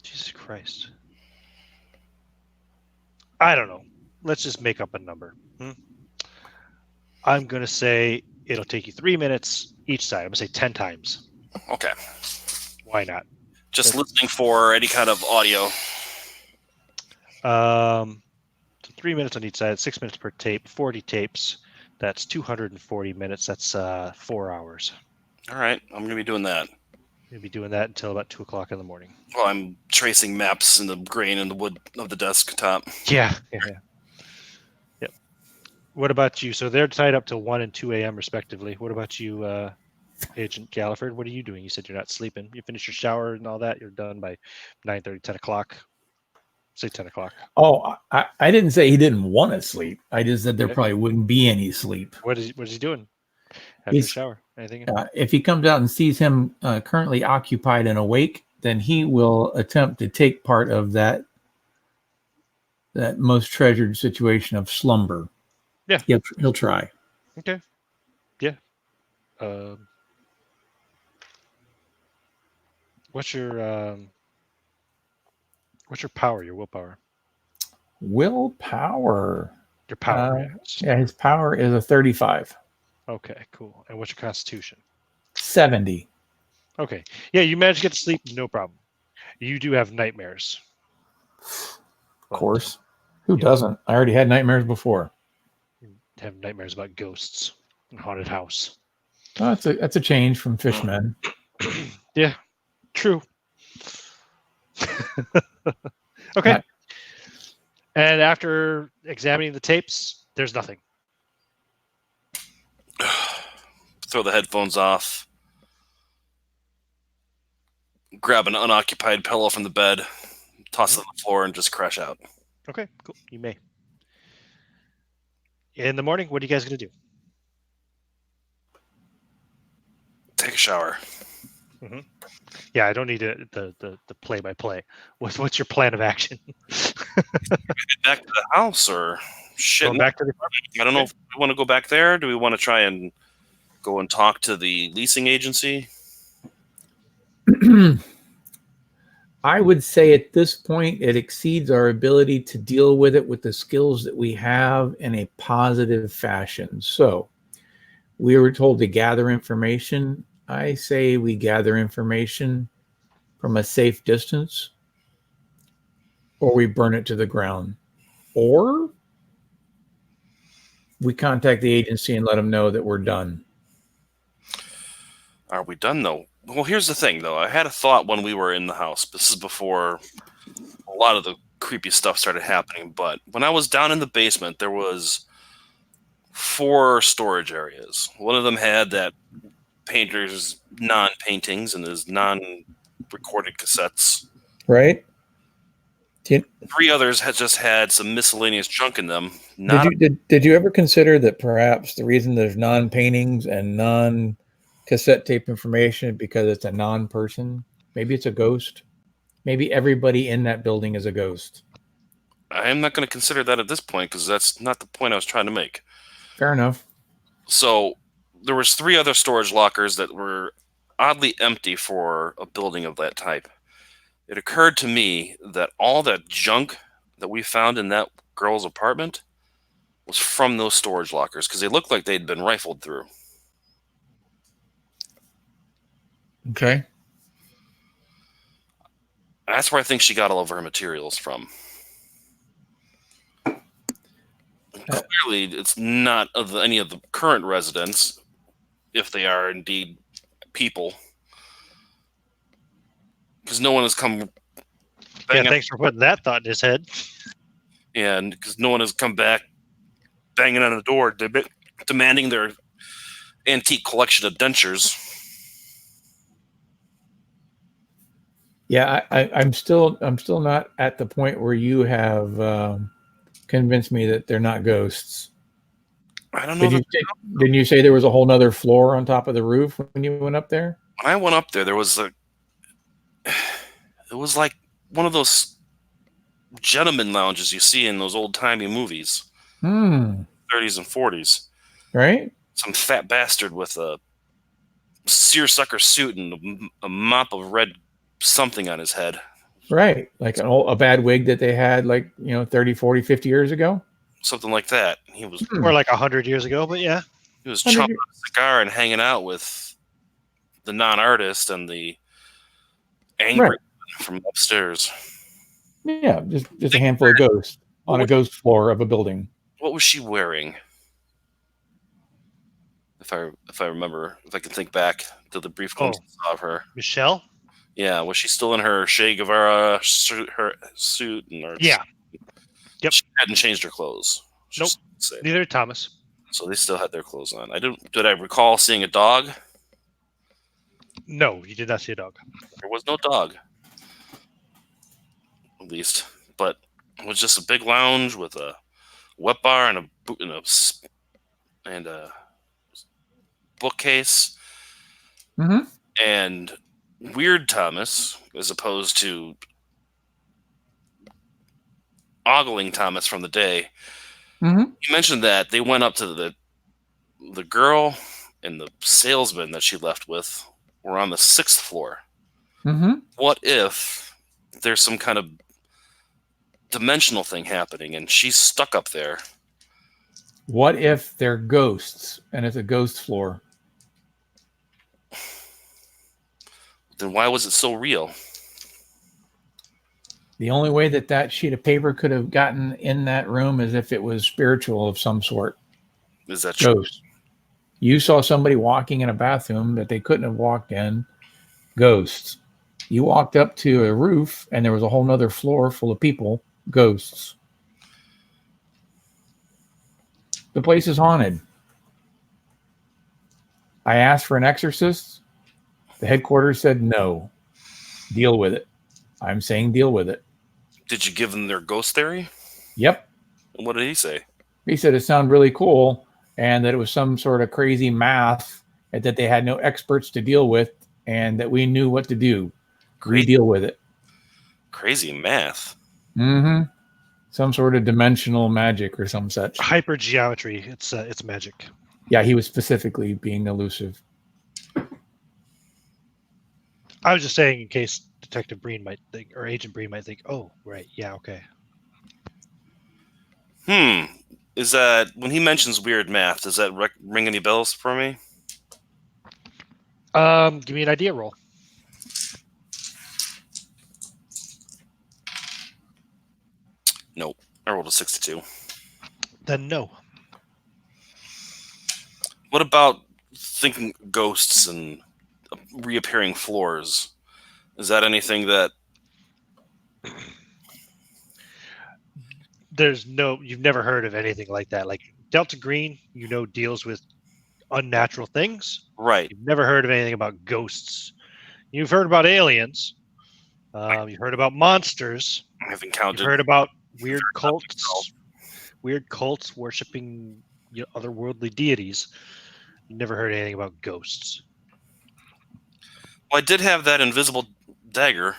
S1: Jesus Christ. I don't know. Let's just make up a number. I'm going to say it'll take you 3 minutes each side. I'm going to say 10 times.
S4: Okay.
S1: Why not?
S4: Just listening for any kind of audio.
S1: So 3 minutes on each side, 6 minutes per tape, 40 tapes. That's 240 minutes. That's 4 hours.
S4: All right. I'm going to be doing that.
S1: You'll be doing that until about 2 o'clock in the morning.
S4: Well, I'm tracing maps in the grain and the wood of the desktop.
S1: Yeah. Yep. What about you? So they're tied up till 1 and 2 a.m. respectively. What about you, Agent Galliford? What are you doing? You said you're not sleeping. You finished your shower and all that. You're done by 9:30, 10 o'clock. Say 10 o'clock.
S3: Oh, I didn't say he didn't want to sleep. I just said there probably wouldn't be any sleep.
S1: What is he doing after the shower? Anything?
S3: If he comes out and sees him currently occupied and awake, then he will attempt to take part of that most treasured situation of slumber.
S1: Yeah.
S3: He'll try.
S1: Okay. Yeah. What's your power? Your willpower?
S3: Willpower.
S1: Your power.
S3: Yeah, his power is a 35.
S1: Okay, cool. And what's your constitution?
S3: 70.
S1: Okay. Yeah, you managed to get to sleep, no problem. You do have nightmares.
S3: Of course. Who doesn't? I already had nightmares before.
S1: You have nightmares about ghosts and haunted house.
S3: Oh, that's a change from Fishmen.
S1: Yeah, true. Okay. And after examining the tapes, there's nothing.
S4: Throw the headphones off. Grab an unoccupied pillow from the bed. Toss it on the floor and just crash out.
S1: Okay, cool. You may. In the morning, what are you guys going to do?
S4: Take a shower.
S1: Mm-hmm. Yeah, I don't need the play-by-play. What's your plan of action?
S4: Get back to the house or shit?
S1: Going back to the apartment?
S4: I don't know if we want to go back there. Do we want to try and go and talk to the leasing agency?
S3: I would say at this point it exceeds our ability to deal with it with the skills that we have in a positive fashion. So we were told to gather information. I say we gather information from a safe distance, or we burn it to the ground, or we contact the agency and let them know that we're done.
S4: Are we done, though? Well, here's the thing, though. I had a thought when we were in the house. This is before a lot of the creepy stuff started happening. But when I was down in the basement, there was 4 storage areas. One of them had that painter's non-paintings and his non-recorded cassettes.
S3: Right.
S4: 3 others had just had some miscellaneous junk in them.
S3: Did you ever consider that perhaps the reason there's non-paintings and non-cassette tape information is because it's a non-person? Maybe it's a ghost. Maybe everybody in that building is a ghost.
S4: I am not going to consider that at this point because that's not the point I was trying to make.
S3: Fair enough.
S4: So there was 3 other storage lockers that were oddly empty for a building of that type. It occurred to me that all that junk that we found in that girl's apartment was from those storage lockers because they looked like they'd been rifled through.
S3: Okay.
S4: That's where I think she got all of her materials from. Clearly, it's not of any of the current residents, if they are indeed people. Because no one has come.
S1: Yeah, thanks for putting that thought in his head.
S4: Yeah, and because no one has come back banging on the door, demanding their antique collection of dentures.
S3: Yeah, I'm still not at the point where you have convinced me that they're not ghosts.
S4: I don't know.
S3: Didn't you say there was a whole nother floor on top of the roof when you went up there?
S4: When I went up there, there was it was like one of those gentleman lounges you see in those old-timey movies,
S3: Hmm.
S4: 30s and 40s.
S3: Right?
S4: Some fat bastard with a seersucker suit and a mop of red something on his head.
S3: Right. Like a bad wig that they had 30, 40, 50 years ago.
S4: Something like that. He was
S1: Or like 100 years ago, but yeah.
S4: chopping a cigar and hanging out with the non-artist and the angry
S3: Right.
S4: from upstairs.
S3: Yeah, just a handful of ghosts on a ghost floor of a building.
S4: What was she wearing? If I remember, if I can think back to the brief glimpse I saw of her.
S1: Michelle?
S4: Yeah, was she still in her Che Guevara suit, and her?
S1: Yeah. Yep.
S4: She hadn't changed her clothes.
S1: Nope. Neither did Thomas.
S4: So they still had their clothes on. Did I recall seeing a dog?
S1: No, you did not see a dog.
S4: There was no dog. At least. But it was just a big lounge with a wet bar and a bookcase.
S3: Mm-hmm.
S4: And Weird Thomas, as opposed to ogling Thomas from the day.
S3: Mm-hmm.
S4: You mentioned that they went up to the girl and the salesman that she left with were on the 6th floor.
S3: Mm-hmm.
S4: What if there's some kind of dimensional thing happening and she's stuck up there?
S3: What if they're ghosts and it's a ghost floor?
S4: Then why was it so real?
S3: The only way that sheet of paper could have gotten in that room is if it was spiritual of some sort.
S4: Is that true?
S3: Ghost. You saw somebody walking in a bathroom that they couldn't have walked in. Ghosts. You walked up to a roof and there was a whole nother floor full of people. Ghosts. The place is haunted. I asked for an exorcist. The headquarters said no. Deal with it. I'm saying deal with it.
S4: Did you give them their ghost theory?
S3: Yep.
S4: And what did he say?
S3: He said it sounded really cool and that it was some sort of crazy math and that they had no experts to deal with and that we knew what to do. We deal with it.
S4: Crazy math.
S3: Mm-hmm. Some sort of dimensional magic or some such.
S1: Hypergeometry. It's magic.
S3: Yeah, he was specifically being elusive.
S1: I was just saying in case Detective Breen might think, or Agent Breen might think, oh, right, yeah, okay.
S4: Is that, when he mentions weird math, does that ring any bells for me?
S1: Give me an idea roll.
S4: Nope. I rolled a 62.
S1: Then no.
S4: What about thinking ghosts and reappearing floors? Is that anything that...
S1: You've never heard of anything like that. Like Delta Green, deals with unnatural things.
S4: Right.
S1: You've never heard of anything about ghosts. You've heard about aliens. You've heard about monsters.
S4: I've encountered...
S1: You've heard about weird cults worshiping otherworldly deities. You never heard anything about ghosts.
S4: Well, I did have that invisible dagger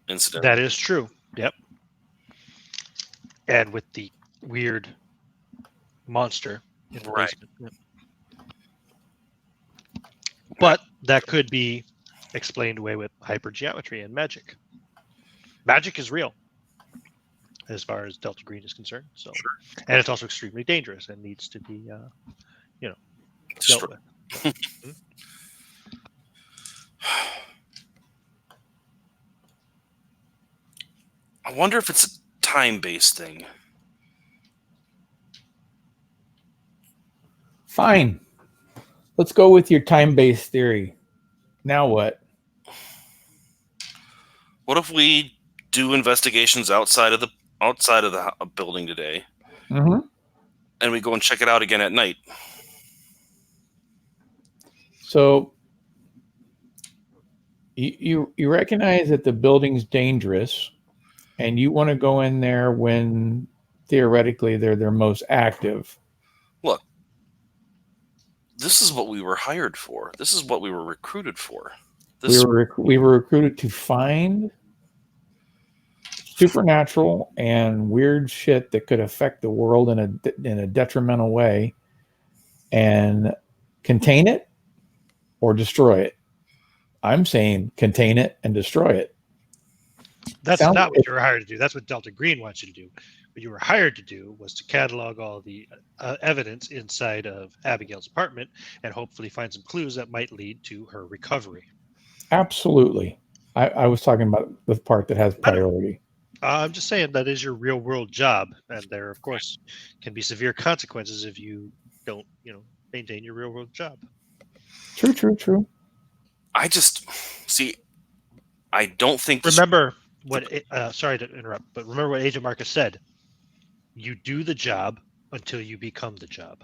S4: incident.
S1: That is true. Yep. And with the weird monster in the basement. Yep. But that could be explained away with hypergeometry and magic. Magic is real as far as Delta Green is concerned. So, sure. And it's also extremely dangerous and needs to be, dealt with.
S4: I wonder if it's a time-based thing.
S3: Fine. Let's go with your time-based theory. Now what?
S4: What if we do investigations outside of the building today, and we go and check it out again at night?
S3: So you recognize that the building's dangerous, and you want to go in there when theoretically they're their most active.
S4: Look, this is what we were hired for. This is what we were recruited for.
S3: We were recruited to find supernatural and weird shit that could affect the world in a detrimental way, and contain it or destroy it. I'm saying contain it and destroy it.
S1: That's
S3: Sounds
S1: not what you were hired to do. That's what Delta Green wants you to do. What you were hired to do was to catalog all the evidence inside of Abigail's apartment and hopefully find some clues that might lead to her recovery.
S3: absolutely. I was talking about the part that has
S1: I don't know.
S3: priority.
S1: I'm just saying that is your real world job, and there, of course, can be severe consequences if you don't, maintain your real world job.
S3: True.
S4: I just see. I don't think.
S1: Remember what? Sorry to interrupt, but remember what Agent Marcus said. You do the job until you become the job.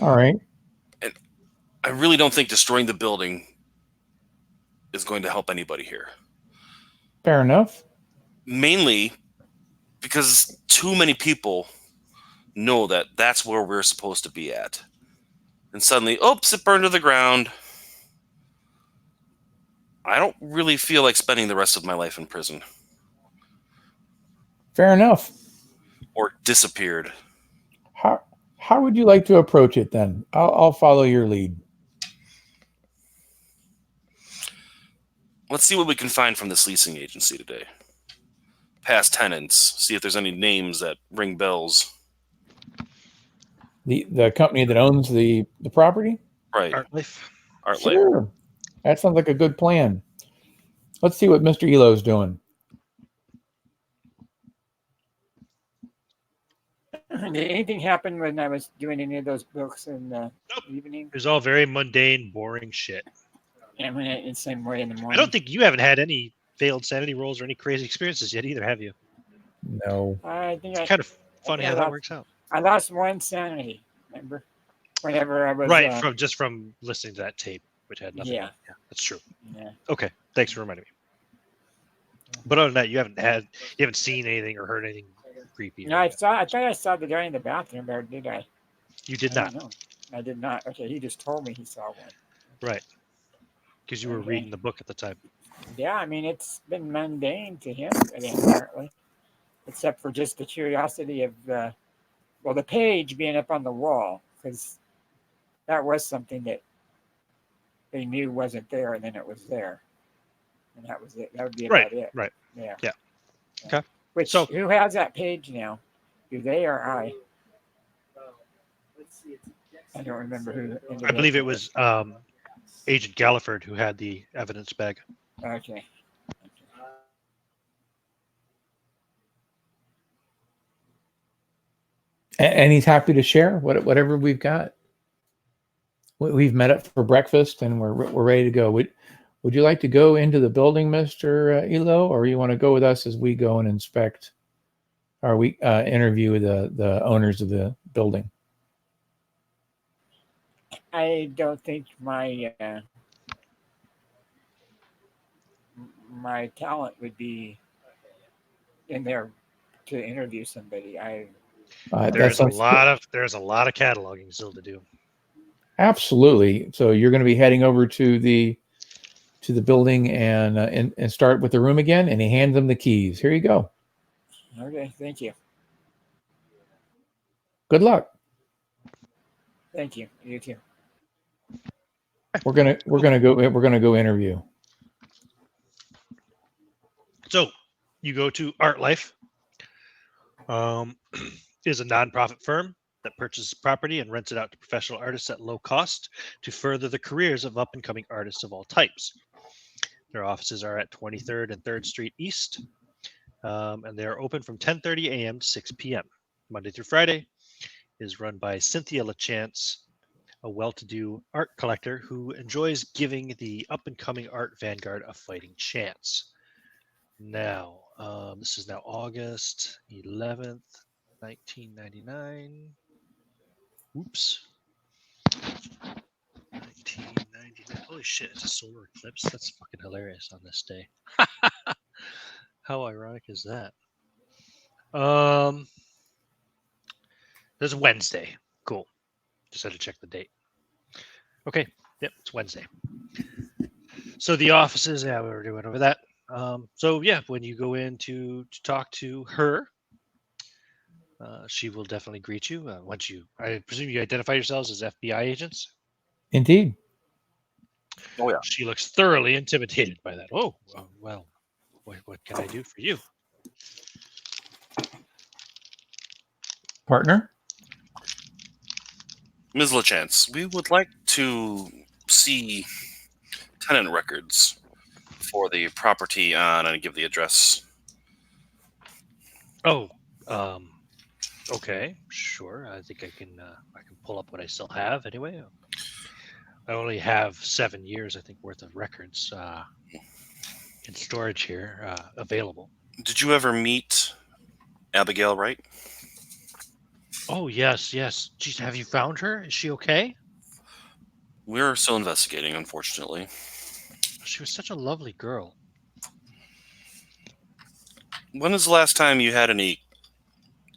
S3: All right.
S4: I really don't think destroying the building is going to help anybody here.
S3: Fair enough.
S4: Mainly because too many people know that that's where we're supposed to be at. And suddenly, oops, it burned to the ground. I don't really feel like spending the rest of my life in prison.
S3: Fair enough.
S4: Or disappeared.
S3: How would you like to approach it then? I'll follow your lead.
S4: Let's see what we can find from this leasing agency today. Past tenants. See if there's any names that ring bells.
S3: The company that owns the property?
S4: Right.
S1: ArtLife.
S3: Sure. That sounds like a good plan. Let's see what Mr. Elo's doing.
S2: Did anything happen when I was doing any of those books in the evening?
S1: It was all very mundane, boring shit.
S2: Yeah, when it's the same way in the morning.
S1: I don't think you haven't had any failed sanity rolls or any crazy experiences yet either, have you?
S3: No.
S2: I think
S1: it's kind of funny how that works out.
S2: I lost one sanity, remember? Whenever I was
S1: from listening to that tape, which had nothing.
S2: Yeah,
S1: that's true.
S2: Yeah.
S1: Okay, thanks for reminding me. But other than that, you haven't seen anything or heard anything creepy.
S2: No, I thought I saw the guy in the bathroom, or did I?
S1: You did not.
S2: No, I did not. Okay, he just told me he saw one.
S1: Right. Because you were reading the book at the time.
S2: Yeah, I mean, it's been mundane to him, apparently, except for just the curiosity of the page being up on the wall, because that was something that they knew wasn't there, and then it was there, and that was it. That would be about it.
S1: Right.
S2: Yeah.
S1: Okay.
S2: Who has that page now? Do they or I? I don't remember who.
S1: I believe it was Agent Galliford who had the evidence bag.
S2: Okay.
S3: And he's happy to share whatever we've got. We've met up for breakfast and we're ready to go. Would you like to go into the building, Mr. Elo, or you want to go with us as we go and inspect, or we interview the owners of the building?
S2: I don't think my talent would be in there to interview somebody.
S1: There's a lot of cataloging still to do.
S3: Absolutely. So you're going to be heading over to the building and start with the room again. And he hands them the keys. Here you go.
S2: Okay, thank you.
S3: Good luck.
S2: Thank you. You too.
S3: We're gonna go interview.
S1: So you go to ArtLife. Is a nonprofit firm that purchases property and rents it out to professional artists at low cost to further the careers of up-and-coming artists of all types. Their offices are at 23rd and 3rd Street East, and they are open from 10:30 a.m. to 6 p.m. Monday through Friday. Is run by Cynthia LaChance, a well-to-do art collector who enjoys giving the up-and-coming art vanguard a fighting chance. Now, this is now August 11th, 1999. Oops. 1999. Holy shit, it's a solar eclipse. That's fucking hilarious on this day. How ironic is that? There's Wednesday. Cool. Just had to check the date. Okay. Yep, it's Wednesday. So the offices, yeah, we already went over that. So yeah, when you go in to talk to her, she will definitely greet you. Once you, I presume you identify yourselves as FBI agents.
S3: Indeed.
S4: Oh yeah.
S1: She looks thoroughly intimidated by that. Oh, well, what can I do for you?
S3: Partner?
S4: Ms. LaChance, we would like to see tenant records for the property on, and give the address.
S1: Oh, um, okay, sure. I think I can pull up what I still have anyway. I only have 7 years, I think, worth of records in storage here available.
S4: Did you ever meet Abigail Wright?
S1: Oh yes, yes. Geez, have you found her? Is she okay?
S4: We're still investigating, unfortunately.
S1: She was such a lovely girl.
S4: When is the last time you had any,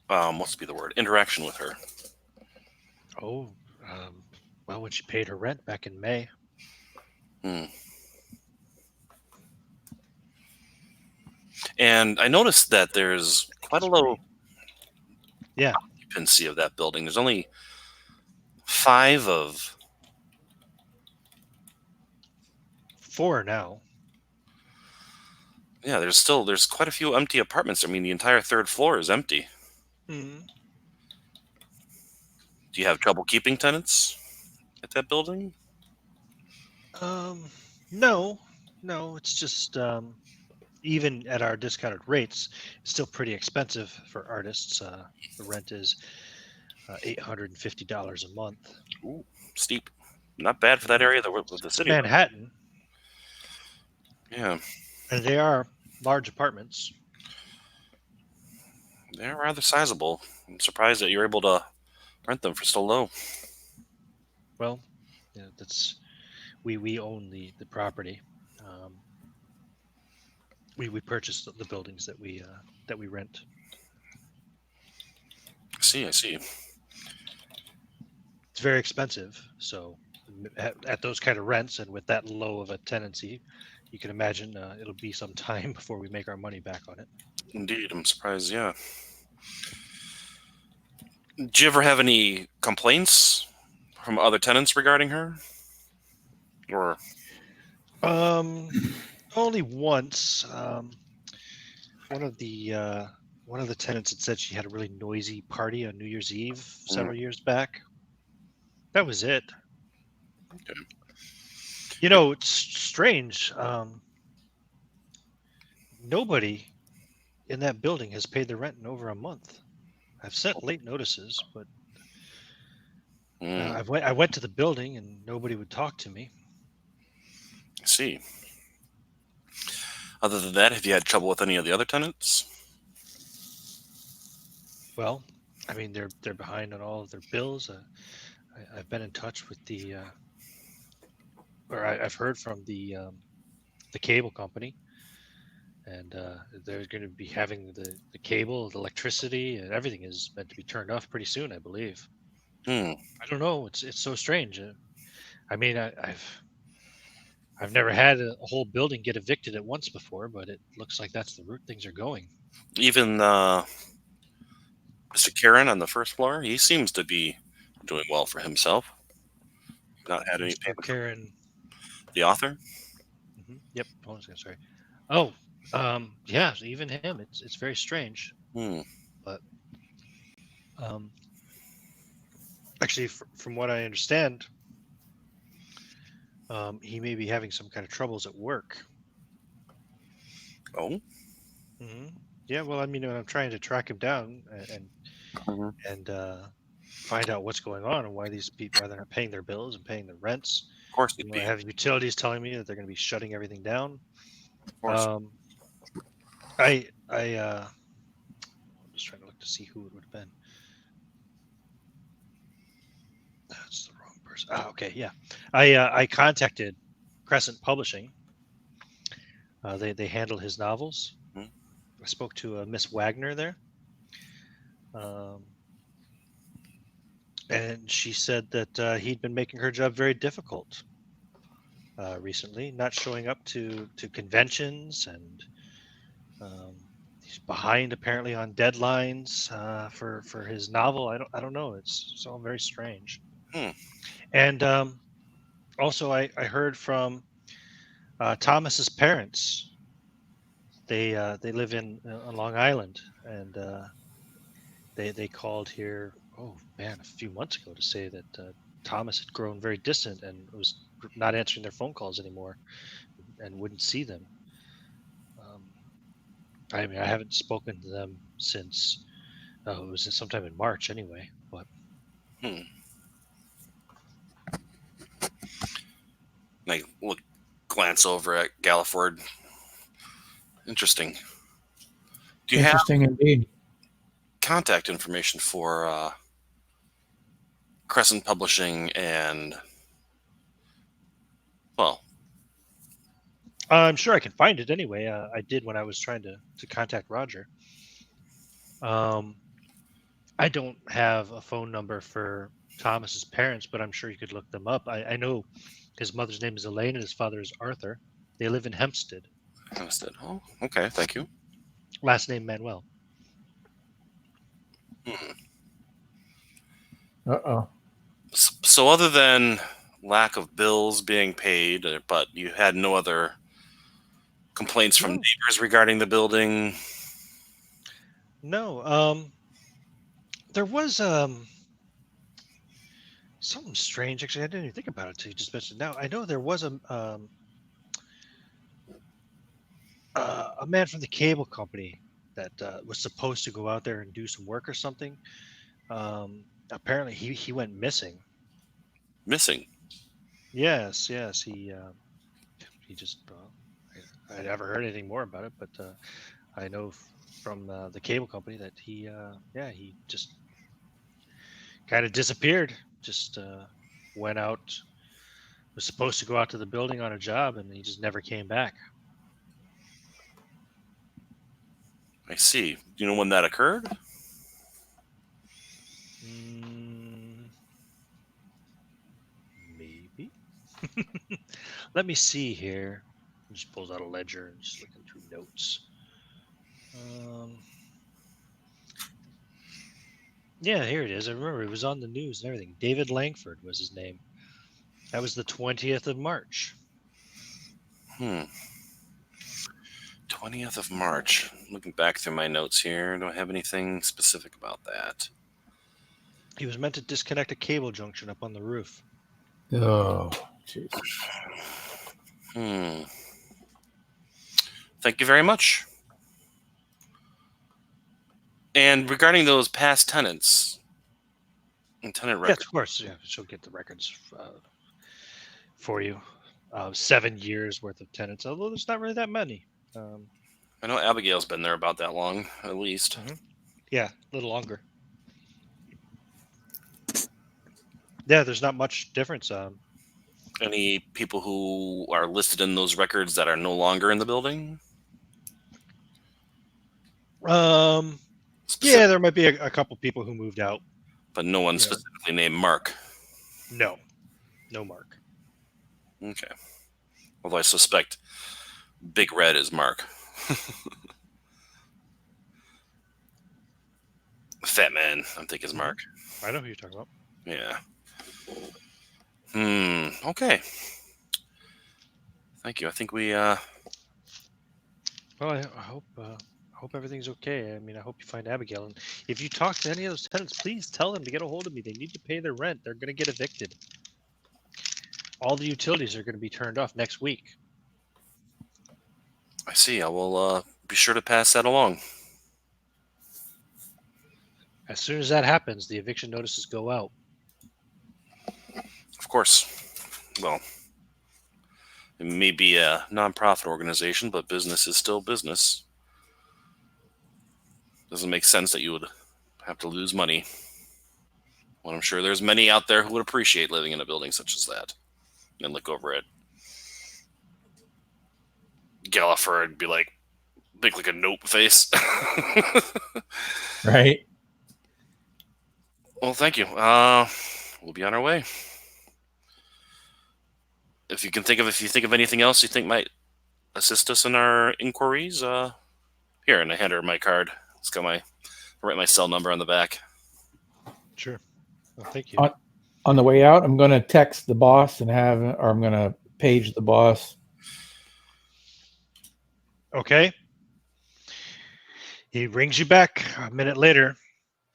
S4: what's be the word, interaction with her?
S1: Oh, well, when she paid her rent back in May.
S4: Hmm. And I noticed that there's quite a low
S1: Yeah,
S4: occupancy of that building. There's only 5 of.
S1: 4 now.
S4: Yeah, there's quite a few empty apartments. I mean, the entire 3rd floor is empty.
S1: Mm-hmm.
S4: Do you have trouble keeping tenants at that building?
S1: No, no. It's just even at our discounted rates, it's still pretty expensive for artists. The rent is $850 a month.
S4: Ooh, steep. Not bad for that area of the
S1: It's in
S4: city, though.
S1: Manhattan,
S4: Yeah,
S1: and they are large apartments.
S4: they're rather sizable. I'm surprised that you're able to rent them for so low.
S1: Well, yeah, that's we own the property. Um, we purchased the buildings that we rent.
S4: I see.
S1: It's very expensive, so at those kind of rents and with that low of a tenancy, you can imagine it'll be some time before we make our money back on it.
S4: Indeed, I'm surprised, yeah. Do you ever have any complaints from other tenants regarding her? Or,
S1: Um, only once. One of the one of the tenants had said she had a really noisy party on New Year's Eve several years back. That was it.
S4: okay.
S1: You know, it's strange. Nobody in that building has paid their rent in over a month. I've sent late notices, but
S4: Mm,
S1: I went to the building and nobody would talk to me.
S4: I see. Other than that, have you had trouble with any of the other tenants?
S1: Well, I mean they're behind on all of their bills. I've been in touch with I've heard from the cable company, and they're going to be having the cable, the electricity, and everything is meant to be turned off pretty soon, I believe.
S4: Hmm.
S1: I don't know. It's so strange. I mean, I've never had a whole building get evicted at once before, but it looks like that's the route things are going.
S4: Even Mr. Karen on the 1st floor, he seems to be doing well for himself. Not had any
S1: Mr.
S4: payment from
S1: Karen.
S4: the author.
S1: Yep. Hold on, sorry. Oh, yeah. Even him. It's very strange.
S4: Hmm.
S1: But um, actually, from what I understand, he may be having some kind of troubles at work.
S4: Oh.
S1: hmm Yeah. Well, I mean, I'm trying to track him down
S4: Mhm.
S1: and find out what's going on and why these people why they're not paying their bills and paying their rents.
S4: Of course
S1: You
S4: it'd
S1: know, I
S4: be.
S1: have utilities telling me that they're going to be shutting everything down.
S4: Of course.
S1: Um, I'm just trying to look to see who it would have been. That's the wrong person. Ah, okay, yeah. I contacted Crescent Publishing. They handle his novels.
S4: Hmm.
S1: I spoke to Miss Wagner there, um, and she said that he'd been making her job very difficult. recently, not showing up to conventions, and he's behind apparently on deadlines for his novel. I don't know. It's all very strange.
S4: Hmm.
S1: And also, I heard from Thomas's parents. They live in on Long Island, and they called here. Oh man, a few months ago to say that Thomas had grown very distant and was not answering their phone calls anymore, and wouldn't see them. Um, I mean, I haven't spoken to them since it was sometime in March anyway. But
S4: Hmm. And I glance over at Galliford. Interesting. Do you have
S3: Interesting indeed.
S4: contact information for Crescent Publishing and, well,
S1: I'm sure I can find it anyway. I did when I was trying to contact Roger. I don't have a phone number for Thomas's parents, but I'm sure you could look them up. I know his mother's name is Elaine and his father is Arthur. They live in Hempstead.
S4: Hempstead? Oh, okay. Thank you.
S1: Last name Manuel.
S4: Hmm.
S3: Uh-oh.
S4: So other than lack of bills being paid, but you had no other complaints from
S1: No,
S4: neighbors regarding the building?
S1: no. There was something strange. Actually, I didn't even think about it until you just mentioned it. Now I know there was a man from the cable company that was supposed to go out there and do some work or something. Apparently, he went missing.
S4: Missing.
S1: Yes, yes. He just I never heard anything more about it, but I know from the cable company that yeah, he just kind of disappeared. Just went out, was supposed to go out to the building on a job, and he just never came back.
S4: I see. Do you know when that occurred?
S1: Mm, maybe. Let me see here. He just pulls out a ledger and just looking through notes. Um, yeah, here it is. I remember it was on the news and everything. David Langford was his name. That was the 20th of March.
S4: 20th of March. Looking back through my notes here, don't have anything specific about that.
S1: He was meant to disconnect a cable junction up on the roof.
S3: Oh, jeez.
S4: Thank you very much. And regarding those past tenants and tenant
S1: Yes,
S4: records,
S1: of course. Yeah, she'll get the records for you. 7 years worth of tenants, although there's not really that many.
S4: I know Abigail's been there about that long, at least.
S1: Yeah, a little longer. Yeah, there's not much difference.
S4: Any people who are listed in those records that are no longer in the building?
S1: Yeah, there might be a couple people who moved out.
S4: But no one
S1: Yeah.
S4: specifically named Mark.
S1: No Mark.
S4: Okay. Although I suspect Big Red is Mark. Fat Man, I think, is Mark.
S1: I know who you're talking about.
S4: Yeah. Okay. Thank you. I think we
S1: Well, I hope everything's okay. I mean, I hope you find Abigail. And if you talk to any of those tenants, please tell them to get a hold of me. They need to pay their rent. They're going to get evicted. All the utilities are going to be turned off next week.
S4: I see. I will be sure to pass that along.
S1: As soon as that happens, the eviction notices go out.
S4: Of course. Well, it may be a nonprofit organization, but business is still business. Doesn't make sense that you would have to lose money. Well, I'm sure there's many out there who would appreciate living in a building such as that. And look over at Galliford and be like, make like a nope face.
S3: Right.
S4: Well, thank you. We'll be on our way. if you think of anything else you think might assist us in our inquiries, here, and I hand her my card. It's got write my cell number on the back.
S1: Sure. Well, thank you.
S3: On the way out, I'm going to text the boss or I'm going to page the boss.
S1: Okay. He rings you back a minute later.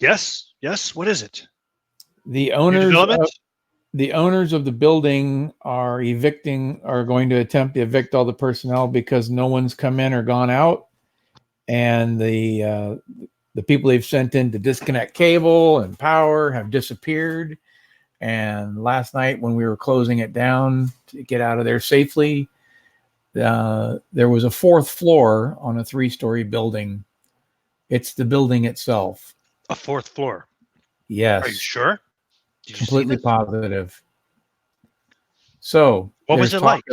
S1: Yes. What is it?
S3: The
S1: New
S3: owners
S1: development?
S3: of the building are going to attempt to evict all the personnel because no one's come in or gone out, and the people they've sent in to disconnect cable and power have disappeared. And last night when we were closing it down to get out of there safely, there was a fourth floor on a 3-story building. It's the building itself.
S1: A fourth floor.
S3: Yes.
S1: Are you sure? Did you
S3: Completely
S1: see this?
S3: positive. So
S1: What was it like?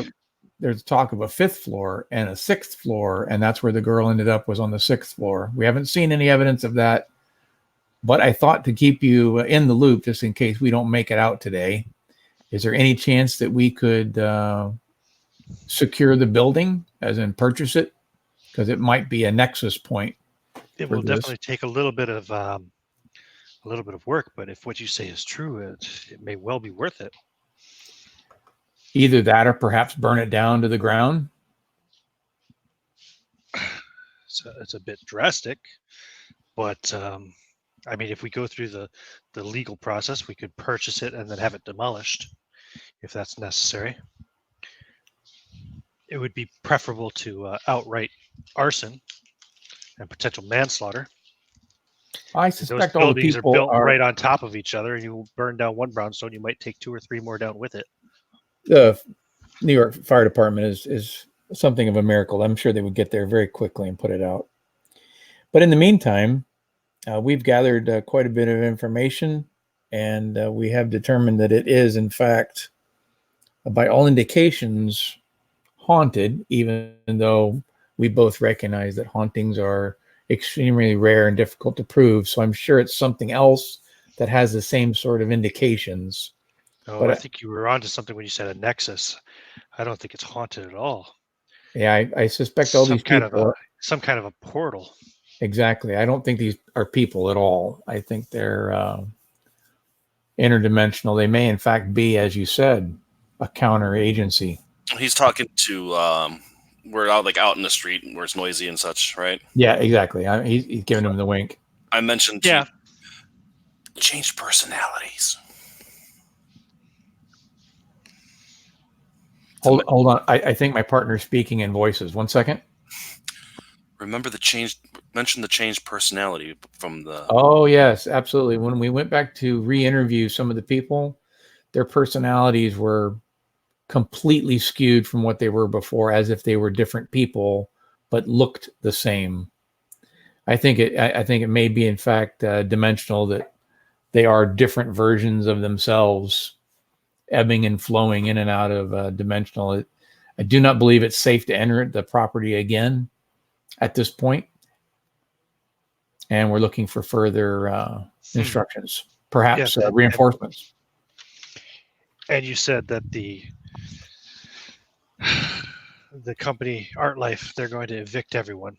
S3: There's talk of a 5th floor and a 6th floor, and that's where the girl ended up, was on the 6th floor. We haven't seen any evidence of that, but I thought to keep you in the loop just in case we don't make it out today. Is there any chance that we could secure the building, as in purchase it? Because it might be a nexus point.
S1: It will definitely take a little bit of work, but if what you say is true, it may well be worth it.
S3: Either that or perhaps burn it down to the ground.
S1: So it's a bit drastic, but I mean, if we go through the legal process, we could purchase it and then have it demolished if that's necessary. It would be preferable to outright arson and potential manslaughter.
S3: I suspect
S1: those
S3: all the
S1: buildings
S3: people
S1: are built right on top of each other, and you burn down one brownstone, you might take 2 or 3 more down with it.
S3: The New York Fire Department is something of a miracle. I'm sure they would get there very quickly and put it out. But in the meantime, we've gathered quite a bit of information, and we have determined that it is, in fact, by all indications, haunted, even though we both recognize that hauntings are extremely rare and difficult to prove. So I'm sure it's something else that has the same sort of indications.
S1: Oh,
S3: But
S1: I think you were onto something when you said a nexus. I don't think it's haunted at all.
S3: Yeah, I suspect all these people
S1: some kind of a portal.
S3: Exactly. I don't think these are people at all. I think they're interdimensional. They may, in fact, be, as you said, a counter agency.
S4: He's talking to we're out in the street where it's noisy and such, right?
S3: Yeah, exactly. He's giving him the wink.
S4: I mentioned change personalities.
S3: Hold on. I think my partner's speaking in voices. 1 second.
S4: Remember mention the changed personality from the...
S3: Oh, yes, absolutely. When we went back to re-interview some of the people, their personalities were completely skewed from what they were before, as if they were different people, but looked the same. I think it may be, in fact, dimensional, that they are different versions of themselves, ebbing and flowing in and out of dimensional. I do not believe it's safe to enter the property again at this point. And we're looking for further instructions, perhaps reinforcements.
S1: And you said that the company ArtLife, they're going to evict everyone.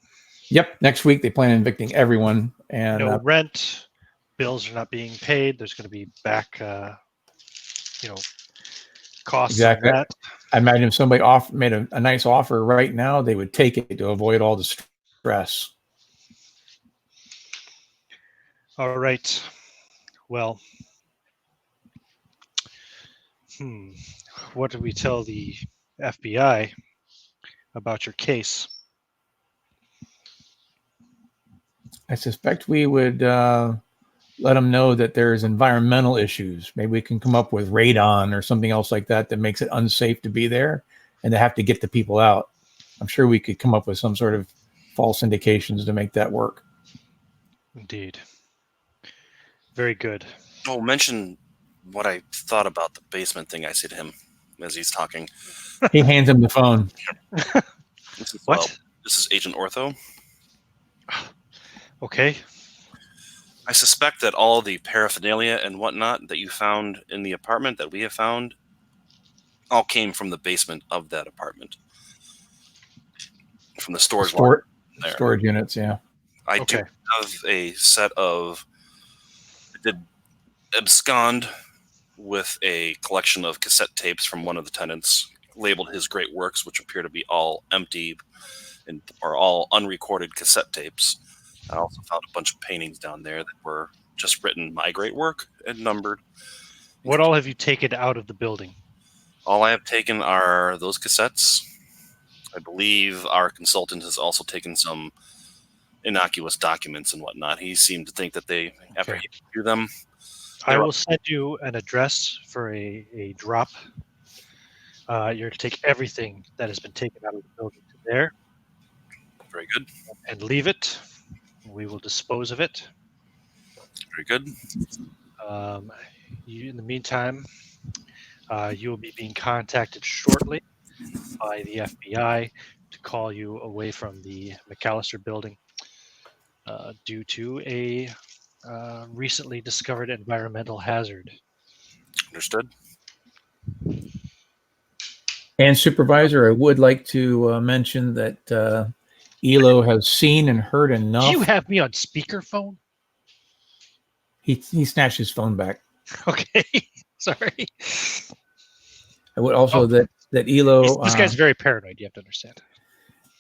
S3: Yep. Next week they plan on evicting everyone, and
S1: no rent, bills are not being paid. There's going to be back, costs.
S3: Exactly.
S1: Of that.
S3: I imagine if somebody made a nice offer right now, they would take it to avoid all the stress.
S1: All right. Well, what did we tell the FBI about your case?
S3: I suspect we would let them know that there's environmental issues. Maybe we can come up with radon or something else like that makes it unsafe to be there, and they have to get the people out. I'm sure we could come up with some sort of false indications to make that work.
S1: Indeed. Very good.
S4: Oh, mention what I thought about the basement thing. I say to him as he's talking.
S3: He hands him the phone.
S1: What?
S4: This is Agent Ortho.
S1: Okay.
S4: I suspect that all the paraphernalia and whatnot that you found in the apartment, that we have found, all came from the basement of that apartment, from the storage there.
S3: Storage units, yeah.
S4: I do have a set of. I did abscond with a collection of cassette tapes from one of the tenants, labeled his great works, which appear to be all empty and are all unrecorded cassette tapes. I also found a bunch of paintings down there that were just written my great work and numbered.
S1: What all have you taken out of the building?
S4: All I have taken are those cassettes. I believe our consultant has also taken some innocuous documents and whatnot. He seemed to think that they, after he reviewed them,
S1: I will send you an address for a drop. You're to take everything that has been taken out of the building to there.
S4: Very good.
S1: And leave it. We will dispose of it.
S4: Very good.
S1: In the meantime, you will be being contacted shortly by the FBI to call you away from the McAllister building due to a recently discovered environmental hazard.
S4: Understood.
S3: And Supervisor, I would like to mention that Elo has seen and heard enough.
S1: Do you have me on speakerphone?
S3: He snatched his phone back.
S1: Okay, sorry.
S3: I would also that Elo.
S1: This guy's very paranoid. You have to understand.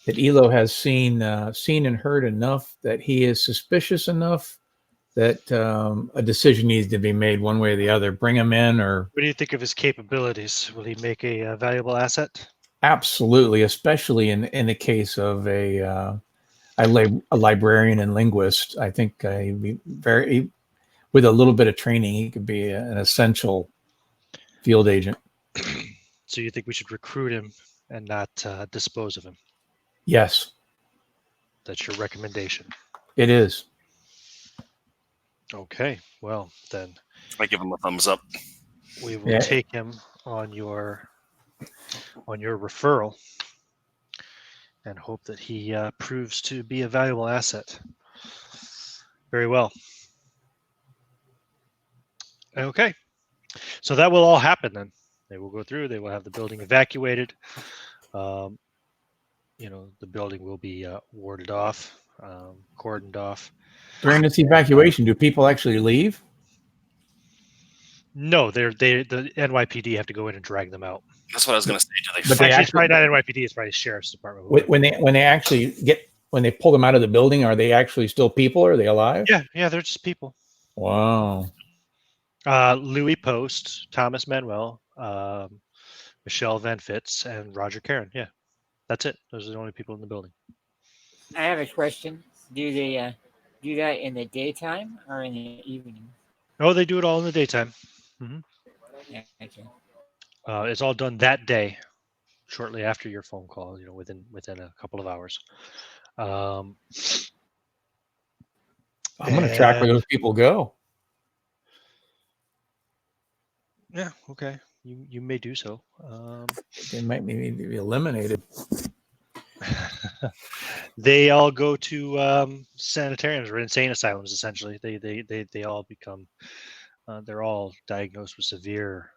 S3: That Elo has seen and heard enough that he is suspicious enough that a decision needs to be made one way or the other. Bring him in, or
S1: what do you think of his capabilities? Will he make a valuable asset?
S3: Absolutely, especially in the case of a librarian and linguist. I think he'd be with a little bit of training, he could be an essential field agent.
S1: So you think we should recruit him and not dispose of him?
S3: Yes.
S1: That's your recommendation?
S3: It is.
S1: Okay, well then.
S4: I give him a thumbs up.
S1: We will take him on your referral and hope that he proves to be a valuable asset. Very well. Okay, so that will all happen then. They will go through. They will have the building evacuated. The building will be warded off, cordoned off.
S3: During this evacuation, do people actually leave?
S1: No, the NYPD have to go in and drag them out.
S4: That's what I was going to say.
S1: It's probably not NYPD. It's probably Sheriff's Department.
S3: When they pull them out of the building, are they actually still people? Are they alive?
S1: Yeah, they're just people.
S3: Wow.
S1: Louis Post, Thomas Manuel, Michelle Van Fitz, and Roger Karen. Yeah, that's it. Those are the only people in the building.
S2: I have a question. Do they do that in the daytime or in the evening?
S1: Oh, they do it all in the daytime. Mm-hmm.
S2: Yeah, okay.
S1: It's all done that day, shortly after your phone call. Within a couple of hours.
S3: I'm going to track where those people go.
S1: Yeah. Okay. You may do so.
S3: They might need to be eliminated.
S1: They all go to sanitariums or insane asylums. Essentially, they all become. They're all diagnosed with severe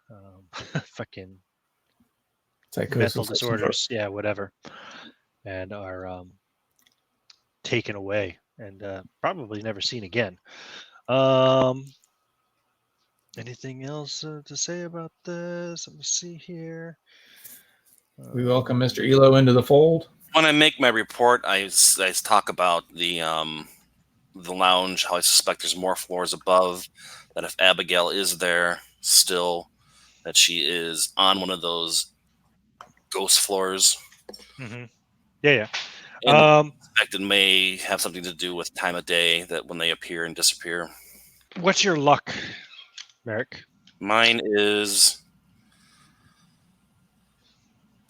S1: fucking mental disorders. Yeah, whatever, and are taken away and probably never seen again. Anything else to say about this? Let me see here.
S3: We welcome Mr. Elo into the fold.
S4: When I make my report, I talk about the lounge, how I suspect there's more floors above, that if Abigail is there still, that she is on one of those ghost floors.
S1: Mm-hmm. Yeah.
S4: And it may have something to do with time of day, that when they appear and disappear.
S1: What's your luck, Merrick?
S4: Mine is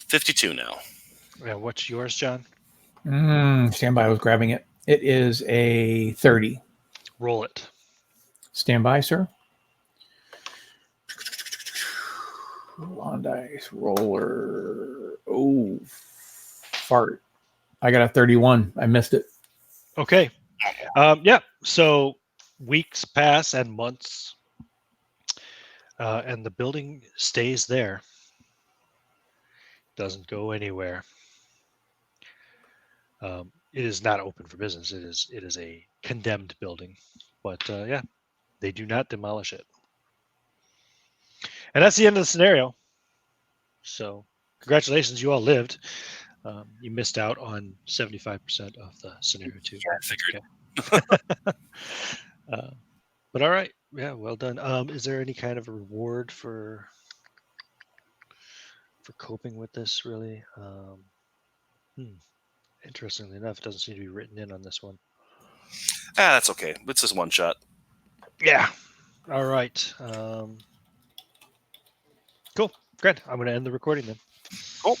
S4: 52 now.
S1: Yeah, what's yours, John?
S3: Stand by. I was grabbing it. It is a 30.
S1: Roll it.
S3: Stand by, sir. On dice roller. Oh, fart. I got a 31. I missed it.
S1: Okay. Yeah. So weeks pass and months, and the building stays there. Doesn't go anywhere. It is not open for business. It is a condemned building, but yeah, they do not demolish it. And that's the end of the scenario. So congratulations, you all lived. You missed out on 75% of the scenario two.
S4: Yeah, I figured.
S1: Okay. But all right, yeah, well done. Is there any kind of a reward for coping with this? Really, interestingly enough, it doesn't seem to be written in on this one.
S4: That's okay. It's just one shot.
S1: Yeah. All right. Cool. Great. I'm going to end the recording then.
S4: Cool.